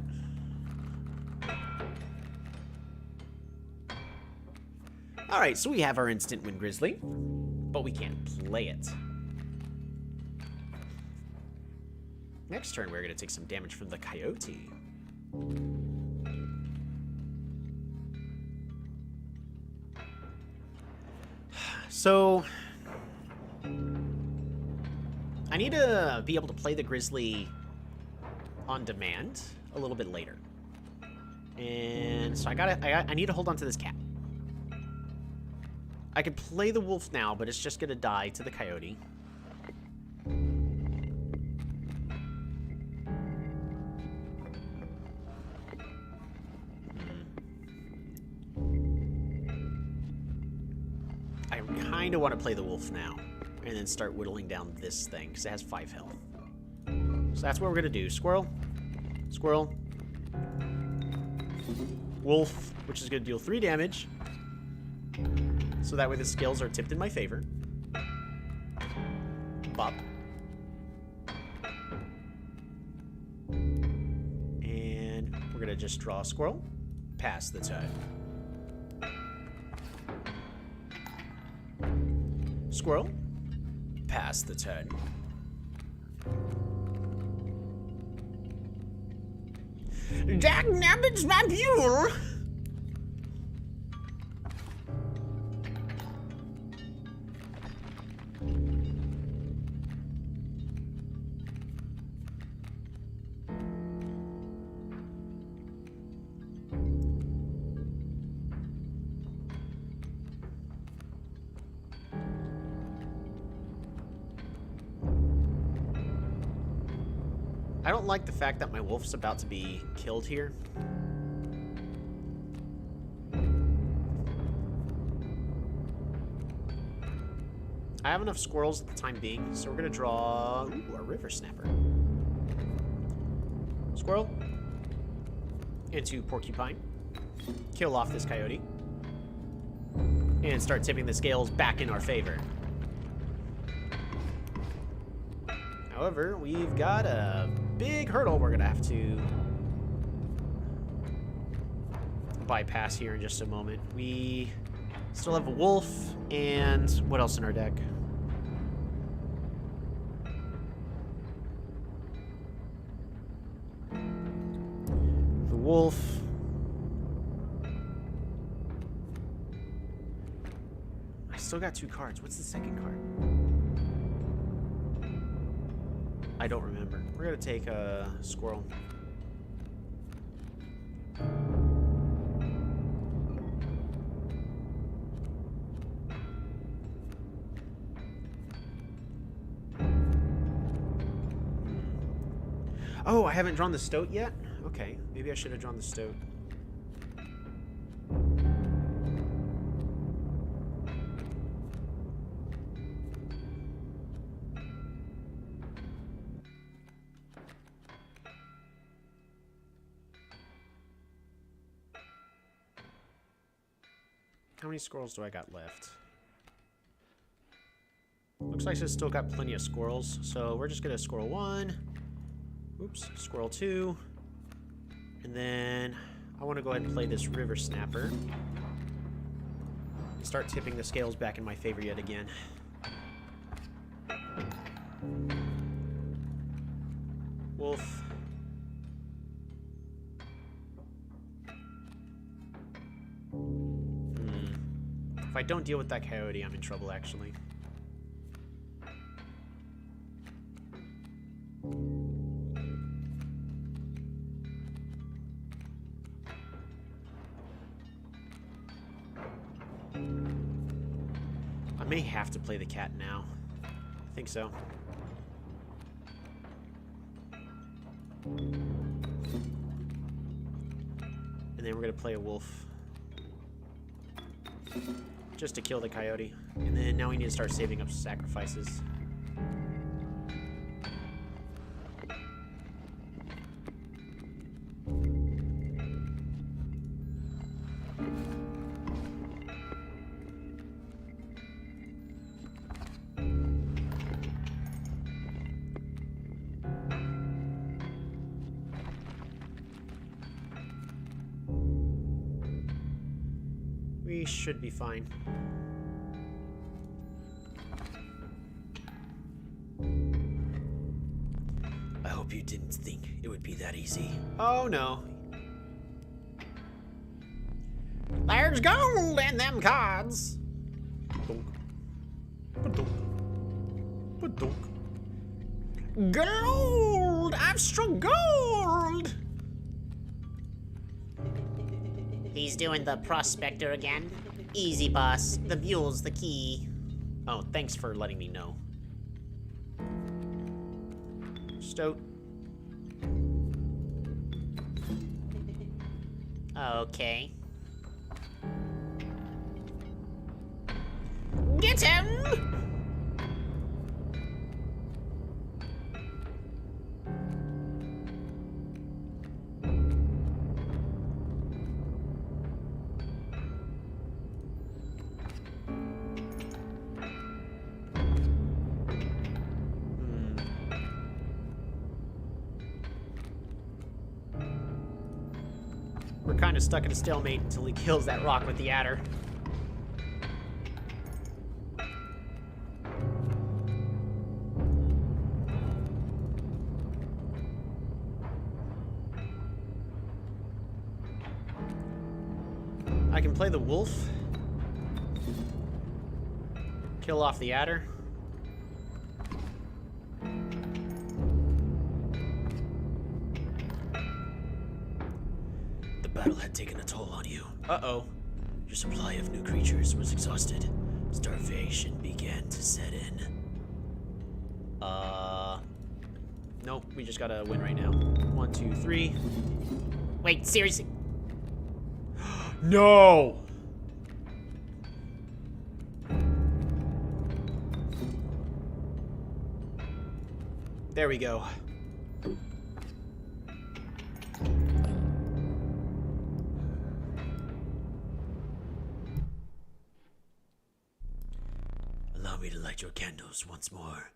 Alright, so we have our instant win grizzly, but we can't play it. Next turn, we're going to take some damage from the coyote. So, I need to be able to play the grizzly on demand a little bit later. And so I need to hold on to this cat. I could play the wolf now, but it's just going to die to the coyote. I kind of want to play the wolf now, and then start whittling down this thing, because it has 5 health. So that's what we're going to do. Squirrel. Squirrel. Wolf, which is going to deal 3 damage. So that way the skills are tipped in my favor. Bop. And we're going to just draw a squirrel. Pass the turn. Squirrel. Pass the turn. Dagnabbit's my mule. I don't like the fact that my wolf's about to be killed here. I have enough squirrels at the time being, so we're gonna draw a river snapper. Squirrel into porcupine. Kill off this coyote. And start tipping the scales back in our favor. However, we've got a big hurdle we're gonna have to bypass here in just a moment. We still have a wolf, and what else in our deck? The wolf. I still got 2 cards. What's the second card? I don't remember. We're gonna take a squirrel. Oh, I haven't drawn the stoat yet? Okay, maybe I should have drawn the stoat. How many squirrels do I got left? Looks like I've still got plenty of squirrels, so we're just gonna squirrel 1. Oops, squirrel 2. And then I want to go ahead and play this river snapper. And start tipping the scales back in my favor yet again. Wolf. If I don't deal with that coyote, I'm in trouble, actually. I may have to play the cat now. I think so. And then we're gonna play a wolf. Just to kill the coyote. And then now we need to start saving up sacrifices. We should be fine. I hope you didn't think it would be that easy. Oh no. There's gold in them cards. Gold! I've struck gold! He's doing the prospector again. Easy, boss. The mule's the key. Oh, thanks for letting me know. Stoat. Okay. Get him! We're kind of stuck in a stalemate until he kills that rock with the adder. I can play the wolf. Kill off the adder. The battle had taken a toll on you. Uh-oh. Your supply of new creatures was exhausted. Starvation began to set in. Nope, we just gotta win right now. 1, 2, 3. Wait, seriously? No! There we go. Allow me to light your candles once more.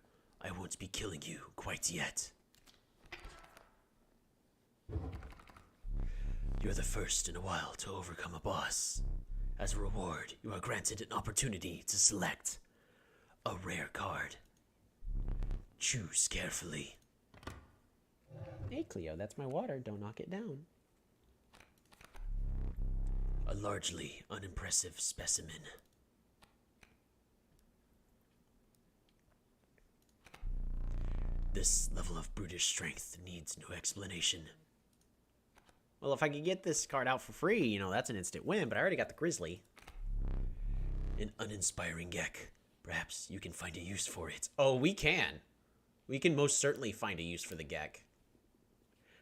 I won't be killing you quite yet. You're the first in a while to overcome a boss. As a reward, you are granted an opportunity to select a rare card. Choose carefully. Hey, Cleo, that's my water. Don't knock it down. A largely unimpressive specimen. This level of brutish strength needs no explanation. Well, if I could get this card out for free, you know, that's an instant win, but I already got the Grizzly. An uninspiring Gek. Perhaps you can find a use for it. Oh, we can. We can most certainly find a use for the Gek.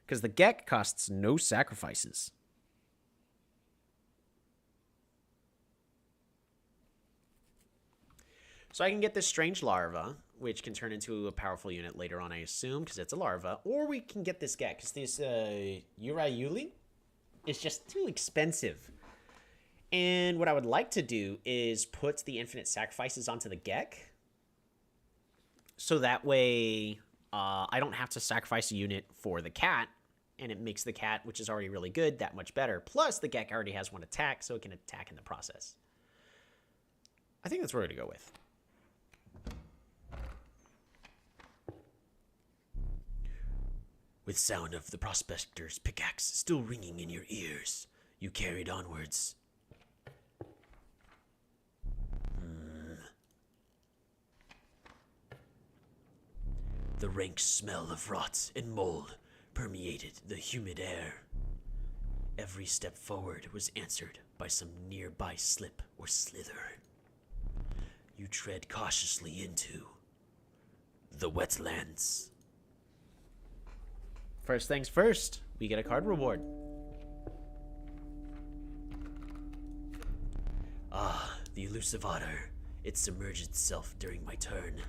Because the Gek costs no sacrifices. So I can get this strange larva, which can turn into a powerful unit later on, I assume, because it's a larva. Or we can get this Gek, because this Uriuli is just too expensive. And what I would like to do is put the infinite sacrifices onto the Gek. So that way I don't have to sacrifice a unit for the cat. And it makes the cat, which is already really good, that much better. Plus, the Gek already has one attack, so it can attack in the process. I think that's what we're going to go with. With sound of the prospector's pickaxe still ringing in your ears, you carried onwards. The rank smell of rot and mold permeated the humid air. Every step forward was answered by some nearby slip or slither. You tread cautiously into the wetlands. First things first, we get a card reward. Ah, the elusive otter. It submerged itself during my turn.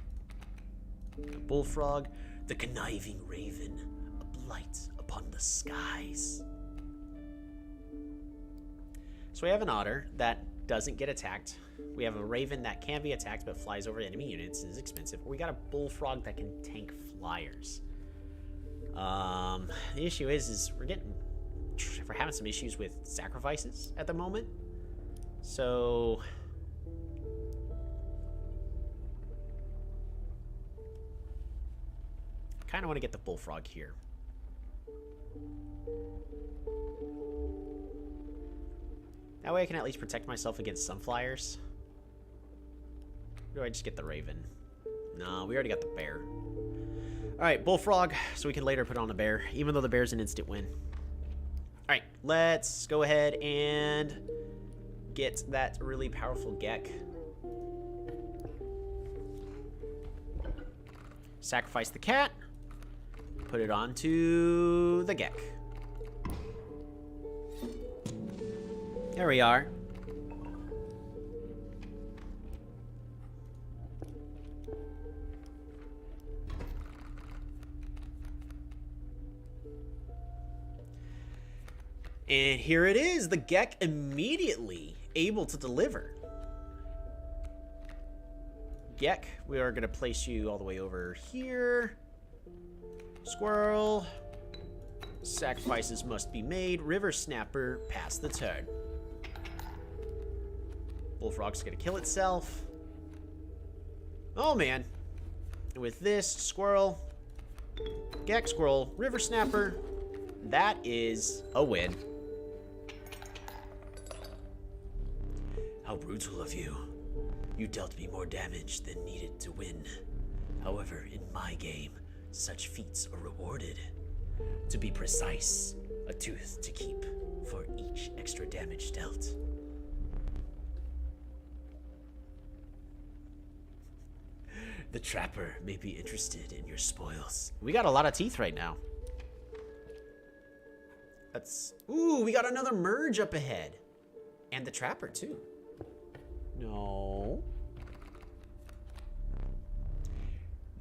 A bullfrog. The conniving raven, a blight upon the skies. So we have an otter that doesn't get attacked. We have a raven that can be attacked but flies over enemy units and is expensive. We got a bullfrog that can tank flyers. The issue is we're having some issues with sacrifices at the moment. So kind of want to get the bullfrog here. That way I can at least protect myself against some flyers. Or do I just get the raven? No, we already got the bear. Alright, bullfrog, so we can later put on a bear, even though the bear's an instant win. Alright, let's go ahead and get that really powerful Gek. Sacrifice the cat. Put it onto the Gek. There we are. And here it is, the Gek immediately able to deliver. Gek, we are going to place you all the way over here. Squirrel. Sacrifices must be made. River Snapper, pass the turn. Bullfrog's going to kill itself. Oh, man. With this, Squirrel. Gek, Squirrel, River Snapper. That is a win. How brutal of you. You dealt me more damage than needed to win. However, in my game, such feats are rewarded. To be precise, a tooth to keep for each extra damage dealt. The trapper may be interested in your spoils. We got a lot of teeth right now. That's... Ooh, we got another merge up ahead. And the trapper, too. No.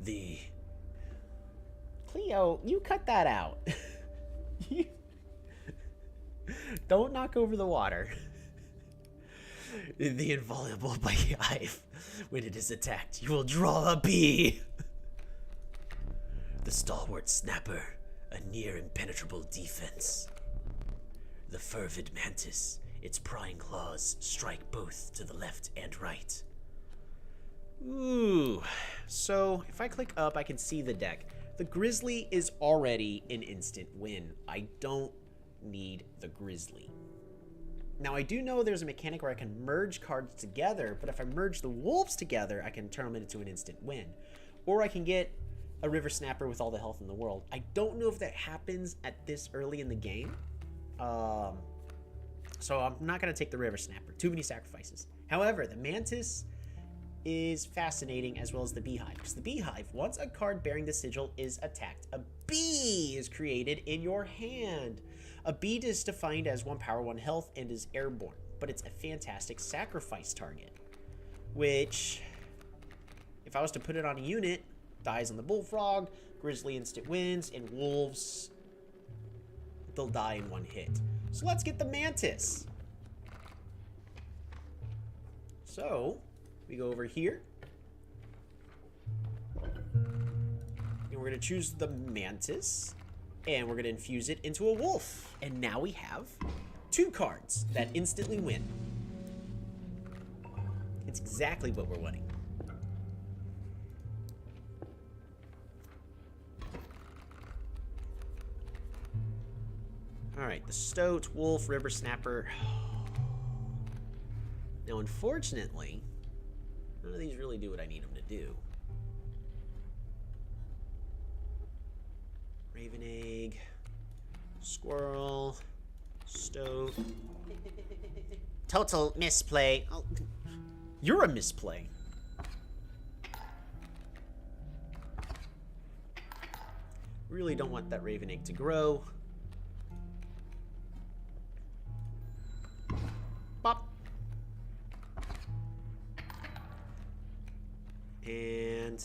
The... Cleo, you cut that out. Don't knock over the water. The inviolable beehive. When it is attacked, you will draw a bee. The stalwart snapper, a near impenetrable defense. The fervid mantis, its prying claws strike both to the left and right. Ooh. So, if I click up, I can see the deck. The grizzly is already an instant win. I don't need the grizzly. Now, I do know there's a mechanic where I can merge cards together, but if I merge the wolves together, I can turn them into an instant win. Or I can get a river snapper with all the health in the world. I don't know if that happens at this early in the game. So I'm not going to take the river snapper. Too many sacrifices. However, the mantis is fascinating, as well as the beehive. Because the beehive, once a card bearing the sigil is attacked, a bee is created in your hand. A bee is defined as 1 power, 1 health, and is airborne. But it's a fantastic sacrifice target. Which, if I was to put it on a unit, dies on the bullfrog, grizzly instant wins, and wolves, they'll die in 1 hit. So let's get the mantis. So, we go over here. And we're going to choose the mantis. And we're going to infuse it into a wolf. And now we have 2 cards that instantly win. It's exactly what we're wanting. Alright, the stoat, wolf, river snapper. Now, unfortunately, none of these really do what I need them to do. Raven egg, squirrel, stoat. Total misplay. Oh, you're a misplay. Really don't want that raven egg to grow. Bop. And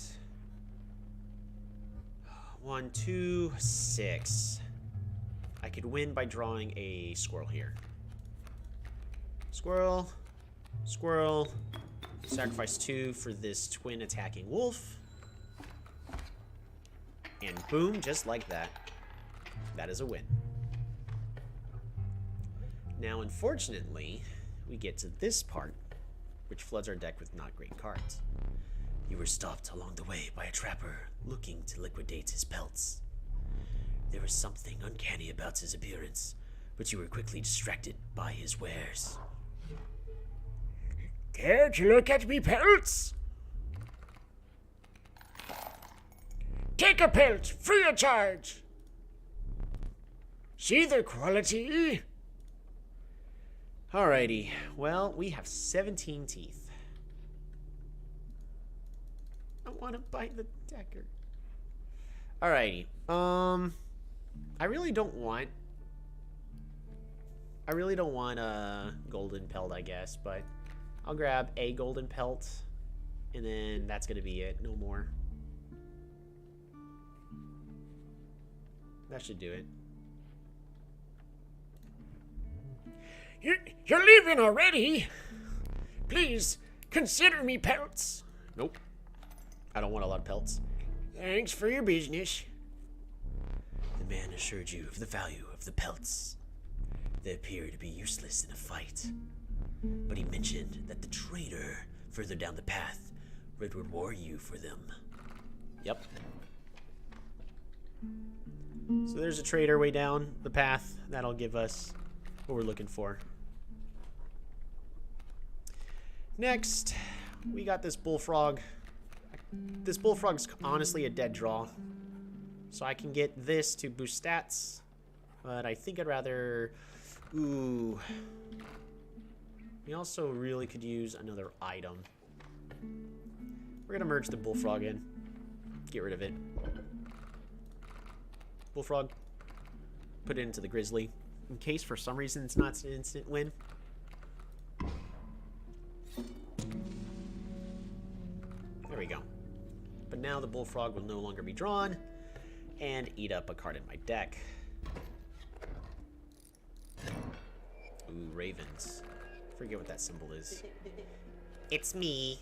1, 2, 6. I could win by drawing a squirrel here. Squirrel, squirrel. Sacrifice 2 for this twin attacking wolf. And boom, just like that. That is a win. Now, unfortunately, we get to this part, which floods our deck with not great cards. You were stopped along the way by a trapper looking to liquidate his pelts. There was something uncanny about his appearance, but you were quickly distracted by his wares. Care to look at me pelts? Take a pelt, free of charge. See the quality? Alrighty, well, we have 17 teeth. I want to bite the decker. Alrighty, I really don't want a golden pelt, I guess, but I'll grab a golden pelt, and then that's gonna be it, no more. That should do it. You're leaving already? Please, consider me pelts. Nope. I don't want a lot of pelts. Thanks for your business. The man assured you of the value of the pelts. They appear to be useless in a fight, but he mentioned that the trader further down the path would reward you for them. Yep. So there's a trader way down the path. That'll give us what we're looking for. Next, we got this bullfrog. This bullfrog's honestly a dead draw. So I can get this to boost stats. But I think I'd rather... Ooh. We also really could use another item. We're gonna merge the bullfrog in. Get rid of it. Bullfrog. Put it into the grizzly. In case for some reason it's not an instant win. There we go. But now the bullfrog will no longer be drawn and eat up a card in my deck. Ooh, ravens. Forget what that symbol is. It's me.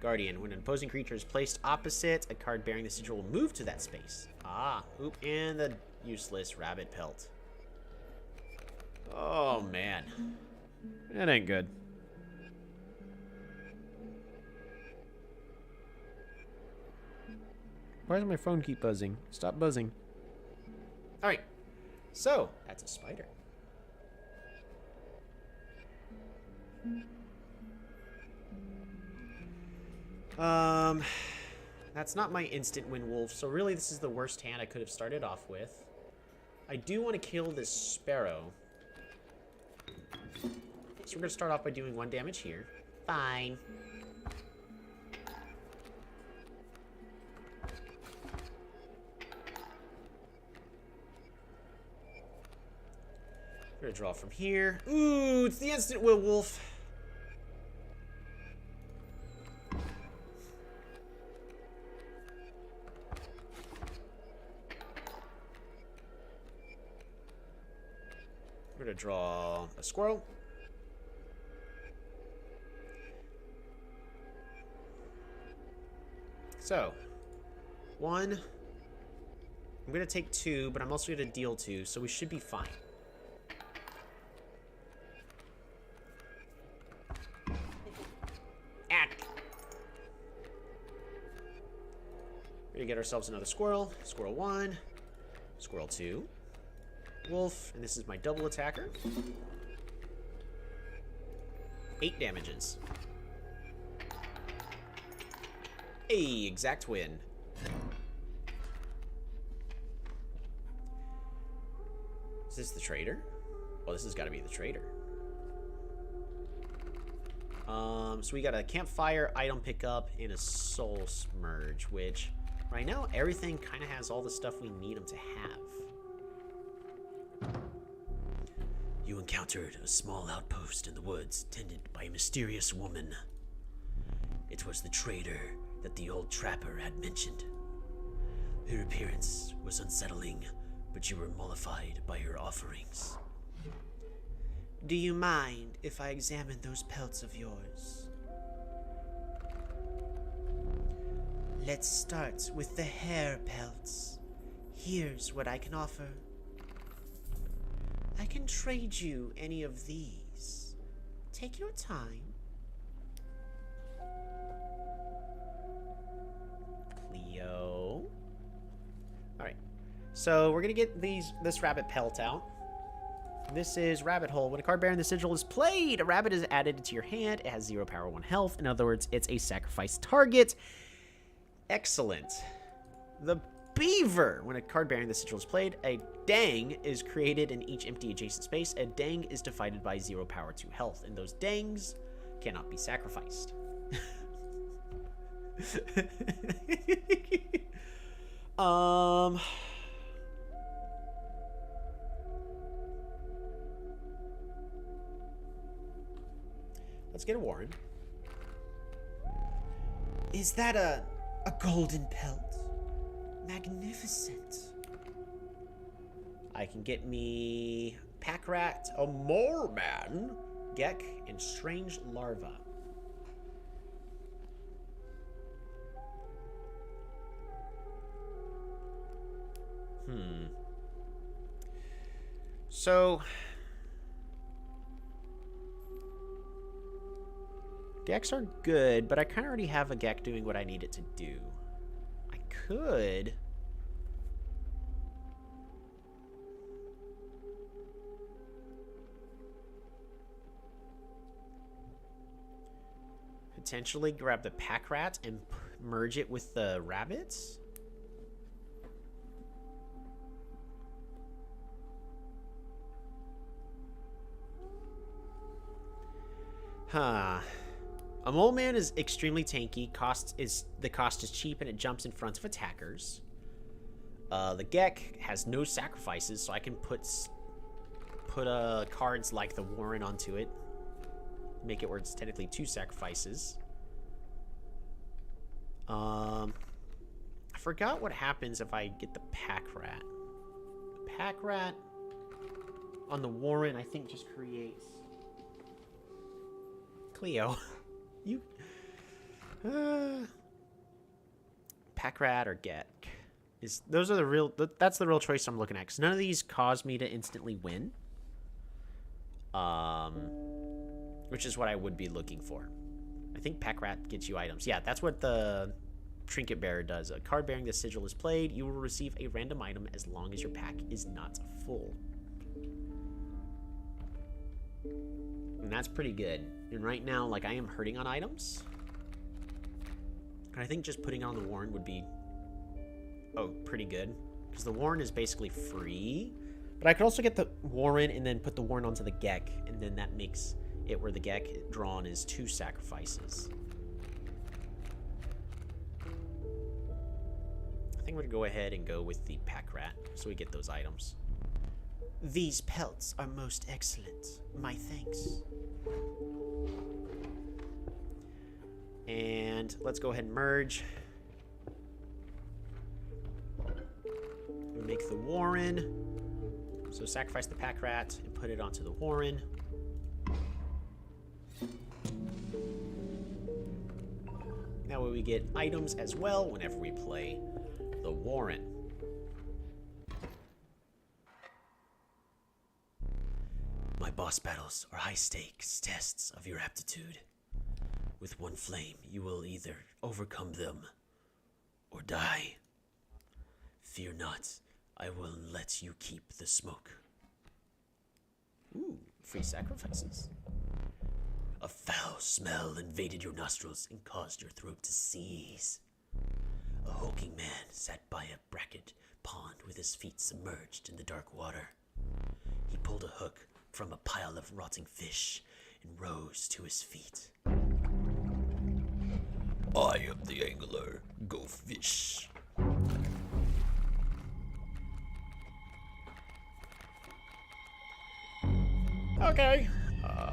Guardian. When an opposing creature is placed opposite, a card bearing the sigil will move to that space. Ah, oop, and the useless rabbit pelt. Oh, man. That ain't good. Why does my phone keep buzzing? Stop buzzing. All right. So, that's a spider. That's not my instant win wolf, so really this is the worst hand I could have started off with. I do want to kill this sparrow. So we're going to start off by doing 1 damage here. Fine. We're going to draw from here. Ooh, it's the instant win wolf. We're going to draw a squirrel. So, 1. I'm going to take 2, but I'm also going to deal 2, so we should be fine. We're going to get ourselves another squirrel. Squirrel 1. Squirrel 2. Wolf, and this is my double attacker. 8 damages. Hey, exact win. Is this the trader? Well, this has got to be the trader. So we got a campfire, item pickup, and a soul smurge, which right now everything kind of has all the stuff we need them to have. You encountered a small outpost in the woods tended by a mysterious woman. It was the trader that the old trapper had mentioned. Her appearance was unsettling, but you were mollified by her offerings. Do you mind if I examine those pelts of yours? Let's start with the hair pelts. Here's what I can offer. I can trade you any of these. Take your time. Cleo. Alright. So we're gonna get this rabbit pelt out. This is Rabbit Hole. When a card bearing the sigil is played, a rabbit is added to your hand. It has 0 power, 1 health. In other words, it's a sacrifice target. Excellent. The beaver. When a card bearing the sigil is played, a dang is created in each empty adjacent space. A dang is divided by 0 power, 2 health, and those dangs cannot be sacrificed. Let's get a Warren. Is that a golden pelt? Magnificent. I can get me Pack Rat, a Moorman, Gek, and Strange Larva. So Geks are good, but I kind of already have a Gek doing what I need it to do. I could potentially grab the Pack Rat and merge it with the rabbits. Huh. A mole man is extremely tanky. The cost is cheap and it jumps in front of attackers. The Gek has no sacrifices, so I can put cards like the Warren onto it. Make it where it's technically 2 sacrifices. I forgot what happens if I get the Pack Rat. The Pack Rat on the Warren, I think, just creates Cleo. You Pack Rat or Gek. That's the real choice I'm looking at, because none of these cause me to instantly win. Which is what I would be looking for. I think Pack Rat gets you items. Yeah, that's what the Trinket Bearer does. A card bearing the sigil is played. You will receive a random item as long as your pack is not full. And that's pretty good. And right now, like, I am hurting on items. And I think just putting it on the Warren would be, pretty good. Because the Warren is basically free. But I could also get the Warren and then put the Warren onto the Gek. And then that makes it where the Gek drawn is 2 sacrifices. I think we're going to go ahead and go with the Pack Rat so we get those items. These pelts are most excellent. My thanks. And let's go ahead and merge. Make the Warren. So sacrifice the Pack Rat and put it onto the Warren. That way we get items as well whenever we play the Warren. My boss battles are high-stakes tests of your aptitude. With one flame, you will either overcome them or die. Fear not, I will let you keep the smoke. Ooh, free sacrifices. A foul smell invaded your nostrils and caused your throat to seize. A hulking man sat by a bracket pond with his feet submerged in the dark water. He pulled a hook from a pile of rotting fish and rose to his feet. I am the angler. Go fish. Okay.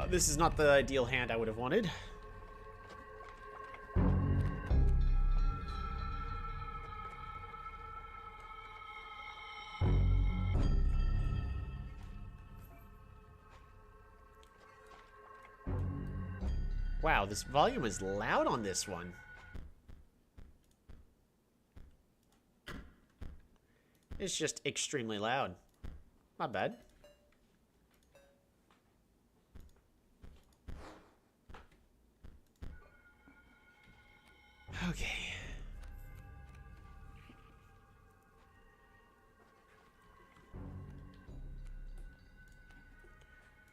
This is not the ideal hand I would have wanted. Wow, this volume is loud on this one. It's just extremely loud. Not bad. Okay.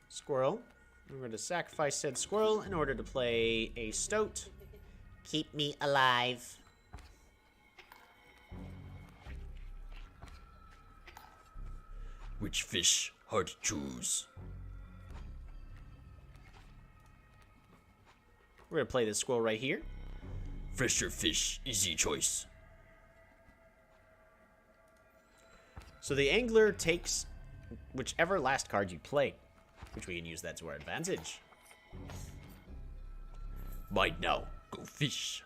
Squirrel. I'm going to sacrifice said squirrel in order to play a stoat. Keep me alive. Which fish hard to choose? We're going to play this squirrel right here. Fresher fish, easy choice. So the angler takes whichever last card you play, which we can use that to our advantage. Bite now, go fish.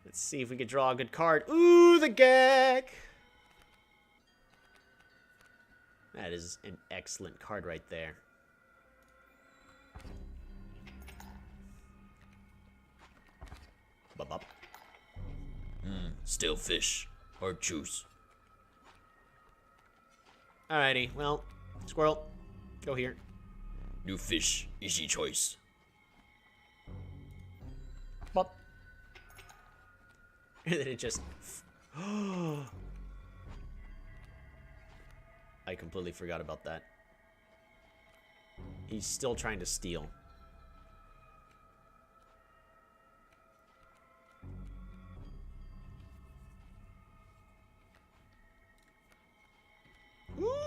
Let's see if we can draw a good card. Ooh, the gag! That is an excellent card right there. Bop. Still fish, hard choose. Alrighty, well, squirrel, go here. New fish, easy choice. Bop. And then it just... I completely forgot about that. He's still trying to steal.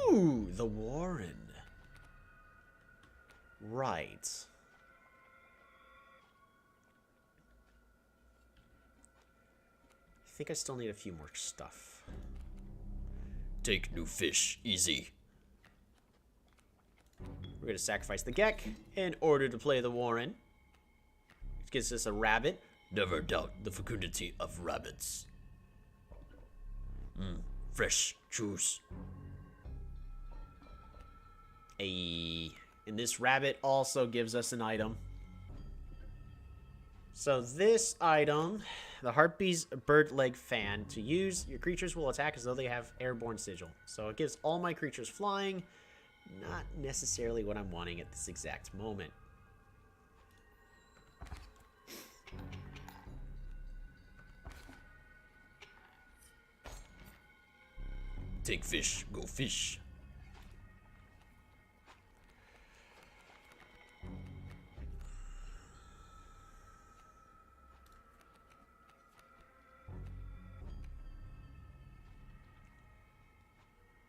Ooh, the Warren. Right. I think I still need a few more stuff. Take new fish, easy. We're going to sacrifice the Gek in order to play the Warren. Which gives us a rabbit. Never doubt the fecundity of rabbits. Fresh juice. And this rabbit also gives us an item. So this item, the Harpy's bird leg fan, to use, your creatures will attack as though they have airborne sigil. So it gives all my creatures flying. Not necessarily what I'm wanting at this exact moment. Take fish, go fish.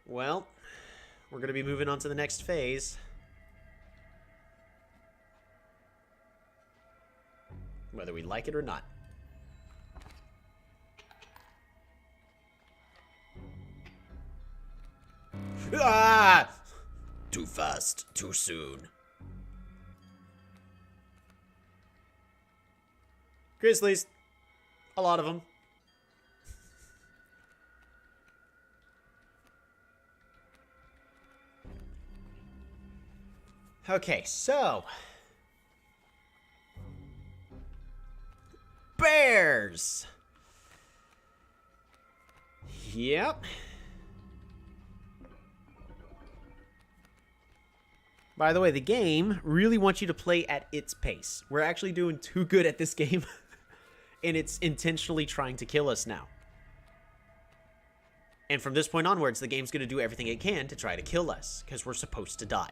Well, we're going to be moving on to the next phase. Whether we like it or not. Ah! Too fast, too soon. Grizzlies. A lot of them. Okay, so. Bears. Yep. By the way, the game really wants you to play at its pace. We're actually doing too good at this game, and it's intentionally trying to kill us now. And from this point onwards, the game's going to do everything it can to try to kill us, because we're supposed to die.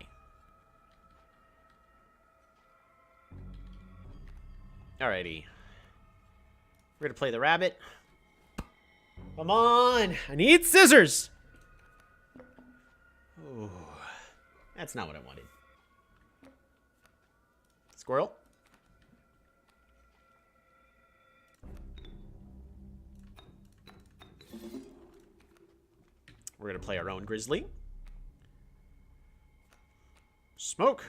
Alrighty. We're going to play the rabbit. Come on! I need scissors! Ooh, that's not what I wanted. Squirrel. We're going to play our own grizzly. Smoke.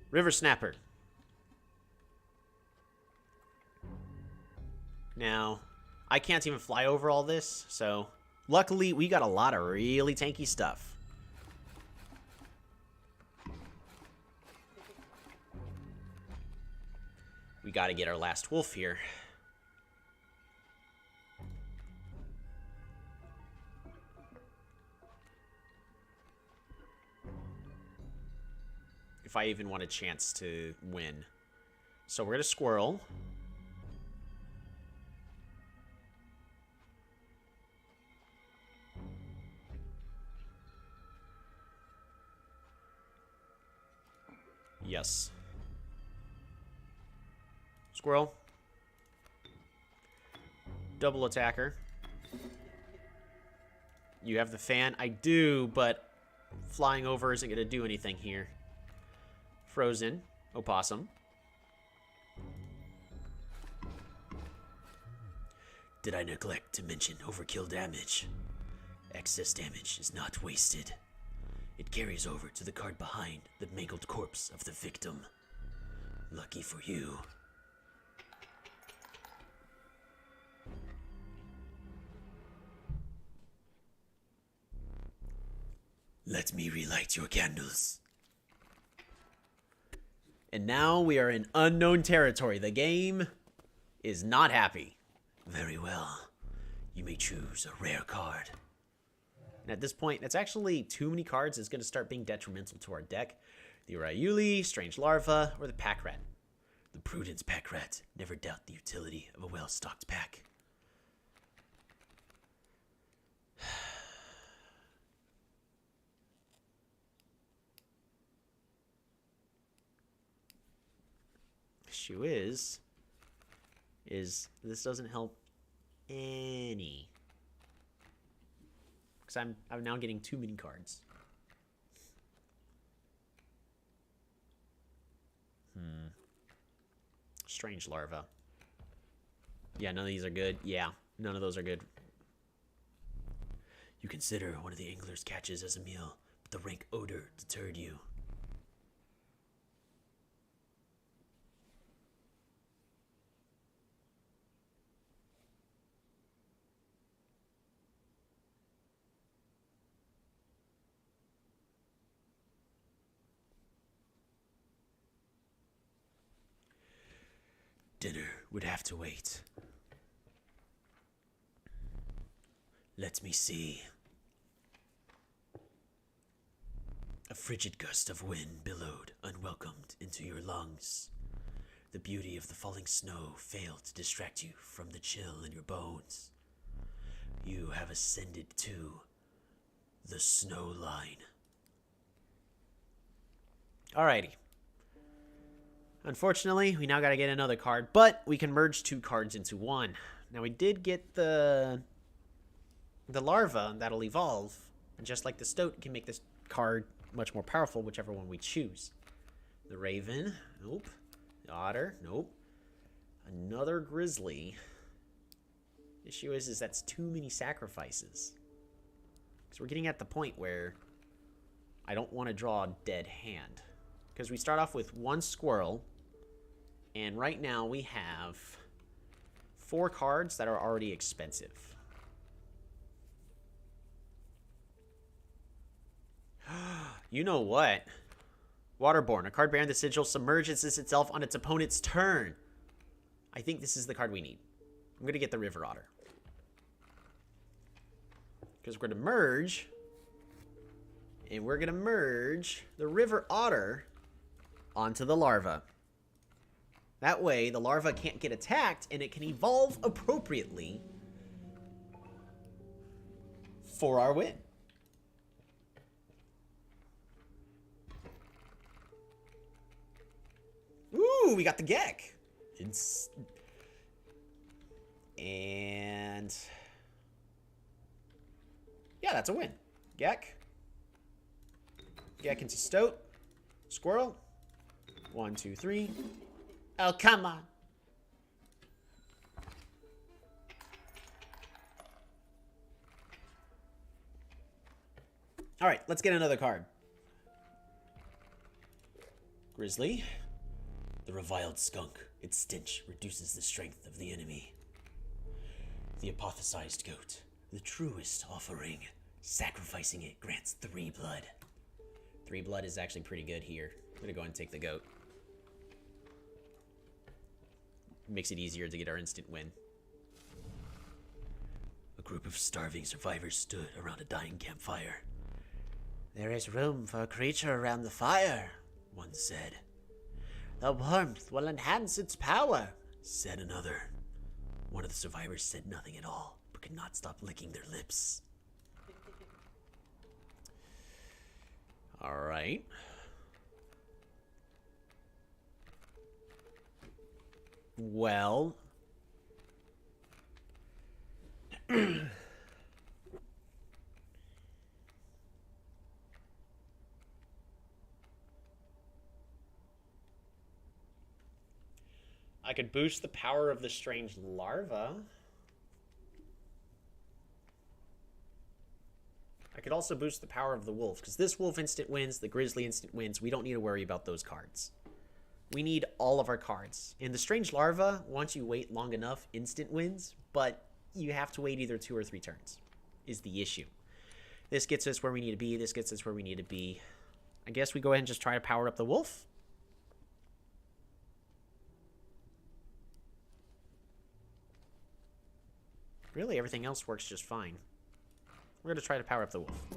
River snapper. Now, I can't even fly over all this, so luckily we got a lot of really tanky stuff. We got to get our last wolf here. If I even want a chance to win. So we're going to squirrel. Yes. Squirrel. Double attacker. You have the fan? I do, but flying over isn't going to do anything here. Frozen. Opossum. Did I neglect to mention overkill damage? Excess damage is not wasted. It carries over to the card behind the mangled corpse of the victim. Lucky for you. Let me relight your candles. And now we are in unknown territory. The game is not happy. Very well. You may choose a rare card. And at this point, it's actually too many cards. It's going to start being detrimental to our deck. The Ryuli, Strange Larva, or the Pack Rat. The Prudence Pack Rat never doubt the utility of a well-stocked pack. Issue is this doesn't help any. Because I'm now getting too many cards. Strange larva. Yeah, none of these are good. Yeah, none of those are good. You consider one of the angler's catches as a meal, but the rank odor deterred you. Dinner would have to wait. Let me see. A frigid gust of wind billowed, unwelcomed, into your lungs. The beauty of the falling snow failed to distract you from the chill in your bones. You have ascended to the snow line. Alrighty. Unfortunately, we now gotta get another card, but we can merge 2 cards into 1. Now, we did get the larva that'll evolve, and just like the stoat, can make this card much more powerful, whichever one we choose. The raven, nope. The otter, nope. Another grizzly. Issue is that's too many sacrifices. Because we're getting at the point where I don't want to draw a dead hand. Because we start off with 1 squirrel, and right now we have 4 cards that are already expensive. You know what? Waterborne. A card bearing the sigil submerges itself on its opponent's turn. I think this is the card we need. I'm going to get the River Otter. Because we're going to merge. And we're going to merge the River Otter onto the larva. That way, the larva can't get attacked, and it can evolve appropriately for our win. Ooh, we got the Gek. And yeah, that's a win. Gek. Gek into stoat. Squirrel. 1, 2, 3. Oh, come on. All right, let's get another card. Grizzly. The reviled skunk. Its stench reduces the strength of the enemy. The apothesized goat. The truest offering. Sacrificing it grants 3 blood. 3 blood is actually pretty good here. I'm going to go ahead and take the goat. Makes it easier to get our instant win. A group of starving survivors stood around a dying campfire. There is room for a creature around the fire, One said. the warmth will enhance its power. Said another. One of the survivors said nothing at all, but could not stop licking their lips. All right. Well. I could boost the power of the strange larva. I could also boost the power of the wolf, because this wolf instant wins, the grizzly instant wins. We don't need to worry about those cards. We need all of our cards. And the strange larva, once you wait long enough, instant wins, but you have to wait either 2 or 3 turns, is the issue. This gets us where we need to be. This gets us where we need to be. I guess we go ahead and just try to power up the wolf. Really, everything else works just fine. We're going to try to power up the wolf.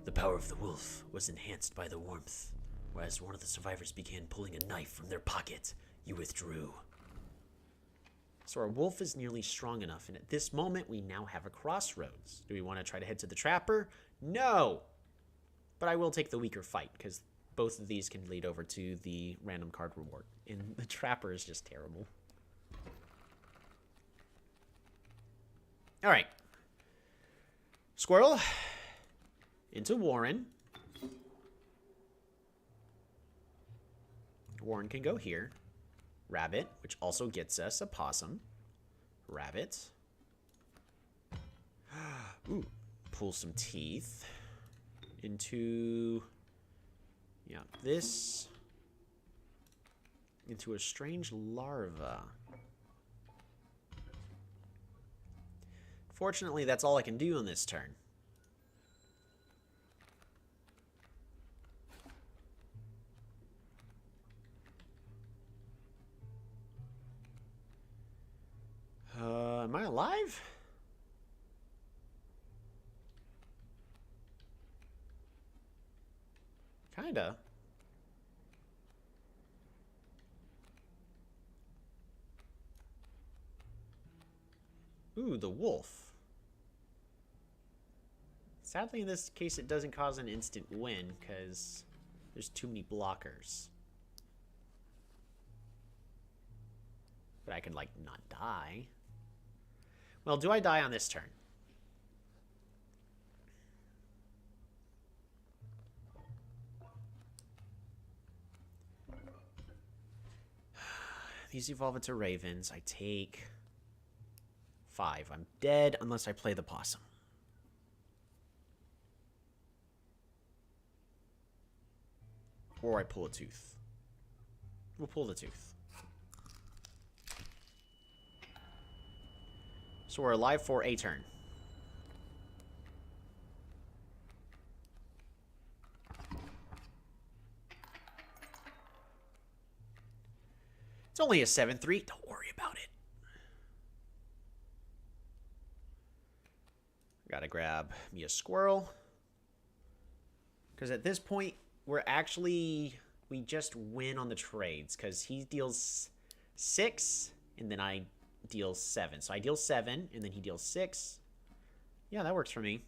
The power of the wolf was enhanced by the warmth. Whereas one of the survivors began pulling a knife from their pocket, you withdrew. So our wolf is nearly strong enough, and at this moment, we now have a crossroads. Do we want to try to head to the trapper? No! But I will take the weaker fight, because both of these can lead over to the random card reward. And the trapper is just terrible. Alright. Squirrel. Into Warren. Warren can go here. Rabbit, which also gets us a possum. Rabbit. Ooh, pull some teeth into, yeah, this, into a strange larva. Fortunately, that's all I can do on this turn. Am I alive? Kinda. Ooh, the wolf. Sadly, in this case, it doesn't cause an instant win, because there's too many blockers. But I can, like, not die. Well, do I die on this turn? These evolve into ravens. I take 5. I'm dead unless I play the possum. Or I pull a tooth. We'll pull the tooth. So we're alive for a turn. It's only a 7-3. Don't worry about it. Gotta grab me a squirrel. Because at this point, we just win on the trades. Because he deals 6, and then I deal 7. So I deal 7, and then he deals 6. Yeah, that works for me.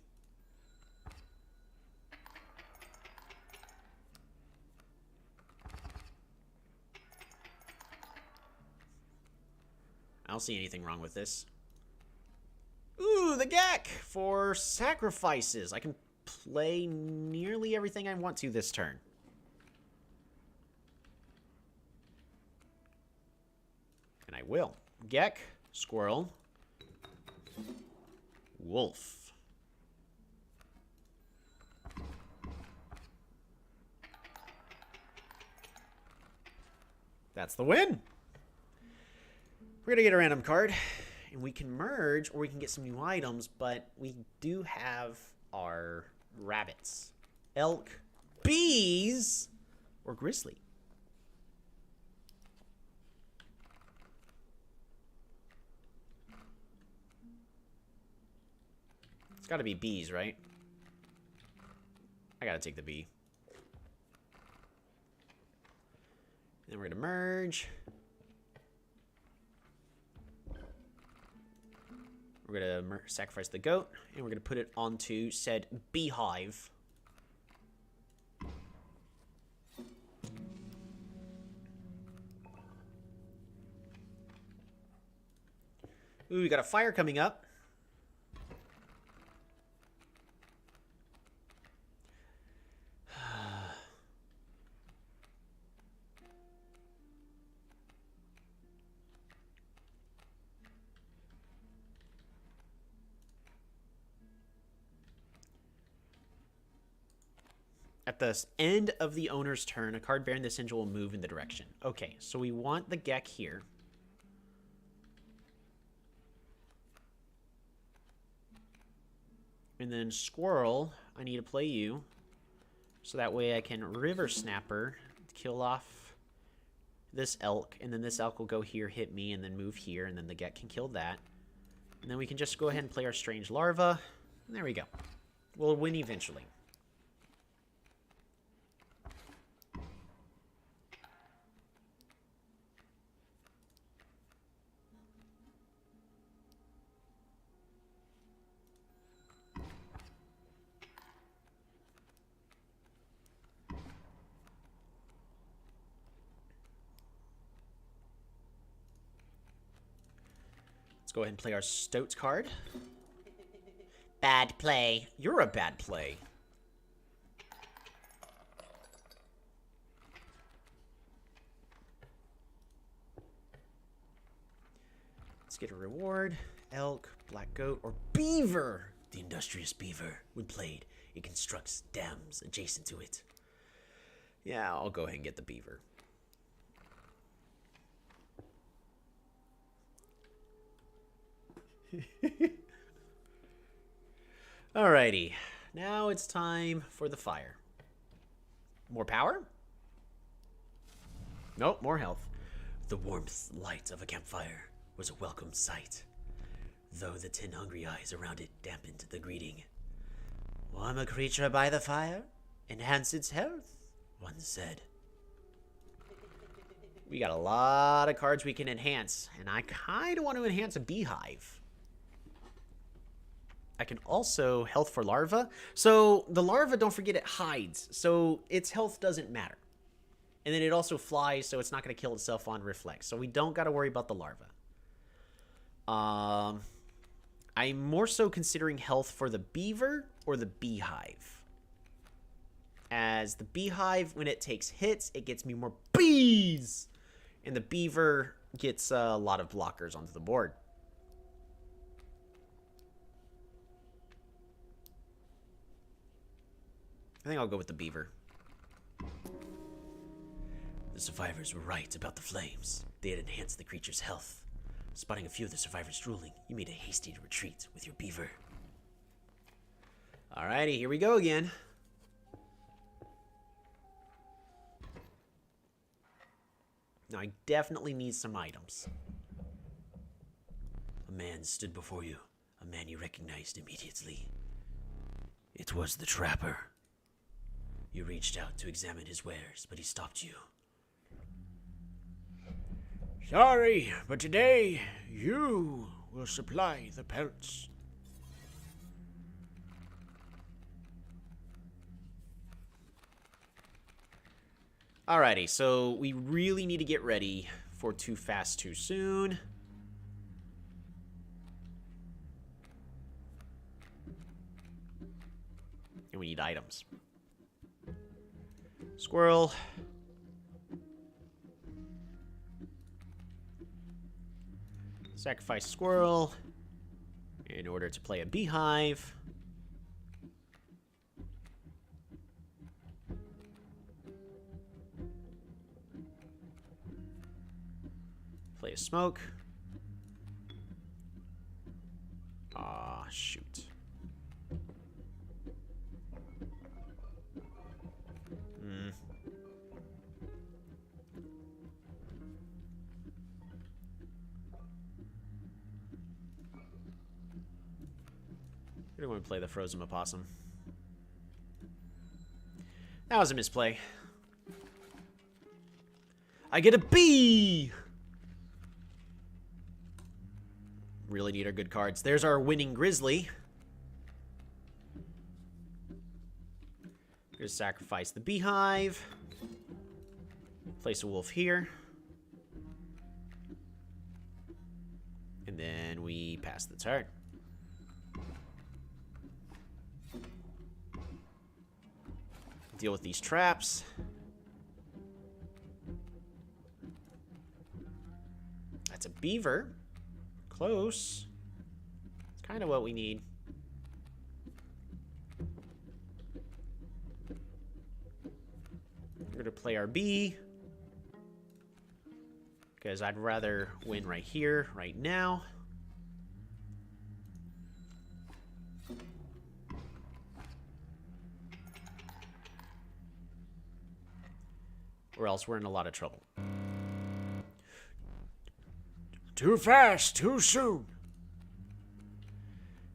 I don't see anything wrong with this. Ooh, the Gek for sacrifices. I can play nearly everything I want to this turn. And I will. Gek, squirrel, wolf. That's the win. We're going to get a random card, and we can merge, or we can get some new items, but we do have our rabbits, elk, bees, or grizzly. It's got to be bees, right? I got to take the bee. Then we're going to merge. We're going to sacrifice the goat, and we're going to put it onto said beehive. Ooh, we got a fire coming up. At the end of the owner's turn, a card bearing this symbol will move in the direction. Okay, so we want the Gek here. And then Squirrel, I need to play you. So that way I can River Snapper, kill off this elk. And then this elk will go here, hit me, and then move here. And then the Gek can kill that. And then we can just go ahead and play our Strange Larva. And there we go. We'll win eventually. Go ahead and play our Stoats card. Bad play. You're a bad play. Let's get a reward. Elk, black goat, or beaver. The industrious beaver, when played, it constructs dams adjacent to it. Yeah, I'll go ahead and get the beaver. Alrighty, now it's time for the fire. More power? Nope, more health. The warmth light of a campfire was a welcome sight, though the 10 hungry eyes around it dampened the greeting. Warm a creature by the fire, enhance its health, One said. We got a lot of cards we can enhance, and I kind of want to enhance a beehive. I can also health for larva. So the larva, don't forget, it hides, so its health doesn't matter. And then it also flies, so it's not going to kill itself on reflex. So we don't got to worry about the larva. I'm more so considering health for the beaver or the beehive. As the beehive, when it takes hits, it gets me more bees. And the beaver gets a lot of blockers onto the board. I think I'll go with the beaver. The survivors were right about the flames. They had enhanced the creature's health. Spotting a few of the survivors drooling, you made a hasty retreat with your beaver. Alrighty, here we go again. Now, I definitely need some items. A man stood before you, a man you recognized immediately. It was the trapper. You reached out to examine his wares, but he stopped you. Sorry, but today you will supply the pelts. Alrighty, so we really need to get ready for Too Fast, Too Soon. And we need items. Squirrel. Sacrifice squirrel in order to play a beehive. Play a smoke. Ah, shoot. I don't want to play the frozen opossum. That was a misplay. I get a bee! Really need our good cards. There's our winning grizzly. Gonna sacrifice the beehive. Place a wolf here. And then we pass the turn. Deal with these traps. That's a beaver. Close. It's kind of what we need. We're going to play our bee. Because I'd rather win right here, right now. Or else we're in a lot of trouble. Too fast, too soon.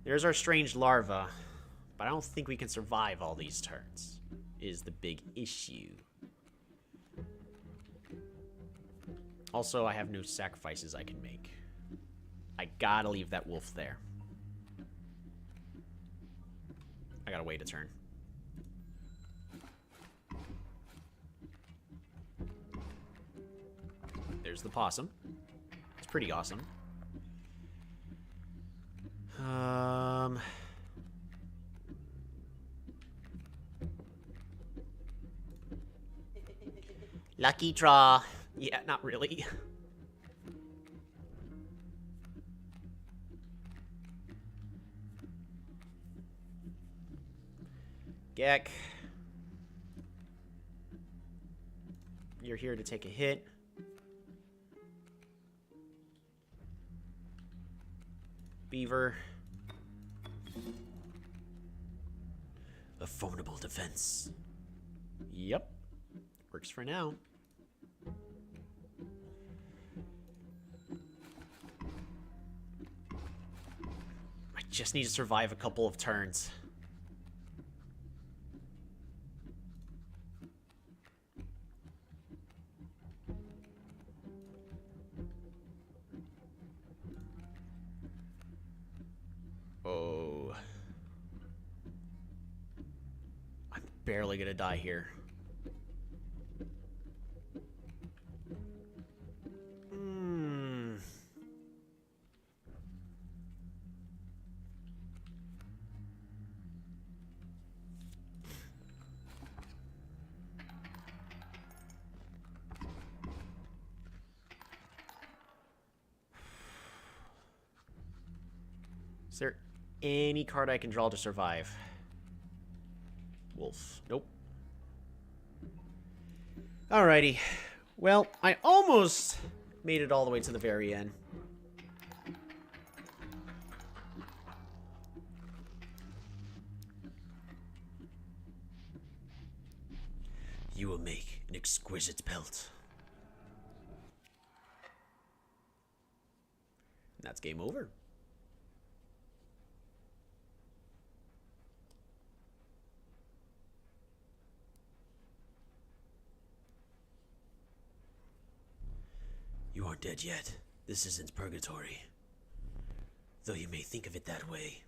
There's our strange larva. But I don't think we can survive all these turns. Is the big issue. Also, I have no sacrifices I can make. I gotta leave that wolf there. I gotta wait a turn. There's the possum. It's pretty awesome. Lucky draw. Yeah, not really. Gek. You're here to take a hit. Beaver. A formidable defense. Yep. Works for now. I just need to survive a couple of turns. Oh. I'm barely gonna die here. Is there any card I can draw to survive? Wolf. Nope. Alrighty. Well, I almost made it all the way to the very end. You will make an exquisite pelt. And that's game over. You aren't dead yet. This isn't purgatory. Though you may think of it that way.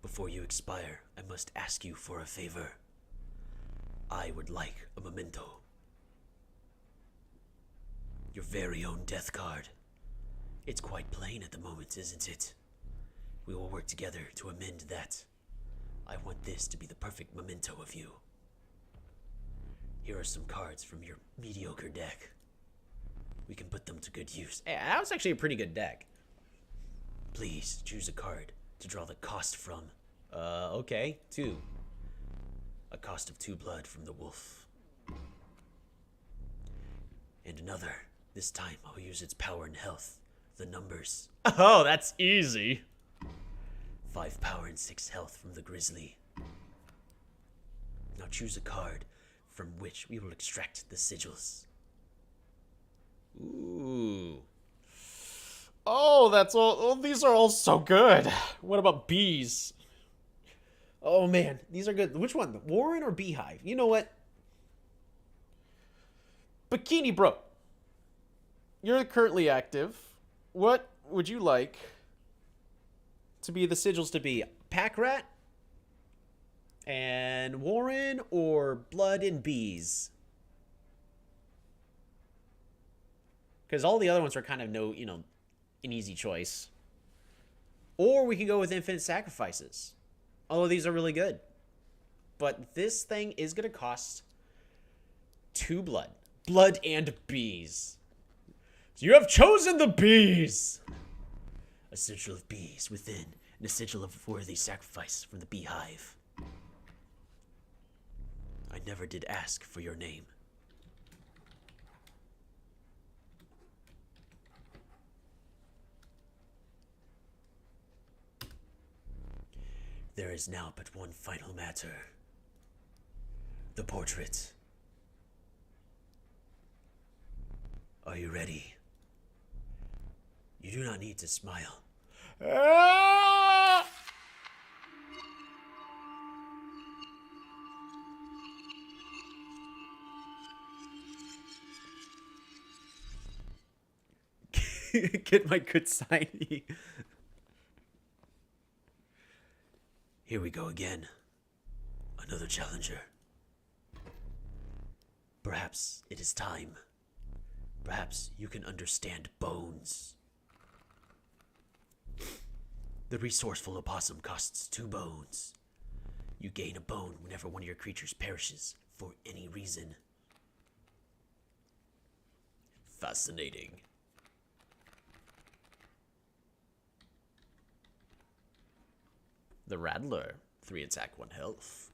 Before you expire, I must ask you for a favor. I would like a memento. Your very own death card. It's quite plain at the moment, isn't it? We will work together to amend that. I want this to be the perfect memento of you. Here are some cards from your mediocre deck. We can put them to good use. Hey, that was actually a pretty good deck. Please choose a card to draw the cost from. Okay. 2. A cost of 2 blood from the wolf. And another. This time I'll use its power and health. The numbers. Oh, that's easy. 5 power and 6 health from the grizzly. Now choose a card from which we will extract the sigils. Ooh. Oh, that's all. Oh, these are all so good. What about bees? Oh, man. These are good. Which one? Warren or Beehive? You know what? Bikini Bro. You're currently active. What would you like to be the sigils to be? Pack Rat? And Warren or Blood and Bees? Because all the other ones are kind of an easy choice. Or we can go with Infinite Sacrifices. All of these are really good. But this thing is going to cost 2 blood. Blood and bees. So you have chosen the bees. A sigil of bees within, and a sigil of worthy sacrifice from the beehive. I never did ask for your name. There is now but one final matter. The portrait. Are you ready? You do not need to smile. Ah! Get my good sign. Here we go again. Another challenger. Perhaps it is time. Perhaps you can understand bones. The resourceful opossum costs 2 bones. You gain a bone whenever one of your creatures perishes for any reason. Fascinating. The Rattler, 3 attack, 1 health.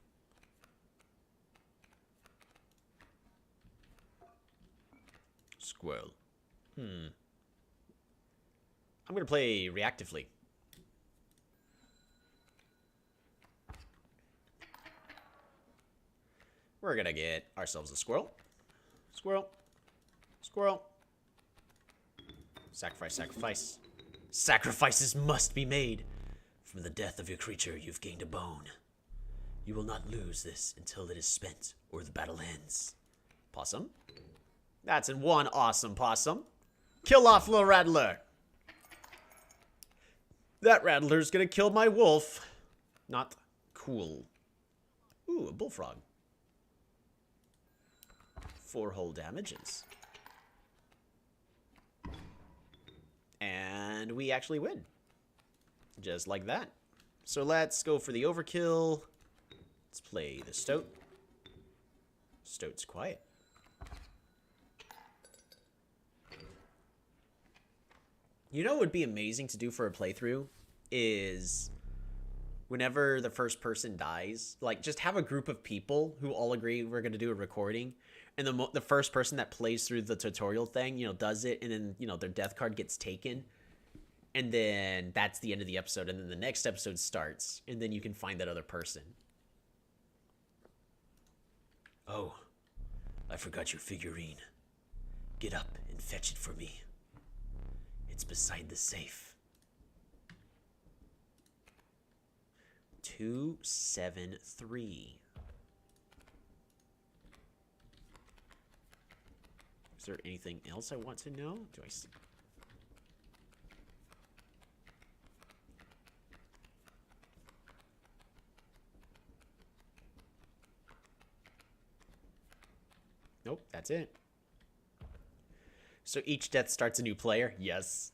squirrel. I'm going to play reactively. We're going to get ourselves a squirrel. Squirrel. Squirrel. Sacrifice, sacrifice. Sacrifices must be made. From the death of your creature, you've gained a bone. You will not lose this until it is spent or the battle ends. Possum. That's in one awesome possum. Kill off little rattler. That rattler's gonna kill my wolf. Not cool. Ooh, a bullfrog. 4 whole damages. And we actually win. Just like that. So let's go for the overkill. Let's play the stoat. Stoat's quiet. You know what would be amazing to do for a playthrough is whenever the first person dies, like just have a group of people who all agree we're going to do a recording, and the first person that plays through the tutorial thing, you know, does it, and then, you know, their death card gets taken, and then that's the end of the episode, and then the next episode starts, and then you can find that other person. Oh, I forgot your figurine. Get up and fetch it for me. It's beside the safe. 273. Is there anything else I want to know? Do I see? Nope, that's it. So each death starts a new player? Yes.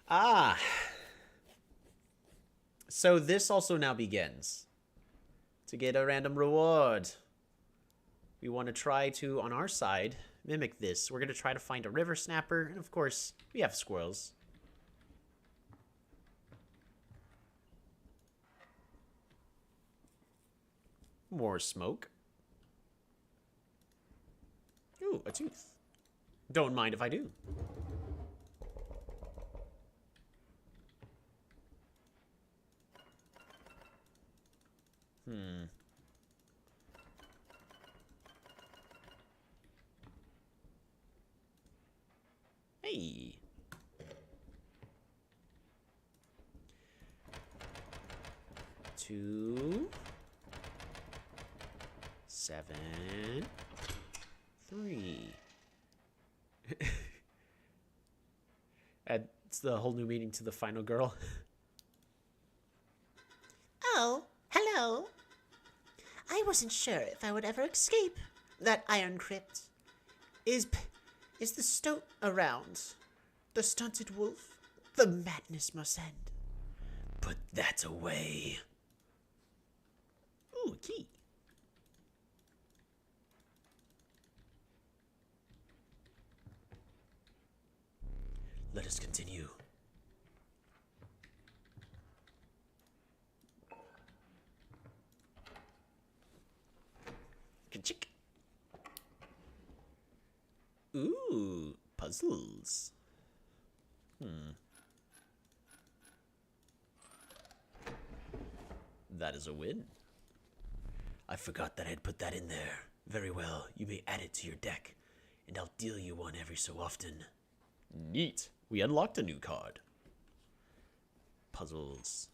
Ah. So this also now begins. To get a random reward, we want to try to, on our side, mimic this. We're going to try to find a river snapper, and of course, we have squirrels. More smoke. Ooh, a tooth. Don't mind if I do. Hey. Two. 7. 3. Adds the whole new meaning to the final girl. Oh, hello. I wasn't sure if I would ever escape that iron crypt. Is the stoat around? The stunted wolf? The madness must end. Put that away. Ooh, a key. Let us continue. Ka-chick. Ooh, puzzles. That is a win. I forgot that I'd put that in there. Very well, you may add it to your deck, and I'll deal you one every so often. Neat. We unlocked a new card. Puzzles.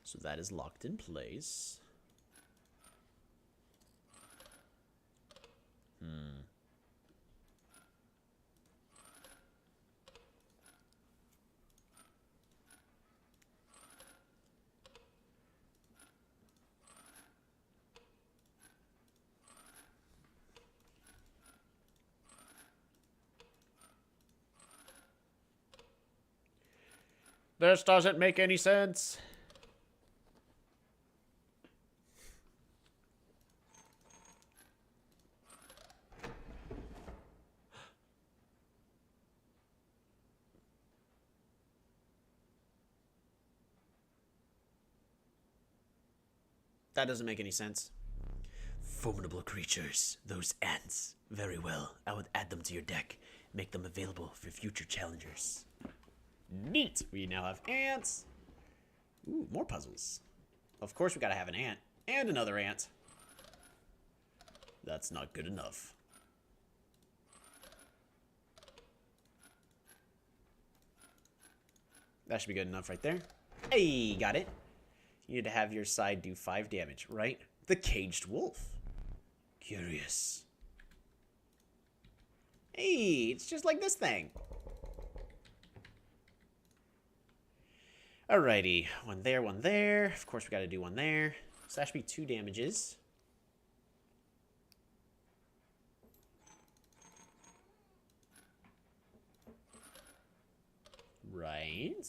So that is locked in place. This doesn't make any sense. That doesn't make any sense. Formidable creatures, those ants. Very well. I would add them to your deck. Make them available for future challengers. Neat. We now have ants. Ooh, more puzzles. Of course we gotta have an ant. And another ant. That's not good enough. That should be good enough right there. Hey, got it. You need to have your side do 5 damage, right? The caged wolf. Curious. Hey, it's just like this thing. Alrighty, one there, one there. Of course, we got to do one there. So that should be 2 damages. Right.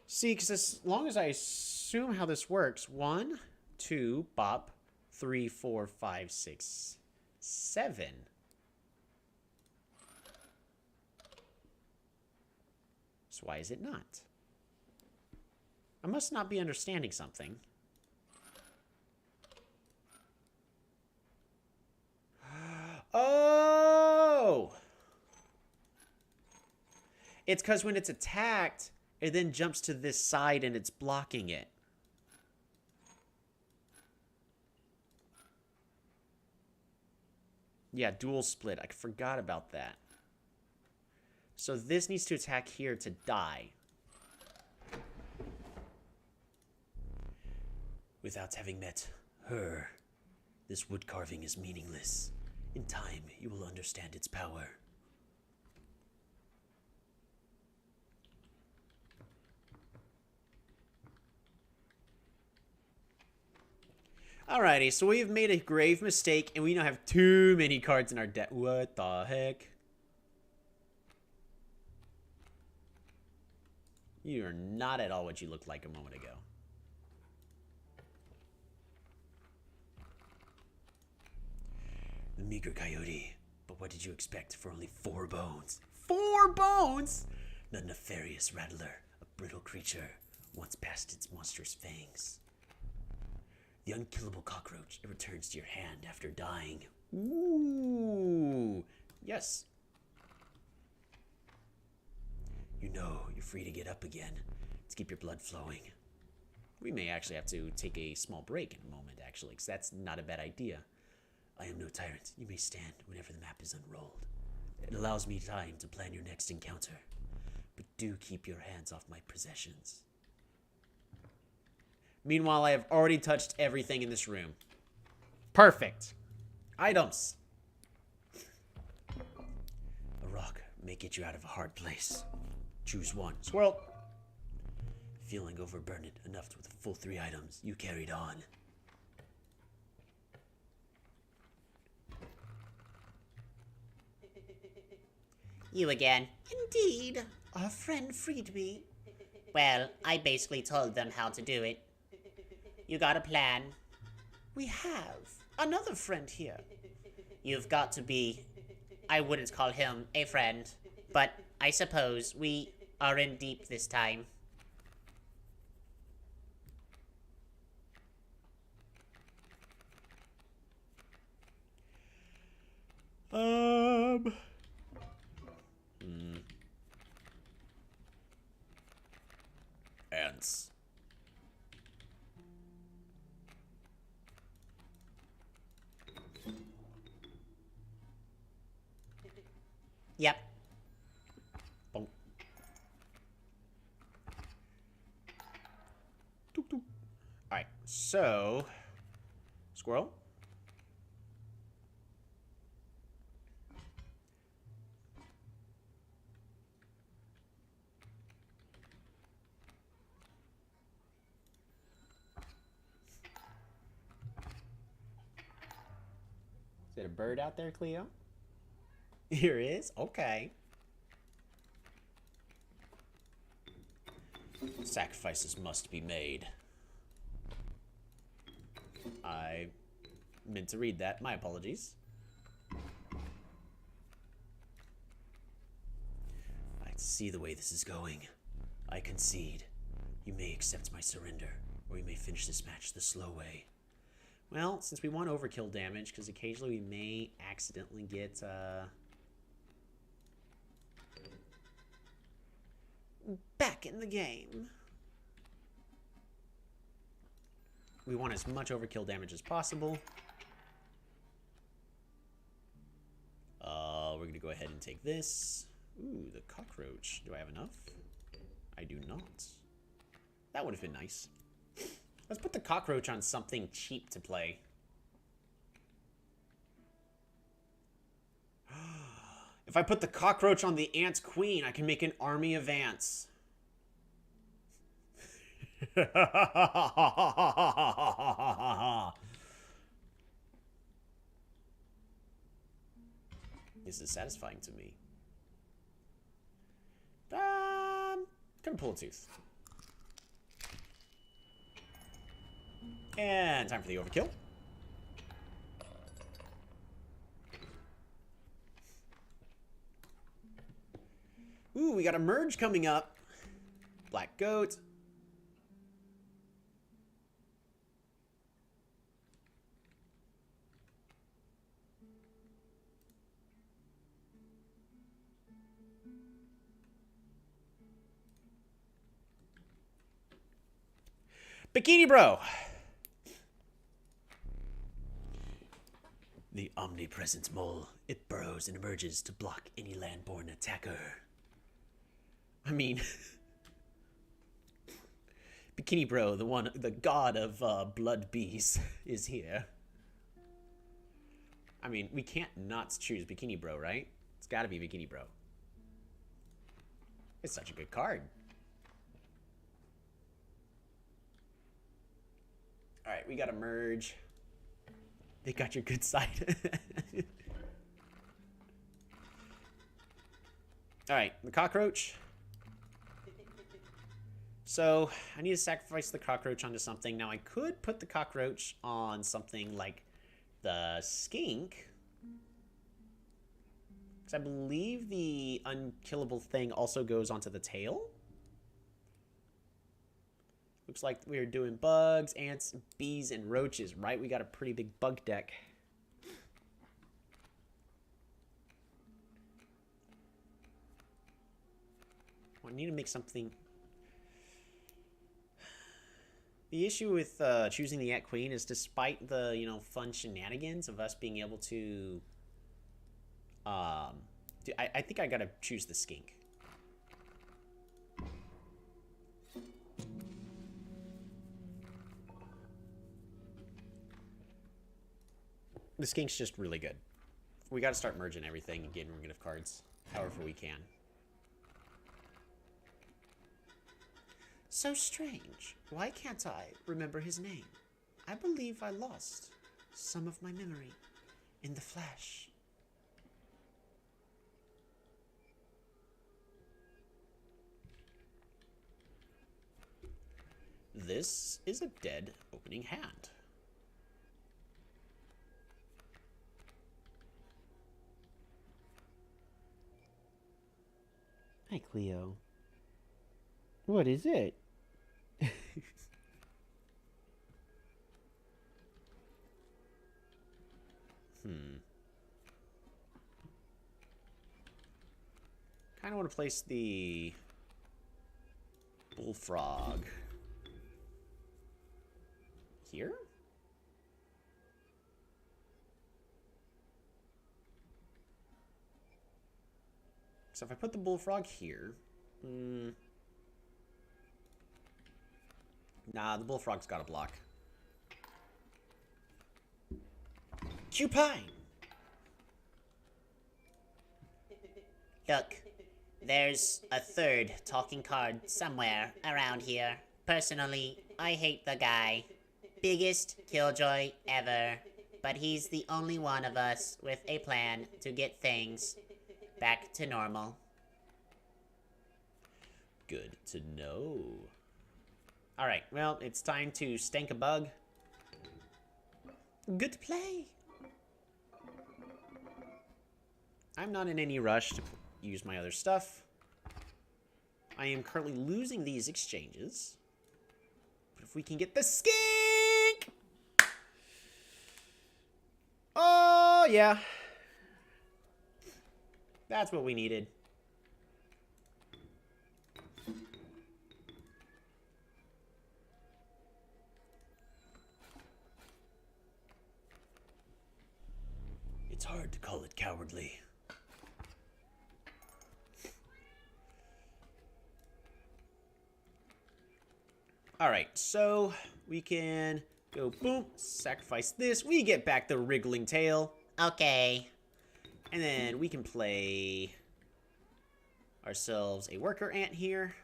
See, because as long as I assume how this works, 1, 2, bop, 3, 4, 5, 6, 7. So why is it not? I must not be understanding something. Oh! It's because when it's attacked, it then jumps to this side and it's blocking it. Yeah, dual split. I forgot about that. So this needs to attack here to die. Without having met her, this wood carving is meaningless. In time, you will understand its power. Alrighty, so we've made a grave mistake, and we now have too many cards in our deck. What the heck? You are not at all what you looked like a moment ago. The meager coyote. But what did you expect for only 4 bones? 4 bones? The nefarious rattler, a brittle creature, once past its monstrous fangs. The unkillable cockroach, it returns to your hand after dying. Ooh. Yes. You know you're free to get up again to keep your blood flowing. We may actually have to take a small break in a moment, actually, because that's not a bad idea. I am no tyrant. You may stand whenever the map is unrolled. It allows me time to plan your next encounter. But do keep your hands off my possessions. Meanwhile, I have already touched everything in this room. Perfect. Items. A rock may get you out of a hard place. Choose one. Squirrel. Feeling overburdened enough with the full 3 items, you carried on. You again? Indeed. Our friend freed me. Well, I basically told them how to do it. You got a plan? We have. Another friend here. You've got to be... I wouldn't call him a friend, but I suppose we are in deep this time. Ants. Yep. Bonk. Alright, so... Squirrel? Is there a bird out there, Cleo? Here is? Okay. Sacrifices must be made. I meant to read that. My apologies. can't see the way this is going. I concede. You may accept my surrender, or you may finish this match the slow way. Well, since we want overkill damage, because occasionally we may accidentally get, back in the game. We want as much overkill damage as possible. We're going to go ahead and take this. Ooh, the cockroach. Do I have enough? I do not. That would have been nice. Let's put the cockroach on something cheap to play. If I put the cockroach on the ant queen, I can make an army of ants. This is satisfying to me. Gonna pull a tooth. And time for the overkill. Ooh, we got a merge coming up. Black goat. Bikini Bro. The omnipresent mole. It burrows and emerges to block any landborne attacker. I mean, Bikini Bro, the god of blood bees, is here. I mean, we can't not choose Bikini Bro, right? It's got to be Bikini Bro. It's such a good card. All right, we got to merge. They got your good side. All right, the cockroach. So I need to sacrifice the cockroach onto something. Now I could put the cockroach on something like the skink, because I believe the unkillable thing also goes onto the tail. Looks like we're doing bugs, ants, bees, and roaches, right? We got a pretty big bug deck. I need to make something. The issue with choosing the Ant Queen is, despite the, fun shenanigans of us being able to, I think I gotta choose the skink. The skink's just really good. We gotta start merging everything and getting rid of cards, however we can. So strange. Why can't I remember his name? I believe I lost some of my memory in the flash. This is a dead opening hand. Hi, Cleo. What is it? Kind of want to place the bullfrog here. So if I put the bullfrog here, nah, the bullfrog's got a block. Cupine. Look, there's a third talking card somewhere around here. Personally, I hate the guy. Biggest killjoy ever. But he's the only one of us with a plan to get things back to normal. Good to know. Alright, well, it's time to stank a bug. Good play. I'm not in any rush to use my other stuff. I am currently losing these exchanges. But if we can get the skink! Oh, yeah. That's what we needed. It's hard to call it cowardly. Alright, so we can go boom, sacrifice this. We get back the wriggling tail. Okay. And then we can play ourselves a worker ant here.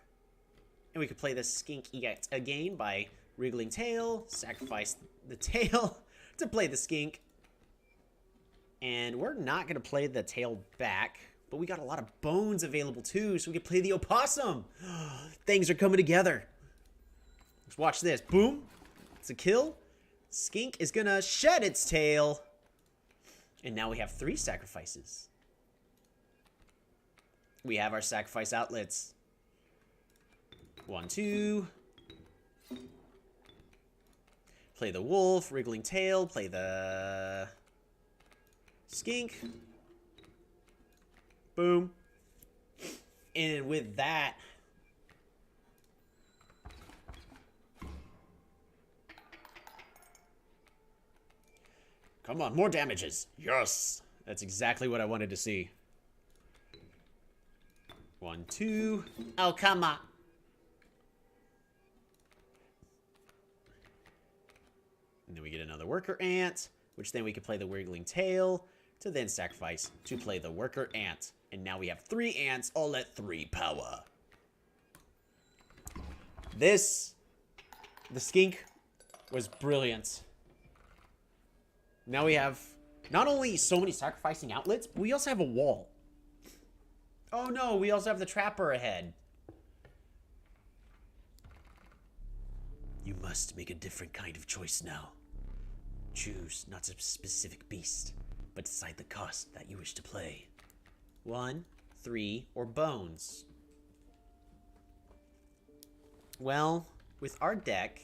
And we could play the skink yet again by wriggling tail, sacrifice the tail to play the skink. And we're not going to play the tail back, but we got a lot of bones available too, so we can play the opossum. Things are coming together. Let's watch this. Boom. It's a kill. Skink is going to shed its tail. And now we have 3 sacrifices. We have our sacrifice outlets. 1, 2. Play the wolf, wriggling tail, play the skink. Boom. And with that, come on, more damages. Yes. That's exactly what I wanted to see. 1, 2. Oh, come on. And then we get another worker ant, which then we can play the wriggling tail to then sacrifice to play the worker ant. And now we have 3 ants all at 3 power. The skink was brilliant. Now we have not only so many sacrificing outlets, but we also have a wall. Oh no, we also have the trapper ahead. You must make a different kind of choice now. Choose not a specific beast, but decide the cost that you wish to play. 1, 3, or bones. Well, with our deck,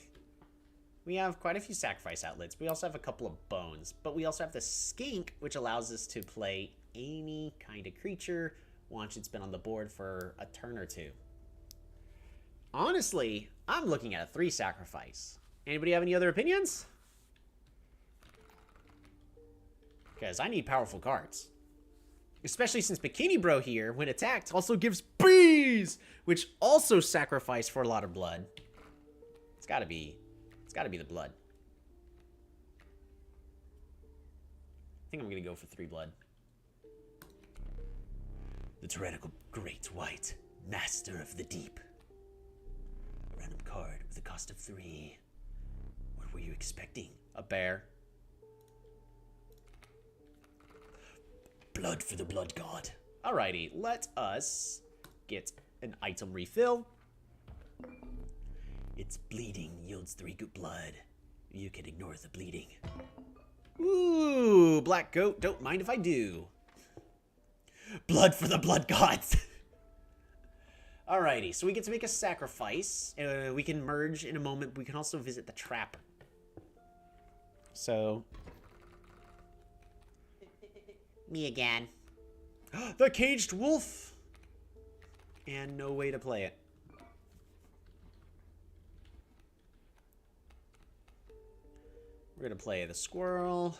we have quite a few sacrifice outlets. We also have a couple of bones, but we also have the skink, which allows us to play any kind of creature once it's been on the board for a turn or 2. Honestly, I'm looking at a 3 sacrifice. Anybody have any other opinions? Because I need powerful cards. Especially since Bikini Bro here, when attacked, also gives bees, which also sacrifice for a lot of blood. It's gotta be the blood. I think I'm gonna go for 3 blood. The tyrannical Great White, Master of the Deep. A random card with a cost of 3. What were you expecting? A bear. Blood for the Blood God. Alrighty, let us get an item refill. Its bleeding yields 3 good blood. You can ignore the bleeding. Ooh, black goat, don't mind if I do. Blood for the Blood Gods! Alrighty, so we get to make a sacrifice. We can merge in a moment. We can also visit the trapper. So, Me again. the caged wolf! And no way to play it. We're gonna play the squirrel.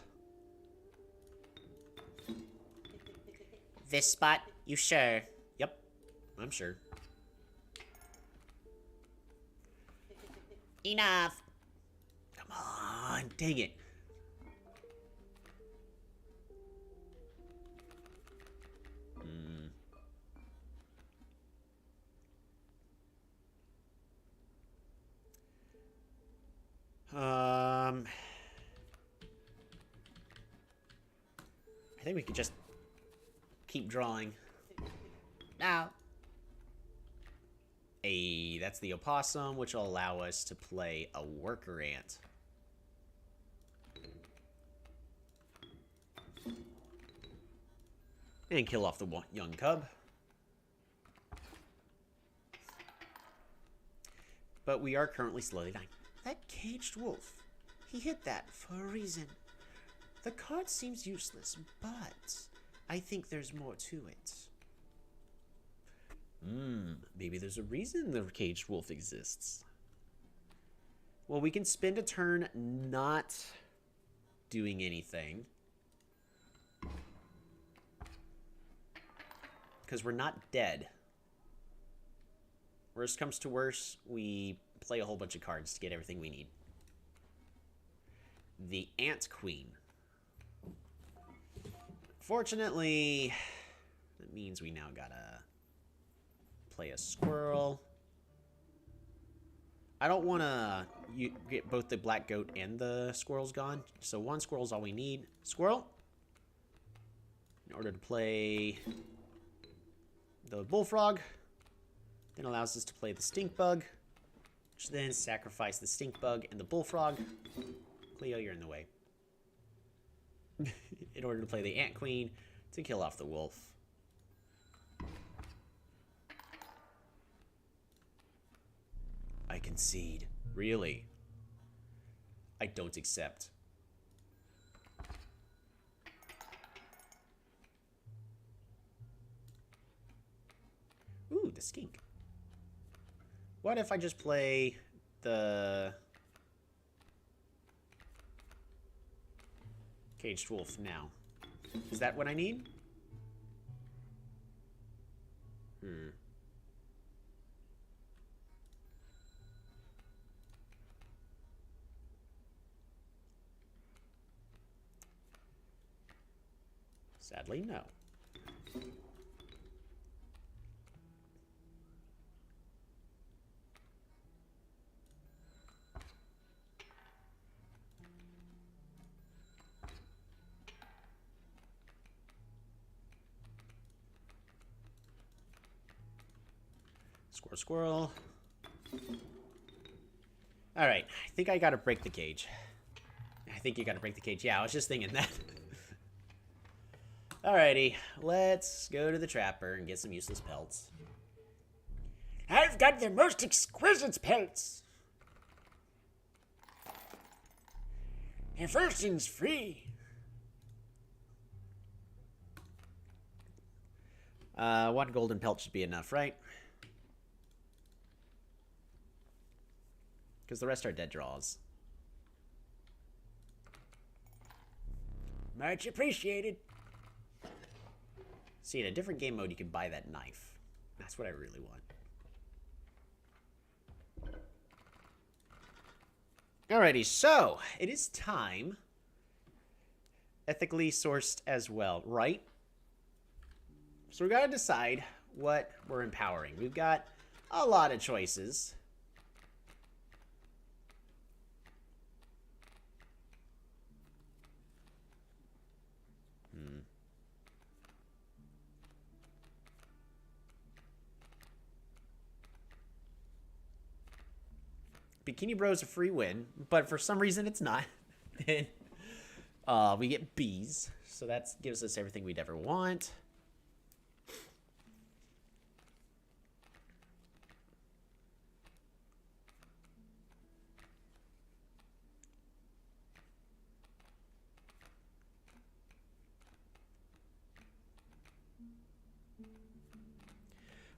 This spot? You sure? Yep, I'm sure. Enough. Come on, dang it. I think we could just keep drawing. No. That's the opossum, which will allow us to play a worker ant. And kill off the young cub. but we are currently slowly dying. That caged wolf. He hid that for a reason. The card seems useless, but I think there's more to it. Maybe there's a reason the caged wolf exists. Well, we can spend a turn not doing anything. Because we're not dead. Worst comes to worst, we play a whole bunch of cards to get everything we need. The Ant Queen. Fortunately, that means we now gotta play a squirrel. I don't want to get both the black goat and the squirrels gone. So one squirrel's all we need. Squirrel. In order to play the bullfrog. Then allows us to play the stink bug. Which then sacrifice the stink bug and the bullfrog. Cleo, you're in the way. In order to play the ant queen to kill off the wolf. I concede. Really? I don't accept. Ooh, the skink. What if I just play the caged wolf now? Is that what I need? Sadly, no. Squirrel, squirrel. All right, I think I gotta break the cage. I think you gotta break the cage. Yeah, I was just thinking that. Alrighty, let's go to the trapper and get some useless pelts. I've got the most exquisite pelts. And first thing's free. One golden pelt should be enough, right? Because the rest are dead draws. Much appreciated. See, in a different game mode, you can buy that knife. That's what I really want. Alrighty, so it is time. Ethically sourced as well, right? So we gotta decide what we're empowering. We've got a lot of choices. Bikini Bro's a free win, but for some reason it's not. Then we get bees, so that gives us everything we'd ever want.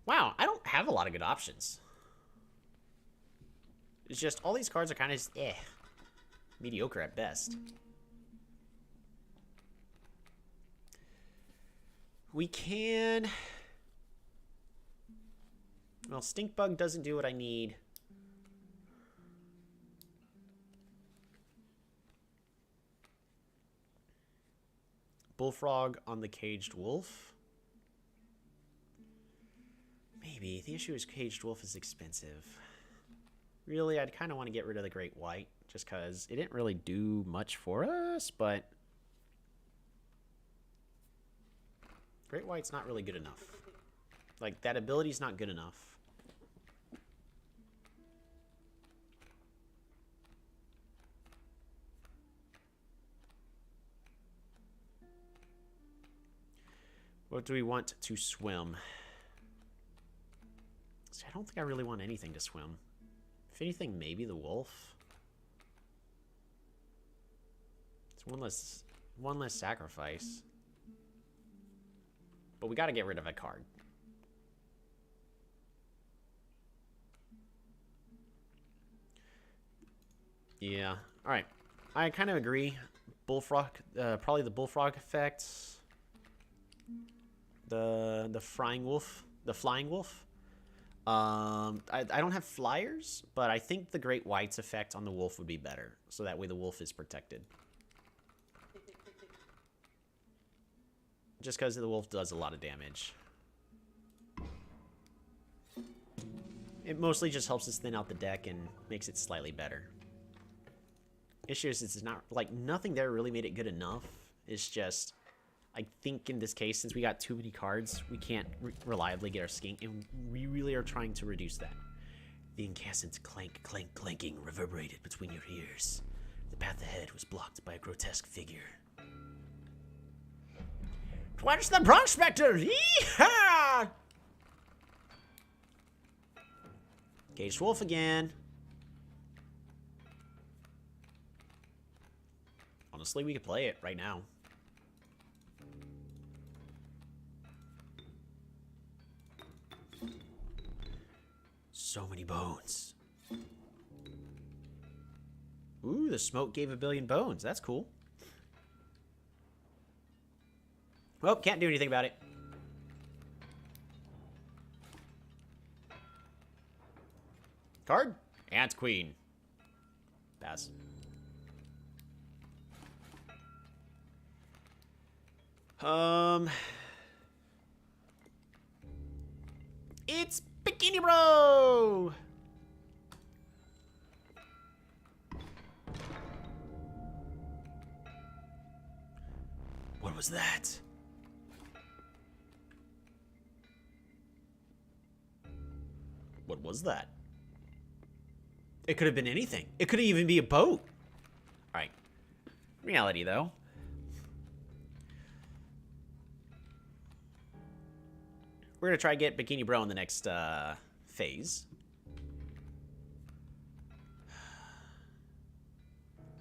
Wow, I don't have a lot of good options. It's just all these cards are kind of just, mediocre at best. We can... Well, Stink Bug doesn't do what I need. Bullfrog on the Caged Wolf. Maybe. The issue is Caged Wolf is expensive. Really, I'd kind of want to get rid of the Great White, just because it didn't really do much for us, but... Great White's not really good enough. Like, that ability's not good enough. What do we want to swim? See, I don't think I really want anything to swim. If anything, maybe the wolf. It's one less sacrifice. But we got to get rid of a card. Yeah. All right. I kind of agree. Bullfrog, probably the bullfrog effect. The flying wolf. I don't have flyers, but I think the Great White's effect on the wolf would be better. So that way the wolf is protected. Just because the wolf does a lot of damage. It mostly just helps us thin out the deck and makes it slightly better. Issue is it's not, like, nothing there really made it good enough. It's just, I think in this case, since we got too many cards, we can't reliably get our skink, and we really are trying to reduce that. The incessant clank, clank, clanking reverberated between your ears. The path ahead was blocked by a grotesque figure. What's the prospector? Yee-haw! Caged wolf again. Honestly, we could play it right now. So many bones. Ooh, the smoke gave 1 billion bones. That's cool. Well, can't do anything about it. Card? Ant Queen. Pass. It's Bikini Bro! What was that? What was that? It could have been anything. It could even be a boat. Alright. Reality, though. We're going to try to get Bikini Bro in the next phase.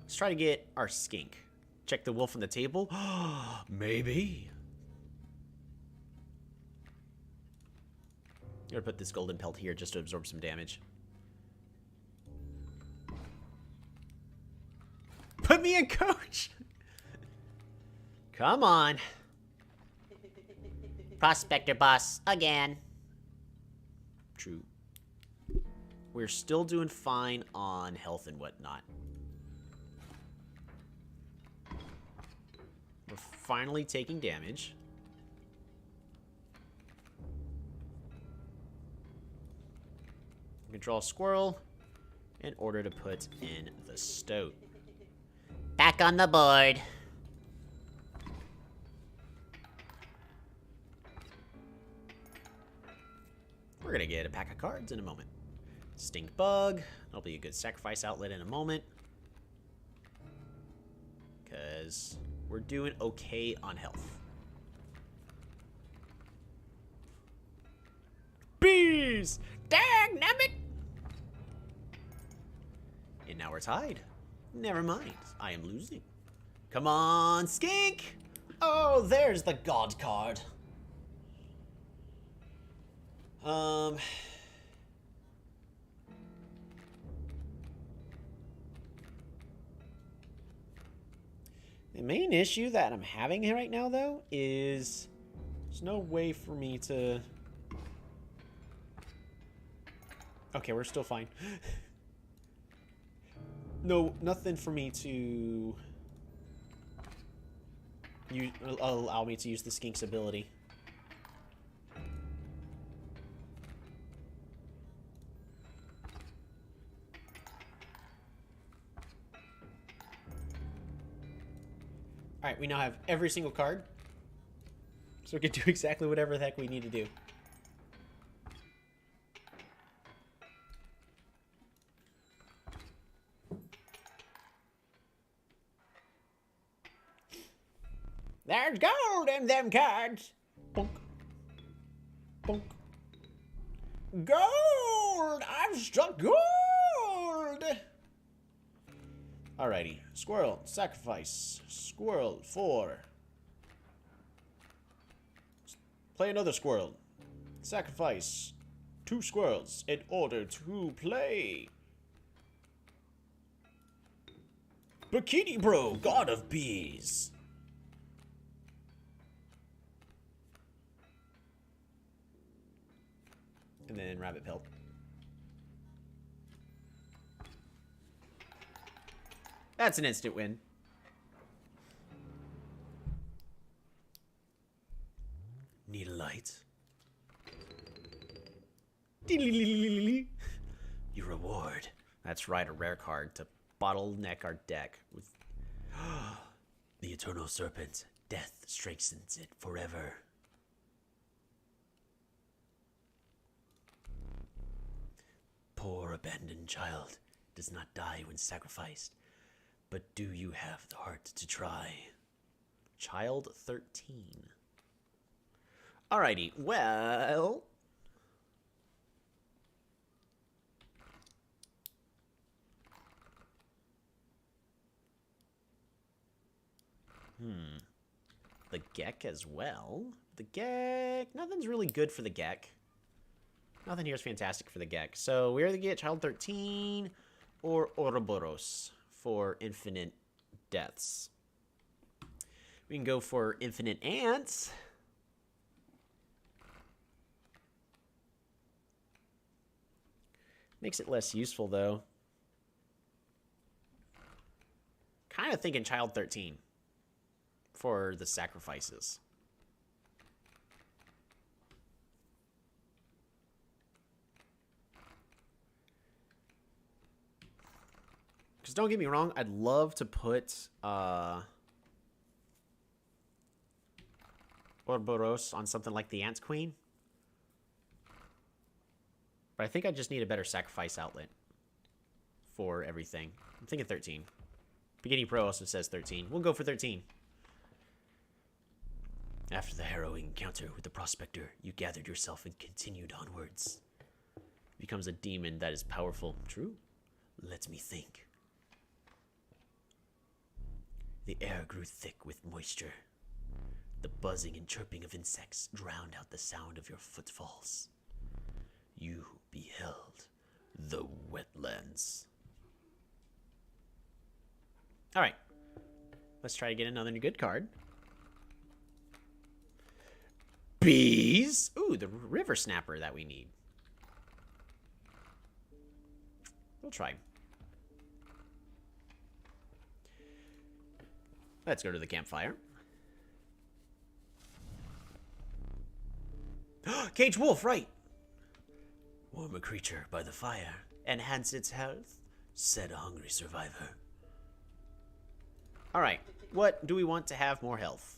Let's try to get our skink. Check the wolf on the table. Maybe. I'm going to put this golden pelt here just to absorb some damage. Put me in, coach! Come on. Prospector boss, again. True. We're still doing fine on health and whatnot. We're finally taking damage. We can draw a squirrel in order to put in the stoat. Back on the board. We're gonna get a pack of cards in a moment. Stink bug. That'll be a good sacrifice outlet in a moment. Because we're doing okay on health. Bees! Dang nabbit! And now we're tied. Never mind. I am losing. Come on, skink! Oh, there's the god card. The main issue that I'm having right now, though, is there's no way for me to... Okay, we're still fine. No, nothing for me to... allow me to use the skink's ability. Alright, we now have every single card. So we can do exactly whatever the heck we need to do. There's gold in them cards. Bonk. Bonk. Gold! I've struck gold! Alrighty. Squirrel. Sacrifice. Squirrel. 4. Play another squirrel. Sacrifice 2 squirrels in order to play. Bikini Bro, God of Bees. And then rabbit pelt. That's an instant win. Need a light? Your reward. That's right, a rare card to bottleneck our deck with The Eternal Serpent. Death strengthens it forever. Poor abandoned child does not die when sacrificed. But do you have the heart to try? Child 13. Alrighty, well... The Gek as well. The Gek... Nothing's really good for the Gek. Nothing here is fantastic for the Gek. So we either get Child 13 or Ouroboros for infinite deaths. We can go for infinite ants. Makes it less useful, though. Kind of thinking Child 13 for the sacrifices. Because don't get me wrong, I'd love to put Ouroboros on something like the Ants Queen. But I think I just need a better sacrifice outlet for everything. I'm thinking 13. Beginning Pro also says 13. We'll go for 13. After the harrowing encounter with the prospector, you gathered yourself and continued onwards. Becomes a demon that is powerful. True. Let me think. The air grew thick with moisture. The buzzing and chirping of insects drowned out the sound of your footfalls. You beheld the wetlands. Alright. Let's try to get another good card. Bees! Ooh, the river snapper that we need. We'll try. Let's go to the campfire. Cage wolf, right. Warm a creature by the fire. Enhance its health, said a hungry survivor. Alright, what do we want to have more health?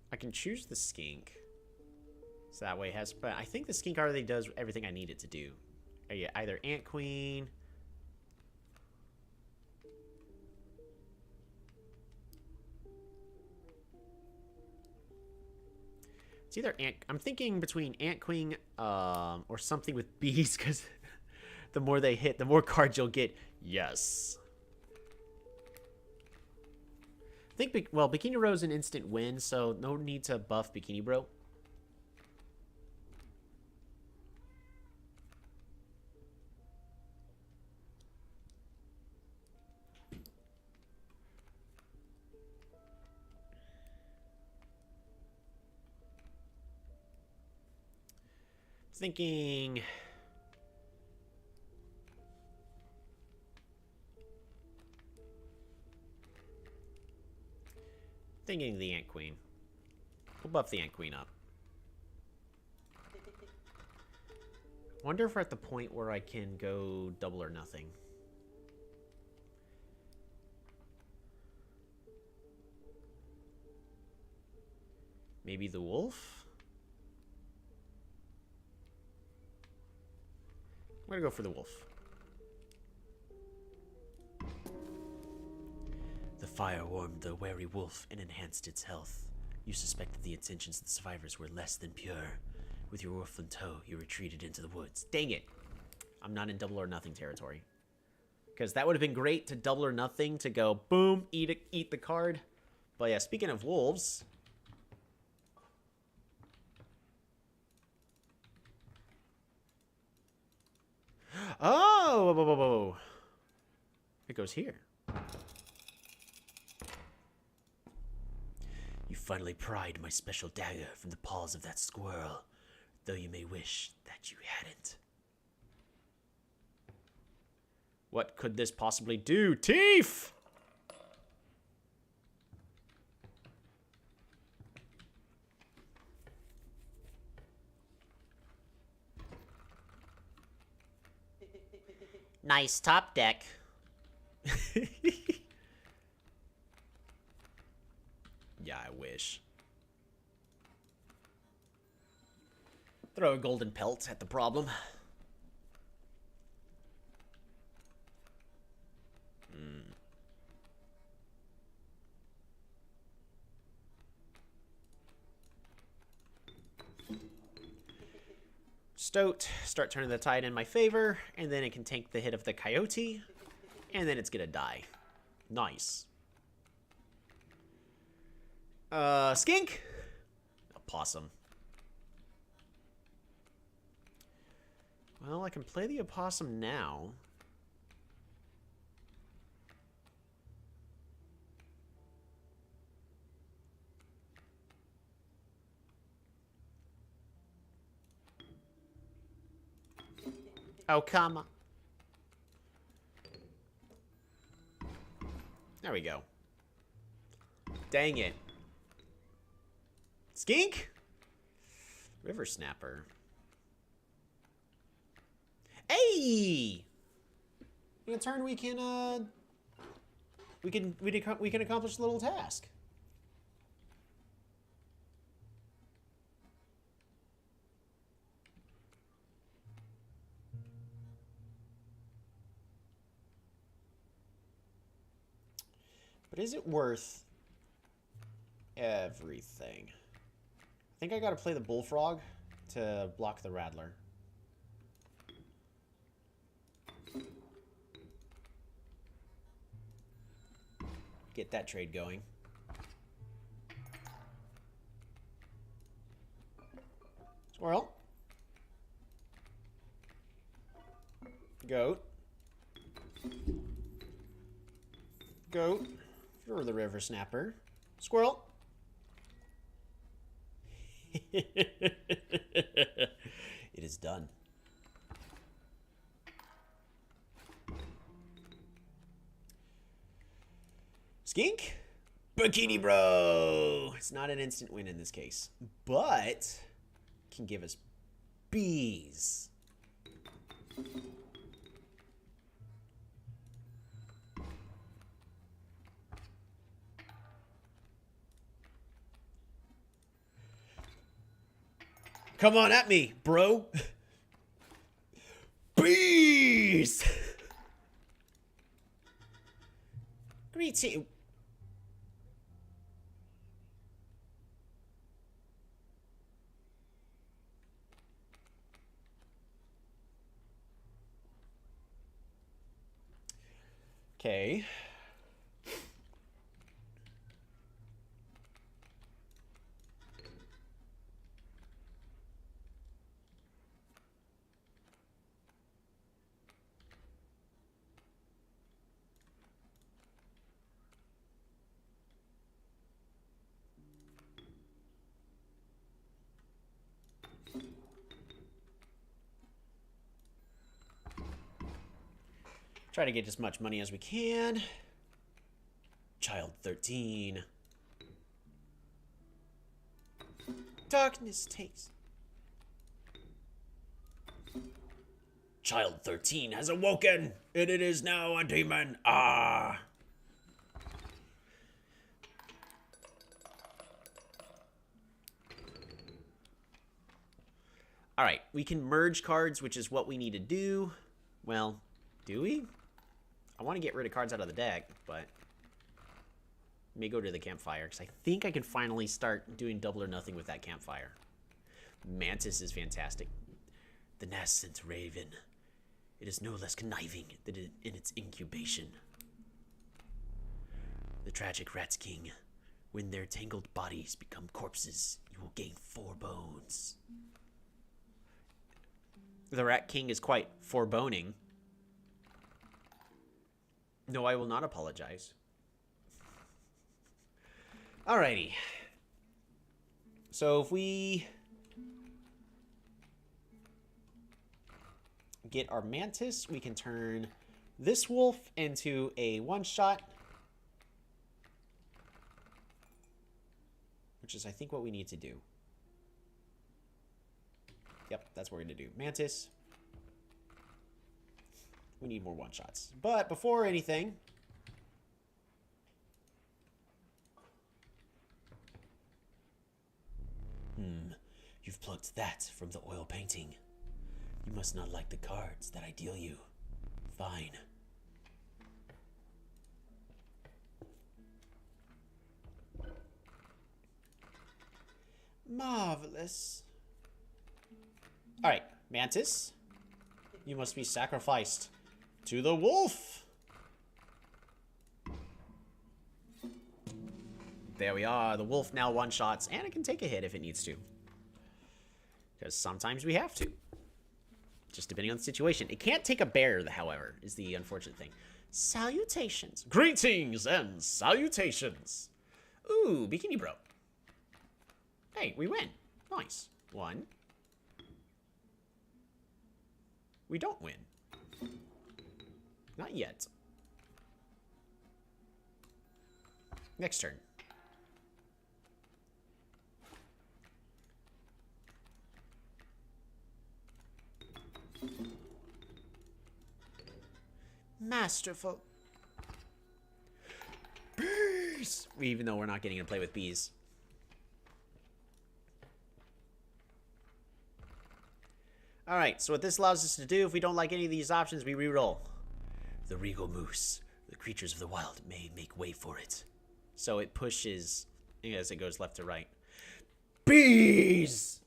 I can choose the skink. So that way it has, but I think the skink already does everything I need it to do. Either Ant Queen. It's either I'm thinking between Ant Queen or something with bees, because the more they hit, the more cards you'll get. Yes. I think, well, Bikini Bro is an instant win, so no need to buff Bikini Bro. Thinking the Ant Queen. We'll buff the Ant Queen up. Wonder if we're at the point where I can go double or nothing. Maybe the wolf? I'm gonna go for the wolf. The fire warmed the wary wolf and enhanced its health. You suspected the intentions of the survivors were less than pure. With your wolf in tow, you retreated into the woods. Dang it. I'm not in double or nothing territory. Because that would have been great to double or nothing to go, boom, eat the card. But yeah, speaking of wolves... Oh! Whoa, whoa, whoa, whoa. It goes here. You finally pried my special dagger from the paws of that squirrel, though you may wish that you hadn't. What could this possibly do? Teeth! Nice top deck. Yeah, I wish. Throw a golden pelt at the problem. Stoat, start turning the tide in my favor, and then it can tank the hit of the coyote, and then it's gonna die. Nice. Skink? A possum. Well, I can play the opossum now. Oh, come on. There we go. Dang it. Skink? River Snapper. Hey! In a turn we can accomplish a little task. But is it worth everything? I think I gotta play the Bullfrog to block the Rattler. Get that trade going. Squirrel. Goat. Goat. You're the river snapper. Squirrel. It is done. Skink? Bikini Bro! It's not an instant win in this case, but can give us bees. Come on at me, bro. Bees! Greeting. Okay. Try to get as much money as we can. Child 13. Darkness takes. Child 13 has awoken, and it is now a demon. Ah! Alright, we can merge cards, which is what we need to do. Well, do we? I want to get rid of cards out of the deck, but... Let me go to the campfire, because I think I can finally start doing double or nothing with that campfire. Mantis is fantastic. The nascent raven. It is no less conniving than in its incubation. The tragic Rat King. When their tangled bodies become corpses, you will gain 4 bones. The Rat King is quite foreboning. No, I will not apologize. Alrighty. So if we get our Mantis, we can turn this wolf into a one-shot. Which is, I think, what we need to do. Yep, that's what we're going to do. Mantis. We need more one-shots. But before anything... You've plucked that from the oil painting. You must not like the cards that I deal you. Fine. Marvelous. Alright, Mantis. You must be sacrificed to the wolf. There we are. The wolf now one-shots, and it can take a hit if it needs to. Because sometimes we have to. Just depending on the situation. It can't take a bear, however, is the unfortunate thing. Salutations. Greetings and salutations. Ooh, Bikini Bro. Hey, we win. Nice. 1. We don't win. Not yet. Next turn. Masterful. Bees! Even though we're not getting to play with bees. Alright, so what this allows us to do, if we don't like any of these options, we reroll. The regal moose. The creatures of the wild may make way for it. So it pushes as it goes left to right. Bees!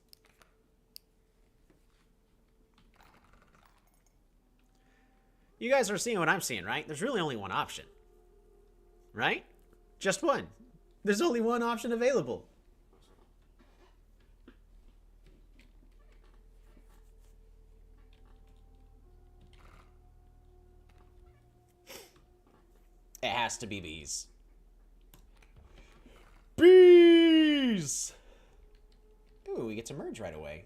You guys are seeing what I'm seeing, right? There's really only one option. Right? Just one. There's only one option available. It has to be bees. Bees! Ooh, we get to merge right away.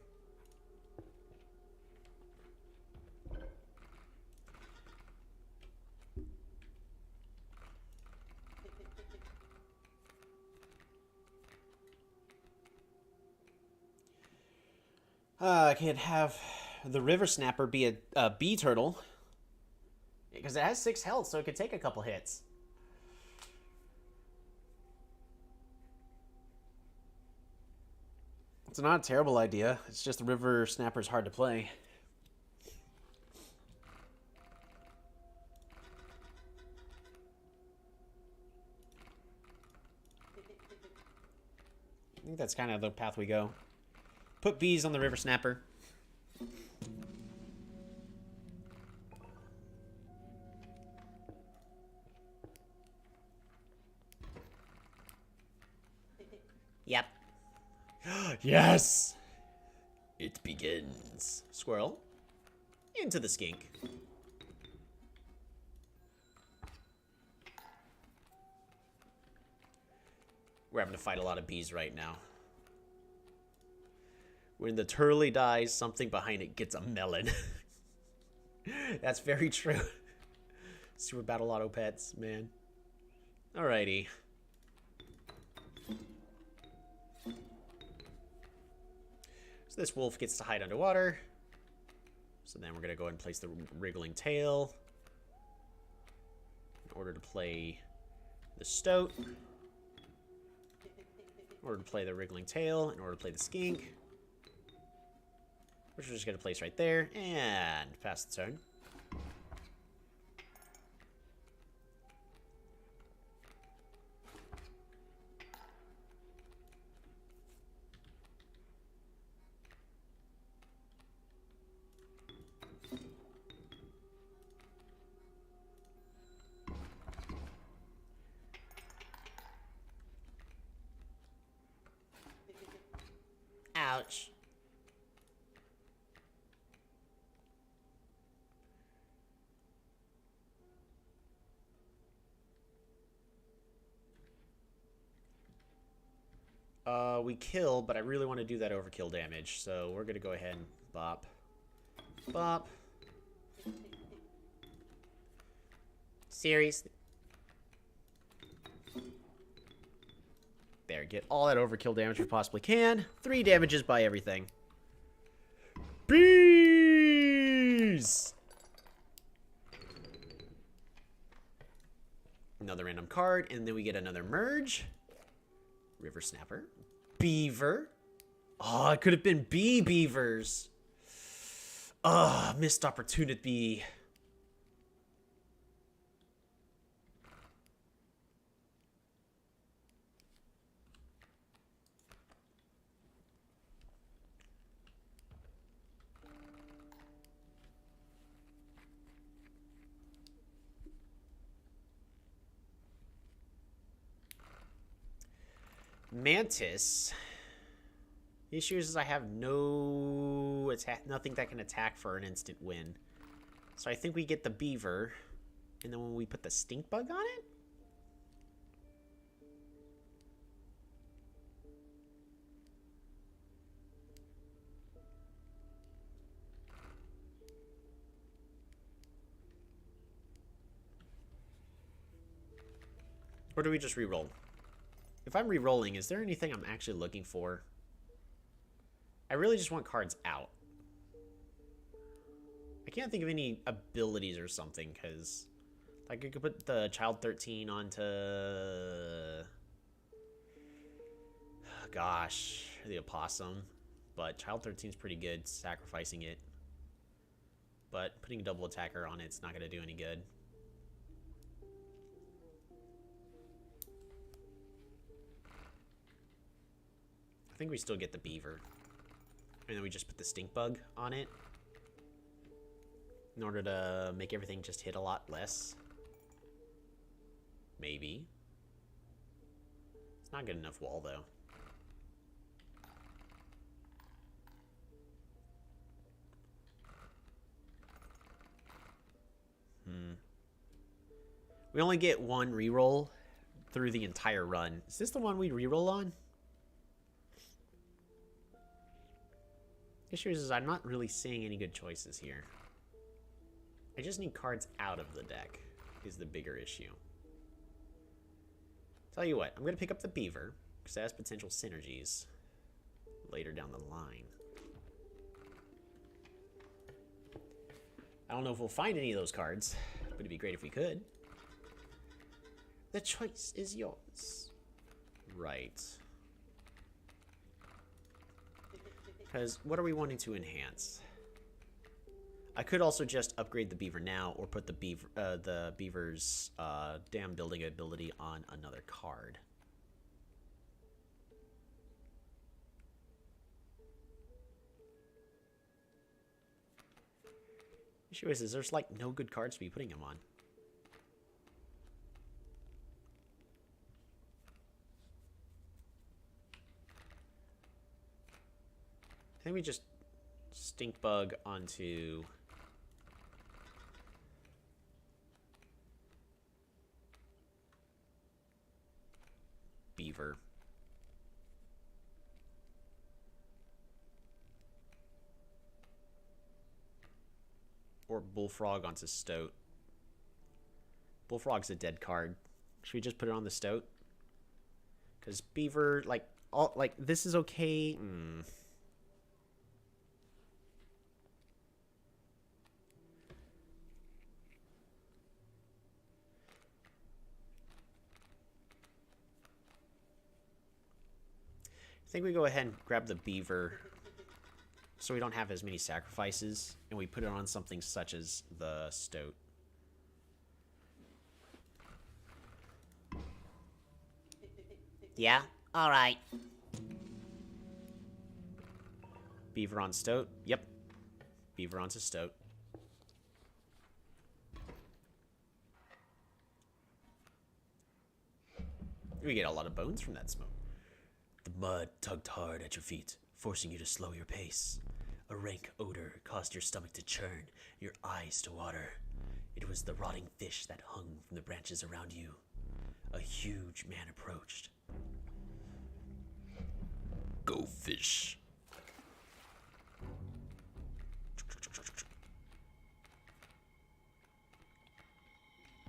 I could have the river snapper be a bee turtle. Because it has 6 health, so it could take a couple hits. It's not a terrible idea. It's just the river snapper's hard to play. I think that's kind of the path we go. Put bees on the river snapper. Yep. Yes! It begins. Squirrel. Into the skink. We're having to fight a lot of bees right now. When the turley dies, something behind it gets a melon. That's very true. Super Battle Auto Pets, man. Alrighty. So this wolf gets to hide underwater. So then we're going to go ahead and place the wriggling tail. In order to play the stoat. In order to play the wriggling tail. In order to play the skink. Which we're just going to place right there, and pass the turn. Ouch. We kill, but I really want to do that overkill damage, so we're going to go ahead and bop. Bop. Seriously. There, get all that overkill damage we possibly can. 3 damages by everything. Bees! Another random card, and then we get another merge. River Snapper. Beaver. Oh, it could have been bee beavers. Ah, missed opportunity. Mantis. The issue is I have no attack, nothing that can attack for an instant win. So I think we get the beaver, and then when we put the stink bug on it. Or do we just re-roll? If I'm re-rolling, is there anything I'm actually looking for? I really just want cards out. I can't think of any abilities or something, because like I could put the Child 13 onto... Gosh, the Opossum. But Child 13 is pretty good, sacrificing it. But putting a double attacker on it's not going to do any good. I think we still get the beaver. And then we just put the stink bug on it. In order to make everything just hit a lot less. Maybe. It's not good enough wall, though. We only get one reroll through the entire run. Is this the one we reroll on? The issue is I'm not really seeing any good choices here. I just need cards out of the deck is the bigger issue. Tell you what, I'm going to pick up the beaver because it has potential synergies later down the line. I don't know if we'll find any of those cards, but it'd be great if we could. The choice is yours. Right. Because what are we wanting to enhance? I could also just upgrade the beaver now, or put the beaver's dam building ability on another card. The issue is there's like no good cards to be putting him on. I think we just stink bug onto beaver. Or bullfrog onto stoat. Bullfrog's a dead card. Should we just put it on the stoat? Because beaver, like, all like this is okay. I think we go ahead and grab the beaver so we don't have as many sacrifices, and we put it on something such as the stoat. Yeah? Alright. Beaver on stoat. Yep. Beaver onto stoat. We get a lot of bones from that smoke. The mud tugged hard at your feet, forcing you to slow your pace. A rank odor caused your stomach to churn, your eyes to water. It was the rotting fish that hung from the branches around you. A huge man approached. Go fish.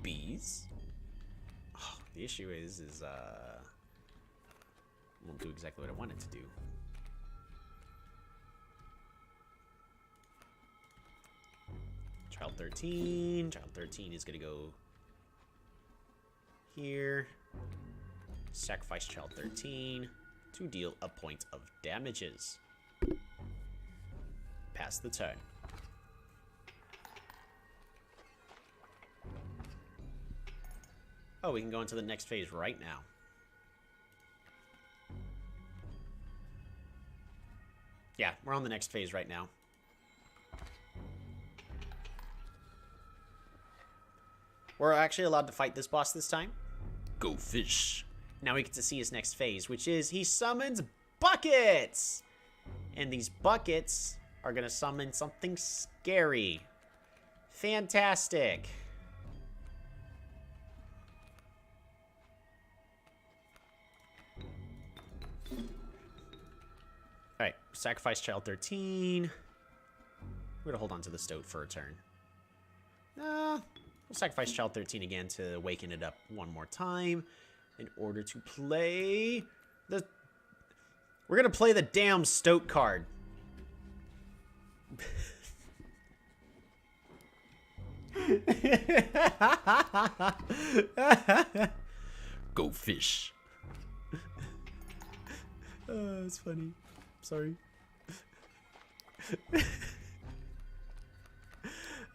Bees? Oh, the issue is won't do exactly what I wanted to do. Child 13. Child 13 is gonna go here. Sacrifice child 13 to deal a point of damages. Pass the turn. Oh, we can go into the next phase right now. Yeah, we're on the next phase right now. We're actually allowed to fight this boss this time. Go fish. Now we get to see his next phase, which is he summons buckets! And these buckets are going to summon something scary. Fantastic. Alright, sacrifice child 13. We're gonna hold on to the stoat for a turn. We'll sacrifice child 13 again to waken it up one more time in order to play the... We're gonna play the damn stoat card. Go fish. Oh, it's funny. Sorry.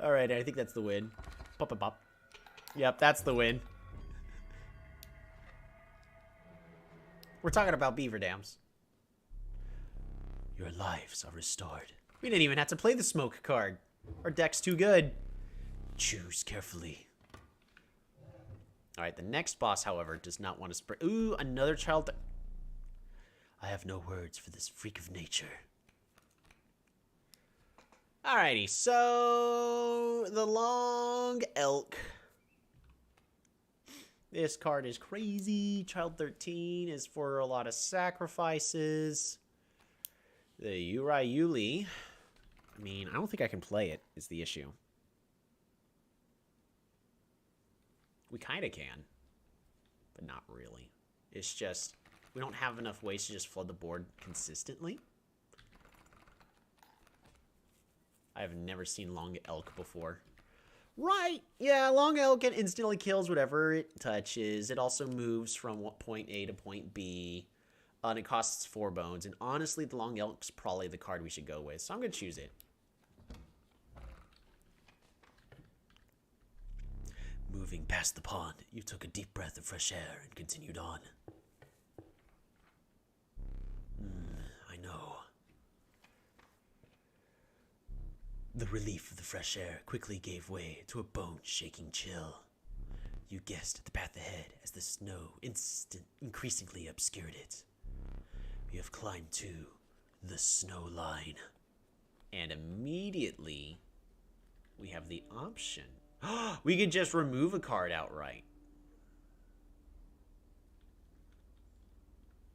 Alright, I think that's the win. Pop, pop, pop. Yep, that's the win. We're talking about beaver dams. Your lives are restored. We didn't even have to play the smoke card. Our deck's too good. Choose carefully. Alright, the next boss, however, does not want to spray. Ooh, another child. I have no words for this freak of nature. Alrighty, so the long elk. This card is crazy. Child 13 is for a lot of sacrifices. The Uri, I mean, I don't think I can play it, is the issue. We kind of can, but not really. It's just, we don't have enough ways to just flood the board consistently. I've never seen Long Elk before. Right, yeah, Long Elk, it instantly kills whatever it touches. It also moves from point A to point B. And it costs 4 bones. And honestly, the Long Elk's probably the card we should go with. So I'm going to choose it. Moving past the pond, you took a deep breath of fresh air and continued on. I know. The relief of the fresh air quickly gave way to a bone-shaking chill. You guessed the path ahead as the snow increasingly obscured it. You have climbed to the snow line. And immediately, we have the option. We could just remove a card outright.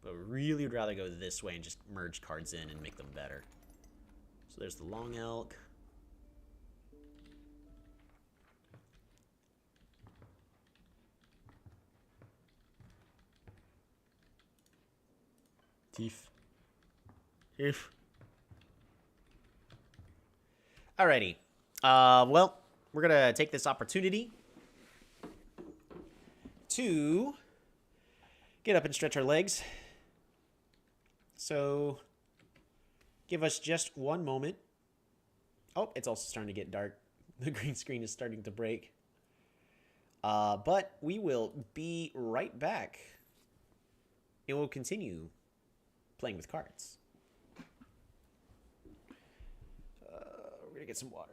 But really would rather go this way and just merge cards in and make them better. So there's the Long Elk. Teeth. Alrighty. Well, we're gonna take this opportunity to get up and stretch our legs. So Give us just one moment. Oh, it's also starting to get dark. The green screen is starting to break. But we will be right back. And we'll continue playing with cards. We're going to get some water.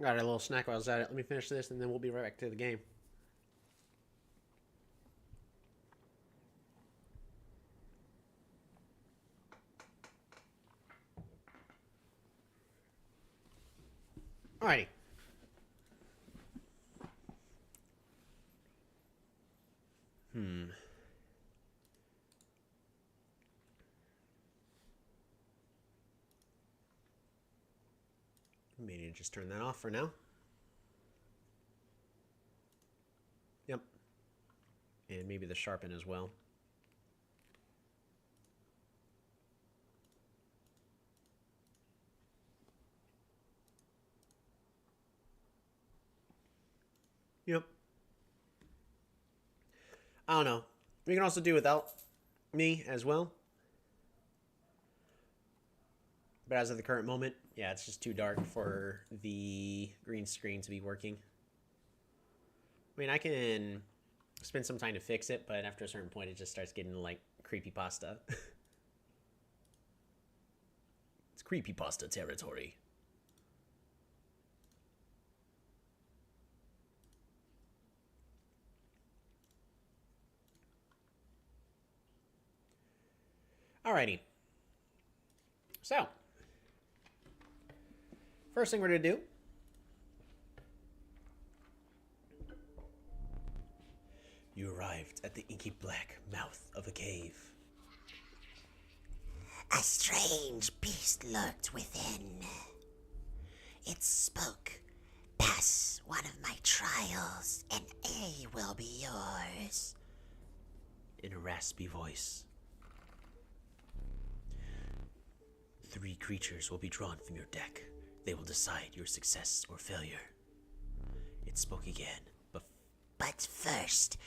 Got a little snack while I was at it. Let me finish this and then we'll be right back to the game. Alrighty. Maybe just turn that off for now. Yep. And maybe the sharpen as well. Yep. I don't know. We can also do without me as well. But as of the current moment, yeah, it's just too dark for the green screen to be working. I mean, I can spend some time to fix it, but after a certain point, it just starts getting like creepypasta. It's creepypasta territory. Alrighty. So, first thing we're going to do You arrived at the inky black mouth of a cave. A strange beast lurked within. It spoke, "Pass one of my trials, and A will be yours." In a raspy voice. 3 creatures will be drawn from your deck. They will decide your success or failure. It spoke again, But first,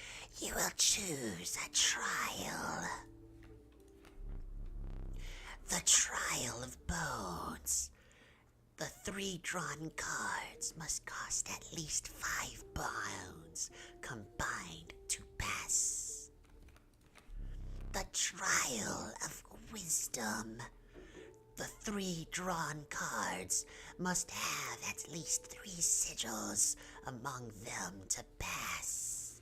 you will choose a trial. The Trial of Bones. The 3 drawn cards must cost at least 5 bones combined to pass. The Trial of Wisdom. The 3 drawn cards must have at least 3 sigils among them to pass.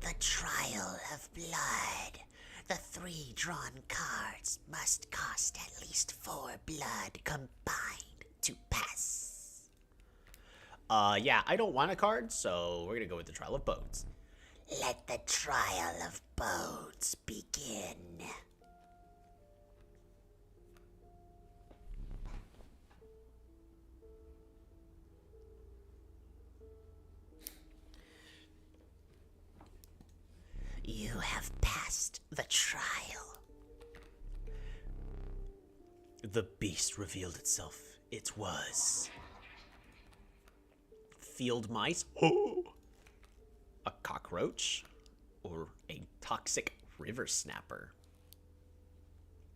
The Trial of Blood. The 3 drawn cards must cost at least 4 blood combined to pass. yeah, I don't want a card, so we're going to go with the Trial of Bones. Let the Trial of Bones begin. You have passed the trial. the beast revealed itself. It was Field mice? Oh! A cockroach? Or a toxic river snapper?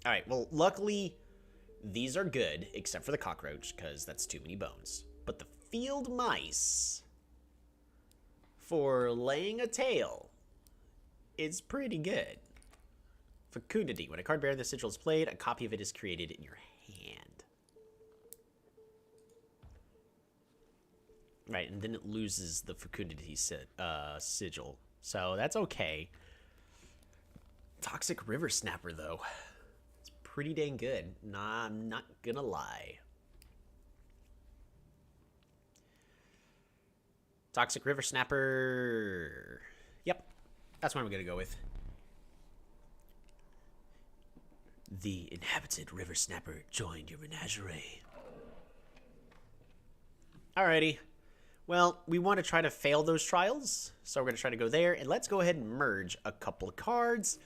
Alright, well, luckily, these are good, except for the cockroach, because that's too many bones. But the field mice, for laying a tail, is pretty good. Fecundity. When a card bearing the sigil is played, a copy of it is created in your hand. Right, and then it loses the fecundity sigil. So that's okay. Toxic River Snapper, though. It's pretty dang good. Nah, I'm not gonna lie. Toxic River Snapper. Yep, that's what I'm gonna go with. the inhabited river snapper joined your menagerie. Alrighty. Well, we want to try to fail those trials, so we're going to try to go there, and let's go ahead and merge a couple of cards,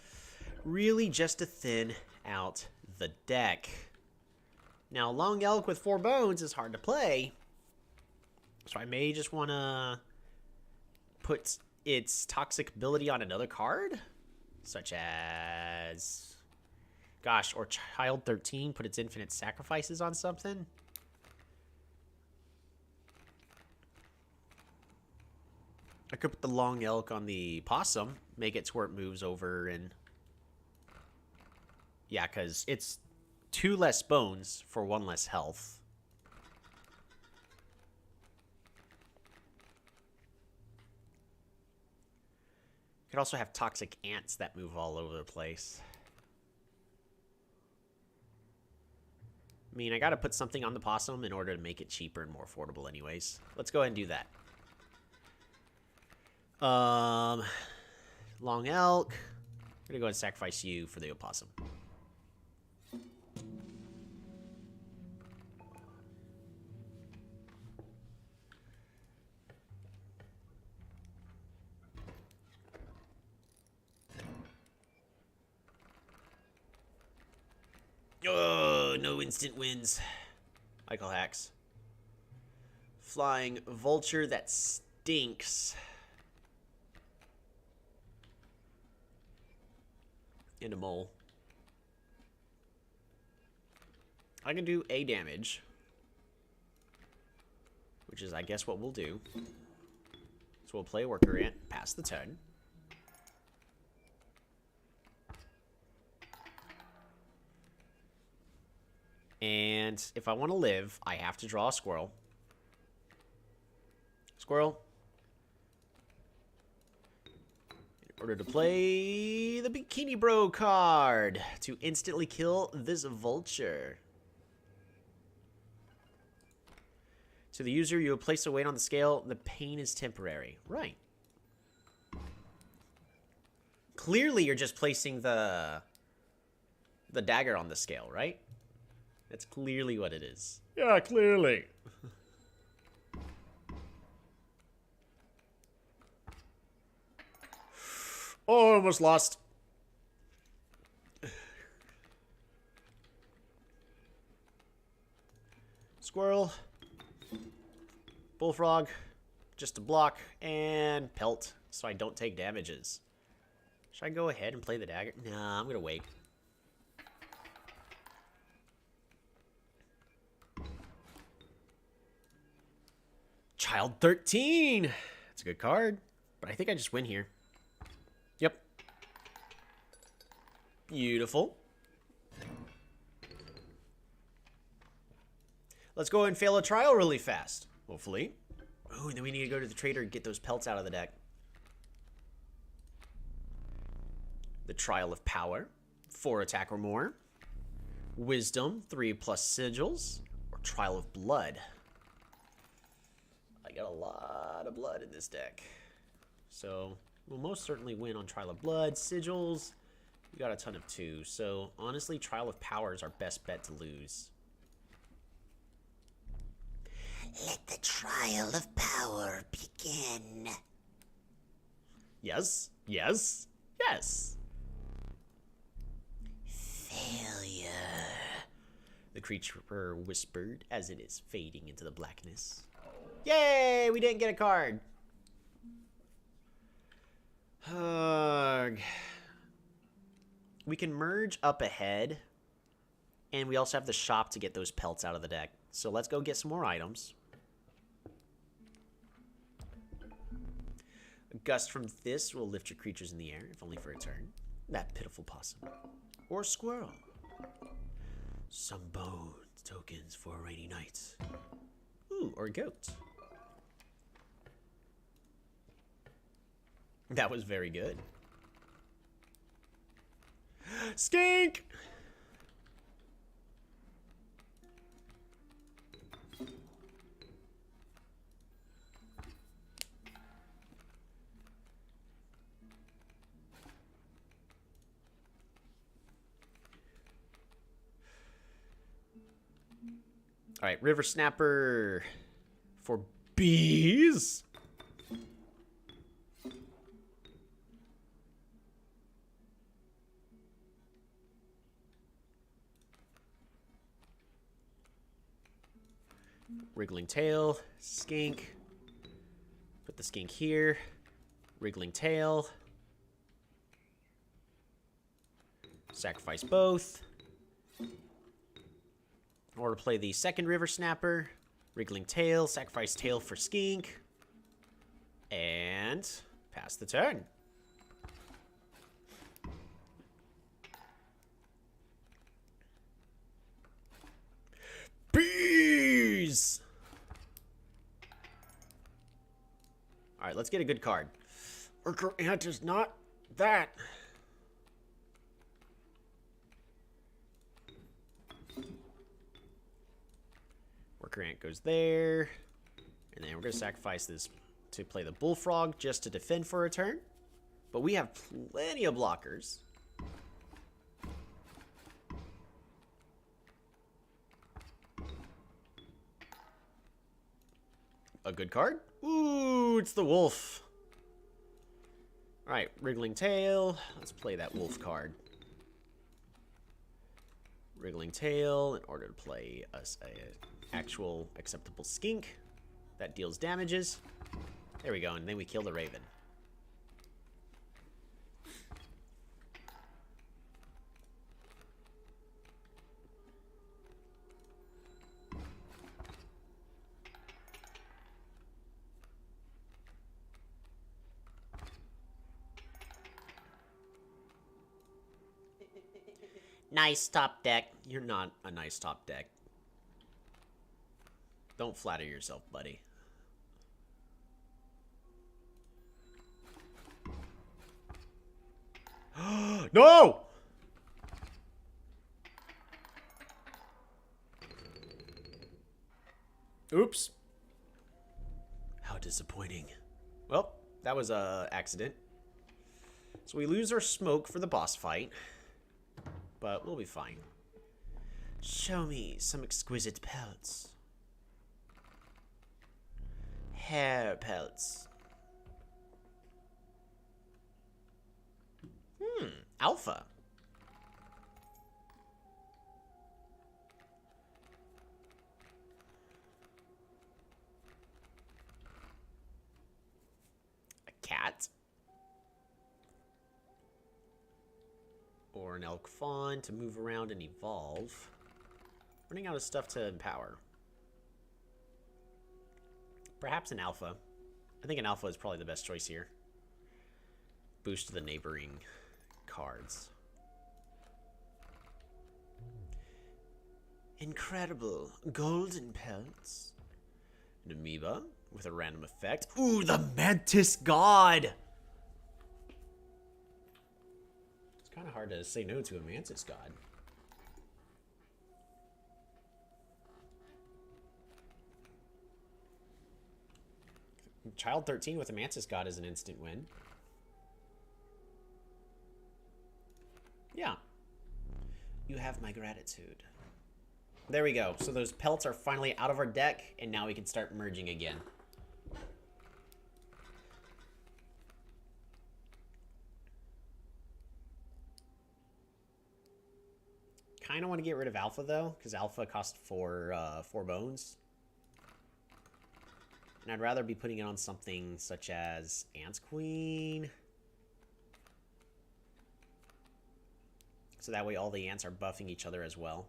really just to thin out the deck. Now, Long Elk with 4 bones is hard to play, so I may just want to put its toxic ability on another card, such as, gosh, or Child 13, put its infinite sacrifices on something. I could put the Long Elk on the Possum, make it to where it moves over, and yeah, because it's 2 less bones for 1 less health. You could also have toxic ants that move all over the place. I mean, I gotta put something on the Possum in order to make it cheaper and more affordable anyways. Let's go ahead and do that. Long Elk. I'm gonna go ahead and sacrifice you for the opossum. Oh, no instant wins. Michael Hacks. Flying vulture that stinks. And a mole. I can do A damage, which is, I guess, what we'll do. So we'll play Worker Ant, pass the turn. And if I want to live, I have to draw a squirrel. Squirrel. In order to play the Bikini Bro card to instantly kill this vulture. To the user, you will place a weight on the scale. The pain is temporary. Right. Clearly, you're just placing the dagger on the scale, right? That's clearly what it is. Yeah, clearly. Oh, almost lost. Squirrel. Bullfrog. Just a block. And pelt. So I don't take damages. Should I go ahead and play the dagger? Nah, I'm going to wait. Child 13. That's a good card. But I think I just win here. Yep. Beautiful. Let's go and fail a trial really fast. Hopefully. Oh, and then we need to go to the trader and get those pelts out of the deck. The Trial of Power. 4 attack or more. Wisdom. 3+ sigils. Or Trial of Blood. I got a lot of blood in this deck. So, we'll most certainly win on Trial of Blood. Sigils, we got a ton of 2. So, honestly, Trial of Power is our best bet to lose. Let the trial of power begin. Yes, yes, yes. Failure. The creature whispered as it is fading into the blackness. Yay, we didn't get a card. We can merge up ahead. And we also have the shop to get those pelts out of the deck. So let's go get some more items. A gust from this will lift your creatures in the air, if only for a turn. That pitiful possum. Or squirrel. Some bone tokens for a rainy night. Ooh, or a goat. That was very good. Skink! All right, River Snapper for bees. Wriggling tail, skink. Put the skink here. Wriggling tail. Sacrifice both. Or play the second River Snapper. Wriggling tail, sacrifice tail for skink. And pass the turn. Bees! Alright, let's get a good card. Worker Ant is not that. Worker Ant goes there. And then we're going to sacrifice this to play the Bullfrog just to defend for a turn. But we have plenty of blockers. A good card? Ooh, it's the wolf. Alright, Wriggling Tail. Let's play that wolf card. Wriggling Tail in order to play us a actual acceptable skink that deals damages. There we go, and then we kill the raven. nice top deck. You're not a nice top deck. Don't flatter yourself, buddy. No! Oops. How disappointing. Well, that was a accident. So we lose our smoke for the boss fight, but we'll be fine. Show me some exquisite pelts. Hair pelts. Alpha. A cat. Or an elk fawn to move around and evolve. Running out of stuff to empower. Perhaps an alpha. I think an alpha is probably the best choice here. Boost the neighboring cards. Incredible golden pelts. An amoeba with a random effect. Ooh, the mantis god! It's kind of hard to say no to a mantis god. Child 13 with a mantis god is an instant win. Yeah. You have my gratitude. There we go. So those pelts are finally out of our deck, and now we can start merging again. Kind of want to get rid of Alpha, though, because Alpha costs four bones. And I'd rather be putting it on something such as Ants Queen. So that way all the ants are buffing each other as well.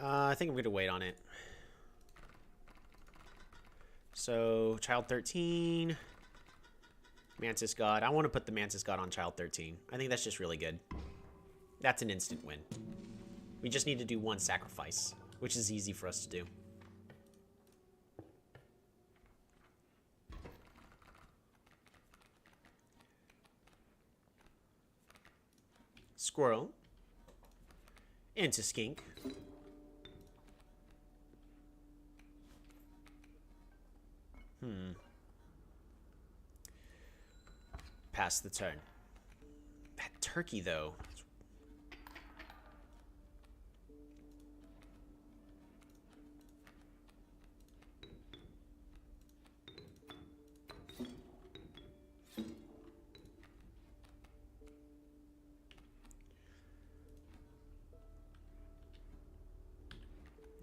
I think I'm going to wait on it. So, Child 13, Mantis God. I want to put the Mantis God on Child 13. I think that's just really good. That's an instant win. We just need to do one sacrifice, which is easy for us to do. Squirrel. Into Skink. Pass the turn. That turkey, though.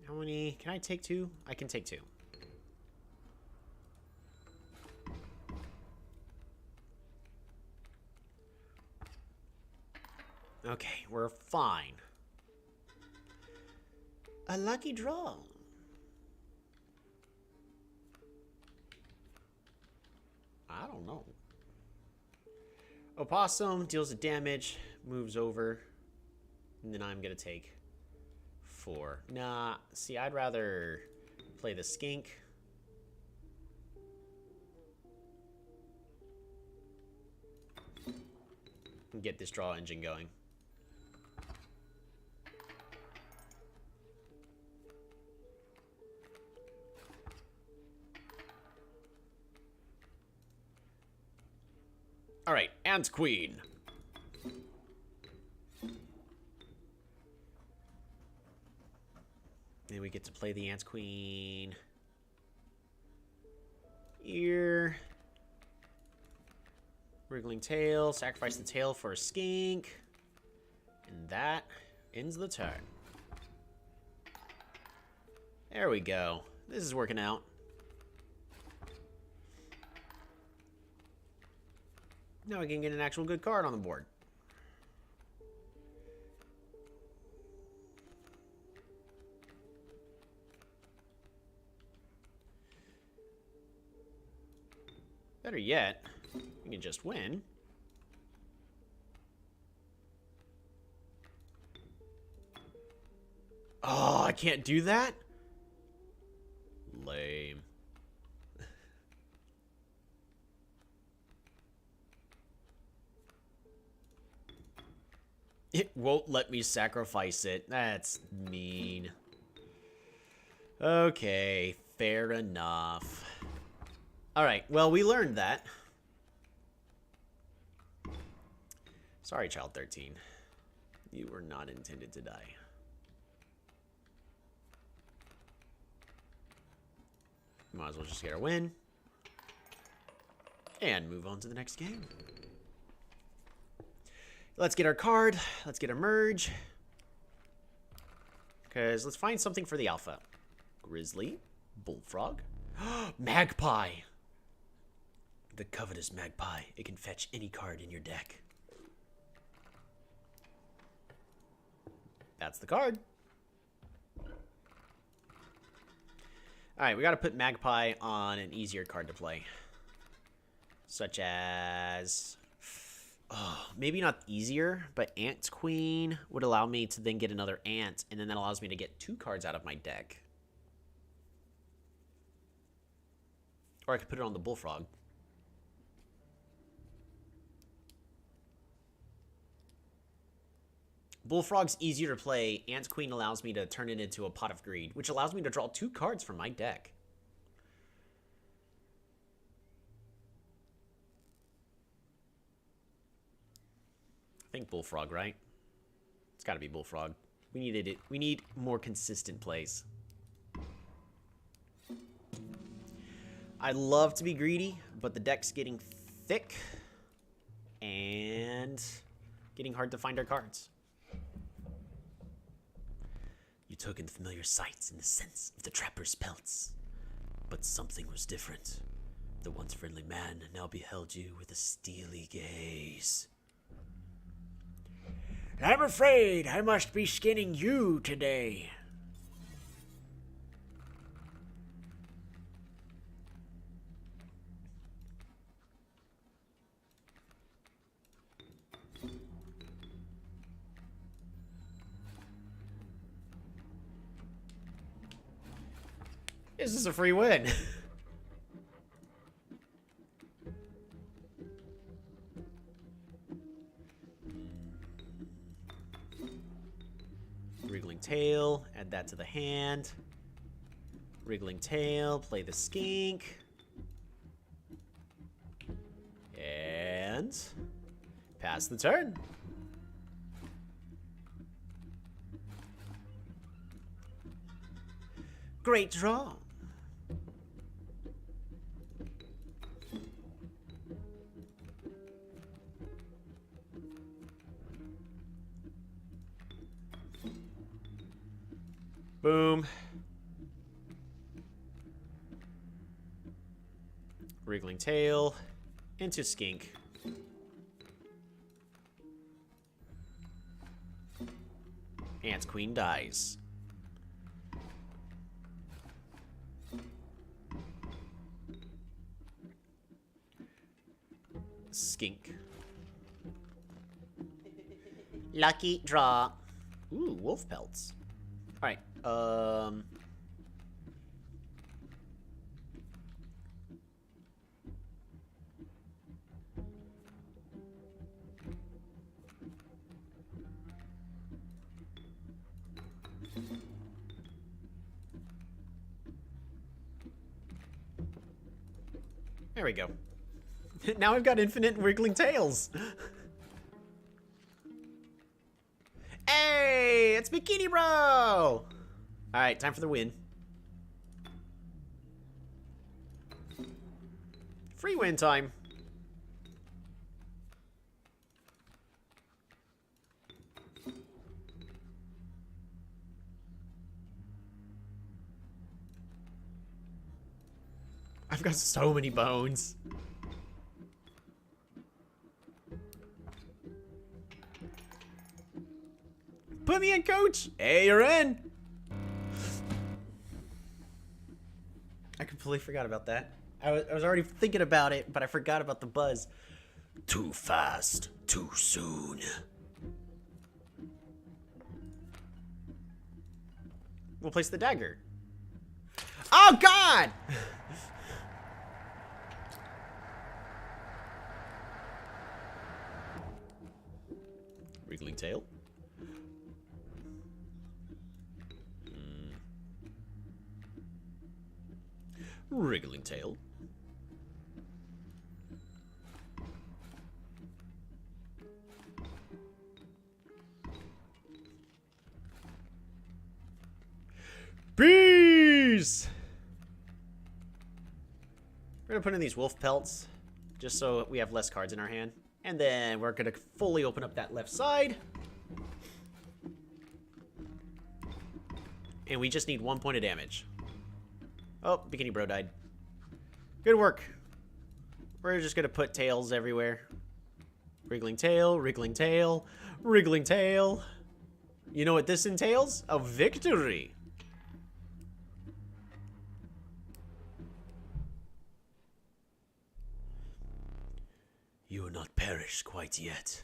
How many? Can I take two? I can take two. Okay, we're fine. A lucky draw. I don't know. Opossum deals the damage, moves over, and then I'm gonna take 4. Nah, see, I'd rather play the skink. And get this draw engine going. All right, Ant Queen. Then we get to play the Ant Queen. Ear. Wriggling tail. Sacrifice the tail for a skink. And that ends the turn. There we go. This is working out. Now we can get an actual good card on the board. Better yet, we can just win. Oh, I can't do that? Lame. It won't let me sacrifice it. That's mean. Okay, fair enough. Alright, well, we learned that. Sorry, Child 13. You were not intended to die. Might as well just get our win. And move on to the next game. Let's get our card. Let's get a merge. Because let's find something for the alpha. Grizzly. Bullfrog. Magpie. The covetous magpie. It can fetch any card in your deck. That's the card. Alright, we gotta put Magpie on an easier card to play. Such as... Oh, maybe not easier, but Ant Queen would allow me to then get another Ant, and then that allows me to get 2 cards out of my deck. Or I could put it on the Bullfrog. Bullfrog's easier to play. Ant Queen allows me to turn it into a Pot of Greed, which allows me to draw 2 cards from my deck. I think Bullfrog, right? It's got to be Bullfrog. We needed it. We need more consistent plays. I'd love to be greedy, but the deck's getting thick and getting hard to find our cards. You took in familiar sights in the sense of the trapper's pelts. But something was different. The once friendly man now beheld you with a steely gaze. I'm afraid I must be skinning you today. This is a free win. Wriggling tail, add that to the hand. Wriggling tail, play the skink. And pass the turn. Great draw. Boom. Wriggling tail into skink. Ant Queen dies. Skink. Lucky draw. Ooh, wolf pelts. Alright, there we go. Now I've got infinite wriggling tails. Hey, it's Bikini Bro! Alright, time for the win. Free win time. I've got so many bones. Put me in, coach! Hey, you're in! I completely forgot about that. I was already thinking about it, but I forgot about the buzz. Too fast, too soon. We'll place the dagger. Oh, God! Wriggling tail. Wriggling tail. Peace! We're gonna put in these wolf pelts, just so we have less cards in our hand. And then we're gonna fully open up that left side. And we just need 1 point of damage. Oh, Bikini Bro died. Good work. We're just gonna put tails everywhere. Wriggling tail, wriggling tail, wriggling tail. You know what this entails? A victory. You will not perish quite yet.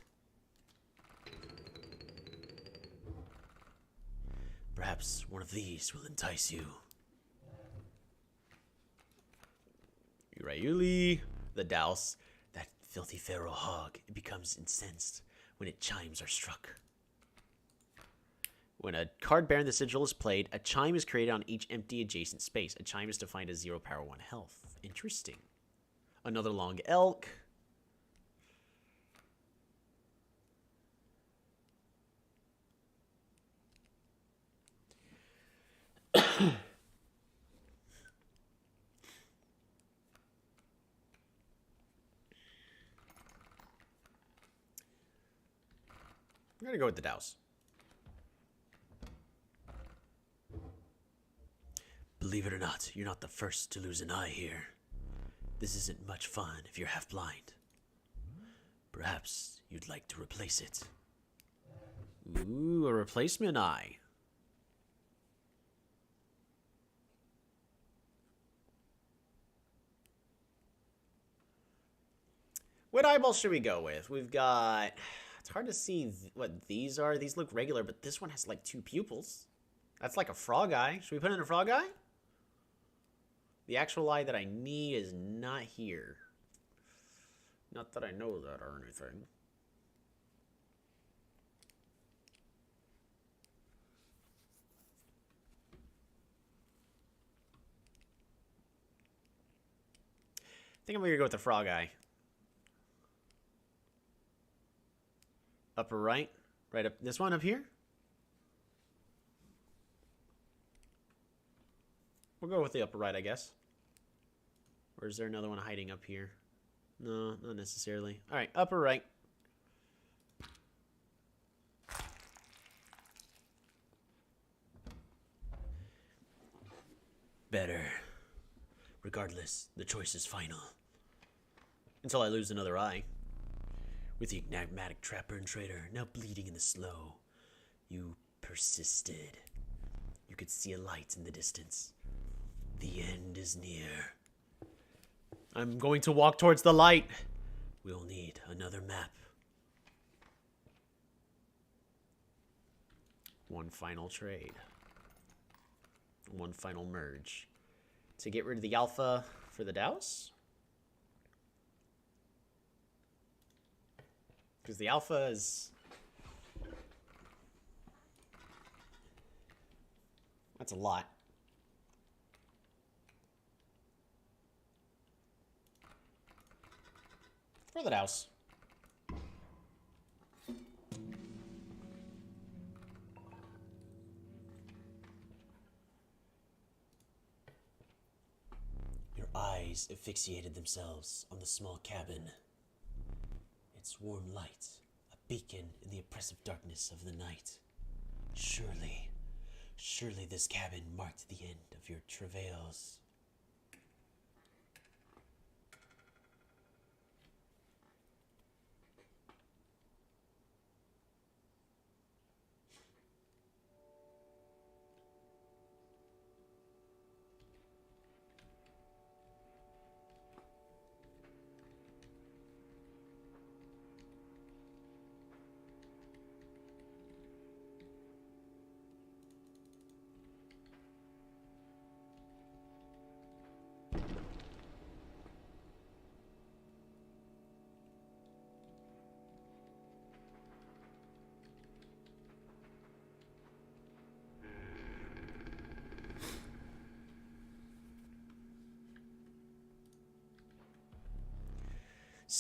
Perhaps one of these will entice you. Urayuli, the Douse. That filthy pharaoh hog, it becomes incensed when its chimes are struck. When a card bearing the sigil is played, a chime is created on each empty adjacent space. A chime is defined as 0 power 1 health. Interesting. Another long elk. I'm gonna go with the Douse. Believe it or not, you're not the first to lose an eye here. This isn't much fun if you're half blind. Perhaps you'd like to replace it. Ooh, a replacement eye. What eyeball should we go with? We've got... It's hard to see what these are. These look regular, but this one has like 2 pupils. That's like a frog eye. Should we put in a frog eye? The actual eye that I need is not here. Not that I know that or anything. I think I'm gonna go with the frog eye. Upper right. Right up. This one up here? We'll go with the upper right, I guess. Or is there another one hiding up here? No, not necessarily. Alright, upper right. Better. Regardless, the choice is final. Until I lose another eye. With the enigmatic trapper and trader now bleeding in the slow, you persisted. You could see a light in the distance. The end is near. I'm going to walk towards the light. We'll need another map. One final trade. One final merge. To get rid of the alpha for the Douse? Because the alpha is... That's a lot. For the Douse. Your eyes asphyxiated themselves on the small cabin. Its warm light, a beacon in the oppressive darkness of the night. Surely, surely this cabin marked the end of your travails.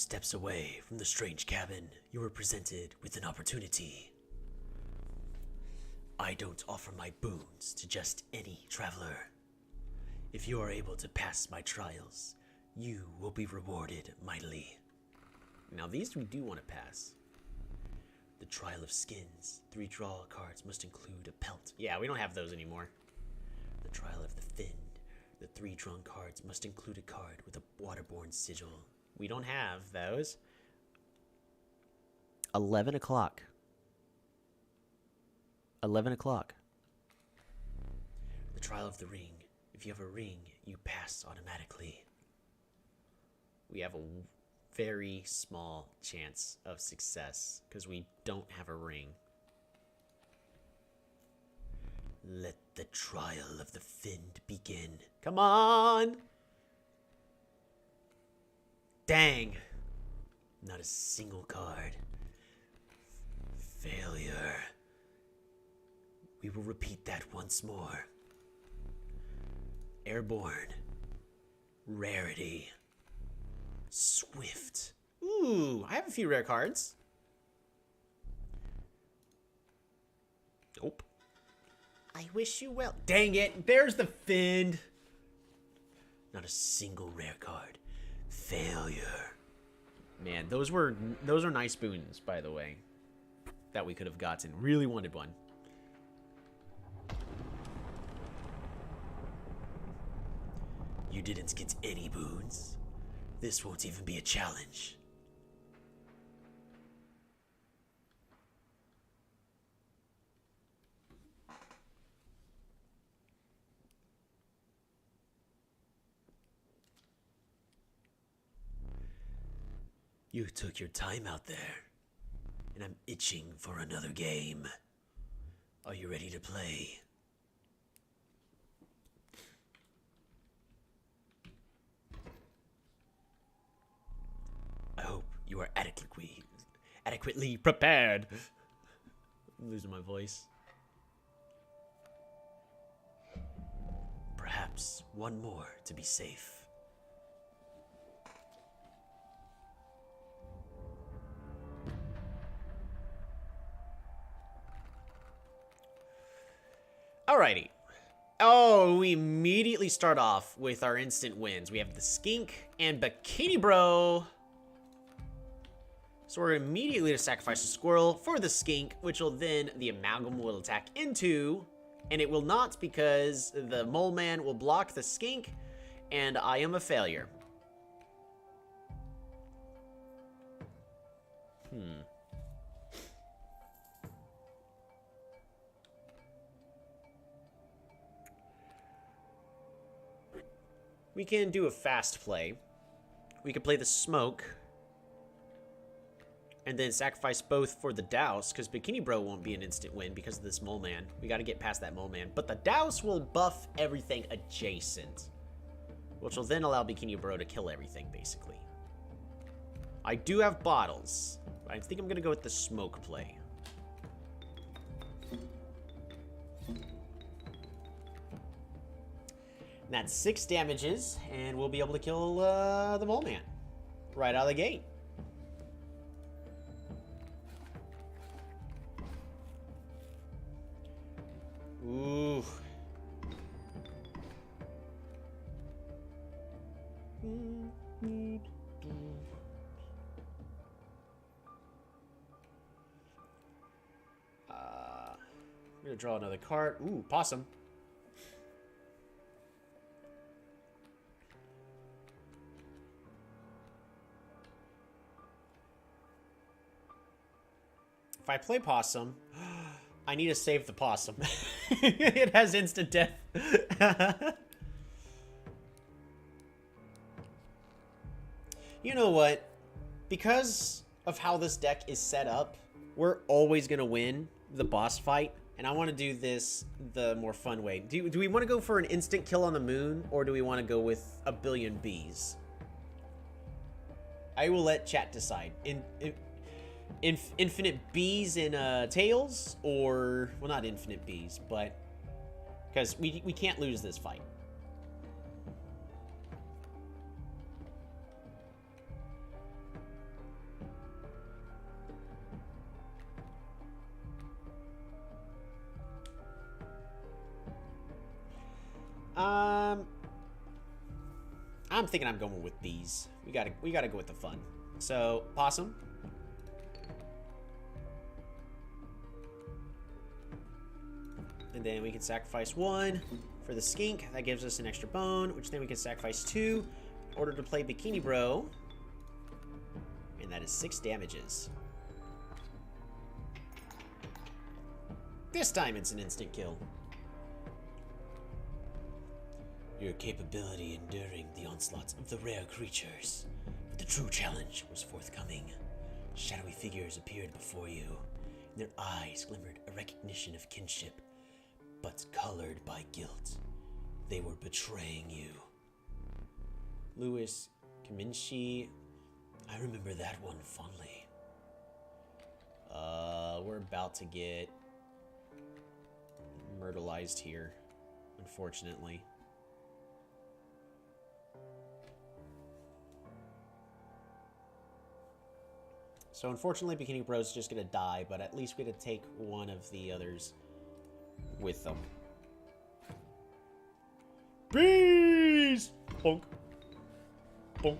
steps away from the strange cabin, you were presented with an opportunity. I don't offer my boons to just any traveler. If you are able to pass my trials, you will be rewarded mightily. Now these we do want to pass. The Trial of Skins. 3 draw cards must include a pelt. Yeah, we don't have those anymore. The Trial of the Finned. The 3 drawn cards must include a card with a waterborne sigil. We don't have those. 11 o'clock. 11 o'clock. The Trial of the Ring. If you have a ring, you pass automatically. We have a very small chance of success because we don't have a ring. Let the Trial of the Finned begin. Come on! Dang. Not a single card. Failure. We will repeat that once more. Airborne. Rarity. Swift. Ooh, I have a few rare cards. Nope. I wish you well. Dang it, there's the Finned. Not a single rare card. Failure. Man, those are nice boons, by the way, that we could have gotten. Really wanted one. You didn't get any boons. This won't even be a challenge. You took your time out there, and I'm itching for another game. Are you ready to play? I hope you are adequately prepared. I'm losing my voice. Perhaps one more to be safe. Alrighty. Oh, we immediately start off with our instant wins. We have the Skink and Bikini Bro. So we're immediately to sacrifice a squirrel for the Skink, which will then, the Amalgam will attack into, and it will not because the Mole Man will block the Skink, and I am a failure. We can do a fast play. We could play the Smoke. And then sacrifice both for the Douse, because Bikini Bro won't be an instant win because of this Mole Man. We got to get past that Mole Man. But the Douse will buff everything adjacent, which will then allow Bikini Bro to kill everything, basically. I do have bottles. I think I'm going to go with the Smoke play. And that's 6 damages, and we'll be able to kill the Mole Man right out of the gate. Ooh. I'm gonna draw another card. Ooh, possum. If I play possum, I need to save the possum. It has instant death. You know what? Because of how this deck is set up, we're always going to win the boss fight. And I want to do this the more fun way. Do we want to go for an instant kill on the moon? Or do we want to go with a billion bees? I will let chat decide. Infinite bees in tails, or well, not infinite bees, but because we can't lose this fight. I'm thinking I'm going with bees. We gotta go with the fun. So, possum. And then we can sacrifice 1 for the skink. That gives us an extra bone, which then we can sacrifice 2 in order to play Bikini Bro. And that is 6 damages. This time it's an instant kill. Your capability enduring the onslaughts of the rare creatures. But the true challenge was forthcoming. Shadowy figures appeared before you. In their eyes glimmered a recognition of kinship, but colored by guilt. They were betraying you. Louis Kaminsky. I remember that one fondly. We're about to get myrtleized here, unfortunately. So unfortunately, Bikini Bro's just gonna die, but at least we get to take one of the others with them. Bees! Bonk. Bonk.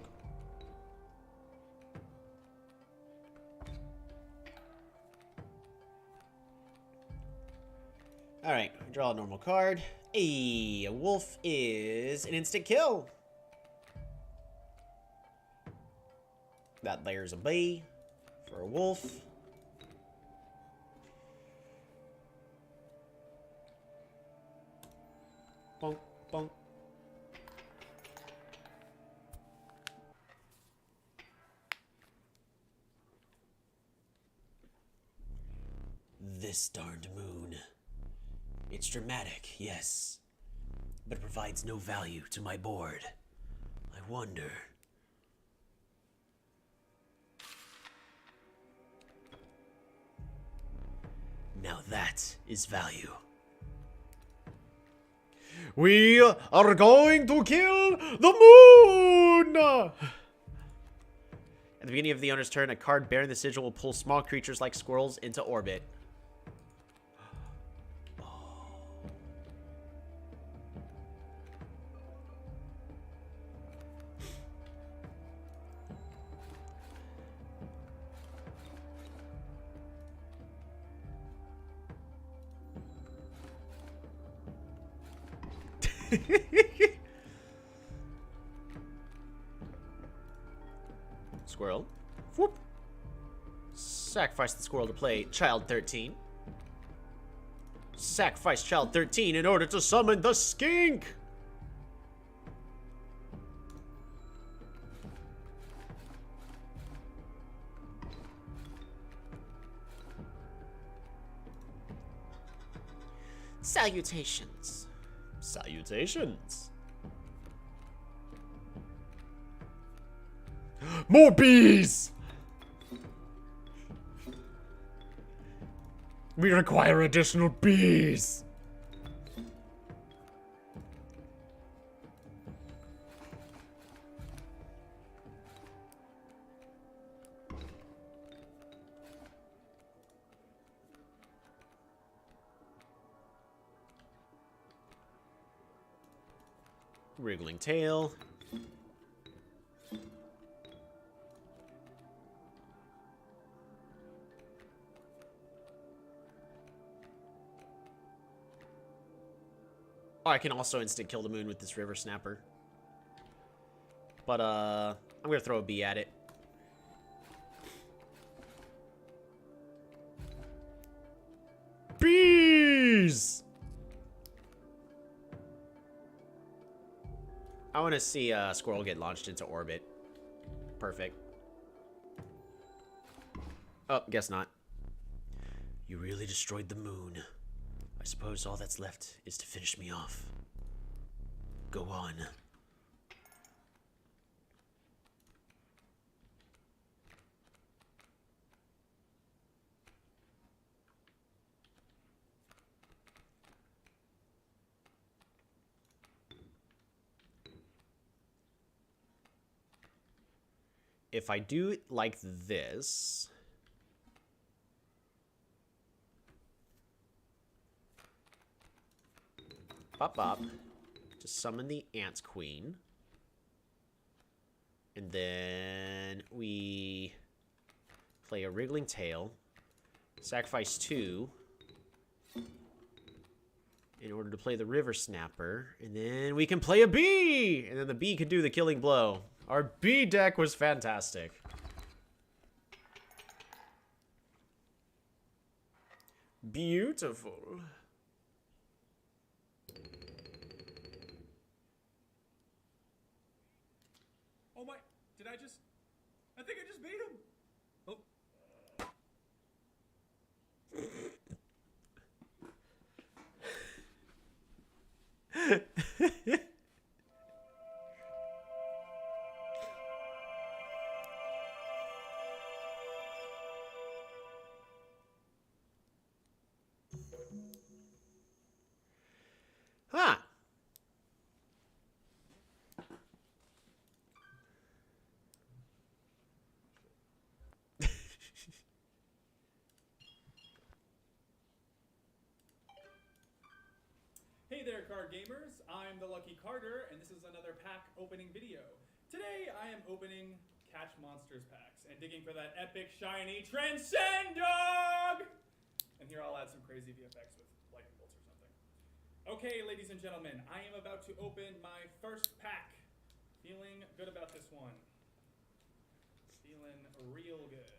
Alright, draw a normal card. A wolf is an instant kill. That there's a bee for a wolf. Bonk, bonk. This darned moon. It's dramatic, yes, but it provides no value to my board. I wonder. Now that is value. We are going to kill the moon! At the beginning of the owner's turn, a card bearing the sigil will pull small creatures like squirrels into orbit. Squirrel. Whoop. Sacrifice the squirrel to play Child 13. Sacrifice Child 13 in order to summon the skink! Salutations. Salutations. More bees! We require additional bees! Wriggling tail. Oh, I can also instant kill the moon with this river snapper. But, I'm gonna throw a bee at it. Bees! I want to see a squirrel get launched into orbit. Perfect. Oh, guess not. You really destroyed the moon. I suppose all that's left is to finish me off. Go on. If I do it like this... Bop bop. to summon the Ant Queen. And then we play a Wriggling Tail. Sacrifice 2 in order to play the River Snapper. And then we can play a bee! And then the bee can do the killing blow. Our bee deck was fantastic. Beautiful. Oh my, I think I just beat him. Oh. Huh. Hey there, card gamers. I'm the Lucky Carter, and this is another pack opening video. Today, I am opening Catch Monsters packs and digging for that epic, shiny Transcend Dog! And here I'll add some crazy VFX with lightning bolts or something. Okay, ladies and gentlemen, I am about to open my first pack. Feeling good about this one. Feeling real good.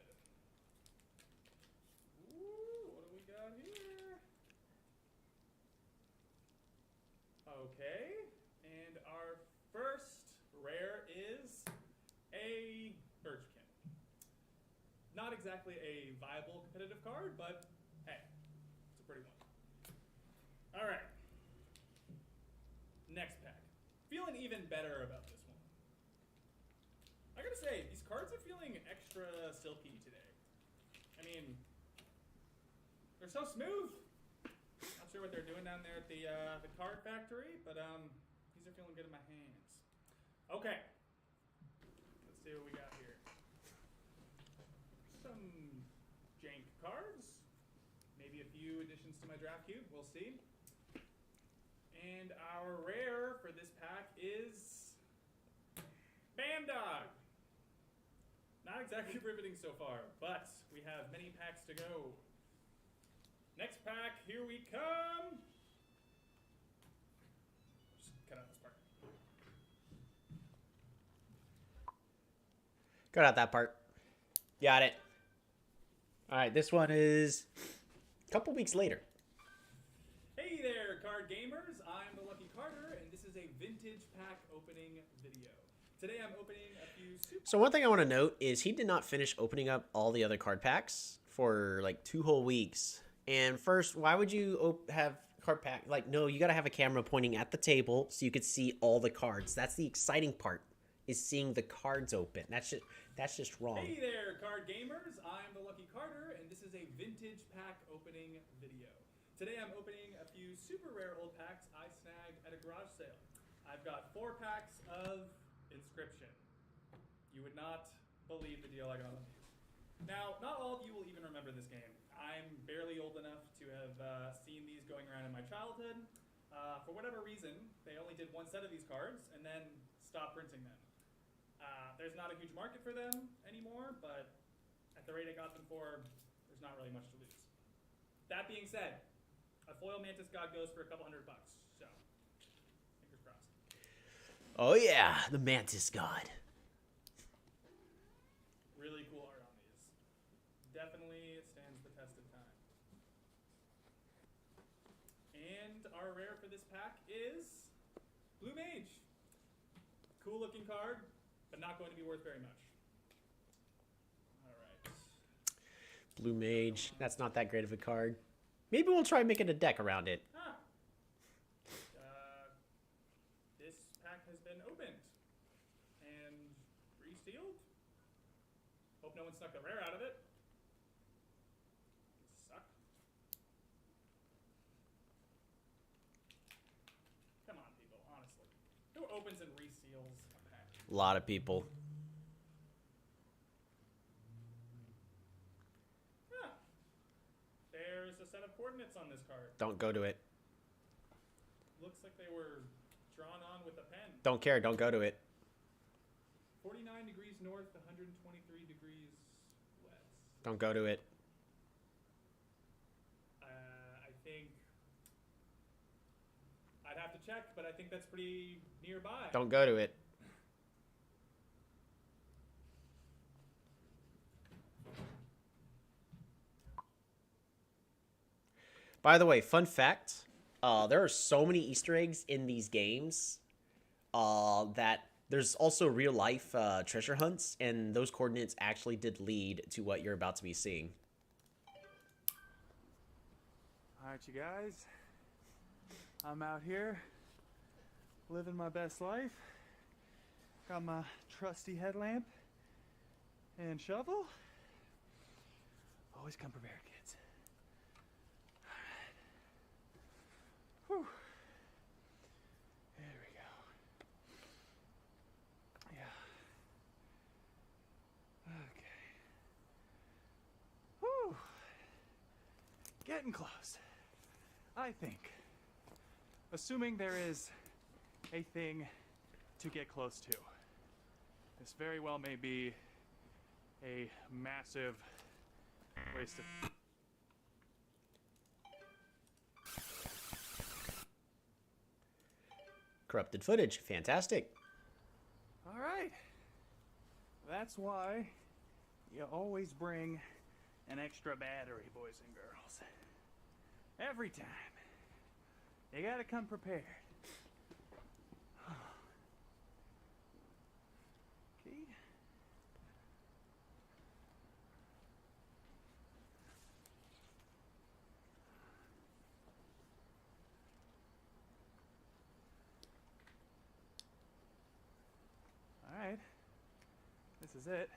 Ooh, what do we got here? Okay, and our first rare is a Birchkin. Not exactly a viable competitive card, but hey, it's a pretty one. All right, next pack. Feeling even better about this one. I gotta say, these cards are feeling extra silky today. I mean, they're so smooth. Not sure what they're doing down there at the card factory, but these are feeling good in my hands. Okay, let's see what we got here. Some jank cards, maybe a few additions to my draft cube. We'll see. And our rare for this pack is Bandog. Not exactly riveting so far, but we have many packs to go. Next pack, here we come. Just cut out this part. Cut out that part. Got it. All right, this one is a couple weeks later. Hey there, card gamers. I'm the Lucky Carter, and this is a vintage pack opening video. Today I'm opening a few So one thing I want to note is he did not finish opening up all the other card packs for like 2 whole weeks. And first, why would you have card pack? Like, no, you got to have a camera pointing at the table so you could see all the cards. That's the exciting part, is seeing the cards open. That's just wrong. Hey there, card gamers. I'm the Lucky Carter, and this is a vintage pack opening video. Today I'm opening a few super rare old packs I snagged at a garage sale. I've got 4 packs of Inscryption. You would not believe the deal I got on these. Now, not all of you will even remember this game. I'm barely old enough to have seen these going around in my childhood. For whatever reason, they only did 1 set of these cards and then stopped printing them. There's not a huge market for them anymore, but at the rate I got them for, there's not really much to lose. That being said, a foil Mantis God goes for a couple $100, so fingers crossed. Oh yeah, the Mantis God. Really cool art on these. Definitely stands the test of time. And our rare for this pack is Blue Mage. Cool looking card, but not going to be worth very much. Alright. Blue Mage. That's not that great of a card. Maybe we'll try making a deck around it. Ah. This pack has been opened and resealed. Hope no one snuck a rare out of it. Suck. Come on, people, honestly. Who opens and reseals a pack? A lot of people. Ah. There's a set of coordinates on this card. Don't go to it. Looks like they were drawn on with a pen. Don't care. Don't go to it. 49 degrees north, 123 degrees west. Don't go to it. I think I'd have to check, but I think that's pretty nearby. Don't go to it. By the way, fun fact, there are so many Easter eggs in these games that there's also real life treasure hunts, and those coordinates actually did lead to what you're about to be seeing. Alright, you guys. I'm out here living my best life. Got my trusty headlamp and shovel. Always come prepared, kids. Alright. Whew. There we go. Yeah. Okay. Whew. Getting close. I think. Assuming there is a thing to get close to. This very well may be a massive waste of... Corrupted footage. Fantastic. Alright. That's why you always bring an extra battery, boys and girls. Every time. You gotta come prepared. Key. Alright. This is it.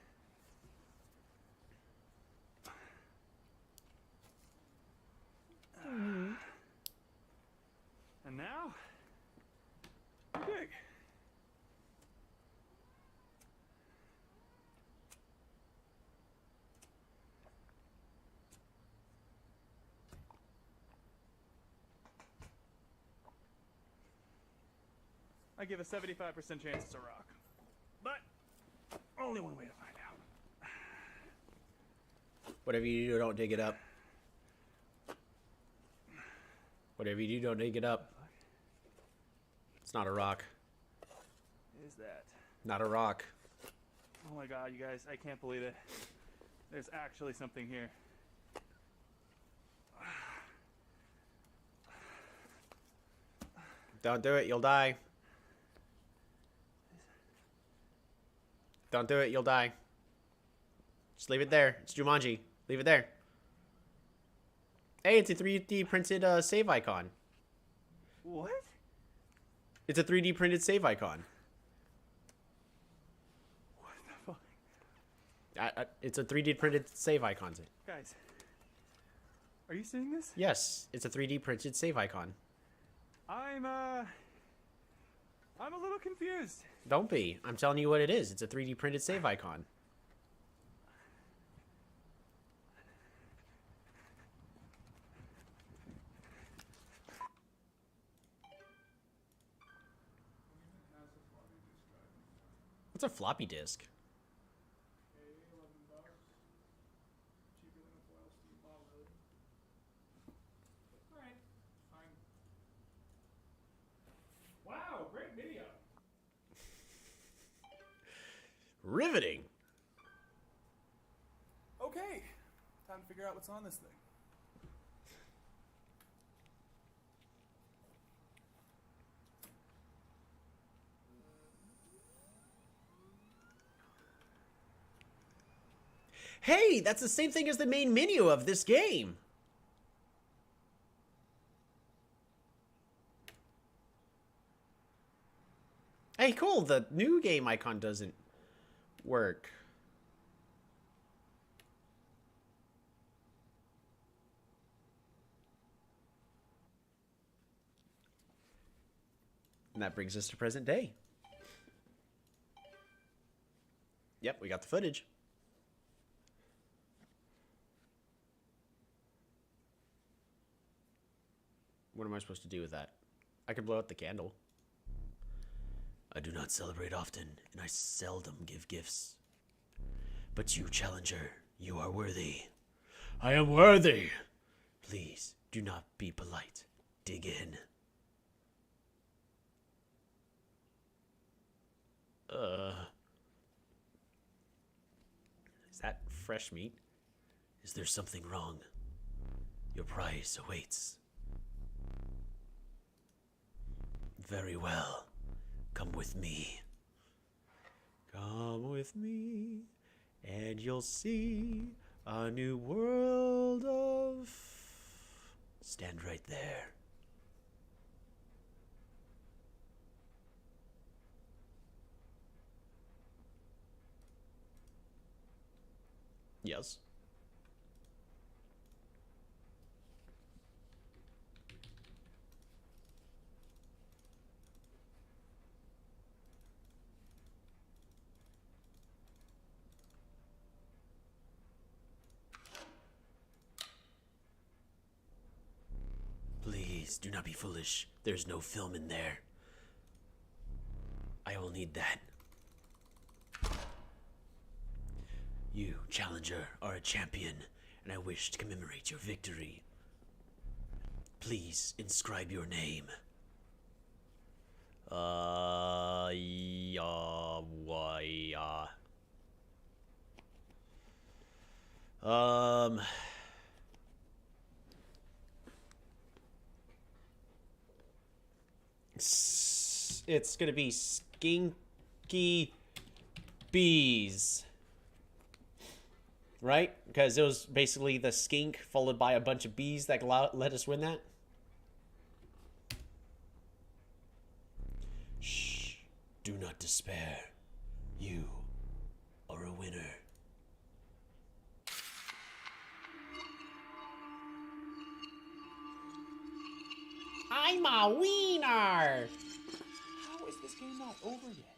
And now, dig. I give a 75% chance it's a rock. But only one way to find out. Whatever you do, don't dig it up. Whatever you do, don't dig it up. It's not a rock. Is that? Not a rock. Oh my god, you guys, I can't believe it. There's actually something here. Don't do it, you'll die. Don't do it, you'll die. Just leave it there. It's Jumanji. Leave it there. Hey, it's a 3D printed save icon. What? It's a 3D printed save icon. What the fuck? It's a 3D printed save icon. Guys, are you seeing this? Yes, it's a 3D printed save icon. I'm a little confused. Don't be. I'm telling you what it is. It's a 3D printed save icon. What's a floppy disk? Alright, fine. Wow, great video. Riveting. Okay, time to figure out what's on this thing. Hey, that's the same thing as the main menu of this game. Hey, cool. The new game icon doesn't work. And that brings us to present day. Yep, we got the footage. What am I supposed to do with that? I could blow out the candle. I do not celebrate often, and I seldom give gifts. But you, challenger, you are worthy. I am worthy. Please, do not be polite. Dig in. Is that fresh meat? Is there something wrong? Your prize awaits. Very well. Come with me. Come with me, and you'll see a new world of... Stand right there. Yes. Please, do not be foolish. There's no film in there. I will need that. You, challenger, are a champion, and I wish to commemorate your victory. Please inscribe your name. It's gonna be Skinky Bees. Right? Because it was basically the skink followed by a bunch of bees that let us win that. Shh. Do not despair. You are a winner. I'm a wiener! How is this game not over yet?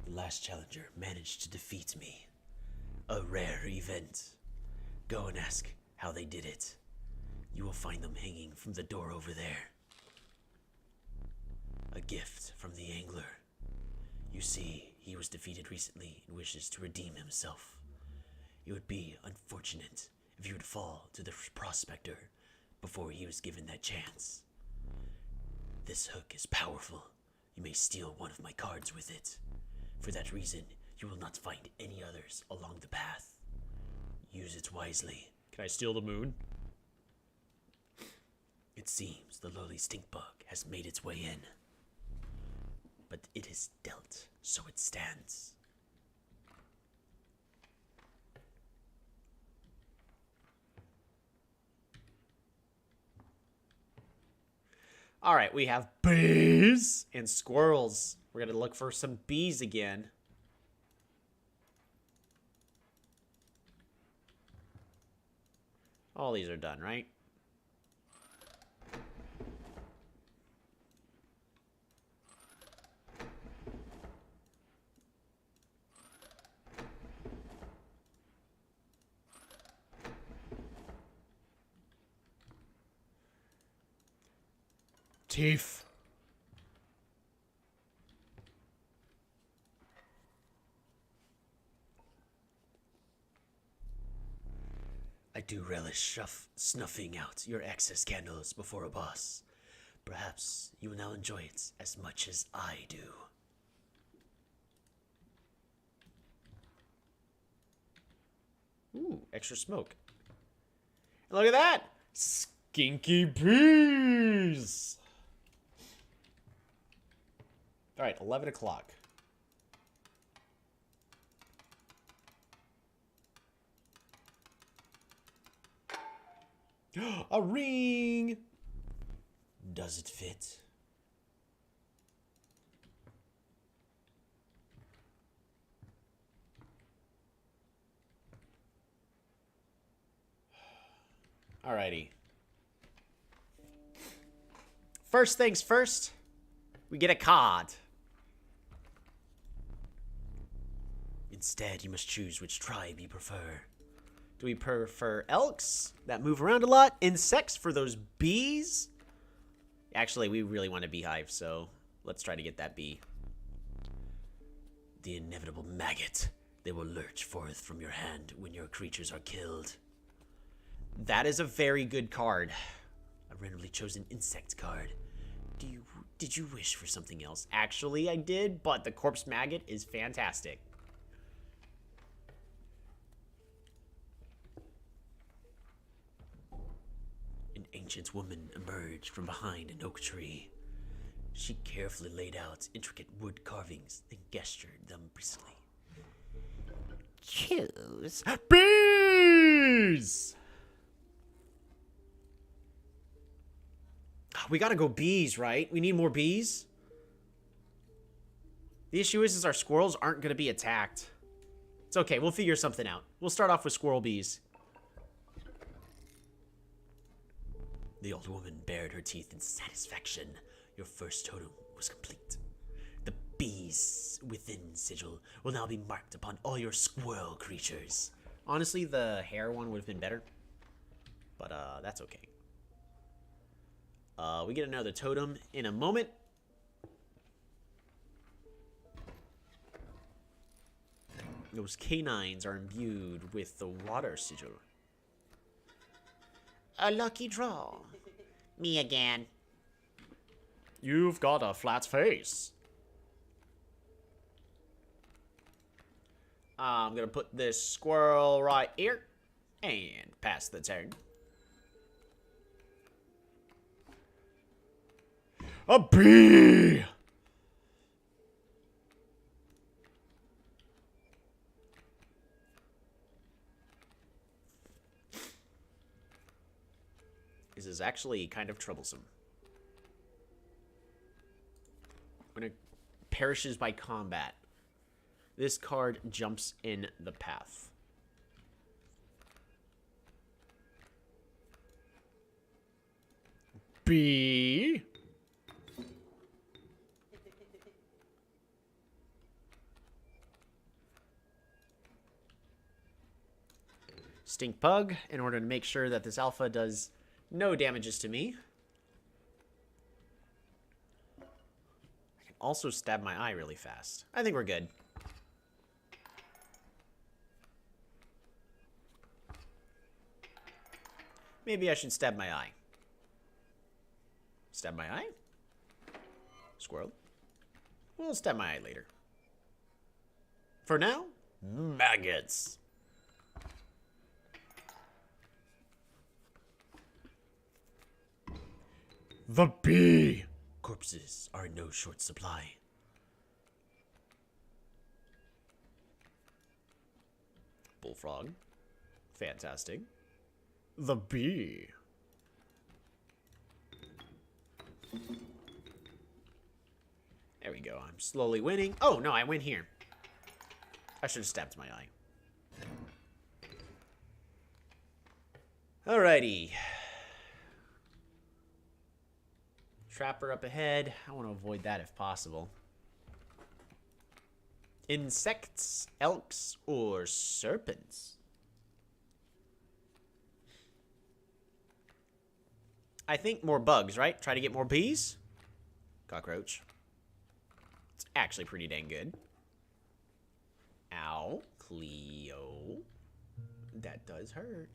The last challenger managed to defeat me. A rare event. Go and ask how they did it. You will find them hanging from the door over there. A gift from the angler. You see, he was defeated recently and wishes to redeem himself. It would be unfortunate if he would fall to the prospector before he was given that chance. This hook is powerful. You may steal one of my cards with it. For that reason, you will not find any others along the path. Use it wisely. Can I steal the moon? It seems the lowly stink bug has made its way in. But it is dealt, so it stands. All right, we have bees and squirrels. We're gonna look for some bees again. All these are done, right? Teeth. I do relish snuffing out your excess candles before a boss. Perhaps you will now enjoy it as much as I do. Ooh, extra smoke. And look at that! Skinky bees! All right, 11 o'clock. A ring! Does it fit? Alrighty. First things first, we get a card. Instead, you must choose which tribe you prefer. Do we prefer elks that move around a lot? Insects for those bees? Actually, we really want a beehive, so Let's try to get that bee. The inevitable maggot. They will lurch forth from your hand when your creatures are killed. That is a very good card. A randomly chosen insect card. Did you wish for something else? Actually, I did, but the corpse maggot is fantastic. An ancient woman emerged from behind an oak tree. She carefully laid out intricate wood carvings, then gestured them briskly. Choose. Bees! We gotta go bees, right? We need more bees. The issue is our squirrels aren't gonna be attacked. It's okay, we'll figure something out. We'll start off with squirrel bees. The old woman bared her teeth in satisfaction. Your first totem was complete. The bees within sigil will now be marked upon all your squirrel creatures. Honestly, the hair one would have been better. But, that's okay. We get another totem in a moment. Those canines are imbued with the water sigil. A lucky draw. Me again. You've got a flat face. I'm gonna put this squirrel right here and pass the turn. A bee! This is actually kind of troublesome. When it perishes by combat, this card jumps in the path. Bee. Stink Bug, in order to make sure that this alpha does no damages to me. I can also stab my eye really fast. I think we're good. Maybe I should stab my eye. Stab my eye? Squirrel. We'll stab my eye later. For now, maggots. The bee. Corpses are in no short supply. Bullfrog. Fantastic. The bee. There we go. I'm slowly winning. Oh, no, I win here. I should have stabbed my eye. Alrighty. Trapper up ahead. I want to avoid that if possible. Insects, elks, or serpents? I think more bugs, right? Try to get more bees? Cockroach. It's actually pretty dang good. Ow. Cleo. That does hurt.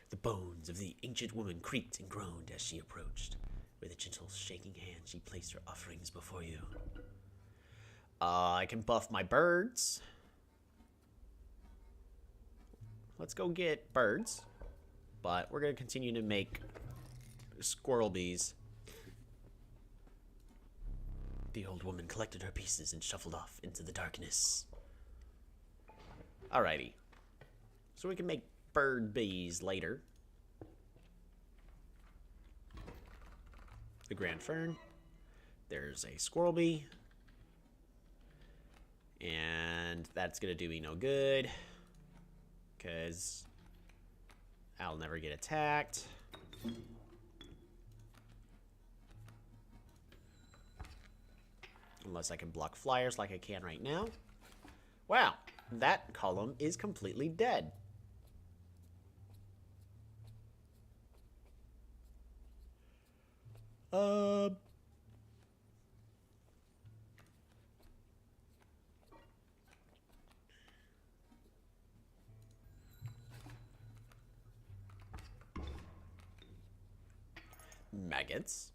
The bones of the ancient woman creaked and groaned as she approached. With a gentle shaking hand, she placed her offerings before you. I can buff my birds. Let's go get birds. But we're going to continue to make squirrel bees. The old woman collected her pieces and shuffled off into the darkness. Alrighty. So we can make bird bees later. The Grand Fern. There's a squirrel bee. And that's going to do me no good. Because I'll never get attacked. Unless I can block flyers like I can right now. Wow, that column is completely dead. Maggots.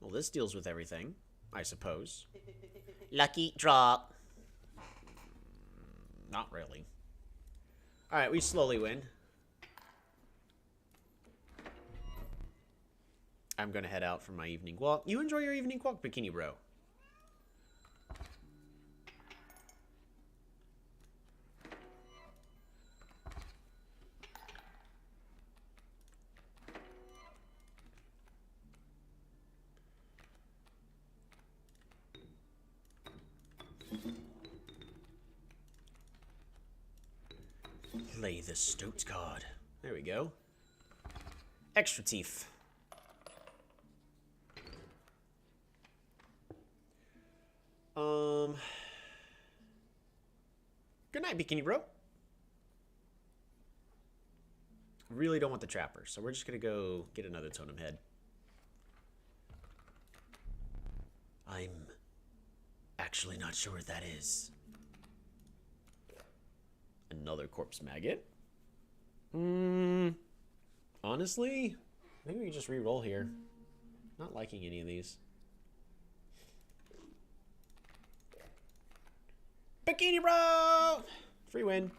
Well, this deals with everything, I suppose. Lucky draw. Not really. Alright, we slowly win. I'm gonna head out for my evening walk. You enjoy your evening walk, Bikini Bro. Play the stoat card. There we go. Extra teeth. Good night, Bikini Bro. Really don't want the trapper, so we're just gonna go get another totem head. I'm actually not sure what that is. Another corpse maggot. Honestly, maybe we just re-roll here. Not liking any of these. Bikini Bro! Free win.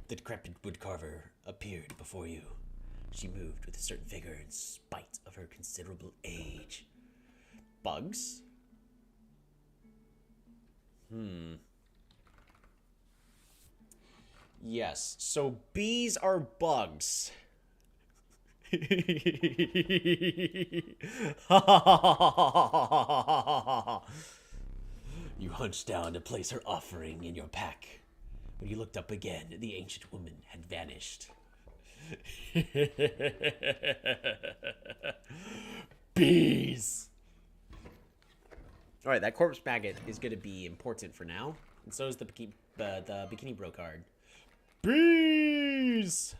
The decrepit woodcarver appeared before you. She moved with a certain vigor in spite of her considerable age. Bugs? Yes, so bees are bugs. You hunched down to place her offering in your pack. When you looked up again, the ancient woman had vanished. Bees! Alright, that corpse maggot is going to be important for now. And so is the Bikini Bro card. Bees!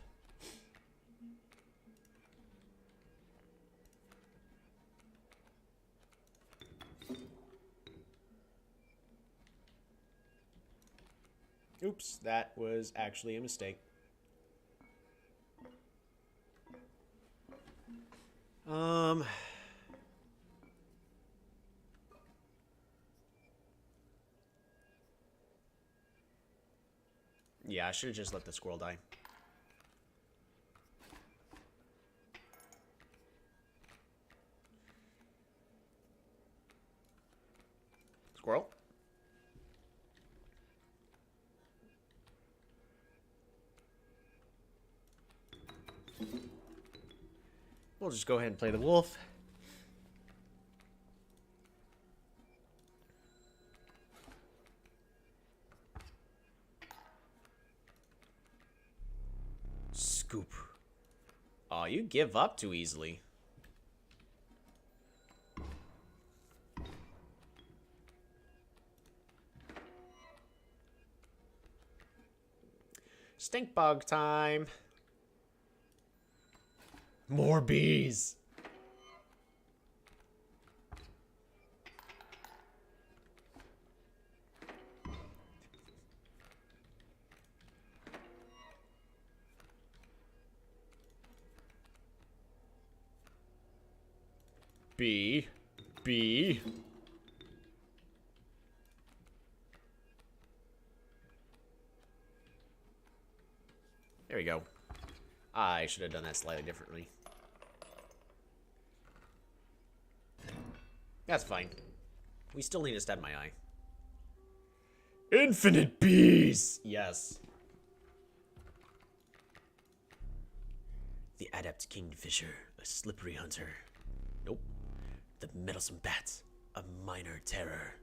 Oops, that was actually a mistake. Yeah, I should have just let the squirrel die. Squirrel? We'll just go ahead and play the wolf. Scoop. Aw, you give up too easily. Stink bug time. More bees. B. B. There we go. I should have done that slightly differently. That's fine. We still need to stab my eye. Infinite bees! Yes. The adept kingfisher, a slippery hunter. Nope. The meddlesome bat, a minor terror.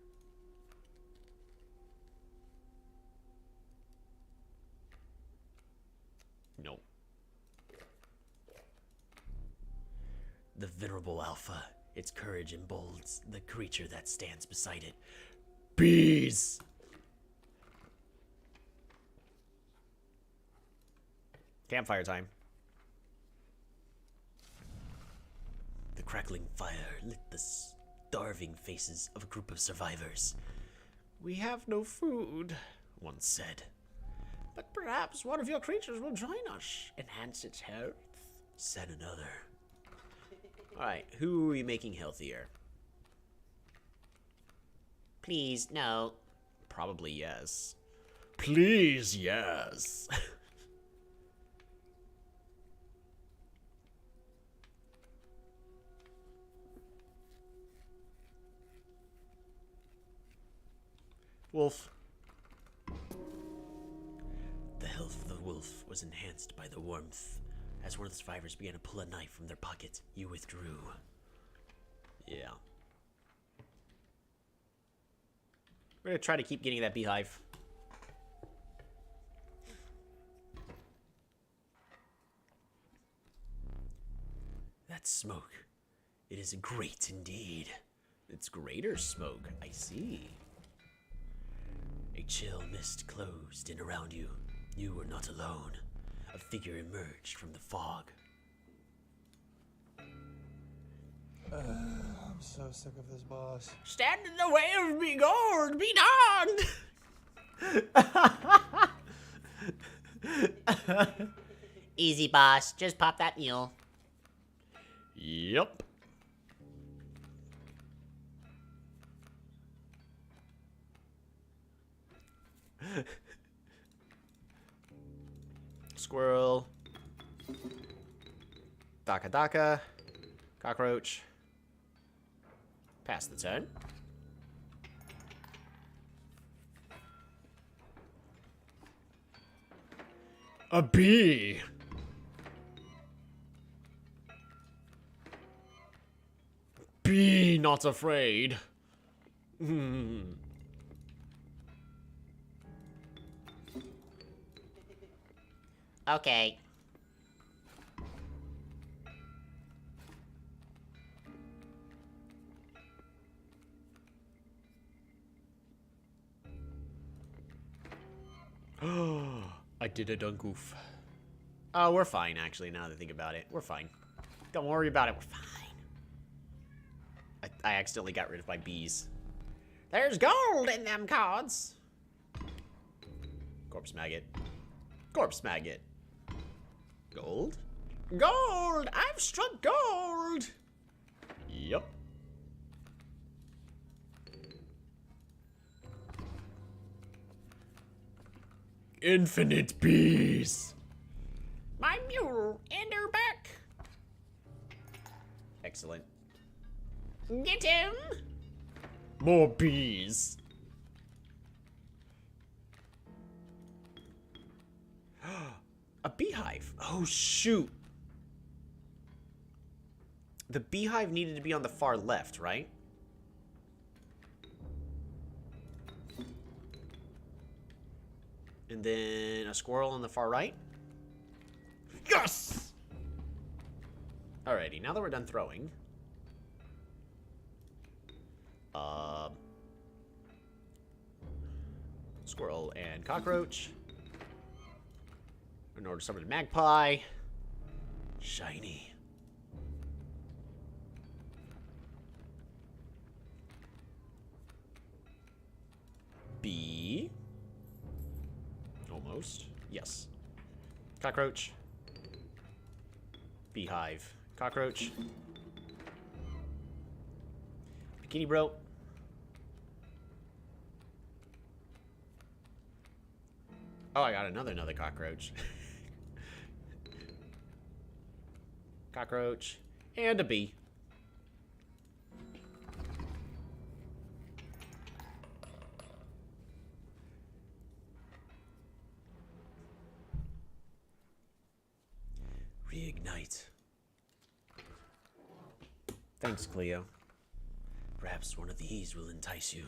Nope. The venerable alpha, Its courage emboldens the creature that stands beside it. Bees! Campfire time. The crackling fire lit the starving faces of a group of survivors. We have no food, One said. But perhaps one of your creatures will join us. Enhance its health. Said another. Alright, who are we making healthier? Please, no. Probably yes. Please, yes. Wolf. The health of the wolf was enhanced by the warmth. As one of the survivors began to pull a knife from their pocket, you withdrew. Yeah. We're gonna try to keep getting that beehive. That smoke. It is great indeed. It's greater smoke, I see. A chill mist closed in around you. You were not alone. A figure emerged from the fog. I'm so sick of this boss. Stand in the way of me, gold! Be donned! Easy, boss. Just pop that mule. Yup. Squirrel. Daka Daka. Cockroach. Pass the turn. A bee! Be not afraid. Okay. I did a dungoof. Oh, we're fine, actually, now that I think about it. We're fine. Don't worry about it, we're fine. I accidentally got rid of my bees. There's gold in them cards. Corpse maggot. Corpse maggot. Gold? Gold! I've struck gold! Yup. Infinite bees! My mule, and her back! Excellent. Get him! More bees. A beehive. Oh, shoot. The beehive needed to be on the far left, right? And then a squirrel on the far right? Yes! Alrighty, now that we're done throwing. Squirrel and cockroach. In order to summon a magpie. Shiny. Bee. Almost. Yes. Cockroach. Beehive. Cockroach. Bikini bro. Oh, I got another cockroach. Cockroach. And a bee. Reignite. Thanks, Cleo. Perhaps one of these will entice you.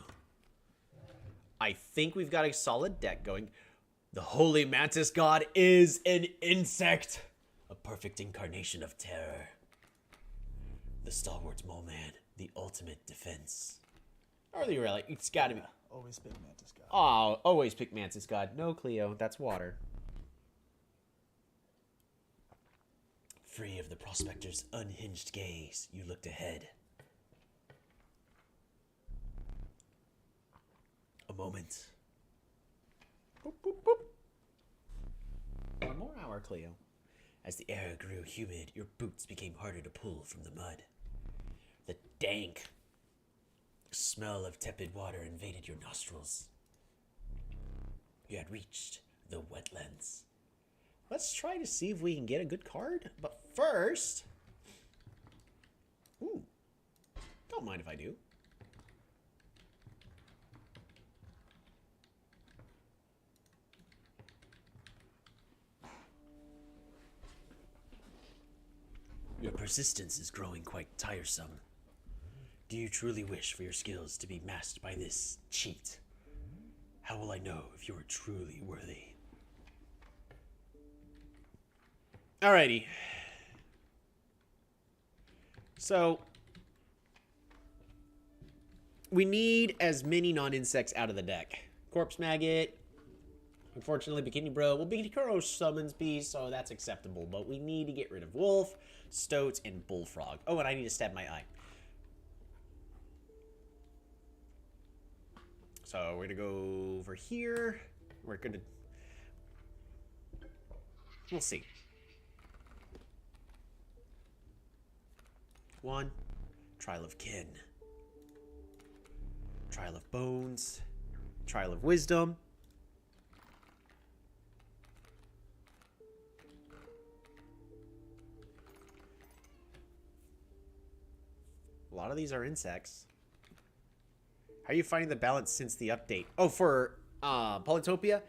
I think we've got a solid deck going. The Holy Mantis God is an insect. A perfect incarnation of terror. The stalwart mole man, the ultimate defense. Are they really? It's gotta be. Always big mantis guy. Oh, always pick Mantis God. No, Cleo, that's water. Free of the prospector's unhinged gaze, you looked ahead. A moment. Boop, boop, boop. One more hour, Cleo. As the air grew humid, your boots became harder to pull from the mud. The dank smell of tepid water invaded your nostrils. You had reached the wetlands. Let's try to see if we can get a good card. But first... Ooh. Don't mind if I do. Your persistence is growing quite tiresome. Do you truly wish for your skills to be masked by this cheat? How will I know if you are truly worthy? Alrighty. So... we need as many non-insects out of the deck. Corpse Maggot. Unfortunately, Bikini Bro. Well, Bikini Kuro summons bees, so that's acceptable. But we need to get rid of Wolf, Stoat, and Bullfrog. Oh, and I need to stab my eye. So we're gonna go over here. We're gonna... we'll see. 1. Trial of Kin. Trial of Bones. Trial of Wisdom. A lot of these are insects. How are you finding the balance since the update? Oh, for Polytopia?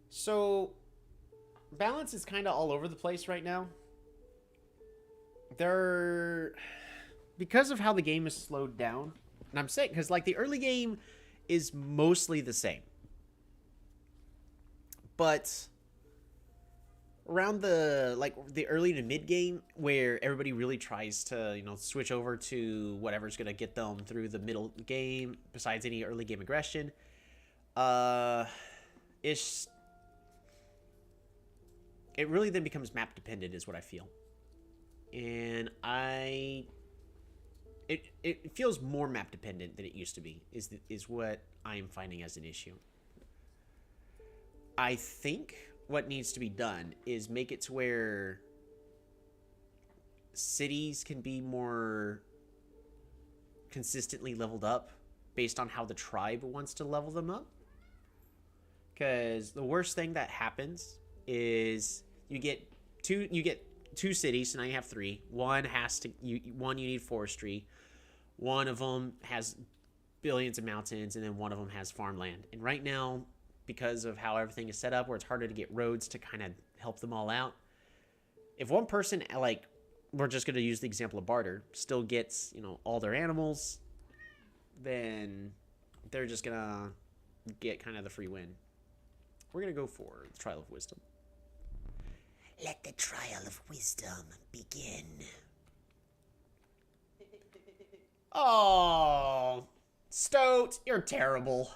So balance is kind of all over the place right now. Because of how the game is slowed down, and I'm saying because like the early game is mostly the same, but around the early to mid game where everybody really tries to switch over to whatever's gonna get them through the middle game besides any early game aggression, it really then becomes map dependent is what I feel. And it feels more map dependent than it used to be is what I am finding as an issue. I think what needs to be done is make it to where cities can be more consistently leveled up based on how the tribe wants to level them up. Because the worst thing that happens is you get two cities, so now you have 3. One you need forestry. One of them has billions of mountains, and then one of them has farmland. And right now, because of how everything is set up, where it's harder to get roads to kind of help them all out, if one person, like, we're just going to use the example of barter, still gets, all their animals, then they're just going to get kind of the free win. We're going to go for the Trial of Wisdom. Let the trial of wisdom begin. Oh, Stoat, you're terrible.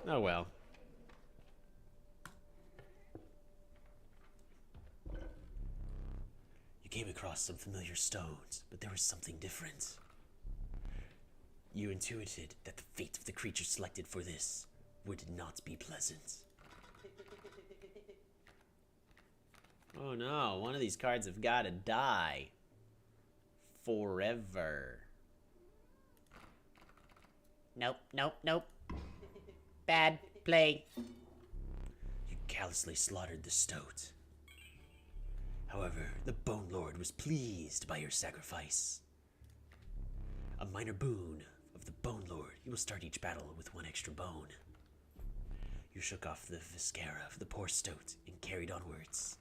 Oh well. You came across some familiar stones, but there was something different. You intuited that the fate of the creature selected for this would not be pleasant. Oh no, one of these cards have got to die. Forever. Nope, nope, nope. Bad play. You callously slaughtered the stoat. However, the Bone Lord was pleased by your sacrifice. A minor boon of the Bone Lord, you will start each battle with 1 extra bone. You shook off the viscera of the poor stoat and carried onwards.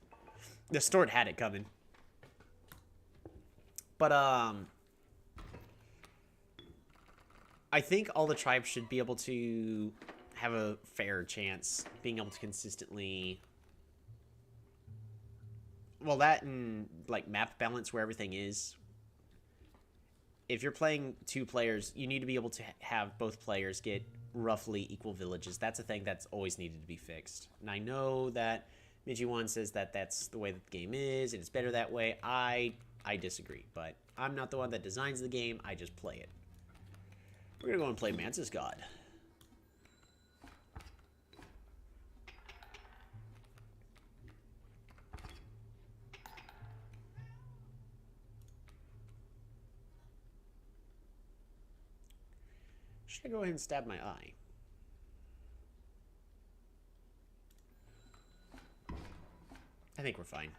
The Stoat had it coming. But, I think all the tribes should be able to have a fair chance being able to consistently... Well, that and, like, map balance where everything is. If you're playing 2 players, you need to be able to have both players get roughly equal villages. That's a thing that's always needed to be fixed. And I know that Miji1 says that that's the way that the game is, and it's better that way. I disagree, but I'm not the one that designs the game. I just play it. We're going to go and play Mantis God. Should I go ahead and stab my eye? I think we're fine.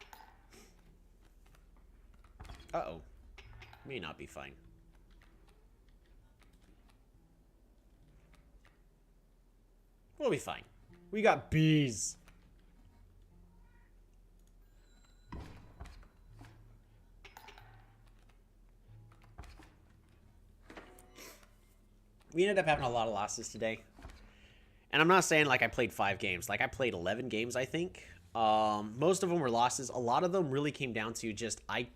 Uh-oh. May not be fine. We'll be fine. We got bees. We ended up having a lot of losses today. And I'm not saying like I played 5 games. Like I played 11 games, I think. Most of them were losses. A lot of them really came down to just I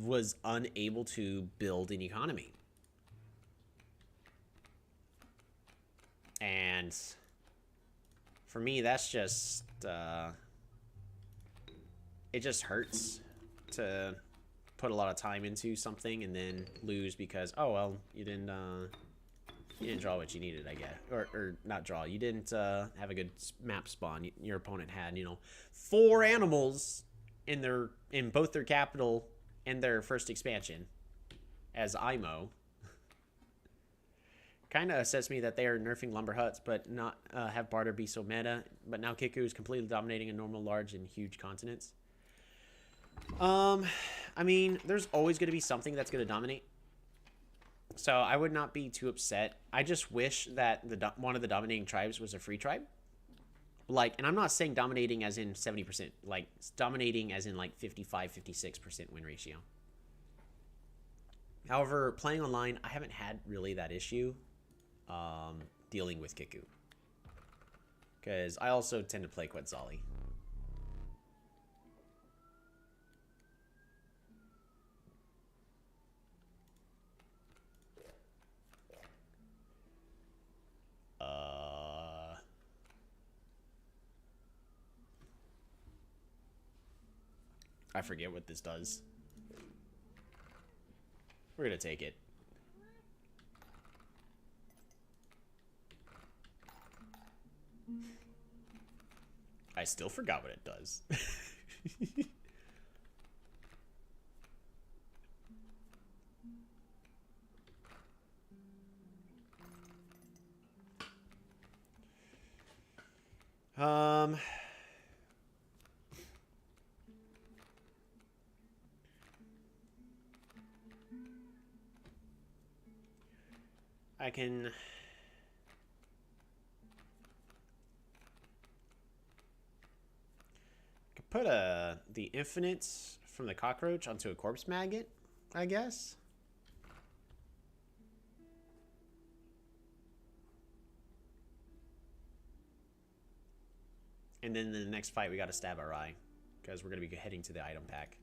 was unable to build an economy. And for me, that's just, it just hurts to put a lot of time into something and then lose because, oh, well, you didn't draw what you needed, I guess. Or not draw. You didn't have a good map spawn. Your opponent had, 4 animals in both their capital and their first expansion as IMO. Kind of says to me that they are nerfing lumber huts, but not have barter be so meta. But now Kiku is completely dominating in normal, large, and huge continents. I mean, there's always going to be something that's going to dominate. So I would not be too upset. I just wish that one of the dominating tribes was a free tribe. Like, and I'm not saying dominating as in 70%. Like, dominating as in like 55, 56% win ratio. However, playing online, I haven't had really that issue. Dealing with Kiku. Because I also tend to play Quetzali. I forget what this does. We're gonna take it. I still forgot what it does. I can put the infinite from the cockroach onto a corpse maggot, I guess. And then in the next fight, we got to stab our eye because we're going to be heading to the item pack.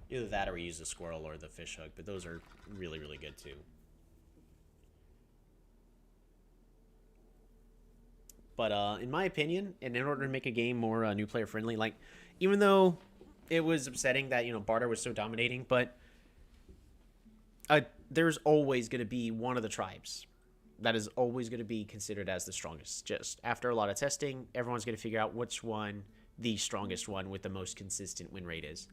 Either that or we use the squirrel or the fish hook, but those are really, really good too. But in my opinion, and in order to make a game more new player friendly, like even though it was upsetting that barter was so dominating, but there's always going to be one of the tribes that is always going to be considered as the strongest. Just after a lot of testing, everyone's going to figure out which one the strongest one with the most consistent win rate is.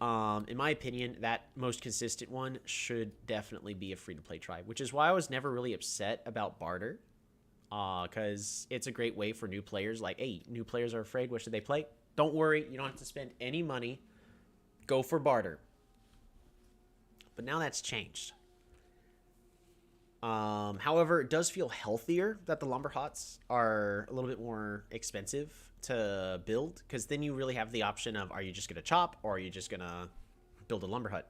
In my opinion, that most consistent one should definitely be a free-to-play tribe, which is why I was never really upset about barter. Because it's a great way for new players. Like, hey, new players are afraid. What should they play? Don't worry. You don't have to spend any money. Go for barter. But now that's changed. However, it does feel healthier that the lumber huts are a little bit more expensive to build. Because then you really have the option of, are you just going to chop or are you just going to build a lumber hut?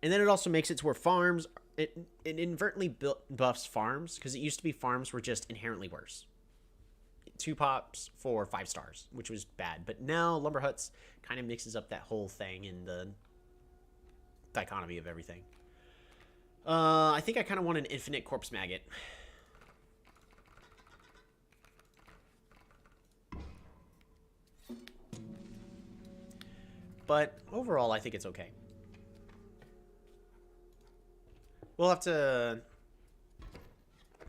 And then it also makes it to where farms, it inadvertently buffs farms, because it used to be farms were just inherently worse. 2 pops for 5 stars, which was bad. But now lumber huts kind of mixes up that whole thing in the dichotomy of everything. I think I kind of want an infinite corpse maggot. But overall, I think it's okay. We'll have to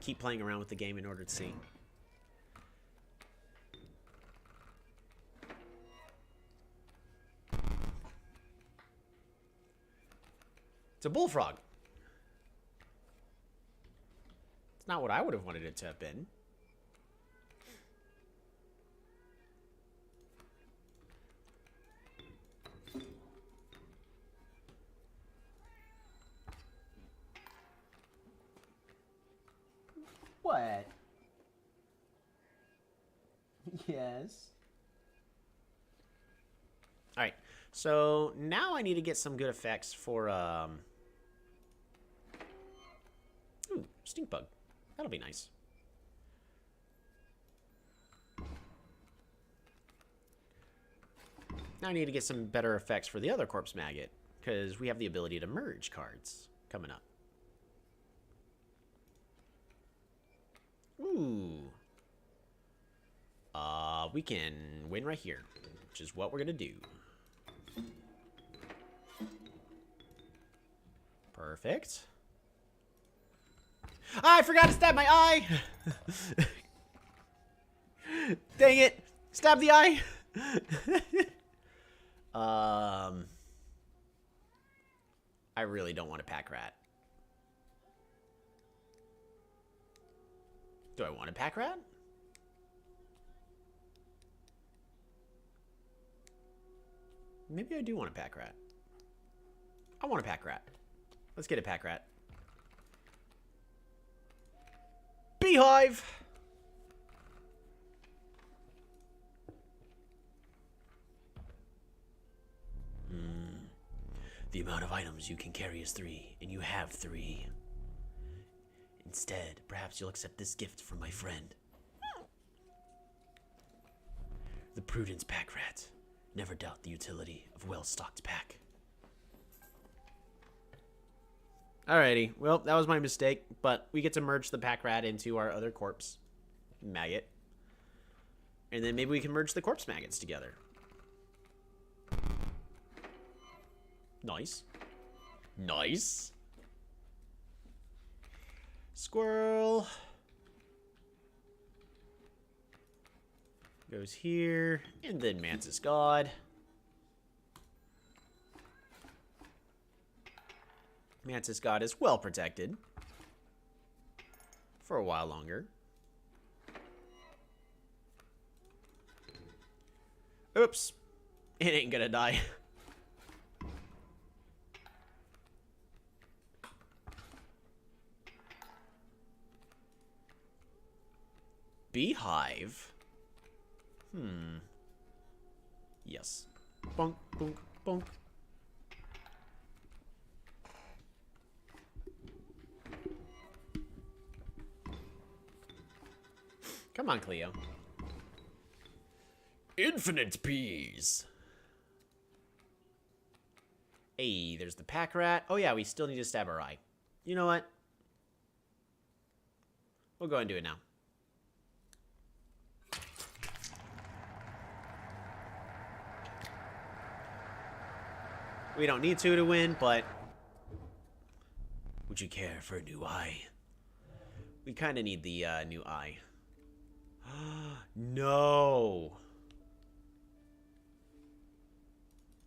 keep playing around with the game in order to see. It's a bullfrog. It's not what I would have wanted it to have been. What? Yes. All right. So now I need to get some good effects for ooh, stink bug. That'll be nice. Now I need to get some better effects for the other corpse maggot, because we have the ability to merge cards coming up. Ooh. We can win right here, which is what we're gonna do. Perfect. Ah, I forgot to stab my eye! Dang it! Stab the eye! I really don't want a pack rat. Do I want a pack rat? Maybe I do want a pack rat. I want a pack rat. Let's get a pack rat. Beehive! The amount of items you can carry is 3, and you have 3. Instead, perhaps you'll accept this gift from my friend. The Prudence Pack Rat. Never doubt the utility of well-stocked pack. Alrighty, well, that was my mistake, but we get to merge the pack rat into our other corpse maggot. And then maybe we can merge the corpse maggots together. Nice. Nice. Squirrel. Goes here, and then Mantis God. Mantis God is well protected. For a while longer. Oops. It ain't gonna die. Beehive? Yes. Bonk, bonk, bonk. Come on, Cleo. Infinite peas. Hey, there's the pack rat. Oh yeah, we still need to stab our eye. You know what? We'll go and do it now. We don't need to win, but Would you care for a new eye? we kind of need the new eye. No.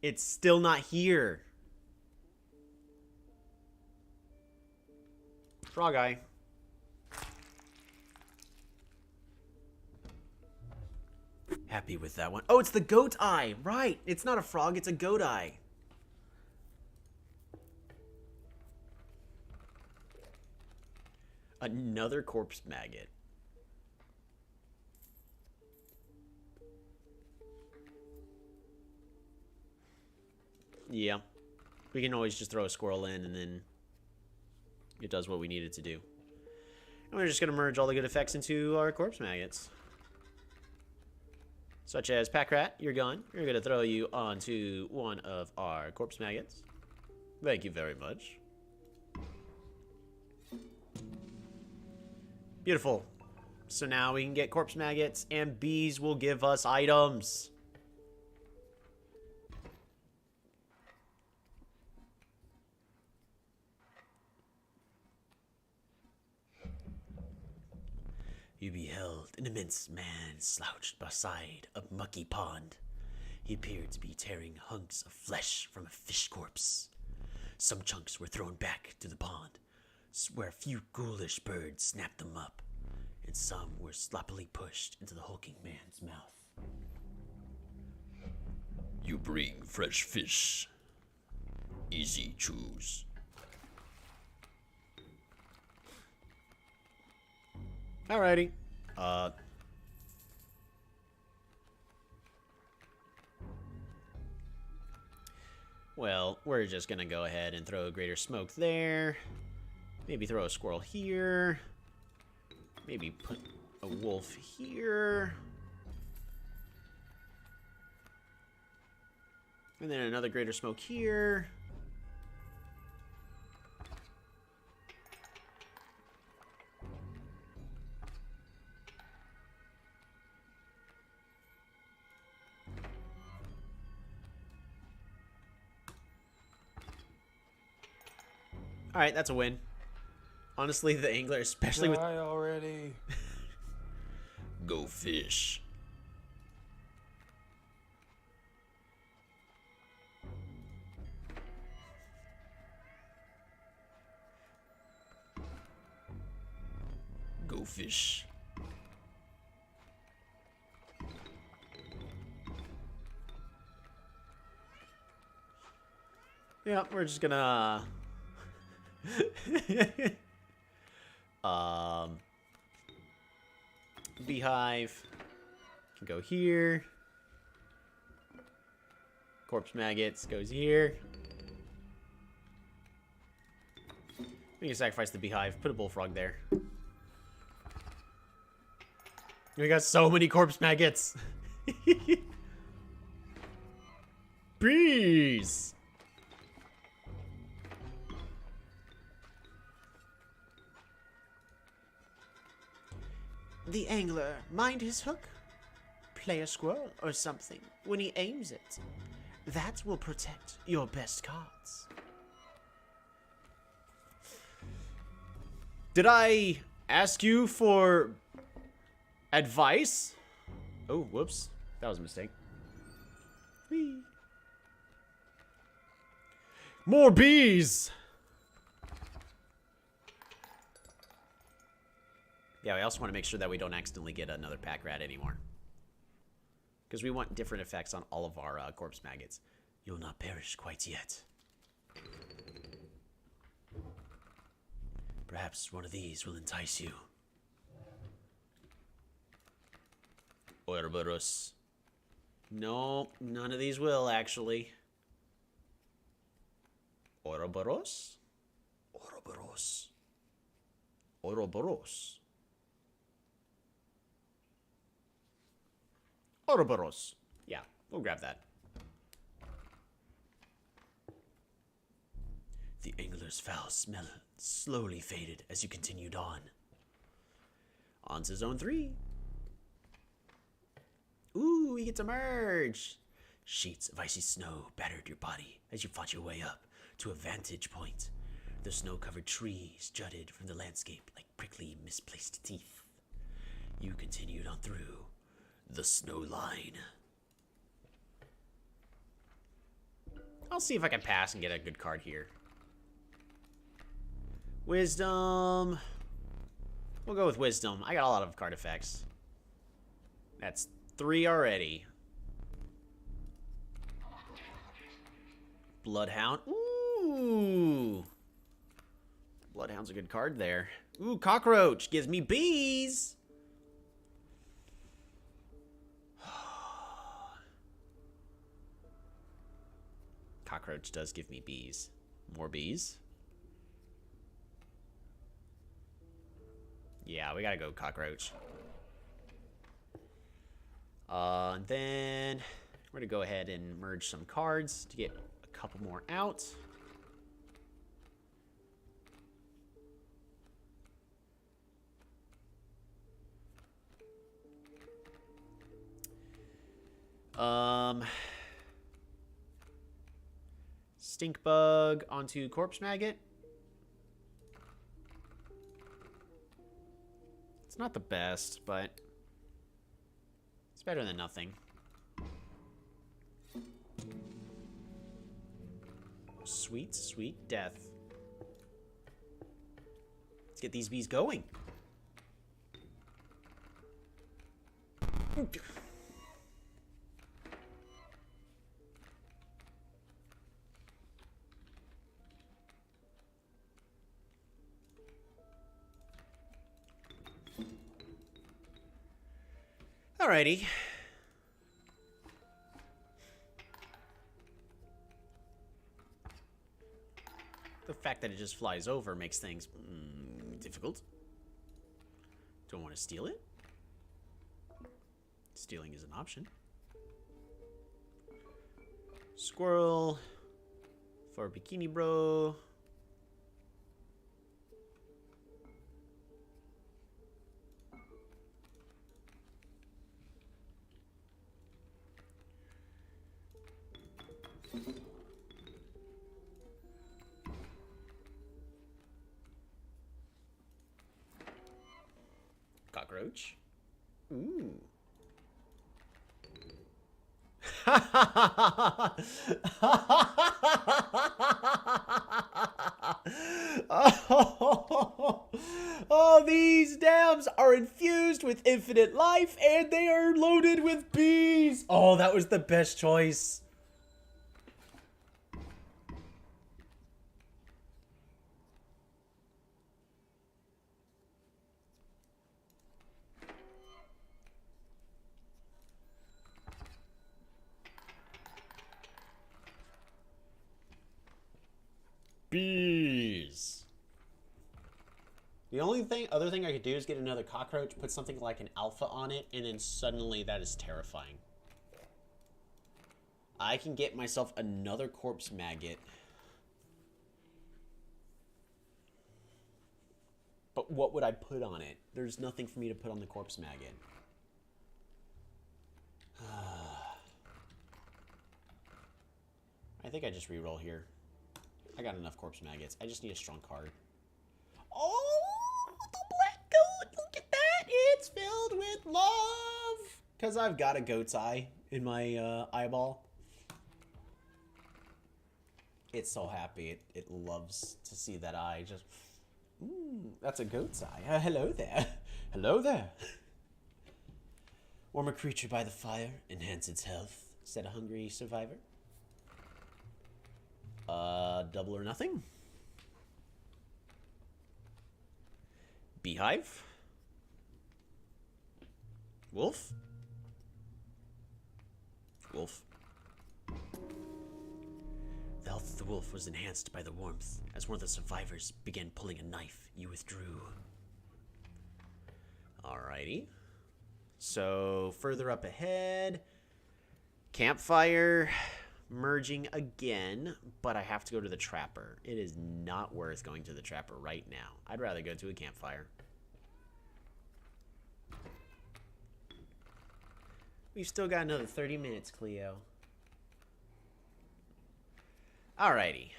It's still not here. Frog eye. Happy with that one? Oh, it's the goat eye. Right. It's not a frog, it's a goat eye. Another corpse maggot. Yeah. We can always just throw a squirrel in, and then it does what we need it to do. And we're just going to merge all the good effects into our corpse maggots. Such as Pack Rat, you're gone. We're going to throw you onto one of our corpse maggots. Thank you very much. Beautiful. So now we can get corpse maggots, and bees will give us items. You beheld an immense man slouched beside a mucky pond. He appeared to be tearing hunks of flesh from a fish corpse. Some chunks were thrown back to the pond, where a few ghoulish birds snapped them up, and some were sloppily pushed into the hulking man's mouth. You bring fresh fish. Easy choose. Alrighty. Well, we're just gonna go ahead and throw a greater smoke there. Maybe throw a squirrel here. Maybe put a wolf here. And then another greater smoke here. Alright, that's a win. Honestly, the angler, especially with... Die already. Go fish. Go fish. Yeah, we're just gonna... Beehive can go here. Corpse maggots goes here. We can sacrifice the beehive. Put a bullfrog there. We got so many corpse maggots. Bees. The angler mind his hook, play a squirrel or something when he aims it. That will protect your best cards. Did I ask you for advice? Oh, whoops. That was a mistake. Whee. More bees! Yeah, I also want to make sure that we don't accidentally get another pack rat anymore. Because we want different effects on all of our corpse maggots. You'll not perish quite yet. Perhaps one of these will entice you. Ouroboros. No, none of these will, actually. Ouroboros? Ouroboros. Ouroboros. Ouroboros. Yeah, we'll grab that. The angler's foul smell slowly faded as you continued on. On to zone 3. Ooh, we get to merge. Sheets of icy snow battered your body as you fought your way up to a vantage point. The snow-covered trees jutted from the landscape like prickly, misplaced teeth. You continued on through the snow line. I'll see if I can pass and get a good card here. Wisdom. We'll go with wisdom. I got a lot of card effects. That's 3 already. Bloodhound. Ooh. Bloodhound's a good card there. Ooh, cockroach gives me bees. cockroach does give me bees. More bees? Yeah, we gotta go cockroach. And then we're gonna go ahead and merge some cards to get a couple more out. Stink bug onto corpse maggot. It's not the best, but it's better than nothing. Sweet, sweet death. Let's get these bees going. Alrighty. The fact that it just flies over makes things difficult. Don't want to steal it. Stealing is an option. Squirrel for Bikini Bro. Cockroach. Ooh. Oh, these dams are infused with infinite life and they are loaded with bees. Oh, that was the best choice. Bees. The only other thing I could do is get another cockroach, put something like an alpha on it, and then suddenly that is terrifying. I can get myself another corpse maggot. But what would I put on it? There's nothing for me to put on the corpse maggot. I think I just reroll here. I got enough corpse maggots. I just need a strong card. Oh, the black goat! Look at that! It's filled with love! Because I've got a goat's eye in my eyeball. It's so happy. It loves to see that eye. Just, that's a goat's eye. Hello there. Hello there. Warm a creature by the fire, enhance its health, said a hungry survivor. Double or nothing. Beehive. Wolf. Wolf. The health of the wolf was enhanced by the warmth. As one of the survivors began pulling a knife, you withdrew. Alrighty. So, further up ahead, campfire, merging again, but I have to go to the trapper. It is not worth going to the trapper right now. I'd rather go to a campfire. We've still got another 30 minutes, Cleo. Alrighty.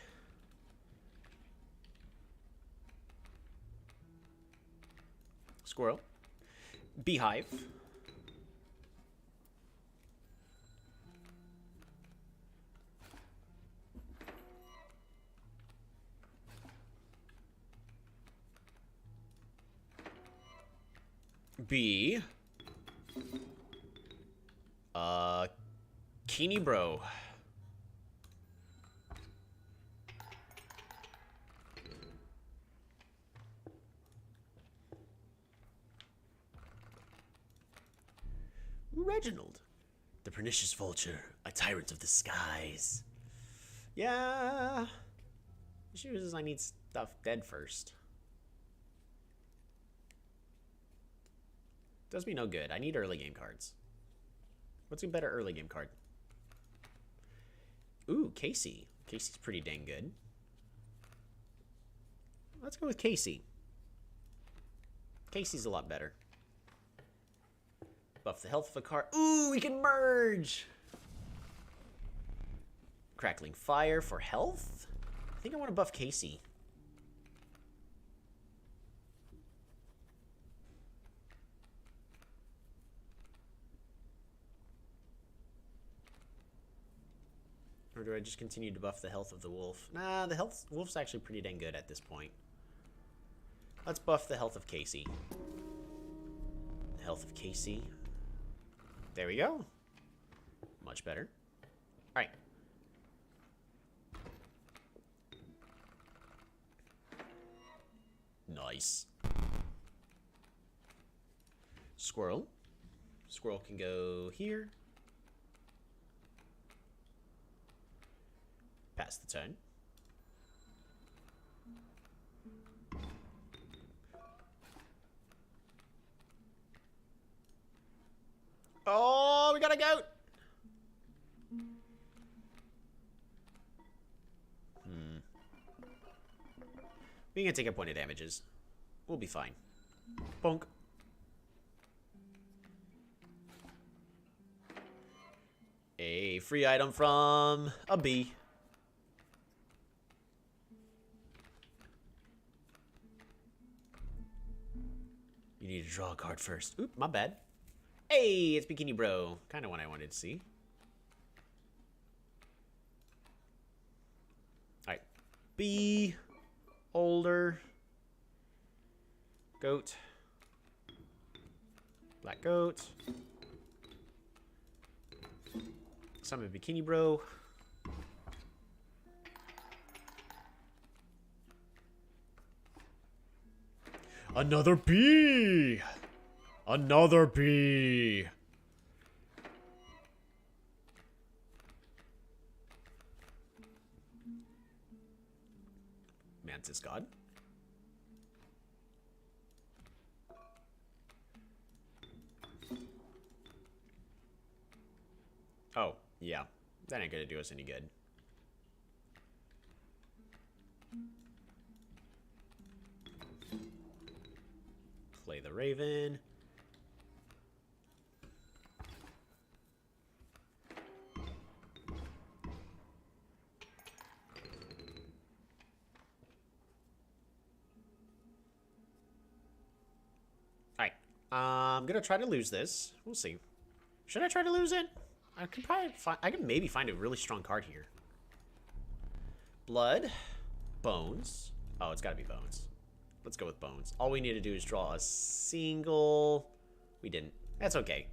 Squirrel. Beehive. B. Keeny Bro. Reginald. The pernicious vulture, a tyrant of the skies. Yeah. Issue is I need stuff dead first. Does me no good. I need early game cards. What's a better early game card? Ooh, Casey. Casey's pretty dang good. Let's go with Casey. Casey's a lot better. Buff the health of a card. Ooh, we can merge! Crackling Fire for health? I think I want to buff Casey. Or do I just continue to buff the health of the wolf? Nah, the wolf's actually pretty dang good at this point. Let's buff the health of Casey. The health of Casey. There we go. Much better. Alright. Nice. Squirrel. Squirrel can go here. Pass the turn. Oh, we got a goat. We can take a point of damages. We'll be fine. Bonk. A free item from a bee. You need to draw a card first. Oop, my bad. Hey, it's Bikini Bro. Kind of what I wanted to see. Alright. Bee. Older. Goat. Black goat. Summon Bikini Bro. Another bee! Another bee! Mantis God. Oh, yeah. That ain't gonna do us any good. Play the Raven. Alright. I'm gonna try to lose this. We'll see. Should I try to lose it? I can probably find, I can maybe find a really strong card here. Blood. Bones. Oh, it's gotta be bones. Let's go with bones. All we need to do is draw a single... We didn't. That's okay.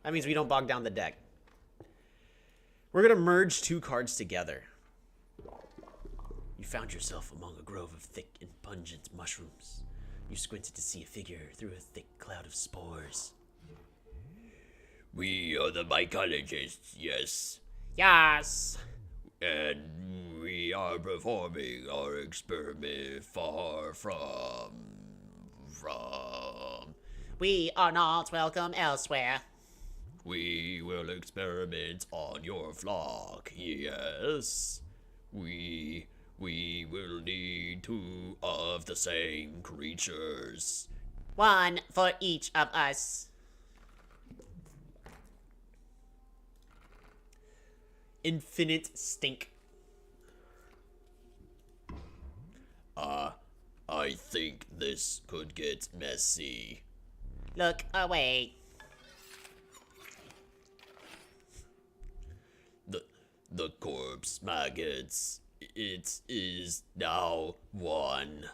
That means we don't bog down the deck. We're going to merge two cards together. You found yourself among a grove of thick and pungent mushrooms. You squinted to see a figure through a thick cloud of spores. We are the mycologists, yes. Yes! And we are performing our experiment far from... We are not welcome elsewhere. We will experiment on your flock, yes. We will need 2 of the same creatures. 1 for each of us. Infinite stink. I think this could get messy. Look away. The corpse maggots. It is now 1.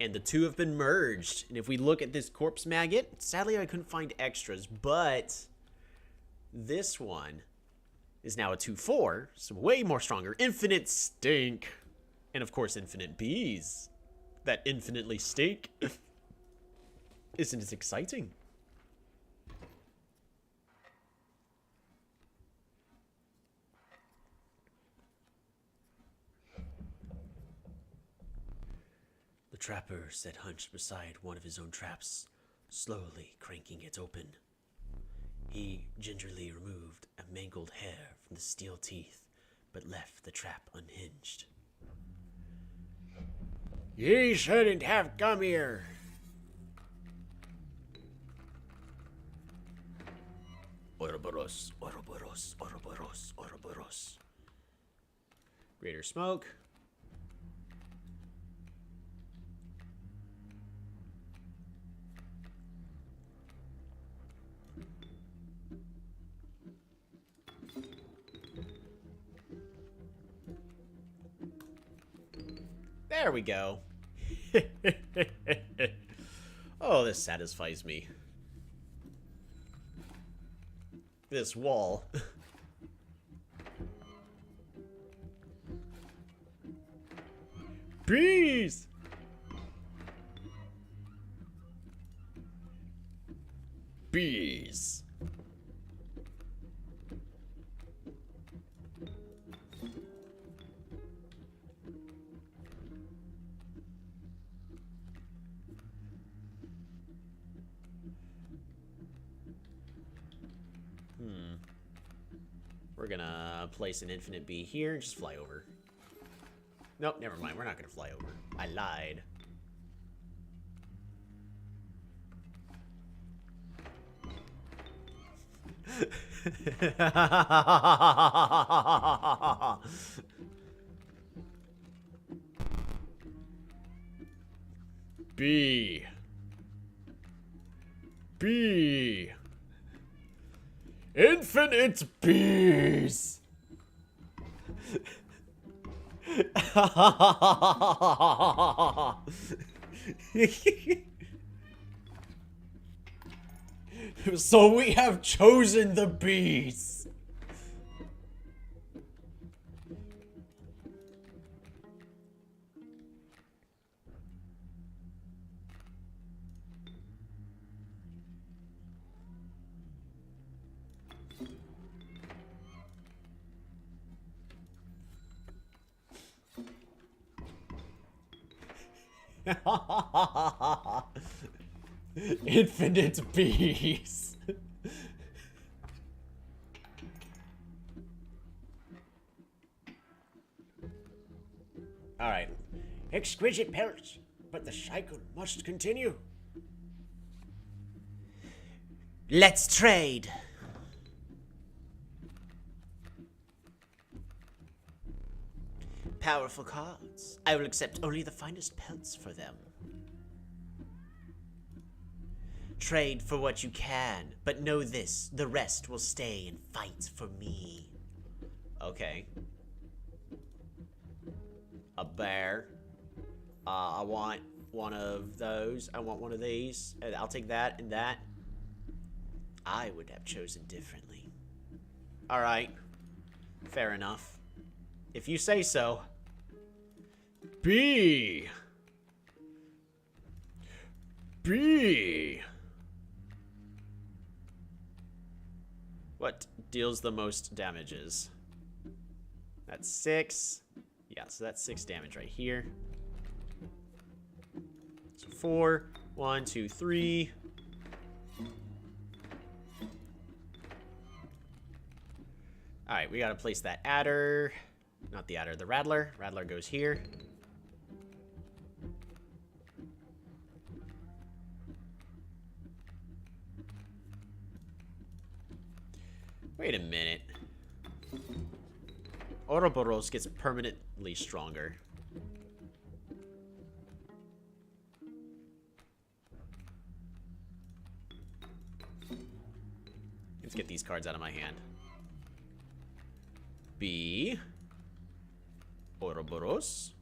And the 2 have been merged. And if we look at this corpse maggot, sadly I couldn't find extras, but this one is now a 2/4, so way more stronger. Infinite stink. And of course, infinite bees that infinitely stink. Isn't it exciting? trapper sat hunched beside one of his own traps, slowly cranking it open. He gingerly removed a mangled hair from the steel teeth, but left the trap unhinged. Ye shouldn't have come here. Ouroboros, Ouroboros, Ouroboros, Ouroboros. Greater smoke. There we go. Oh, this satisfies me. This wall. Bees! Bees. We're gonna place an infinite bee here and just fly over. Nope, never mind. We're not gonna fly over. I lied. Bee. Bee. Infinite bees. So we have chosen the bees. Infinite bees. All right. Exquisite pelts, but the cycle must continue. Let's trade. Powerful cards. I will accept only the finest pelts for them. Trade for what you can, but know this, the rest will stay and fight for me. Okay. A bear. I want one of those. I want one of these. And I'll take that and that. I would have chosen differently. Alright. Fair enough. If you say so. Bee. Bee. What deals the most damages? That's 6. Yeah, so that's 6 damage right here. So 4. 1, 2, 3. Alright, we gotta place that adder. Not the adder, the rattler. Rattler goes here. Wait a minute. Ouroboros gets permanently stronger. Let's get these cards out of my hand. B. Ouroboros.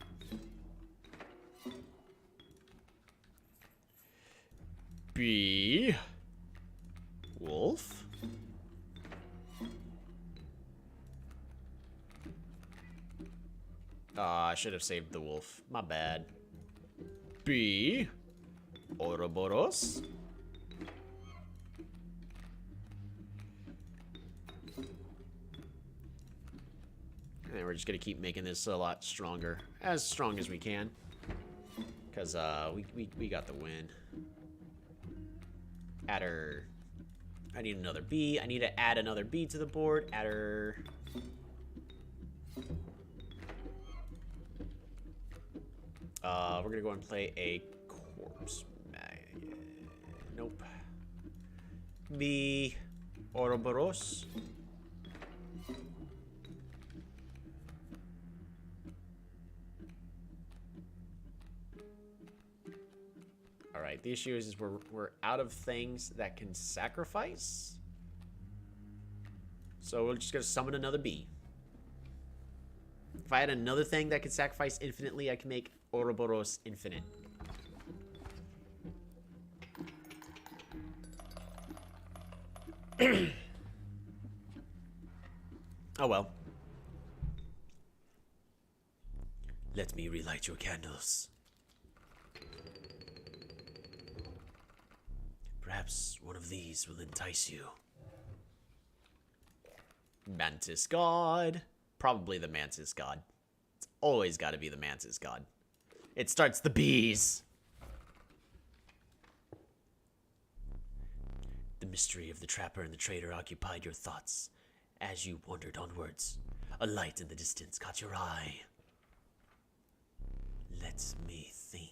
B. Wolf. I should have saved the wolf. My bad. B. Ouroboros. And we're just gonna keep making this a lot stronger. As strong as we can. Because we got the win. Adder. I need another B. I need to add another B to the board. Adder. We're gonna go and play a corpse. Nope. B. Ouroboros. Alright, the issue is we're out of things that can sacrifice. So we're just gonna summon another B. If I had another thing that could sacrifice infinitely, I can make Ouroboros infinite. Oh well. Let me relight your candles. Perhaps one of these will entice you. Mantis God. Probably the Mantis God. It's always got to be the Mantis God. It starts the bees. The mystery of the trapper and the trader occupied your thoughts as you wandered onwards. A light in the distance caught your eye. Let me think.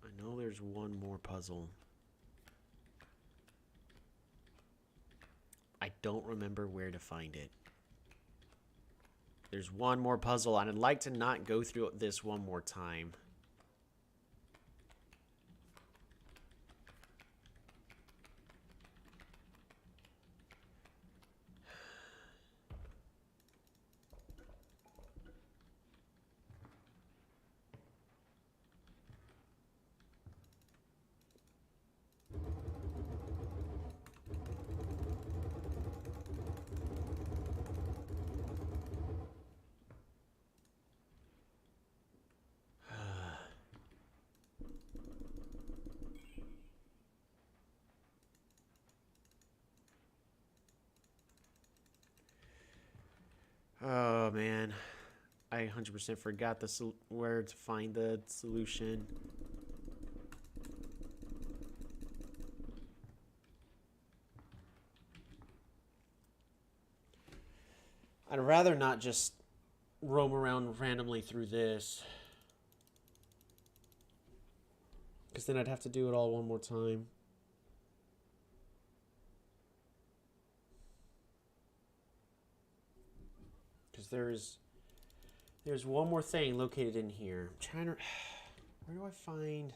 I know there's one more puzzle. I don't remember where to find it. There's one more puzzle, and I'd like to not go through this one more time. Oh, man. I 100% forgot where to find the solution. I'd rather not just roam around randomly through this. Because then I'd have to do it all one more time. Because there's one more thing located in here. I'm trying to... Where do I find...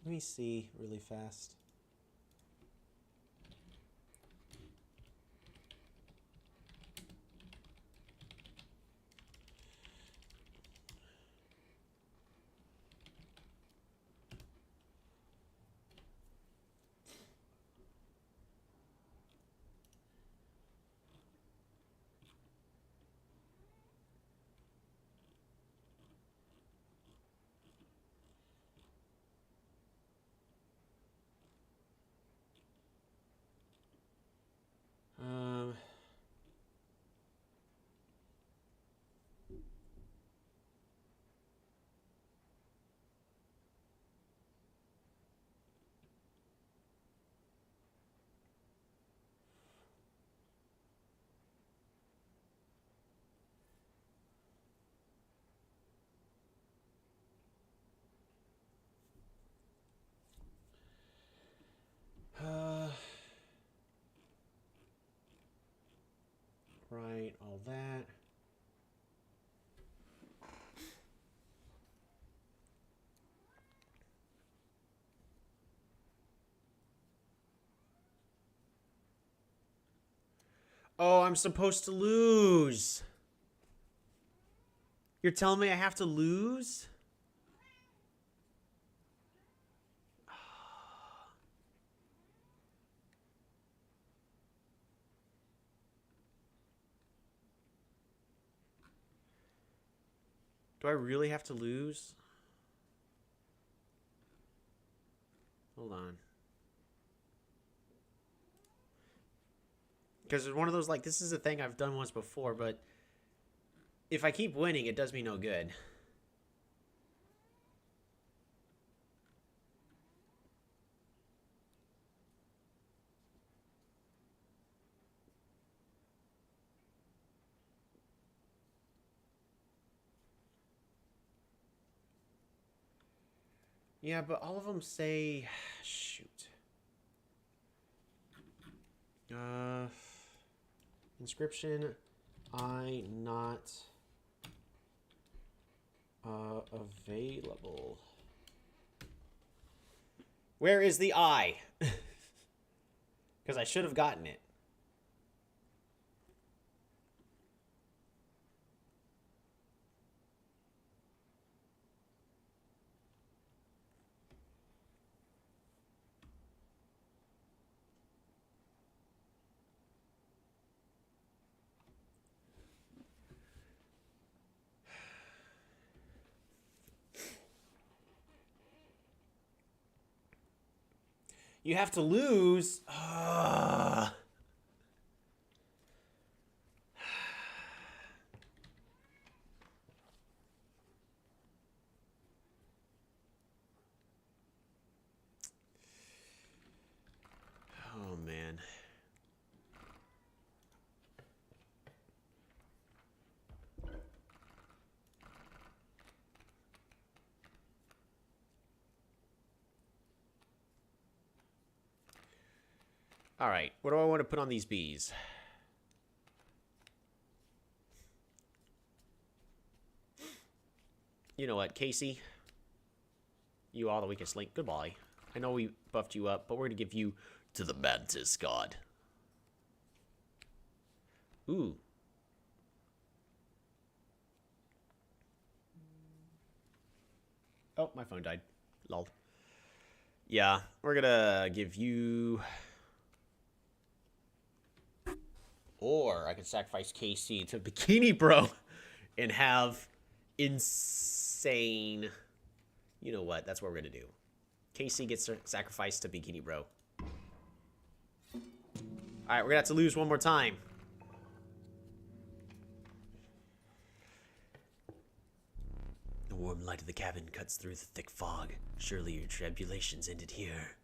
Let me see really fast. all that. Oh, I'm supposed to lose. You're telling me I have to lose? Do I really have to lose? Hold on. Because it's one of those, like, this is a thing I've done once before, but if I keep winning, it does me no good. Yeah, but all of them say... Shoot. Inscription, I not available. Where is the I? Because I should have gotten it. You have to lose. Oh, man. All right, what do I want to put on these bees? You know what, Casey? You are the weakest link. Goodbye. I know we buffed you up, but we're going to give you to the Mantis God. Ooh. Oh, my phone died. Lol. Yeah, we're going to give you... Or I could sacrifice KC to Bikini Bro and have insane... You know what? That's what we're going to do. KC gets sacrificed to Bikini Bro. Alright, we're going to have to lose one more time. The warm light of the cabin cuts through the thick fog. Surely your tribulations ended here.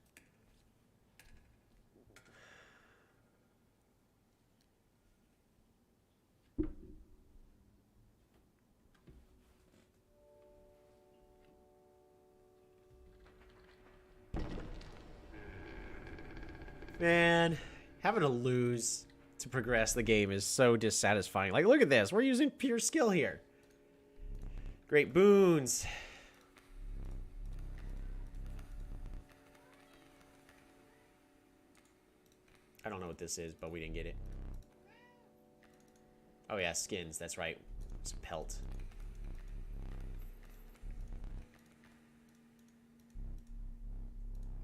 Man, having to lose to progress the game is so dissatisfying. Like, look at this. We're using pure skill here. Great boons. I don't know what this is, but we didn't get it. Oh, yeah, skins. That's right. It's a pelt.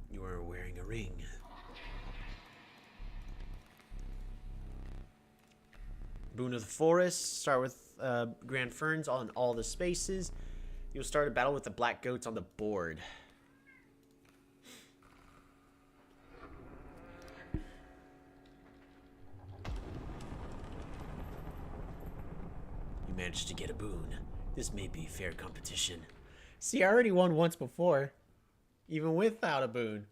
You are wearing a ring. Boon of the Forest. Start with Grand Ferns on all the spaces. You'll start a battle with the black goats on the board. You managed to get a boon. This may be fair competition. See, I already won once before. Even without a boon.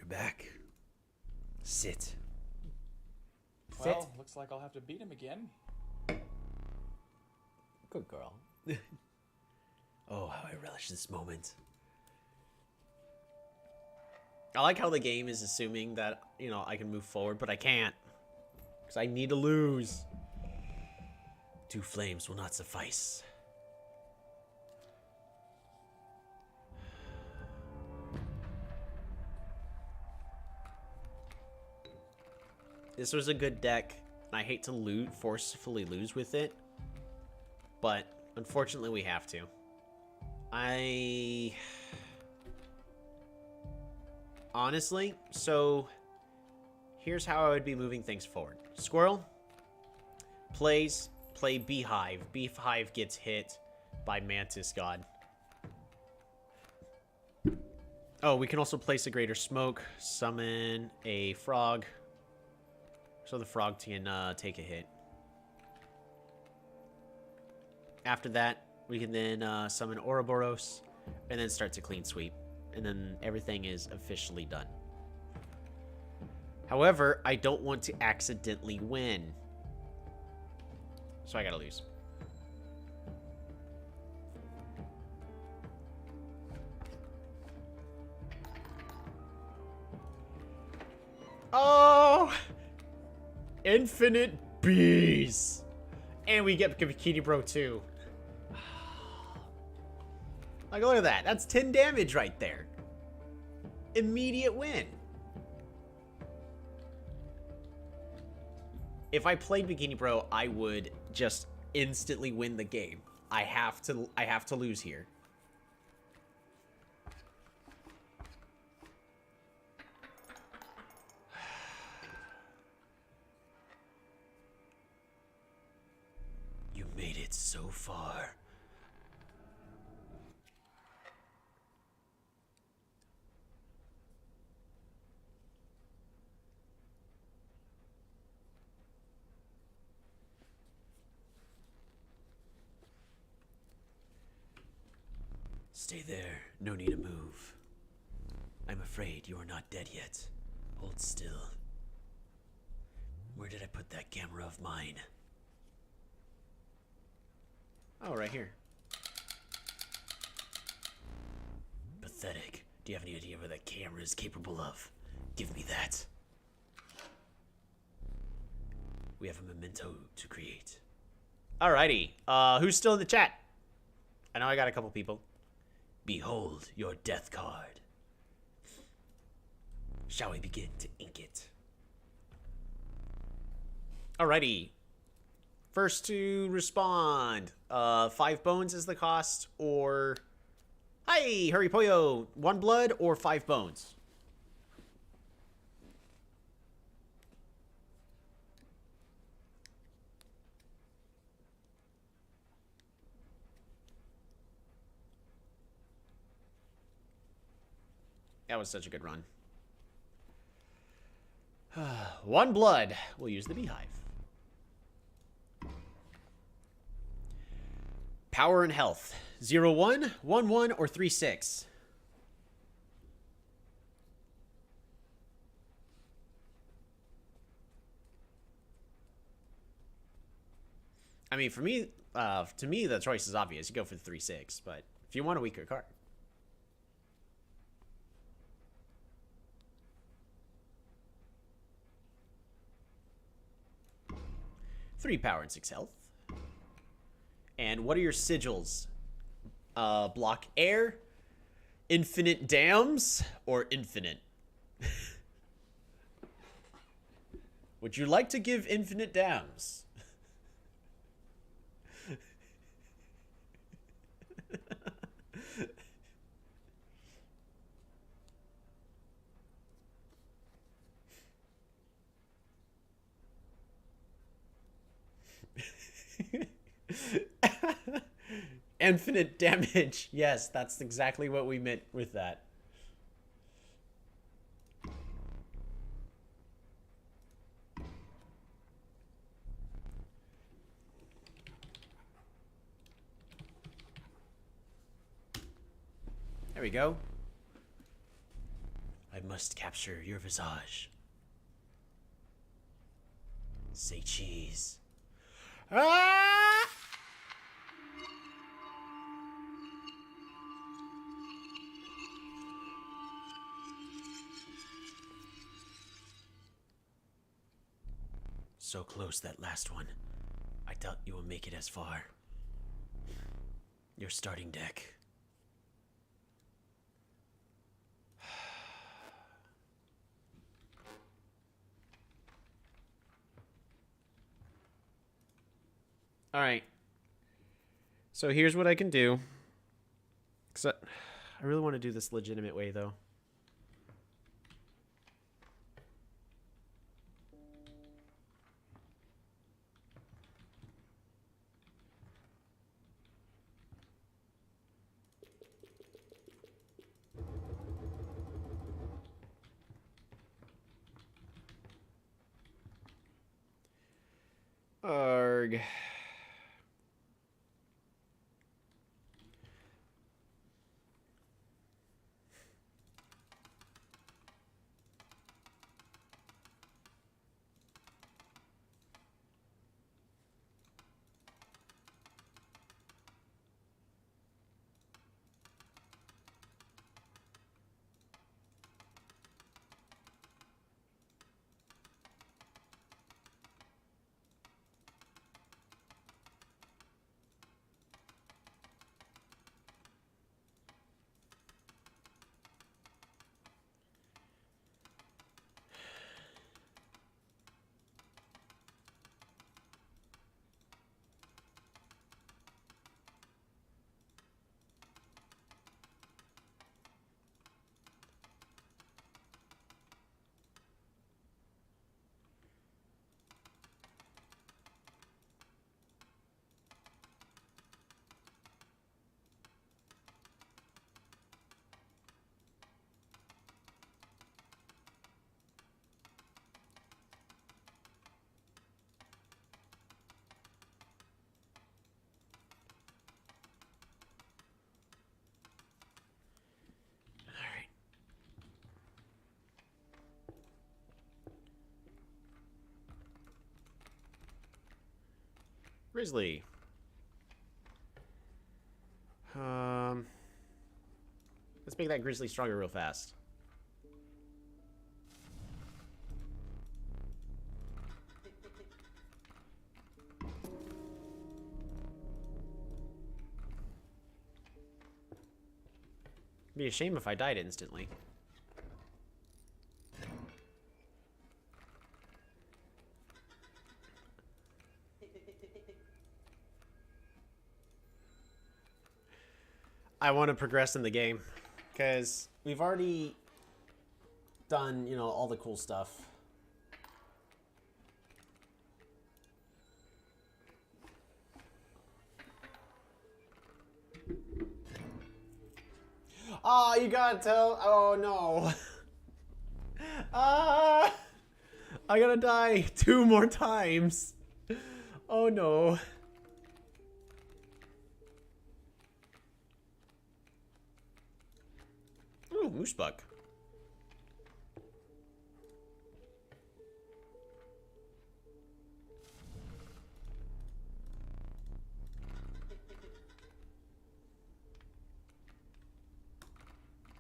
Back. Sit. Well, looks like I'll have to beat him again. Good girl. Oh, how I relish this moment. I like how the game is assuming that, you know, I can move forward, but I can't. Because I need to lose. 2 flames will not suffice. This was a good deck, and I hate to forcefully lose with it. But, unfortunately, we have to. Honestly, so here's how I would be moving things forward. Squirrel play Beehive. Beehive gets hit by Mantis God. Oh, we can also place a Greater Smoke, summon a Frog, so the Frog can take a hit. After that, we can then summon Ouroboros, and then start to clean sweep. And then everything is officially done. However, I don't want to accidentally win. So I gotta lose. Oh! Infinite bees! And we get Bikini Bro too. Like, look at that. That's 10 damage right there. Immediate win. If I played Bikini Bro, I would just instantly win the game. I have to lose here. You made it so far. Stay there. No need to move. I'm afraid you are not dead yet. Hold still. Where did I put that camera of mine? Oh, right here. Pathetic. Do you have any idea what that camera is capable of? Give me that. We have a memento to create. Alrighty. Who's still in the chat? I know I got a couple people. Behold your death card. Shall we begin to ink it? Alrighty. First to respond. 5 bones is the cost, or... Hi, Hurry Poyo. 1 blood or 5 bones? That was such a good run. 1 blood. We'll use the Beehive. Power and health. 0-1, 1-1, or 3-6. I mean, for me, to me, the choice is obvious. You go for the 3-6, but if you want a weaker card. 3 power and 6 health. And what are your sigils? Block air, infinite dams, or infinite? Would you like to give infinite dams? Infinite damage. Yes, that's exactly what we meant with that. There we go. I must capture your visage. Say cheese. Ah! so close, that last one. I doubt you will make it as far. Your starting deck. All right. So here's what I can do. I really want to do this legitimate way, though. Arg. Grizzly. Let's make that Grizzly stronger real fast. It'd be a shame if I died instantly. I want to progress in the game because we've already done, you know, all the cool stuff. Oh, you gotta tell. Oh no. I gotta die 2 more times. Oh no. Ooh, moose buck.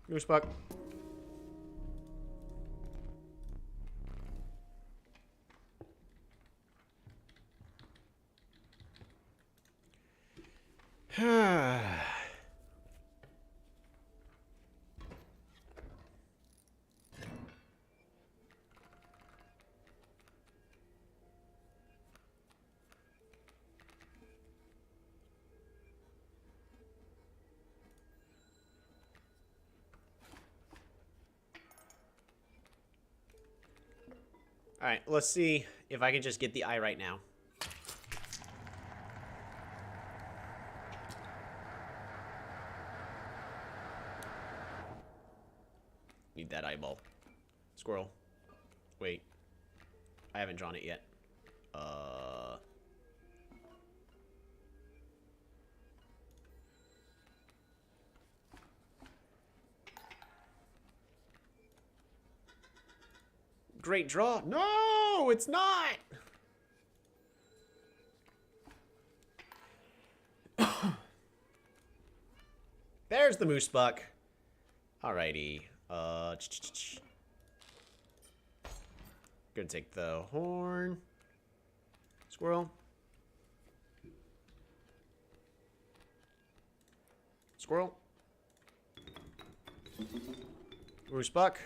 Moose buck. Alright, let's see if I can just get the eye right now. Need that eyeball. Squirrel. Wait. I haven't drawn it yet. Great draw. No, it's not. There's the moose buck. Alrighty. Gonna take the horn. Squirrel. Squirrel. Where's Buck?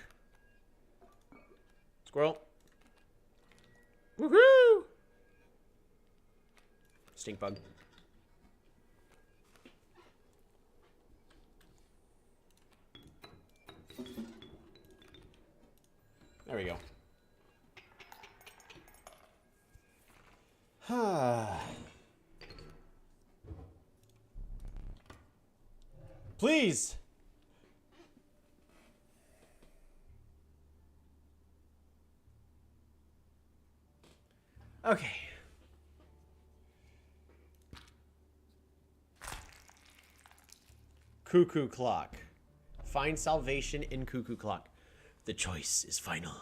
Squirrel. Woohoo! Stink bug. There we go. Please. Okay. Cuckoo clock. Find salvation in cuckoo clock. The choice is final.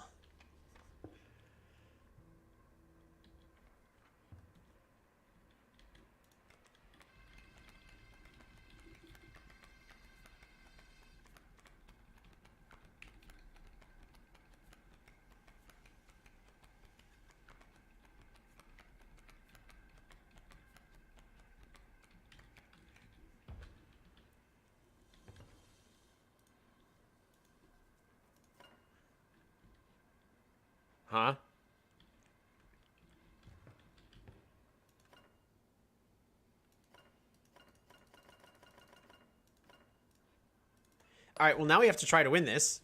Huh? Alright, well now we have to try to win this.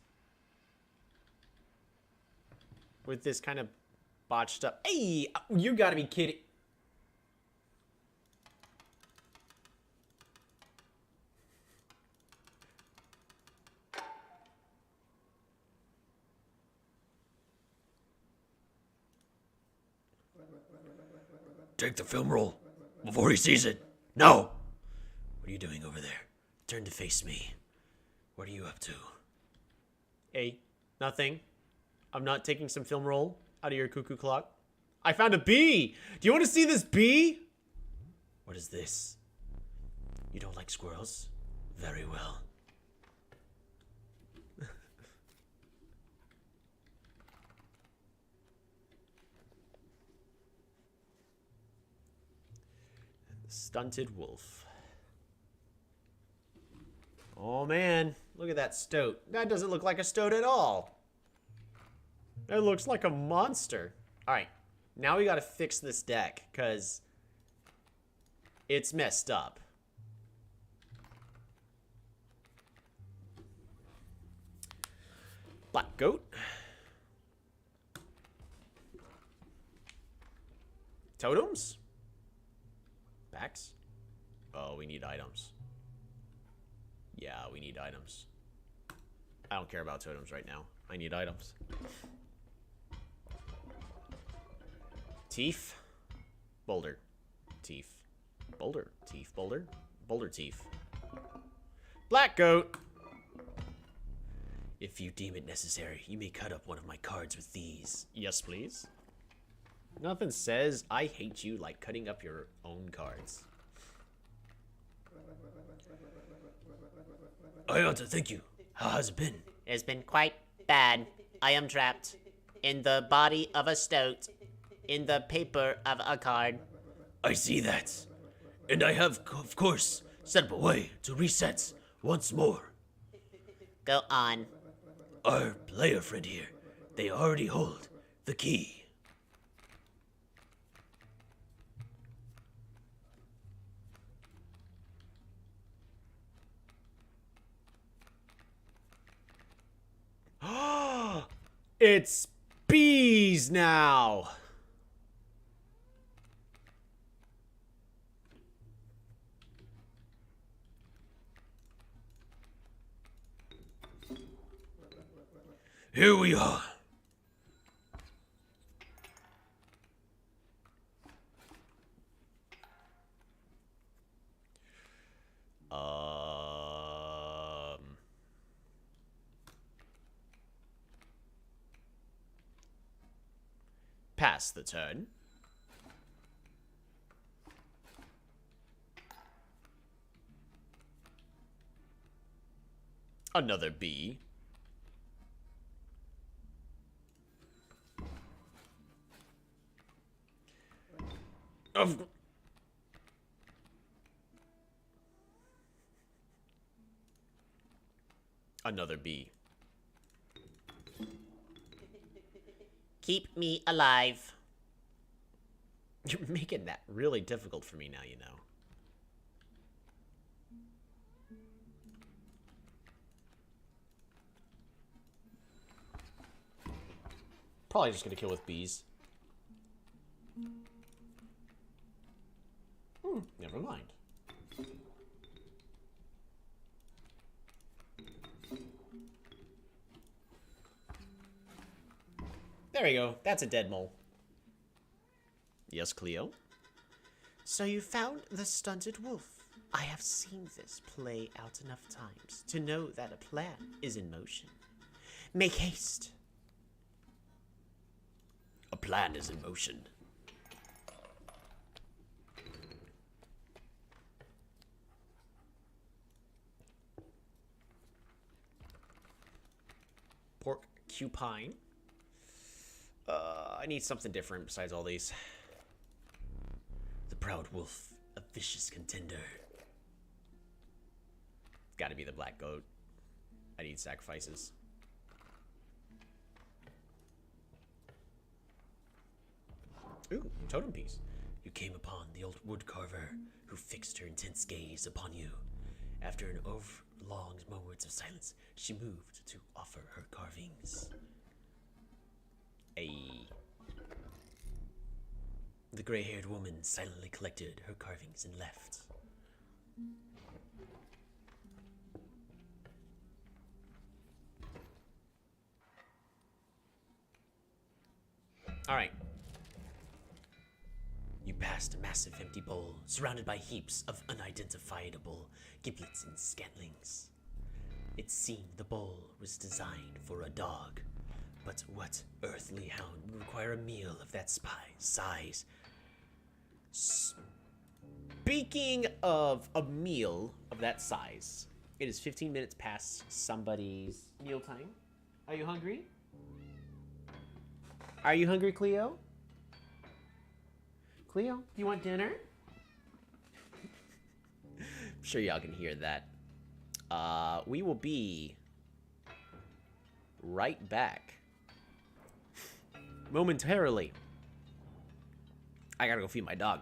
With this kind of botched up... Hey! You gotta be kidding... Take the film roll before he sees it. No! What are you doing over there? Turn to face me. What are you up to? Hey, nothing. I'm not taking some film roll out of your cuckoo clock. I found a bee! Do you want to see this bee? What is this? You don't like squirrels? Very well. Stunted wolf. Oh man, look at that stoat. That doesn't look like a stoat at all. It looks like a monster. Alright, now we gotta fix this deck, because it's messed up. Black goat. Totems? Backs? Oh, we need items. Yeah, we need items. I don't care about totems right now. I need items. Teeth. Boulder. Teeth. Boulder. Teeth. Boulder. Boulder teeth. Black goat. If you deem it necessary, you may cut up one of my cards with these. Yes, please. Nothing says I hate you like cutting up your own cards. I ought to thank you. How has it been? It's been quite bad. I am trapped in the body of a stoat, in the paper of a card. I see that. And I have, of course, set up a way to reset once more. Go on. Our player friend here, they already hold the key. It's bees now. Here we are. Pass the turn. Another bee. Of... Another bee. Keep me alive. You're making that really difficult for me now, you know. Probably just gonna kill with bees. Never mind. There we go. That's a dead mole. Yes, Cleo? So you found the stunted wolf. I have seen this play out enough times to know that a plan is in motion. Make haste. A plan is in motion. Porcupine. I need something different besides all these. The proud wolf, a vicious contender. Gotta be the black goat. I need sacrifices. Ooh, totem piece. You came upon the old woodcarver who fixed her intense gaze upon you. After an overlong moment of silence, she moved to offer her carvings. The gray-haired woman silently collected her carvings and left. All right. You passed a massive empty bowl surrounded by heaps of unidentifiable giblets and scantlings. It seemed the bowl was designed for a dog, but what earthly hound would require a meal of that size? Speaking of a meal of that size, it is 15 minutes past somebody's mealtime. Are you hungry? Are you hungry, Cleo? Cleo, do you want dinner? I'm sure y'all can hear that. We will be right back. Momentarily. I gotta go feed my dog.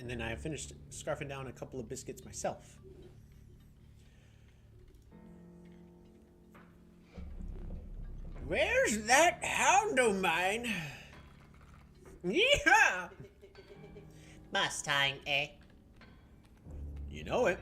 and then I finished scarfing down a couple of biscuits myself. Where's that hound o' mine? Yeehaw! Mustang, eh? You know it.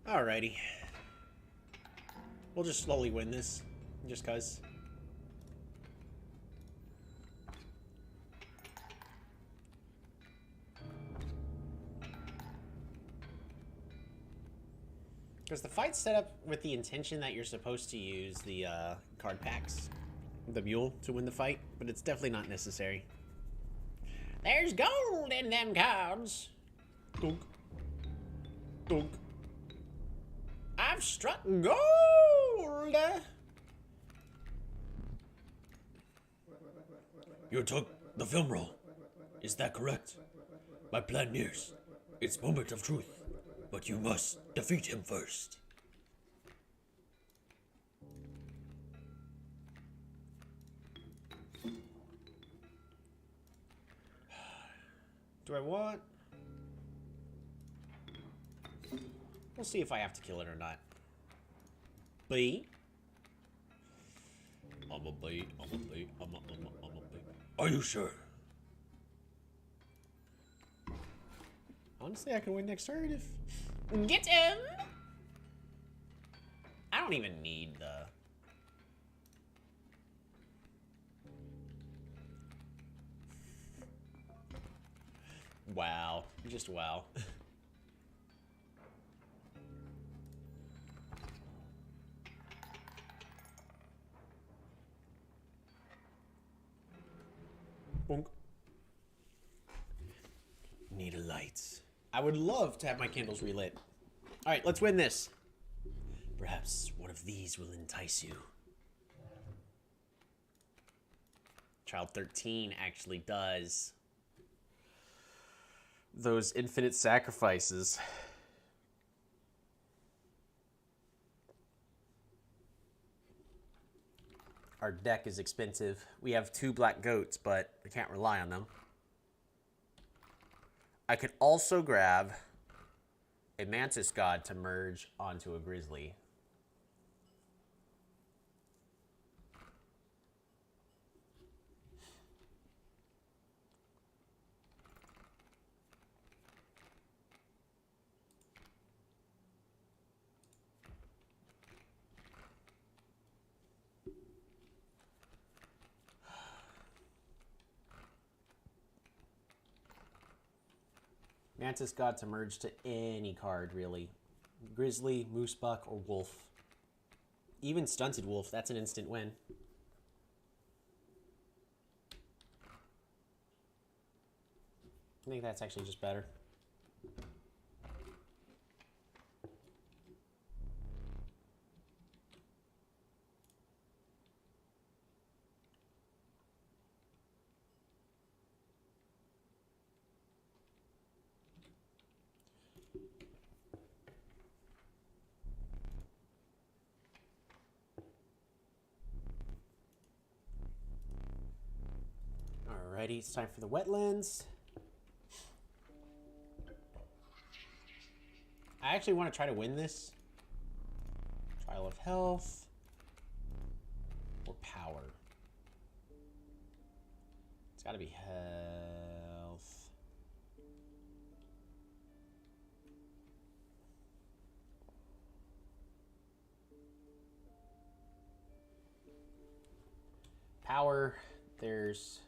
Alrighty. We'll just slowly win this, just cuz. Because the fight's set up with the intention that you're supposed to use the card packs, the mule, to win the fight, but it's definitely not necessary. There's gold in them cards. Dunk. Dunk. I've struck gold! You took the film roll. Is that correct? My plan nears its moment of truth, but you must defeat him first. Do I want... We'll see if I have to kill it or not. B. I'm a B. Are you sure? Honestly, I can win next turn if... Get him! I don't even need the... Wow. Just wow. Bonk. Need a light. I would love to have my candles relit. Alright, let's win this. Perhaps one of these will entice you. Child 13 actually does. Those infinite sacrifices. Our deck is expensive. We have 2 black goats, but I can't rely on them. I could also grab a mantis god to merge onto a grizzly. Mantis god to merge to any card, really. Grizzly, moose buck, or wolf. Even stunted wolf, that's an instant win. I think that's actually just better. Alrighty, it's time for the wetlands. I actually want to try to win this. Trial of health. Or power. It's gotta be health. power, there's...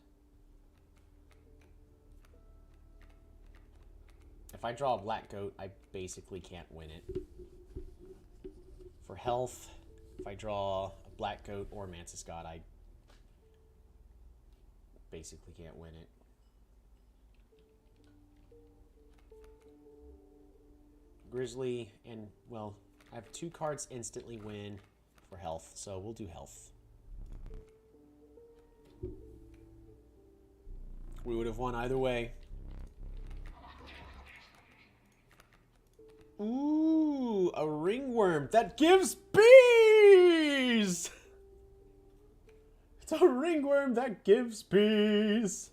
If I draw a black goat, I basically can't win it. For health, if I draw a black goat or Mantis God, I basically can't win it. Grizzly, and, well, I have 2 cards instantly win for health, so we'll do health. We would have won either way. Ooh, a ringworm that gives bees! It's a ringworm that gives bees!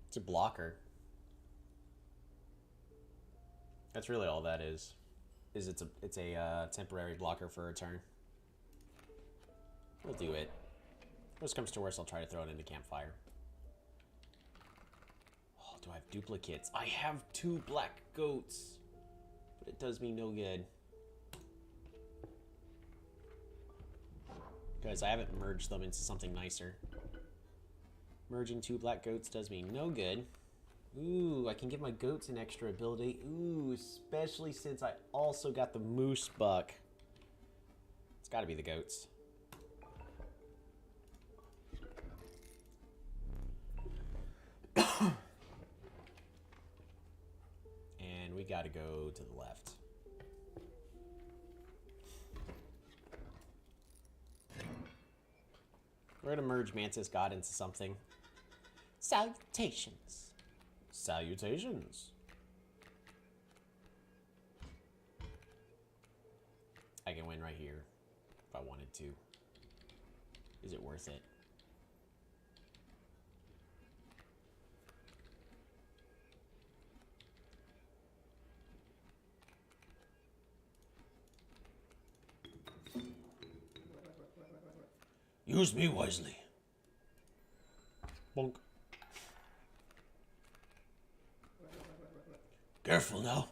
It's a blocker. That's really all that is. It's a temporary blocker for a turn. We'll do it. Worst comes to worst, I'll try to throw it into campfire. Oh, do I have duplicates? I have 2 black goats, but it does me no good. Because I haven't merged them into something nicer. Merging 2 black goats does me no good. Ooh, I can give my goats an extra ability. Ooh, especially since I also got the moose buck. It's gotta be the goats. And we gotta go to the left. We're gonna merge Mantis God into something. Salutations. Salutations. I can win right here if I wanted to. Is it worth it? Use me wisely. Bonk. Careful now.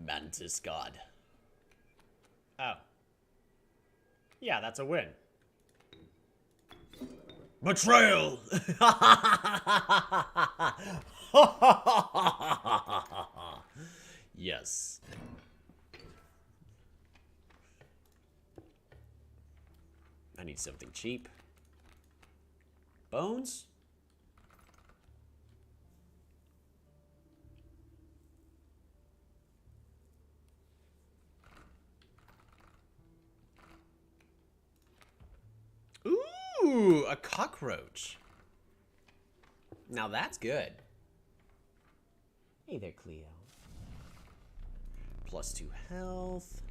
Mantis God. Oh. Yeah, that's a win. Betrayal! Yes. I need something cheap. Bones? Ooh, a cockroach. Now that's good. Hey there, Cleo. +2 health.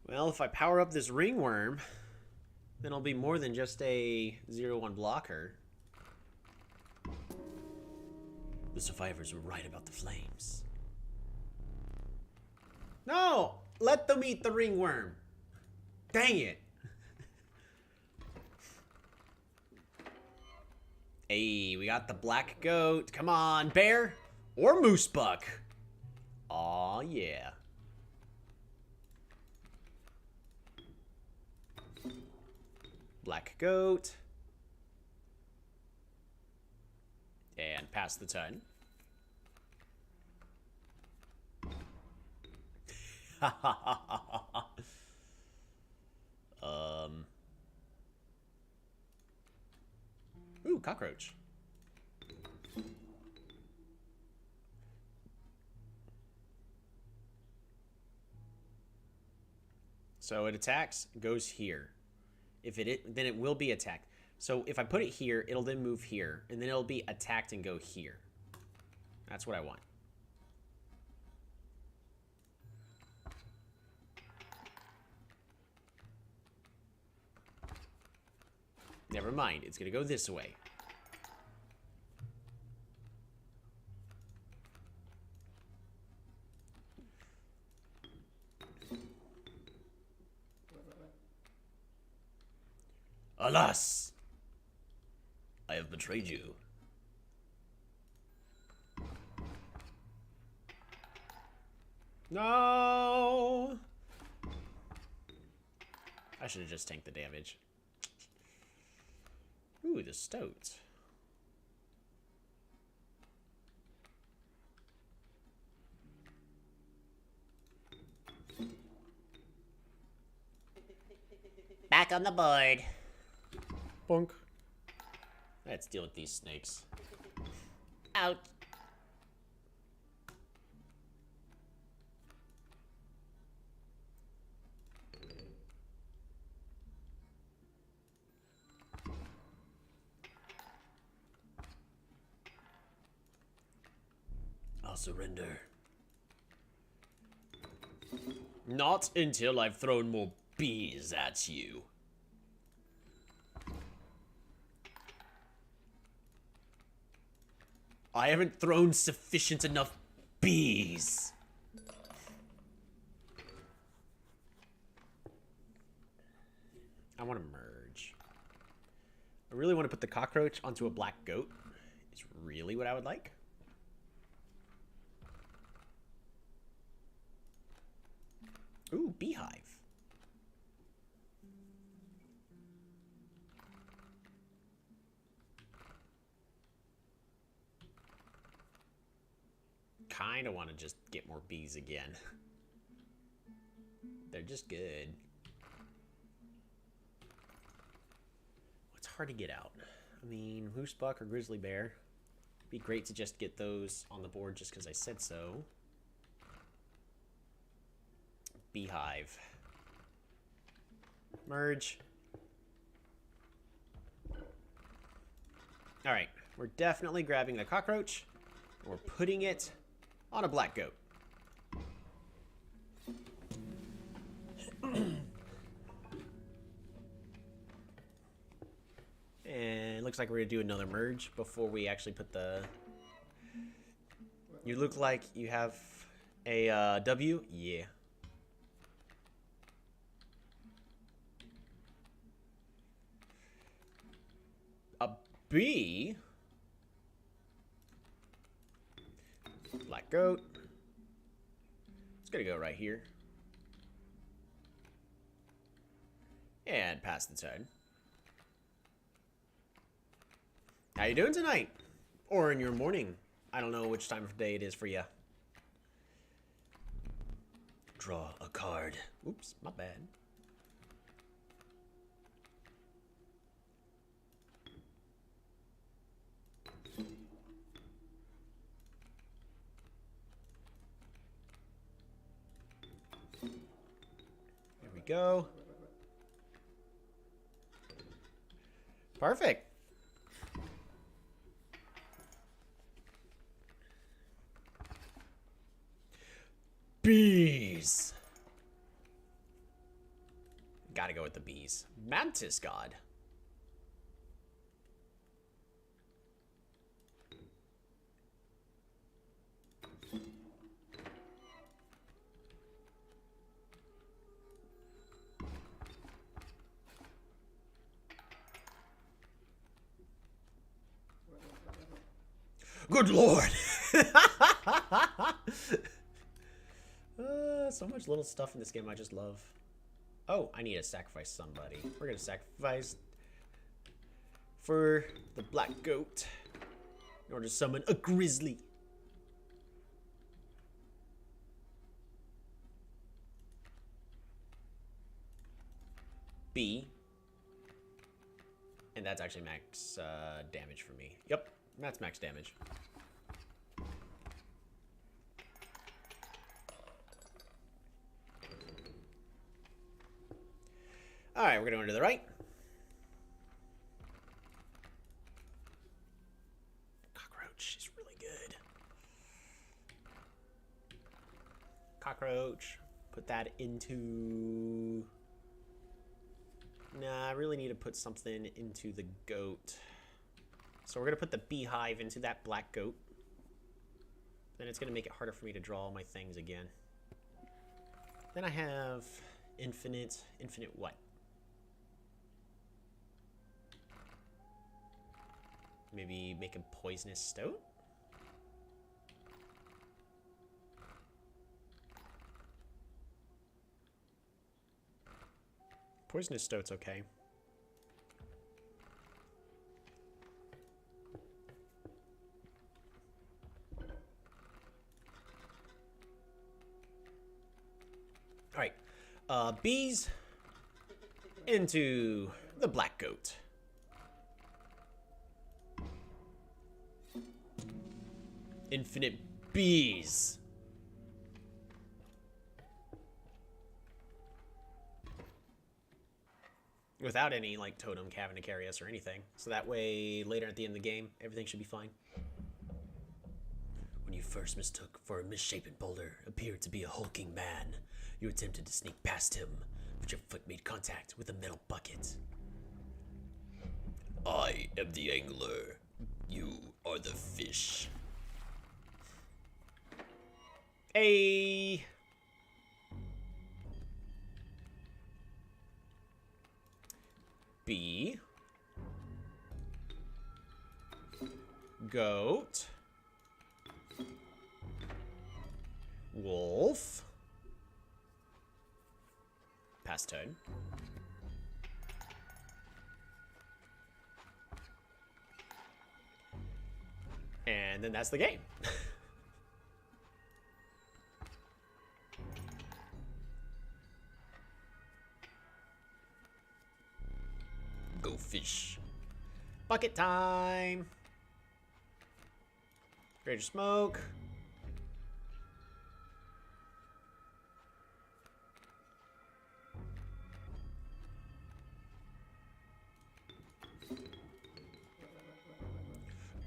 Well, if I power up this ringworm, then I'll be more than just a 0-1 blocker. The survivors were right about the flames. No! Let them eat the ringworm. Dang it. Hey, we got the black goat. Come on, bear or moose buck. Aw, yeah. Black goat. And pass the turn. Ooh, cockroach. So it attacks, goes here. If it then it will be attacked. So if I put it here, it'll then move here, and then it'll be attacked and go here. That's what I want. Never mind. It's gonna go this way. Alas! I have betrayed you. No! I should have just tanked the damage. Ooh, the stoats. Back on the board. Bonk. Let's deal with these snakes. Out. I'll surrender. Not until I've thrown more bees at you. I haven't thrown sufficient enough bees. I want to merge. I really want to put the cockroach onto a black goat. Is really what I would like. Ooh, beehive. Kind of want to just get more bees again. They're just good. What's hard to get out? I mean, moose buck or grizzly bear. Be great to just get those on the board just because I said so. Beehive. Merge. Alright, we're definitely grabbing the cockroach. And we're putting it on a black goat. And it looks like we're going to do another merge before we actually put the... You look like you have a W? Yeah. A B? Black goat. It's gonna go right here. And pass the turn. How you doing tonight? Or in your morning. I don't know which time of day it is for you. Draw a card. Oops, my bad. There we go. Perfect. Bees. Gotta go with the bees. Mantis God. Good lord. So much little stuff in this game I just love. Oh, I need to sacrifice somebody. We're gonna sacrifice for the black goat in order to summon a grizzly. B. And that's actually max damage for me. Yep, that's max damage. Alright, we're gonna go to the right. Cockroach is really good. Cockroach. Put that into Nah, I really need to put something into the goat. So we're going to put the beehive into that black goat. Then it's going to make it harder for me to draw all my things again. Then I have infinite what? Maybe make a poisonous stoat? Poisonous stoat's okay. Alright. Bees into the black goat. Infinite bees. Without any, like, totem Cavernicarius or anything. So that way, later at the end of the game, everything should be fine. When you first mistook for a misshapen boulder appeared to be a hulking man, you attempted to sneak past him, but your foot made contact with a metal bucket. I am the angler. You are the fish. Hey! Bee. Goat. Wolf. Pass turn. And then that's the game. Go fish. Bucket time. Greater smoke.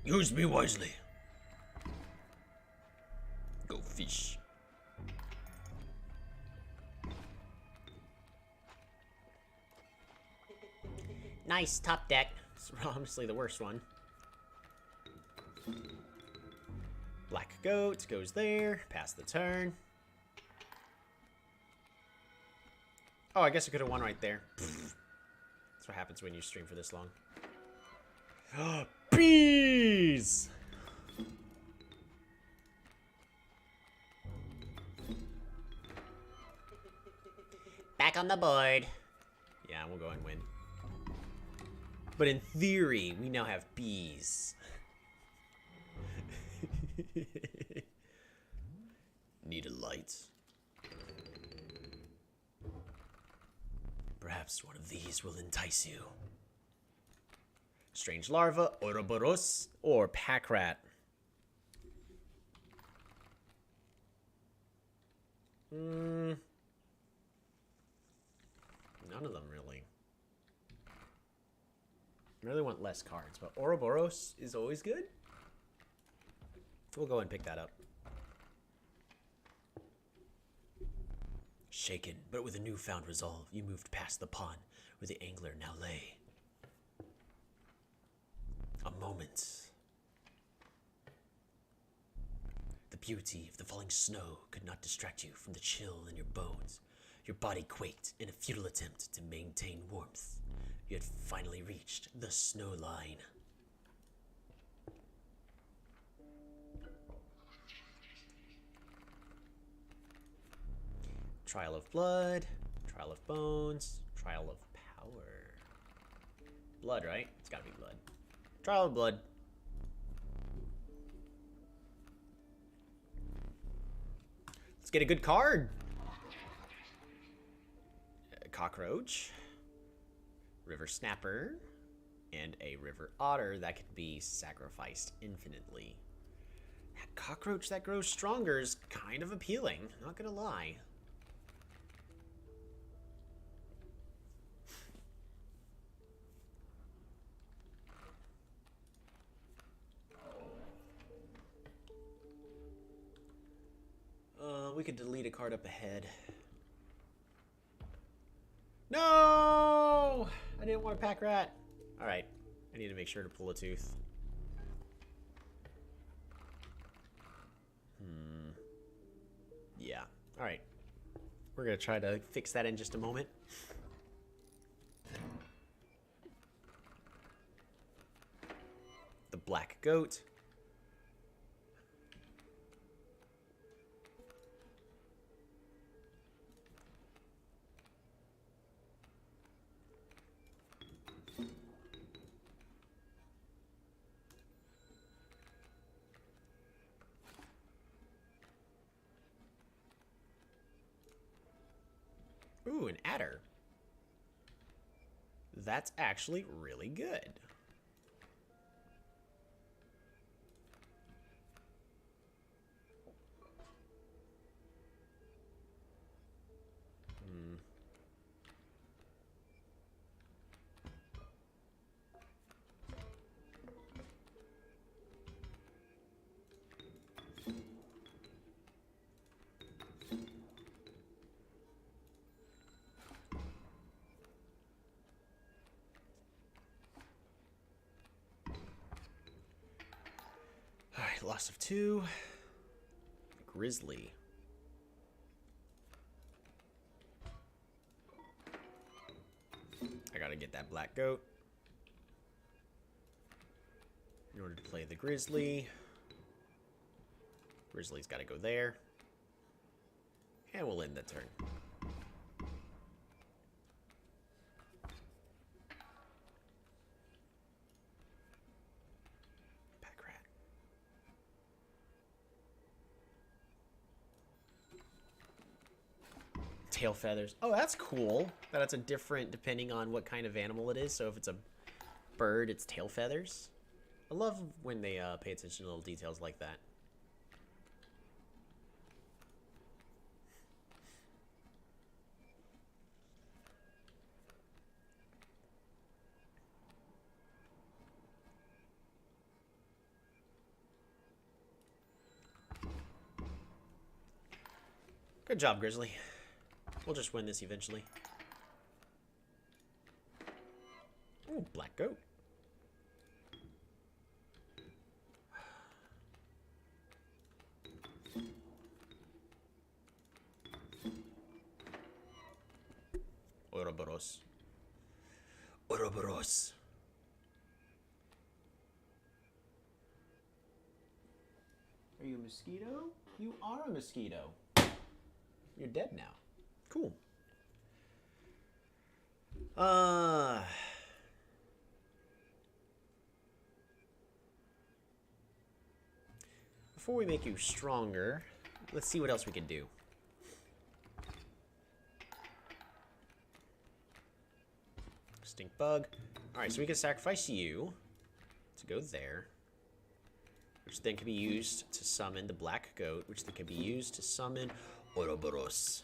Use me wisely. Go fish. Nice top deck. It's honestly the worst one. Black goat goes there. Pass the turn. Oh, I guess I could have won right there. That's what happens when you stream for this long. Bees! Back on the board. Yeah, we'll go and win. But in theory, we now have bees. Need a light. Perhaps one of these will entice you. Strange larva, Ouroboros, or pack rat. None of them really. I really want less cards, but Ouroboros is always good. We'll go and pick that up. Shaken, but with a newfound resolve, you moved past the pond where the angler now lay. A moment. The beauty of the falling snow could not distract you from the chill in your bones. Your body quaked in a futile attempt to maintain warmth. You had finally reached the snow line. Trial of blood, trial of bones, trial of power. Blood, right? It's gotta be blood. Trial of blood. Let's get a good card. A cockroach, river snapper, and a river otter that can be sacrificed infinitely. That cockroach that grows stronger is kind of appealing, not gonna lie. We could delete a card up ahead. No! didn't want to pack rat. Alright. I need to make sure to pull a tooth. Yeah. Alright. We're going to try to fix that in just a moment. The black goat. Ooh, an adder. That's actually really good. Alright, loss of 2. Grizzly. I gotta get that black goat in order to play the grizzly. Grizzly's gotta go there. And we'll end the turn. Pack rat. Tail feathers. Oh, that's cool. That it's a different depending on what kind of animal it is. So if it's a bird, it's tail feathers. I love when they pay attention to little details like that. Good job, Grizzly. We'll just win this eventually. Ooh, black goat. Ouroboros. Ouroboros. Are you a mosquito? You are a mosquito. You're dead now. Cool. Before we make you stronger, let's see what else we can do. Stink bug. Alright, so we can sacrifice you to go there, which then can be used to summon the black goat, which then can be used to summon Ouroboros.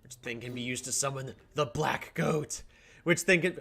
Which then can be used to summon the black goat, which then can...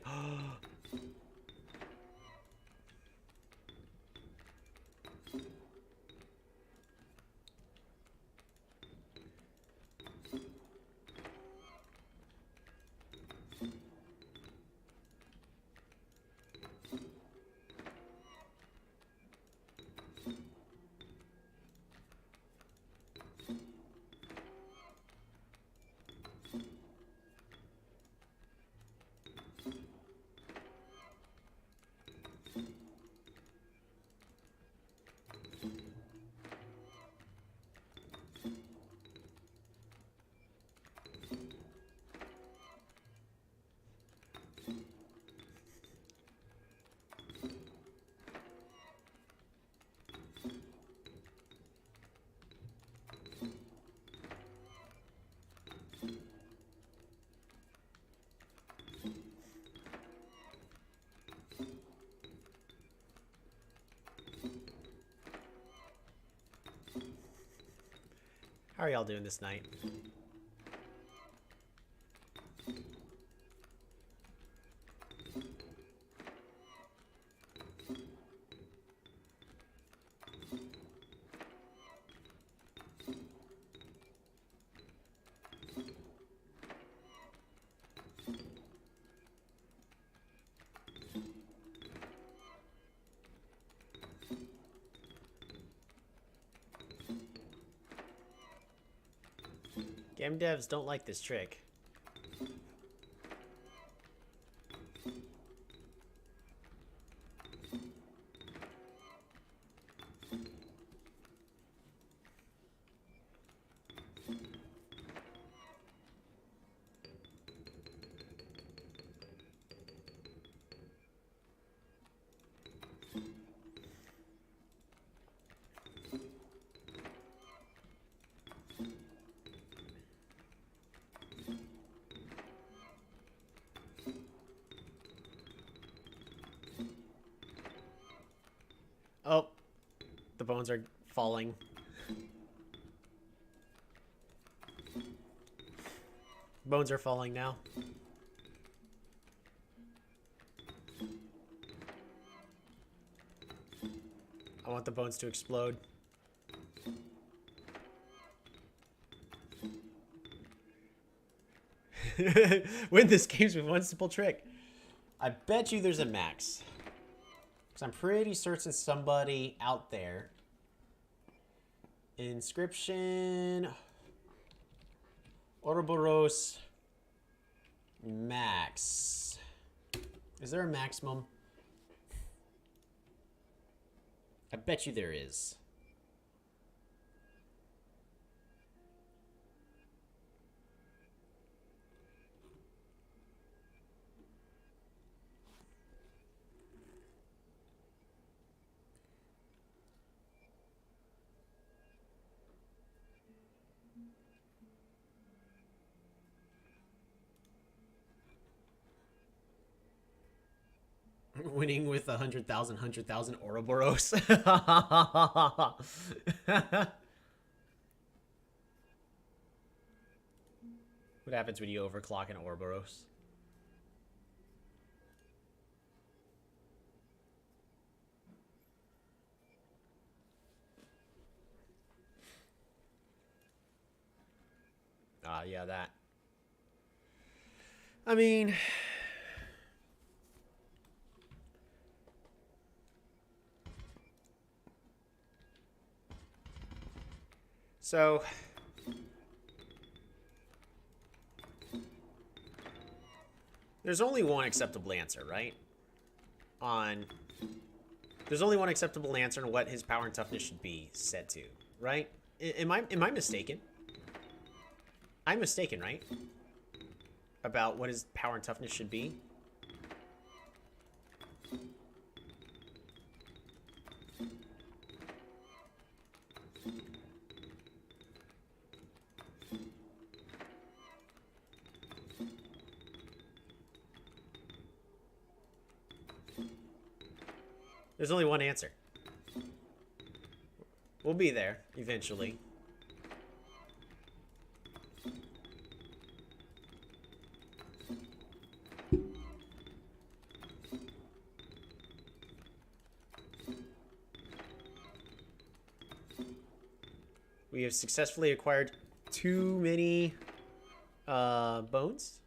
How are y'all doing this night? Game devs don't like this trick. Oh, the bones are falling. Bones are falling now. I want the bones to explode. Win this games with one simple trick. I bet you there's a max. Because I'm pretty certain somebody out there. Inscryption. Ouroboros. Max. Is there a maximum? I bet you there is. Winning with 100,000 Ouroboros. What happens when you overclock an Ouroboros? Ah, yeah, that. I mean... So, there's only one acceptable answer, right? There's only one acceptable answer on what his power and toughness should be set to, right? Am I mistaken? I'm mistaken, right? About what his power and toughness should be? There's only one answer. We'll be there eventually. We have successfully acquired too many bones.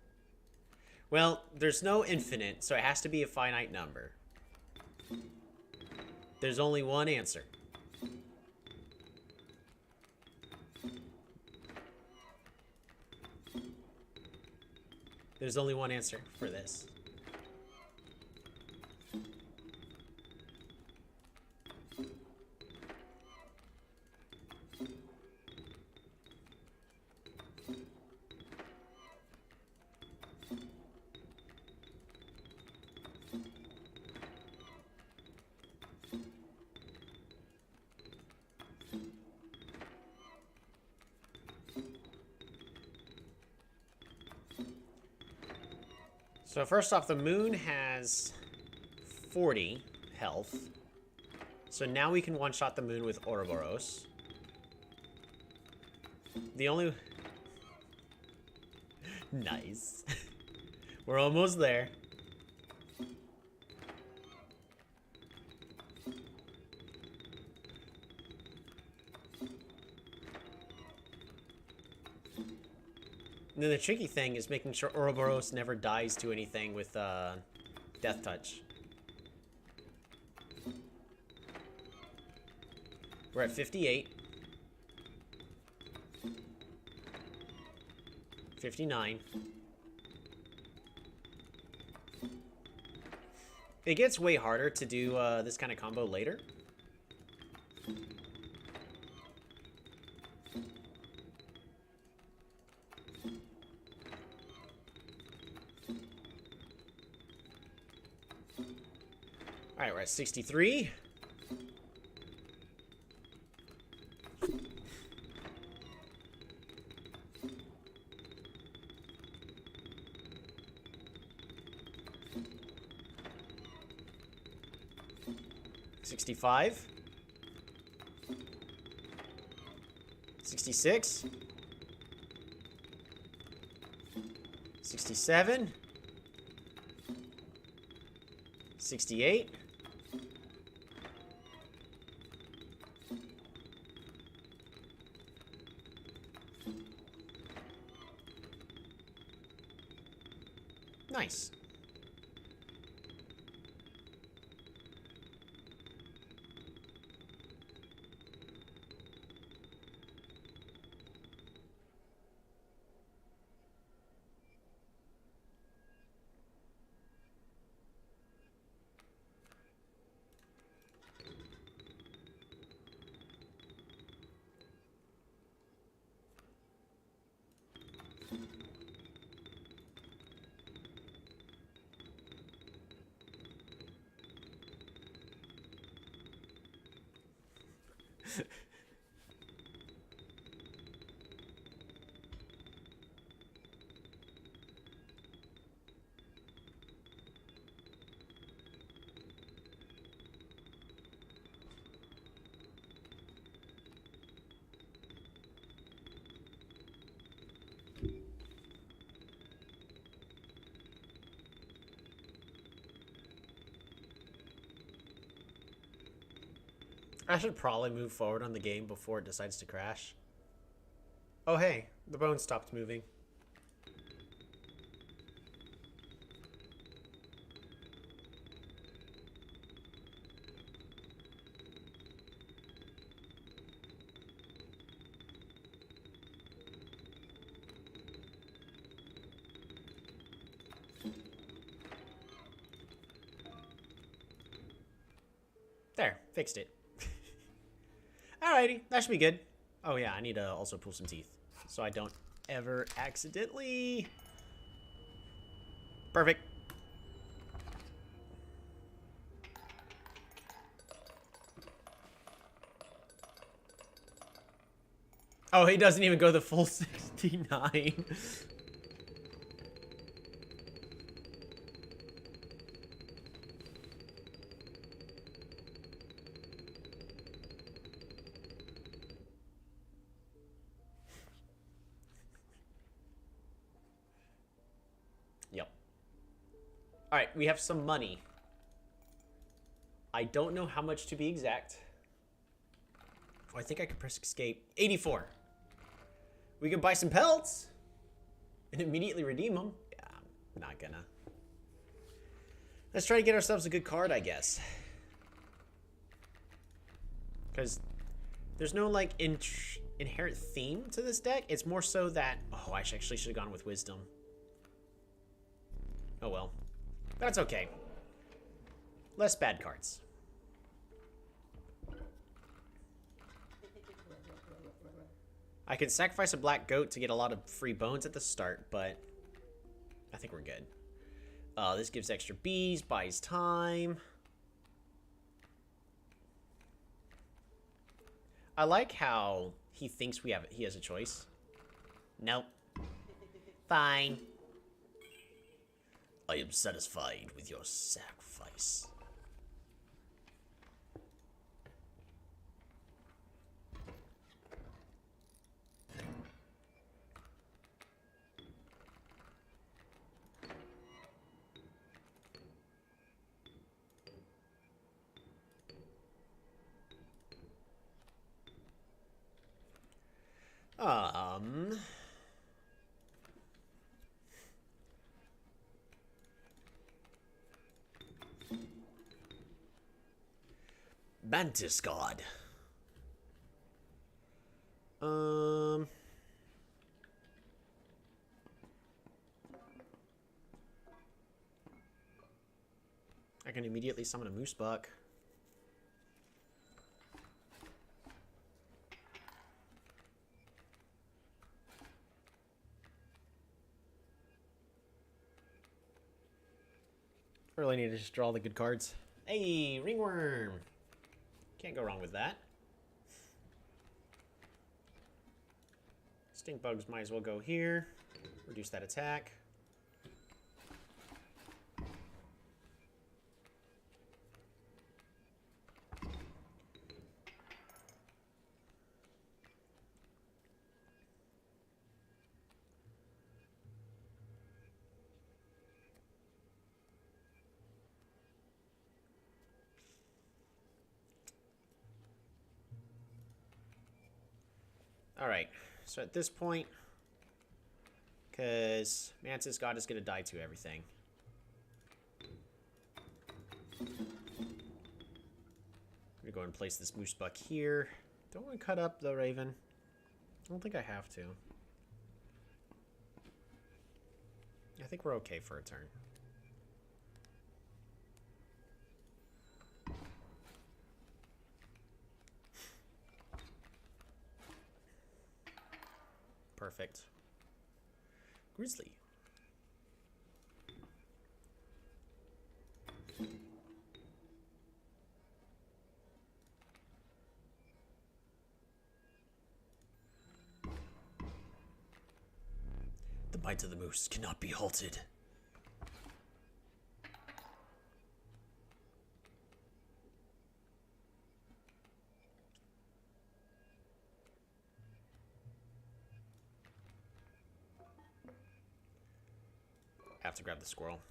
Well, there's no infinite, so it has to be a finite number. There's only one answer. There's only one answer for this. So first off, the moon has 40 health. So now we can one-shot the moon with Ouroboros. The only... Nice. We're almost there. And then the tricky thing is making sure Ouroboros never dies to anything with Death Touch. We're at 58. 59. It gets way harder to do this kind of combo later. All right, we're at 63. $65. 66. 67. 68. 'Nice. I should probably move forward on the game before it decides to crash. Oh hey, the bone stopped moving. There, fixed it. Alrighty, that should be good. Oh yeah, I need to also pull some teeth, so I don't ever accidentally... Perfect. Oh, he doesn't even go the full 69. Yep. Alright, we have some money. I don't know how much to be exact. Oh, I think I can press escape. 84. We can buy some pelts and immediately redeem them. Yeah, I'm not gonna. Let's try to get ourselves a good card, I guess. Because there's no, like, inherent theme to this deck. It's more so that... Oh, I actually should have gone with Wisdom. Oh, well. That's okay. Less bad cards. I can sacrifice a black goat to get a lot of free bones at the start, but I think we're good. This gives extra bees, buys time. I like how he thinks he has a choice. Nope. Fine. I am satisfied with your sacrifice. Mantis God. I can immediately summon a moose buck. Really need to just draw the good cards. Hey, ringworm! Can't go wrong with that. Stink bugs might as well go here. Reduce that attack. Alright, so at this point, because Mantis God is going to die to everything. I'm going to go and place this moose buck here. Don't want to cut up the raven. I don't think I have to. I think we're okay for a turn. Perfect. Grizzly. The bite of the moose cannot be halted. Have to grab the squirrel.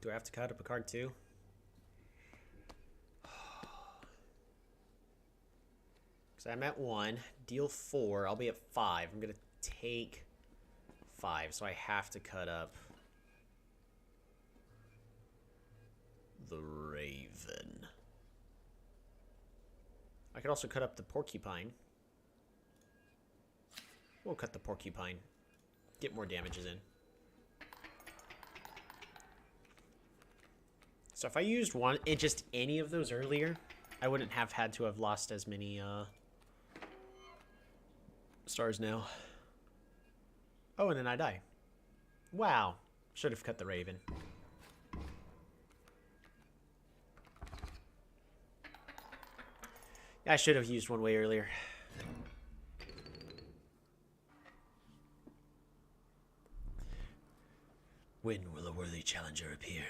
Do I have to cut up a card too? Because I'm at 1. Deal 4. I'll be at 5. I'm going to take 5. So I have to cut up the raven. I could also cut up the porcupine. We'll cut the porcupine. Get more damages in. So if I used just any of those earlier, I wouldn't have had to have lost as many stars now. Oh, and then I die. Wow. Should have cut the raven. I should have used one way earlier. When will a worthy challenger appear?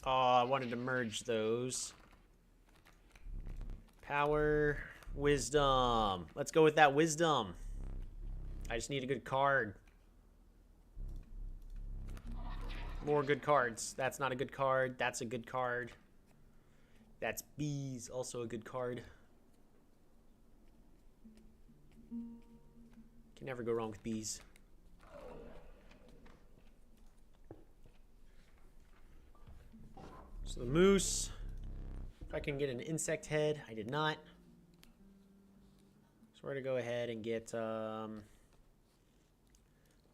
Oh, I wanted to merge those. Power, wisdom. Let's go with that wisdom. I just need a good card. More good cards. That's not a good card. That's a good card. That's bees. Also a good card. Can never go wrong with bees. So the moose. If I can get an insect head. I did not. So we're going to go ahead and get...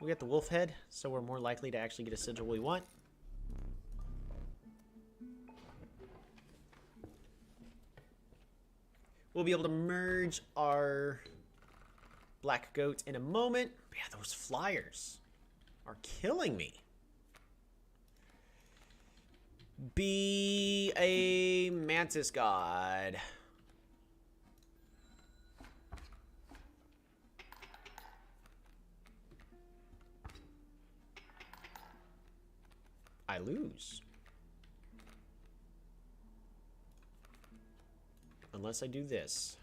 we get the wolf head, so we're more likely to actually get a sigil we want. We'll be able to merge our black goat in a moment. But yeah, those flyers are killing me. Be a mantis god. I lose. Unless I do this.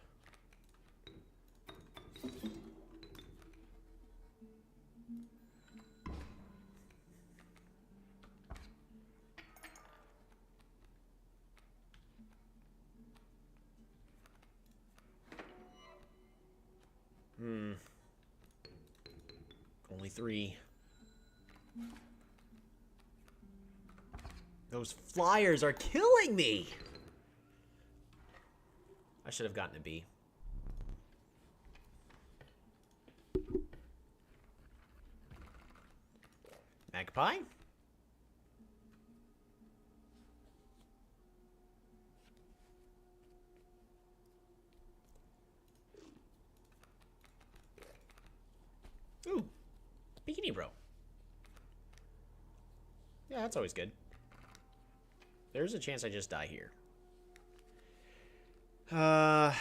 Only 3. Those flyers are killing me. I should have gotten a B. Magpie? Ooh, Bikini Bro. Yeah, that's always good. There's a chance I just die here. I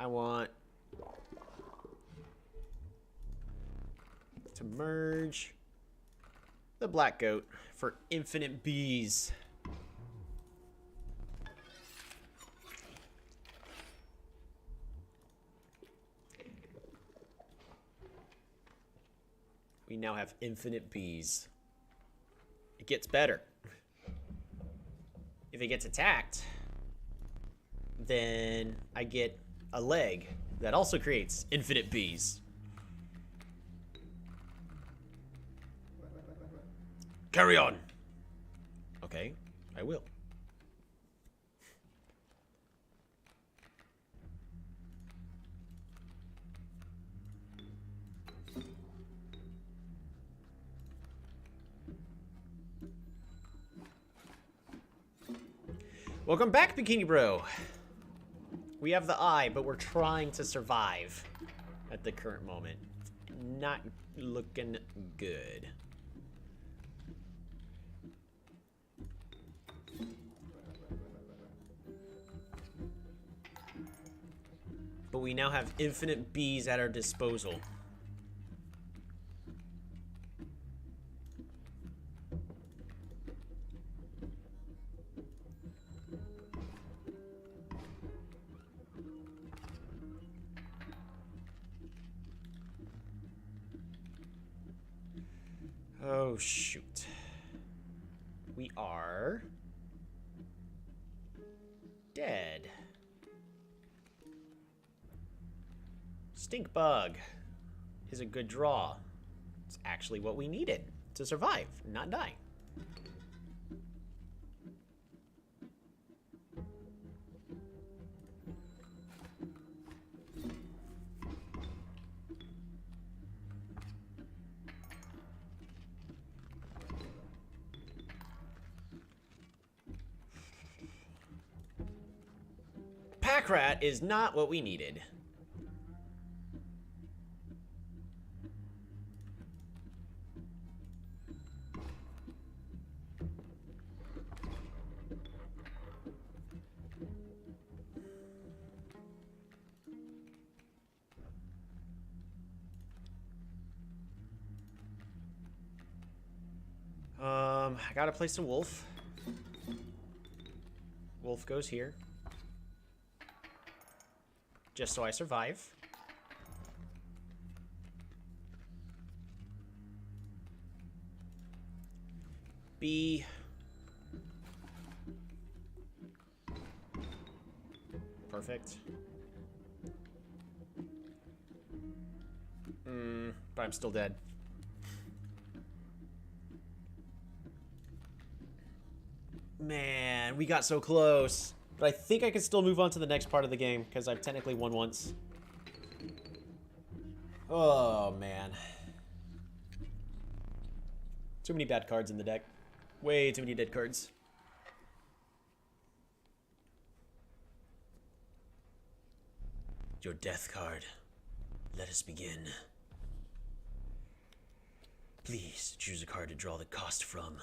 want to merge the black goat for infinite bees. We now have infinite bees. It gets better. If it gets attacked, then I get a leg that also creates infinite bees. Carry on. Okay, I will. Welcome back, Bikini Bro. We have the eye, but we're trying to survive at the current moment. Not looking good. But we now have infinite bees at our disposal. Oh, shoot. We are dead. Stink bug is a good draw. It's actually what we needed to survive, not die. Pack rat is not what we needed. I gotta place a wolf. Wolf goes here. Just so I survive. B. Perfect. But I'm still dead. Man, we got so close. But I think I can still move on to the next part of the game, because I've technically won once. Oh, man. Too many bad cards in the deck. Way too many dead cards. Your death card. Let us begin. Please choose a card to draw the cost from.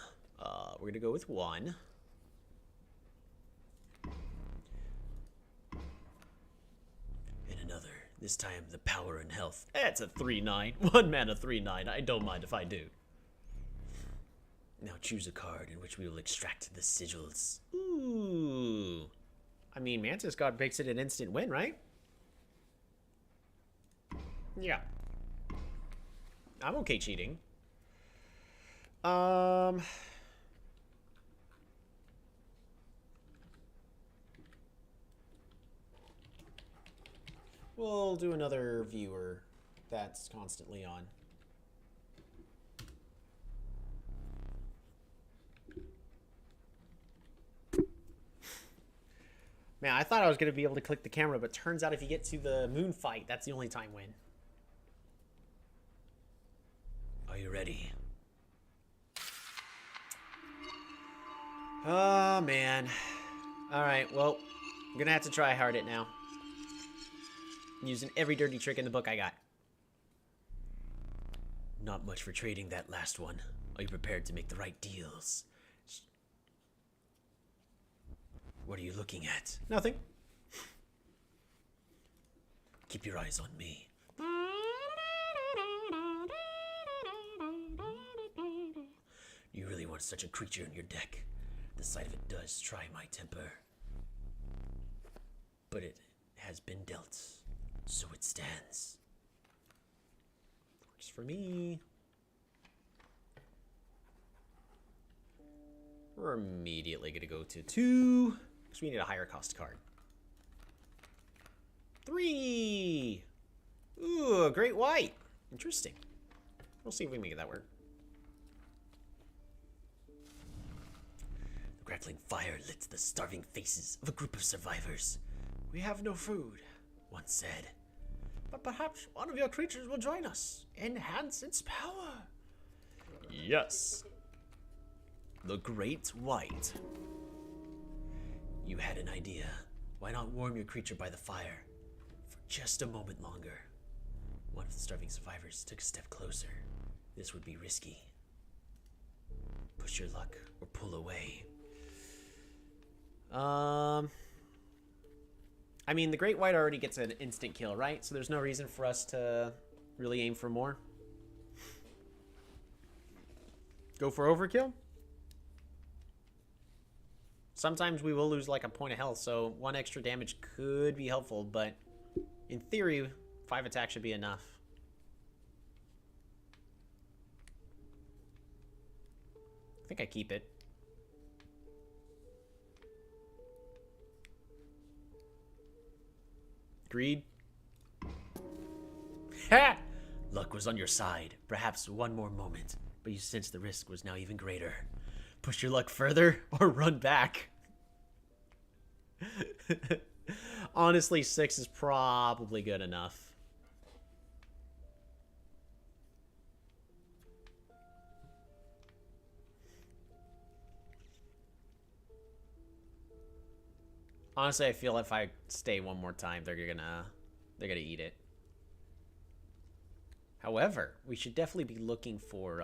We're gonna go with 1. And another. This time, the power and health. That's a 3/9. 1 mana 3/9. I don't mind if I do. Now choose a card in which we will extract the sigils. Ooh. I mean, Mantis God makes it an instant win, right? Yeah. I'm okay cheating. We'll do another viewer that's constantly on. Man, I thought I was going to be able to click the camera, but turns out if you get to the moon fight, that's the only time when. Are you ready? Oh, man. Alright, well, I'm going to have to try hard it now. I'm using every dirty trick in the book I got. Not much for trading that last one. Are you prepared to make the right deals? What are you looking at? Nothing. Keep your eyes on me. You really want such a creature in your deck? The sight of it does try my temper. But it has been dealt, so it stands. Works for me. We're immediately going to go to 2, because we need a higher cost card. 3! Ooh, a great white. Interesting. We'll see if we can make that work. The crackling fire lit the starving faces of a group of survivors. We have no food, One said, but perhaps one of your creatures will join us. Enhance its power. Yes. the Great White. You had an idea. Why not warm your creature by the fire for just a moment longer? One of the starving survivors took a step closer. This would be risky. Push your luck or pull away. I mean, the Great White already gets an instant kill, right? So there's no reason for us to really aim for more. Go for overkill? Sometimes we will lose like a point of health, so 1 extra damage could be helpful, but in theory, 5 attacks should be enough. I think I keep it. Agreed. Ha! Luck was on your side. Perhaps one more moment, but you sensed the risk was now even greater. Push your luck further or run back. Honestly, 6 is probably good enough. Honestly, I feel if I stay one more time, they're gonna eat it. However, we should definitely be looking for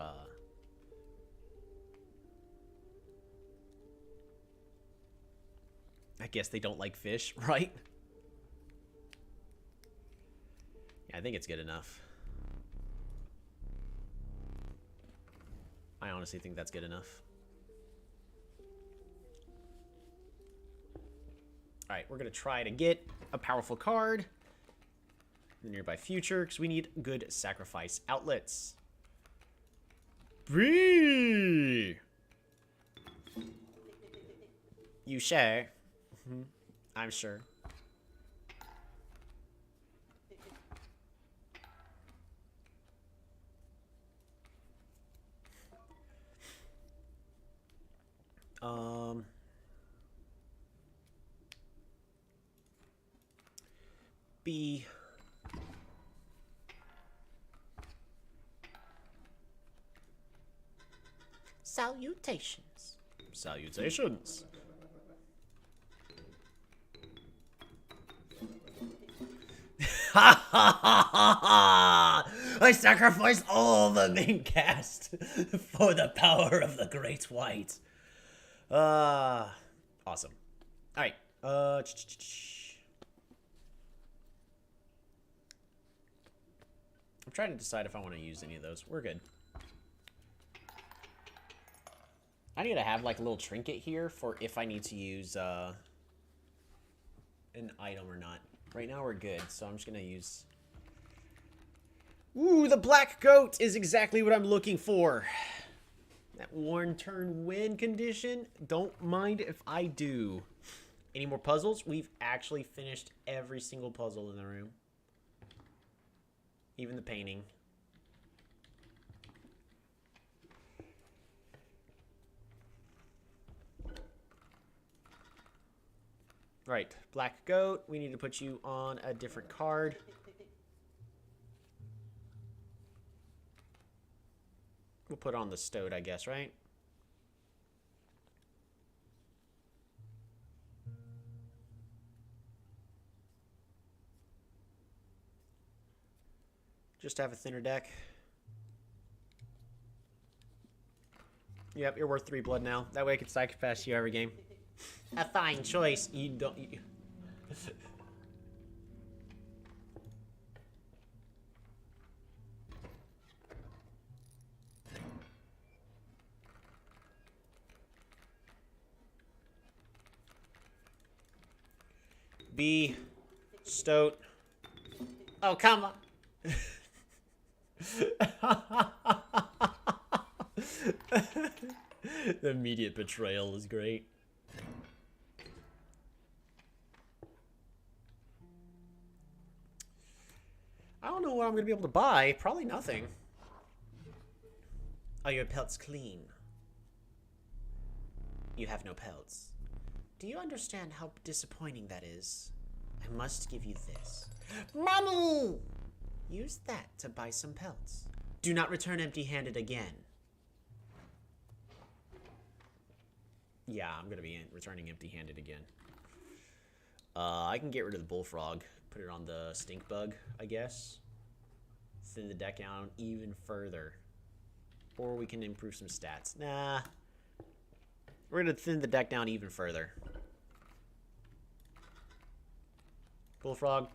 I guess they don't like fish, right? Yeah, I think it's good enough. I honestly think that's good enough. Alright, we're going to try to get a powerful card in the nearby future, because we need good sacrifice outlets. Bree! You sure? I'm sure. B. Salutations. Salutations. Ha ha ha ha ha! I sacrificed all the main cast for the power of the Great White. Awesome. Alright. I'm trying to decide if I want to use any of those. We're good. I need to have like a little trinket here for if I need to use an item or not. Right now we're good, so I'm just gonna use... Ooh, the black goat is exactly what I'm looking for. That worn turn win condition. Don't mind if I do. Any more puzzles? We've actually finished every single puzzle in the room. Even the painting. Right, Black Goat. We need to put you on a different card. We'll put on the Stoat, I guess, right? Just have a thinner deck. Yep, you're worth 3 blood now. That way I can psychopath you every game. A fine choice. You don't... B. Stoat. Oh, come on. The immediate betrayal is great. I don't know what I'm going to be able to buy. Probably nothing. Are your pelts clean? You have no pelts. Do you understand how disappointing that is? I must give you this. Money! Use that to buy some pelts. Do not return empty-handed again. Yeah, I'm gonna be returning empty-handed again. I can get rid of the bullfrog. Put it on the stink bug, I guess. Thin the deck down even further. Or we can improve some stats. Nah. We're gonna thin the deck down even further. Bullfrog.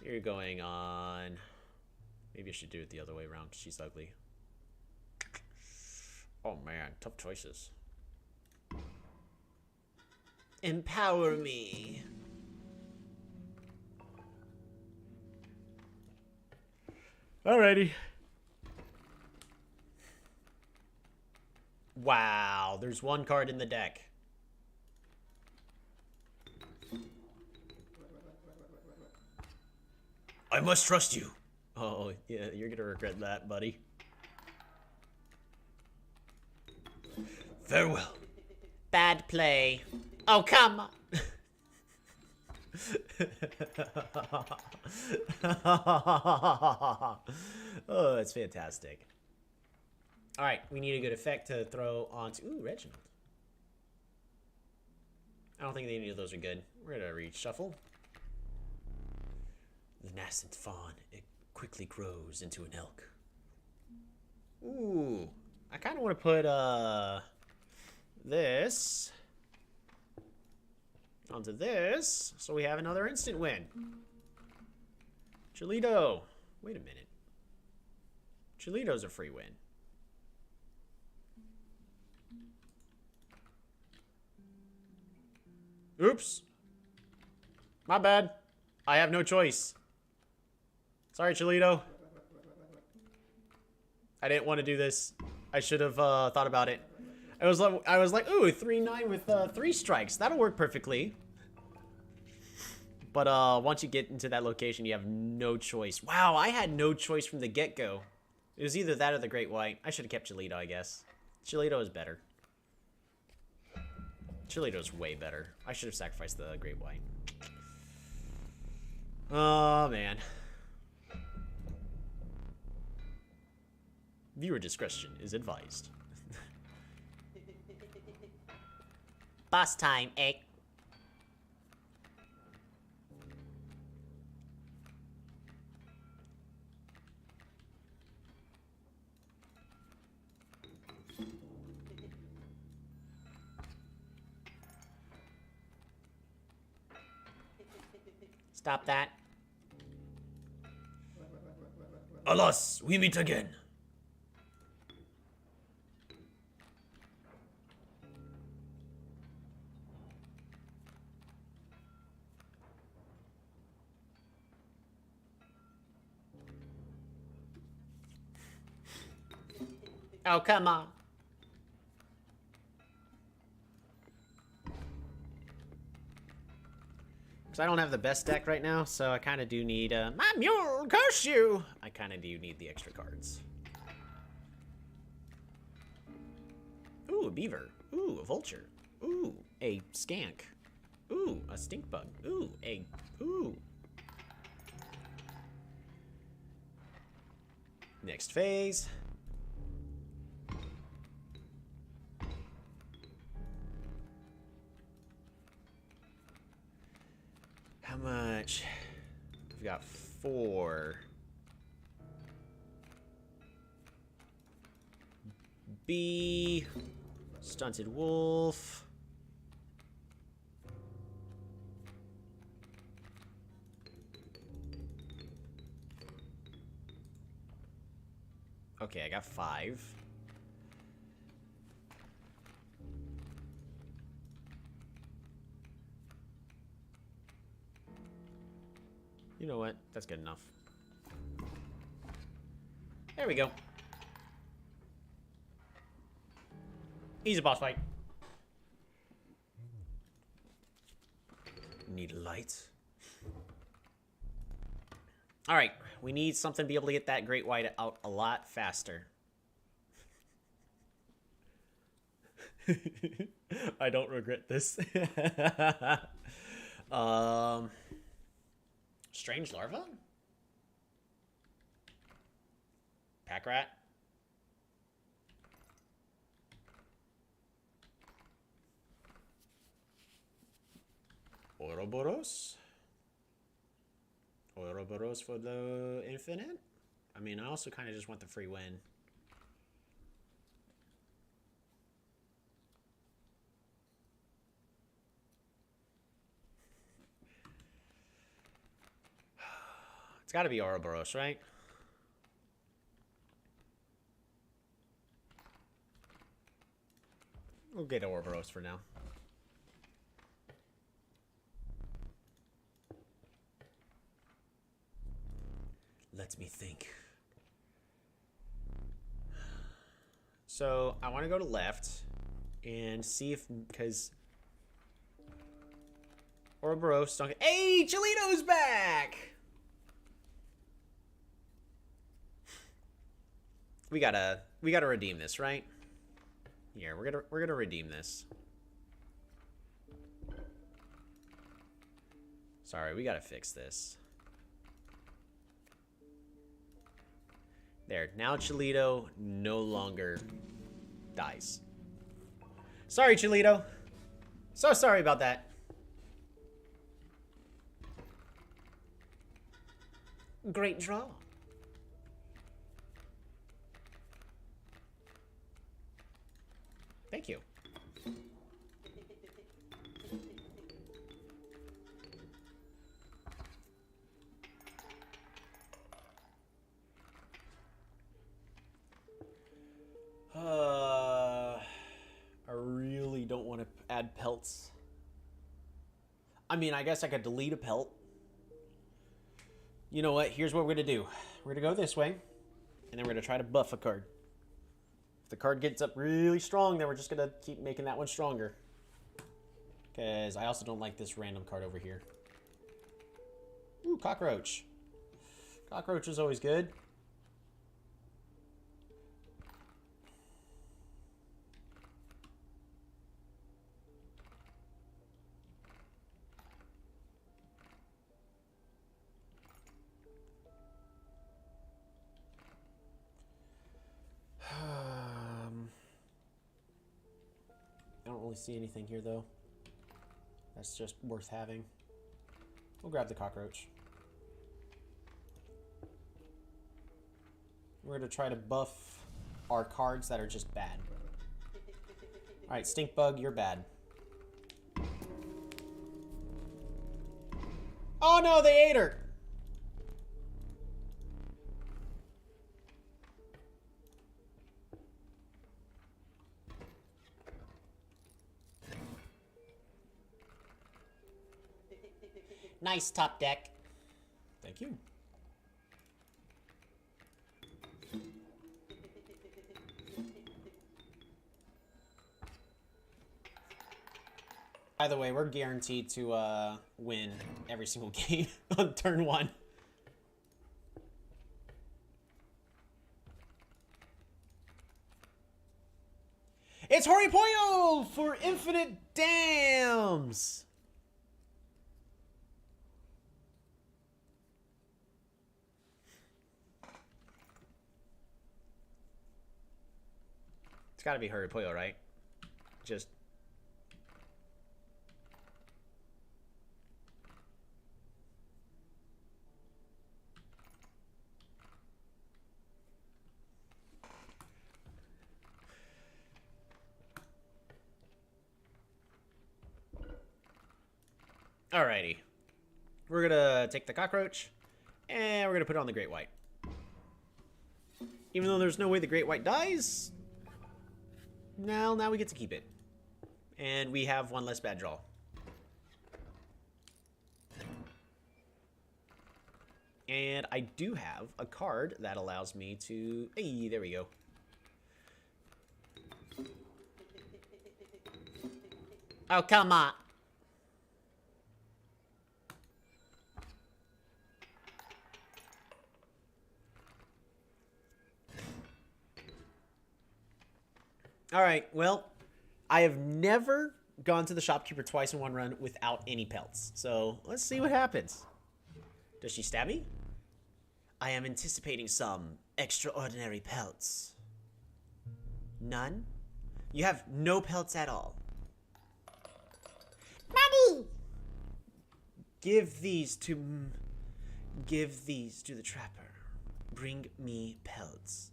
You're going on... Maybe I should do it the other way around. She's ugly. Oh man, tough choices. Empower me. Alrighty. Wow, there's one card in the deck. I must trust you. Oh, yeah, you're gonna regret that, buddy. Farewell. Bad play. Oh, come on. Oh, that's fantastic. Alright, we need a good effect to throw onto... Ooh, Reginald. I don't think any of those are good. We're gonna reshuffle. The nascent fawn, it quickly grows into an elk. Ooh. I kind of want to put, this onto this, so we have another instant win. Cholito. Wait a minute. Cholito's a free win. Oops. My bad. I have no choice. Sorry, Cholito. I didn't want to do this. I should have thought about it. I was like, ooh, 3-9 with 3 strikes. That'll work perfectly. But once you get into that location, you have no choice. Wow, I had no choice from the get-go. It was either that or the Great White. I should have kept Cholito, I guess. Cholito is better. Cholito's way better. I should have sacrificed the Great White. Oh, man. Viewer discretion is advised. Boss time, eh? Stop that. Alas, we meet again. Oh, come on. Because I don't have the best deck right now, so I kind of do need, my mule, curse you! I kind of do need the extra cards. Ooh, a beaver. Ooh, a vulture. Ooh, a skank. Ooh, a stink bug. Ooh, egg. Ooh. Next phase. How much? We've got 4. B. Stunted wolf. Okay, I got 5. You know what? That's good enough. There we go. Easy boss fight. Need a light. Alright, we need something to be able to get that great white out a lot faster. I don't regret this. Strange larva? Pack rat? Ouroboros? Ouroboros for the infinite? I mean, I also kind of just want the free win. It's got to be Ouroboros, right? We'll get Ouroboros for now. Let me think. So I want to go to left and see if, because Ouroboros don't. Hey, Cholito's back. We gotta redeem this, right? Here, we're gonna redeem this. Sorry, we gotta fix this. There, now Cholito no longer dies. Sorry, Cholito. So sorry about that. Great draw. Thank you. I really don't want to add pelts. I mean, I guess I could delete a pelt. You know what? Here's what we're going to do. We're going to go this way, and then we're going to try to buff a card. If the card gets up really strong, then we're just going to keep making that one stronger. Because I also don't like this random card over here. Ooh, cockroach. Cockroach is always good. I don't really see anything here, though. That's just worth having. We'll grab the cockroach. We're going to try to buff our cards that are just bad. Alright, stink bug, you're bad. Oh no, they ate her! Nice top deck. Thank you. By the way, we're guaranteed to win every single game on turn 1. It's Horipoyo for Infinite Dams! It's gotta be Hurry right? Just... Alrighty. We're gonna take the cockroach, and we're gonna put it on the great white. Even though there's no way the great white dies, now we get to keep it. And we have one less bad draw. And I do have a card that allows me to... Hey, there we go. Oh, come on. All right, well, I have never gone to the shopkeeper twice in one run without any pelts. So let's see what happens. Does she stab me? I am anticipating some extraordinary pelts. None? You have no pelts at all. Mommy! Give these to the trapper. Bring me pelts.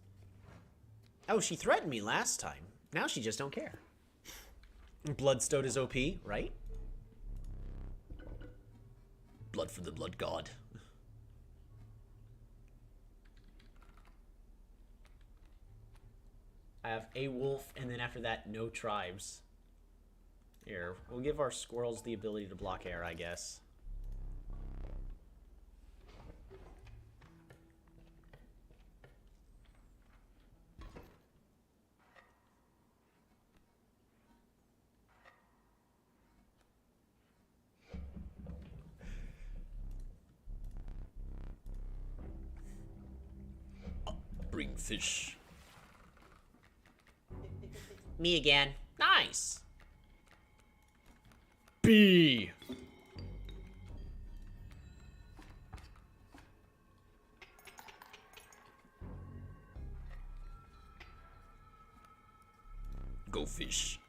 Oh, she threatened me last time. Now she just don't care. Bloodstone is OP, right? Blood for the blood god. I have a wolf, and then after that, no tribes. Here, we'll give our squirrels the ability to block air, I guess. Bring fish. Me again. Nice. B. Go fish.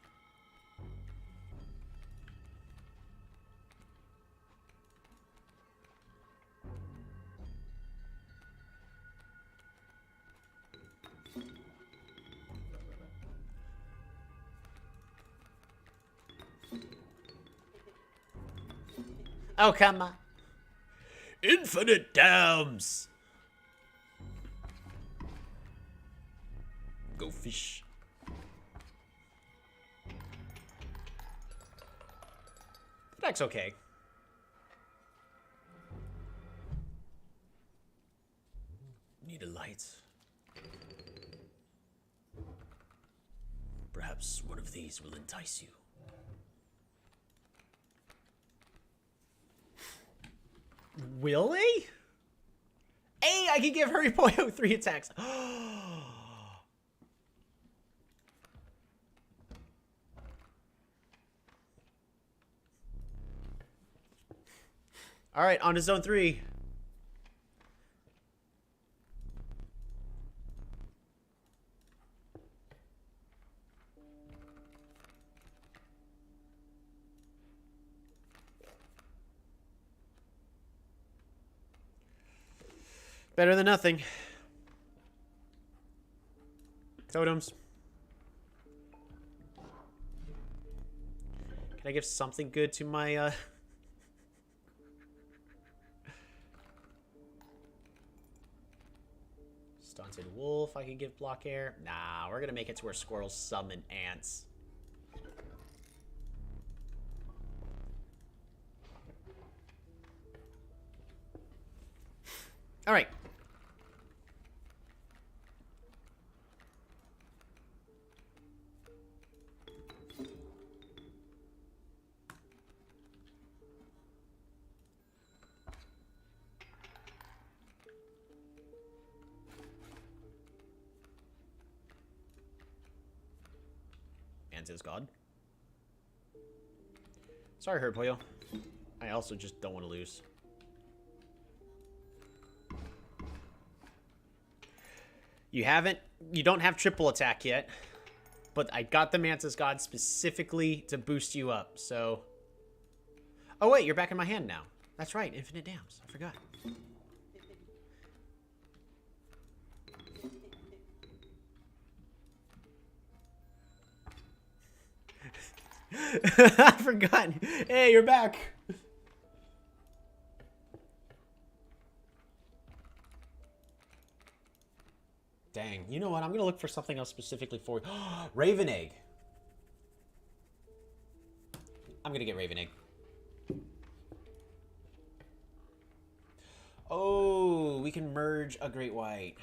Oh, come on. Infinite dams. Go fish. That's okay. Need a light. Perhaps one of these will entice you. Will they? Hey, I can give Hurry Poyo 3 attacks. All right, on to zone 3. Better than nothing. Totems. Can I give something good to my, Stunted wolf, I could give block air. Nah, we're gonna make it to where squirrels summon ants. All right. Ant is God. Sorry, Herd Pollo. I also just don't want to lose. You don't have triple attack yet, but I got the Mantis God specifically to boost you up, so... Oh, wait, you're back in my hand now. That's right, infinite dams. I forgot. I forgot. Hey, you're back. Dang. You know what? I'm going to look for something else specifically for you. Raven Egg. I'm going to get Raven Egg. Oh, we can merge a Great White.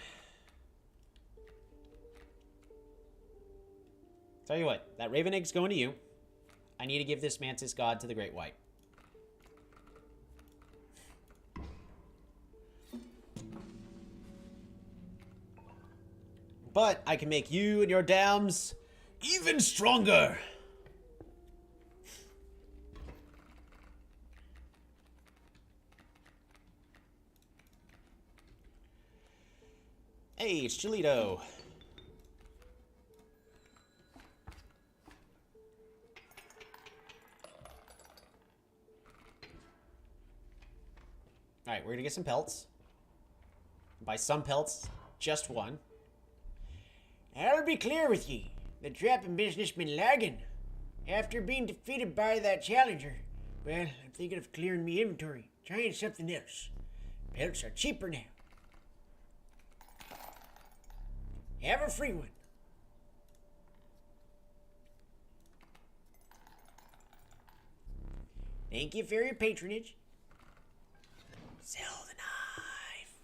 Tell you what, that Raven Egg's going to you. I need to give this Mantis God to the Great White. But I can make you and your dams even stronger. Hey, it's Cholito. Alright, we're gonna get some pelts. By some pelts, just one. I'll be clear with ye. The trapping business been lagging. After being defeated by that challenger, well, I'm thinking of clearing me inventory, trying something else. Pelts are cheaper now. Have a free one. Thank you for your patronage. Sell the knife.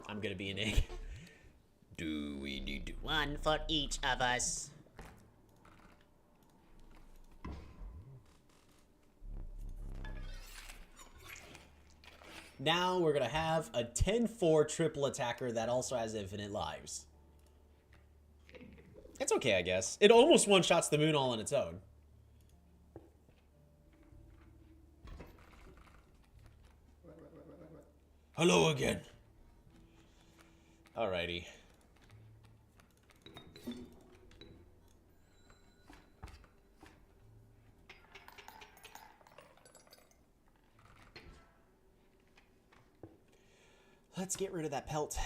I'm gonna be an egg. Do we need to? One for each of us. Now we're gonna have a 10-4 triple attacker that also has infinite lives. It's okay, I guess. It almost one-shots the moon all on its own. Hello again. Alrighty. Let's get rid of that pelt.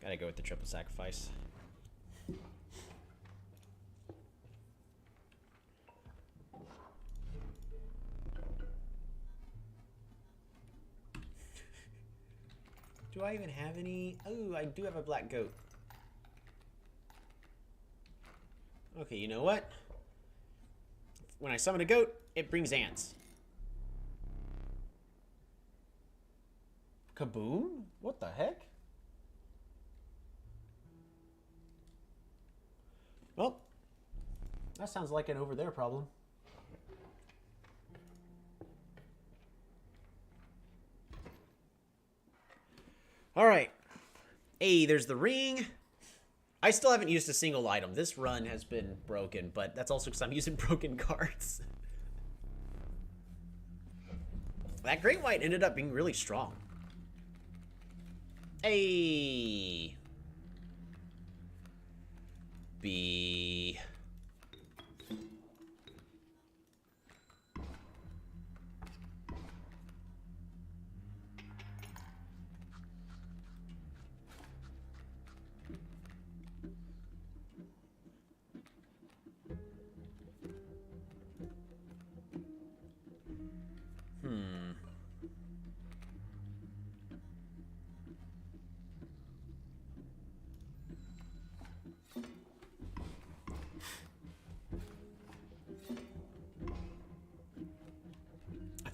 Gotta go with the triple sacrifice. Do I even have any? Oh, I do have a black goat. Okay, you know what? When I summon a goat, it brings ants. Kaboom? What the heck? Well, that sounds like an over there problem. All right. Hey, there's the ring. I still haven't used a single item. This run has been broken, but that's also because I'm using broken cards. That Great White ended up being really strong. Hey. B.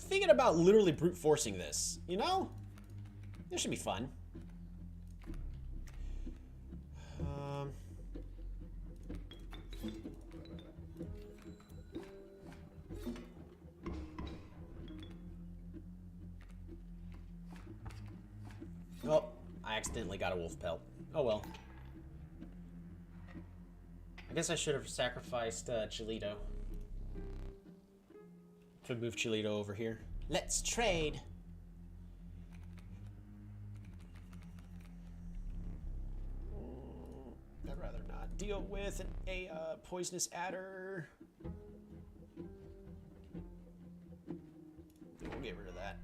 Thinking about literally brute forcing this, you know? This should be fun. accidentally got a wolf pelt. Oh well. I guess I should have sacrificed Chilito. To move Chilito over here. Let's trade. I'd rather not deal with a poisonous adder. We'll get rid of that.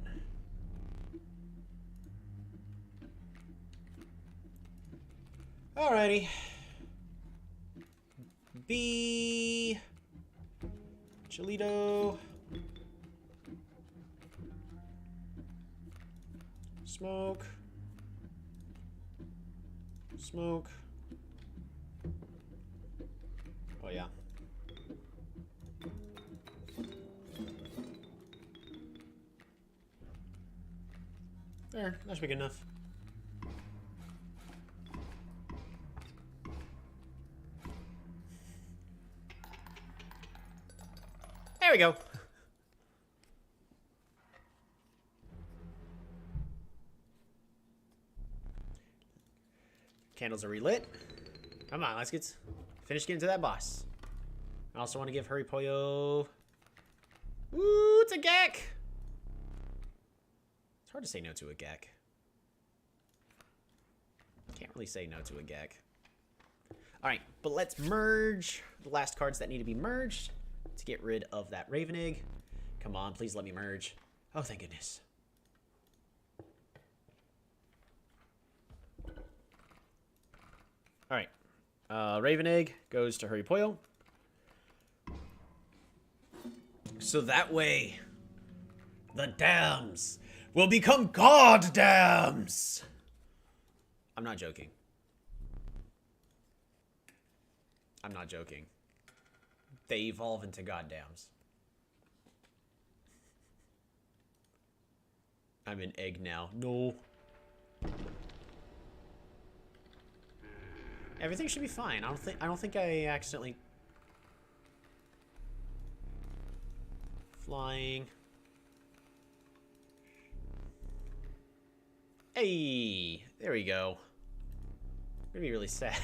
Alrighty. B. Chilito. Smoke. Smoke. Oh, yeah. There, that should be good enough. There we go. Candles are relit. Come on, let's finish getting to that boss. I also want to give Hurry Pollo. Ooh, it's a Gek. It's hard to say no to a Gek. Can't really say no to a Gek. Alright, but let's merge the last cards that need to be merged to get rid of that Raven Egg. Come on, please let me merge. Oh, thank goodness. Alright. Raven Egg goes to Hurry Pollo. So that way, the dams will become god dams. I'm not joking. I'm not joking. They evolve into god dams. I'm an egg now. No. Everything should be fine. I don't think I accidentally flying. Hey, there we go. I'm gonna be really sad.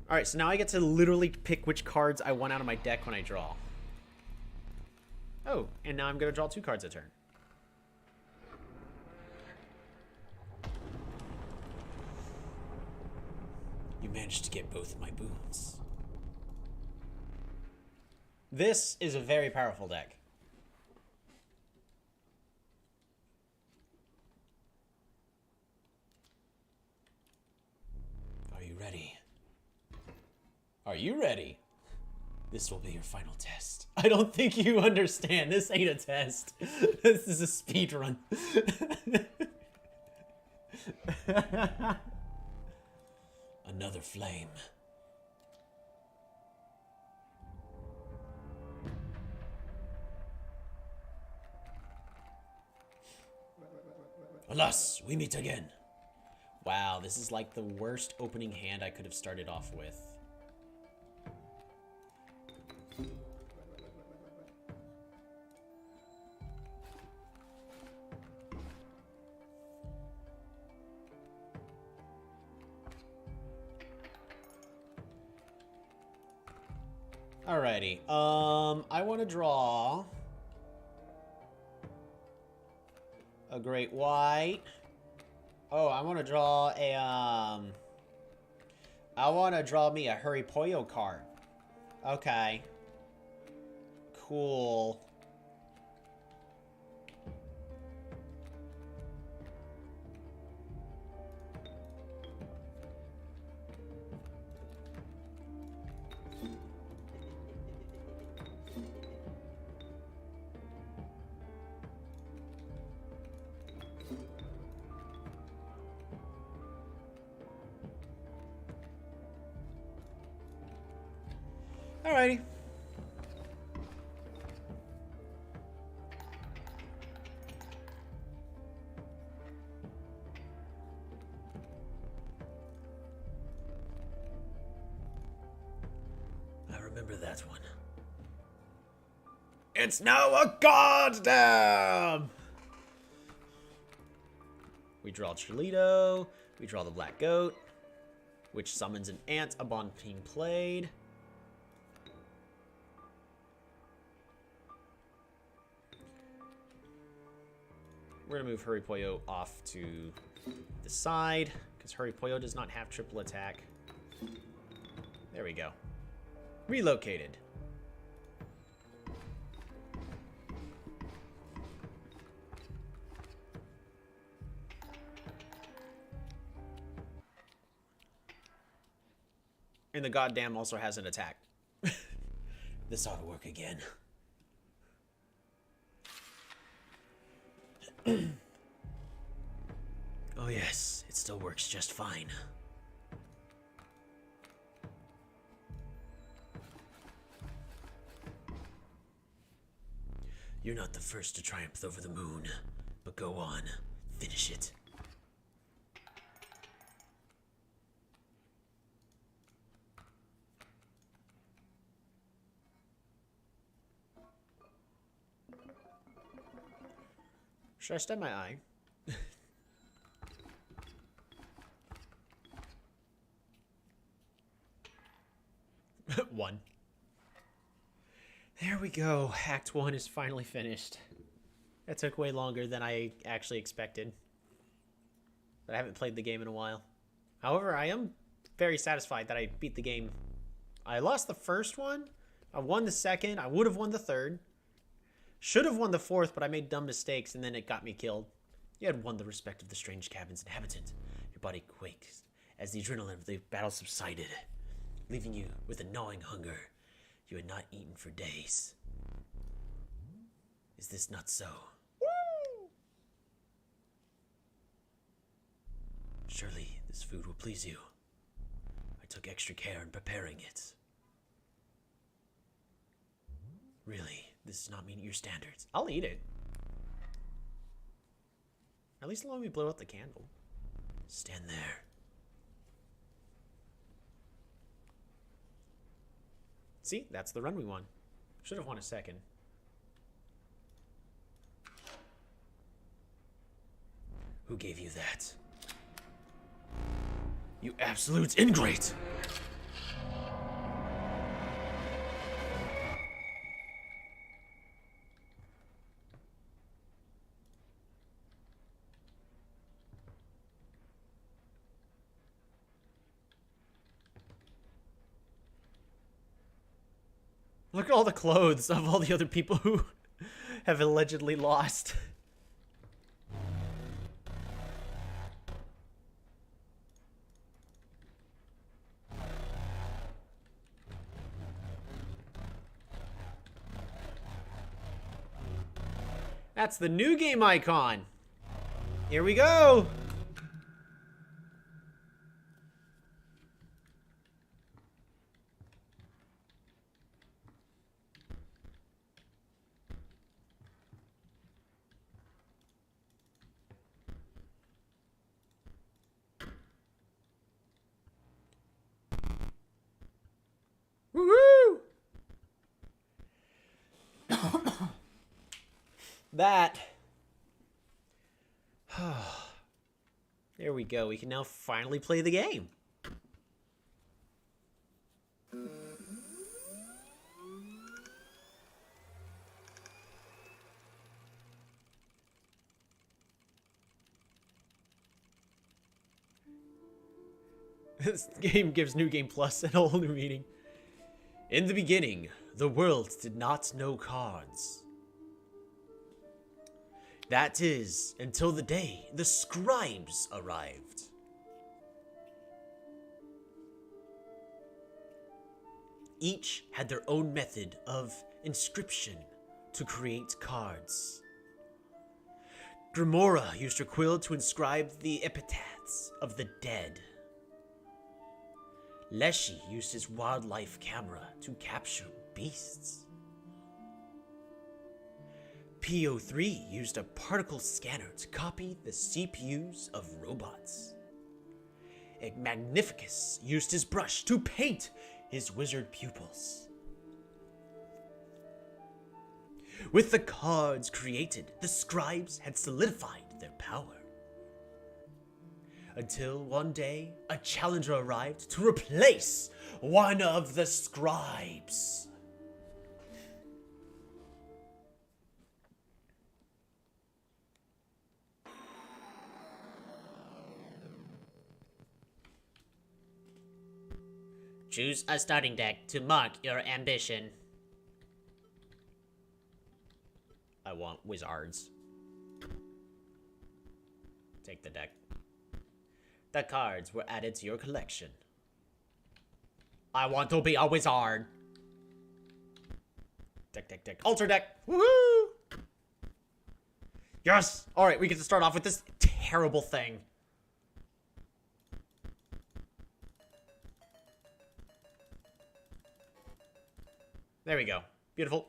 Alright, so now I get to literally pick which cards I want out of my deck when I draw. Oh, and now I'm going to draw 2 cards a turn. You managed to get both of my boons. This is a very powerful deck. Are you ready? Are you ready? This will be your final test. I don't think you understand. This ain't a test. This is a speed run. Another flame. Alas, we meet again. Wow, this is like the worst opening hand I could have started off with. Alrighty, I want to draw a Great White. Oh, I want to draw a, I want to draw me a Hurry Pollo card. Okay. Cool. Alrighty. It's now a goddamn! We draw Cholito. We draw the Black Goat, which summons an ant upon being played. We're going to move Hurry Poyo off to the side, because Hurry Poyo does not have triple attack. There we go. Relocated. And the goddamn also has an attack. This ought to work again. Oh yes, it still works just fine. You're not the first to triumph over the moon, but go on, finish it. Should I stab my eye? One. There we go. Act 1 is finally finished. That took way longer than I actually expected. But I haven't played the game in a while. However, I am very satisfied that I beat the game. I lost the first one. I won the second. I would have won the third. Should have won the fourth, but I made dumb mistakes and then it got me killed. You had won the respect of the strange cabin's inhabitant. Your body quaked as the adrenaline of the battle subsided, leaving you with a gnawing hunger you had not eaten for days. Is this not so? Surely this food will please you. I took extra care in preparing it. Really, this does not meet your standards. I'll eat it. At least let me blow out the candle. Stand there. See, that's the run we won. Should have won a second. Who gave you that? You absolute ingrate! Look at all the clothes of all the other people who have allegedly lost. That's the new game icon. Here we go. Woohoo! That. There we go. We can now finally play the game. This game gives New Game Plus a whole new meaning. In the beginning, the world did not know cards. That is, until the day the scribes arrived. Each had their own method of inscription to create cards. Grimora used her quill to inscribe the epitaphs of the dead. Leshy used his wildlife camera to capture beasts. PO3 used a particle scanner to copy the CPUs of robots. Magnificus used his brush to paint his wizard pupils. With the cards created, the scribes had solidified their power. Until one day, a challenger arrived to replace one of the scribes. Choose a starting deck to mark your ambition. I want wizards. Take the deck. The cards were added to your collection. I want to be a wizard. Deck. Alter deck. Woohoo! Yes! Alright, we get to start off with this terrible thing. There we go. Beautiful.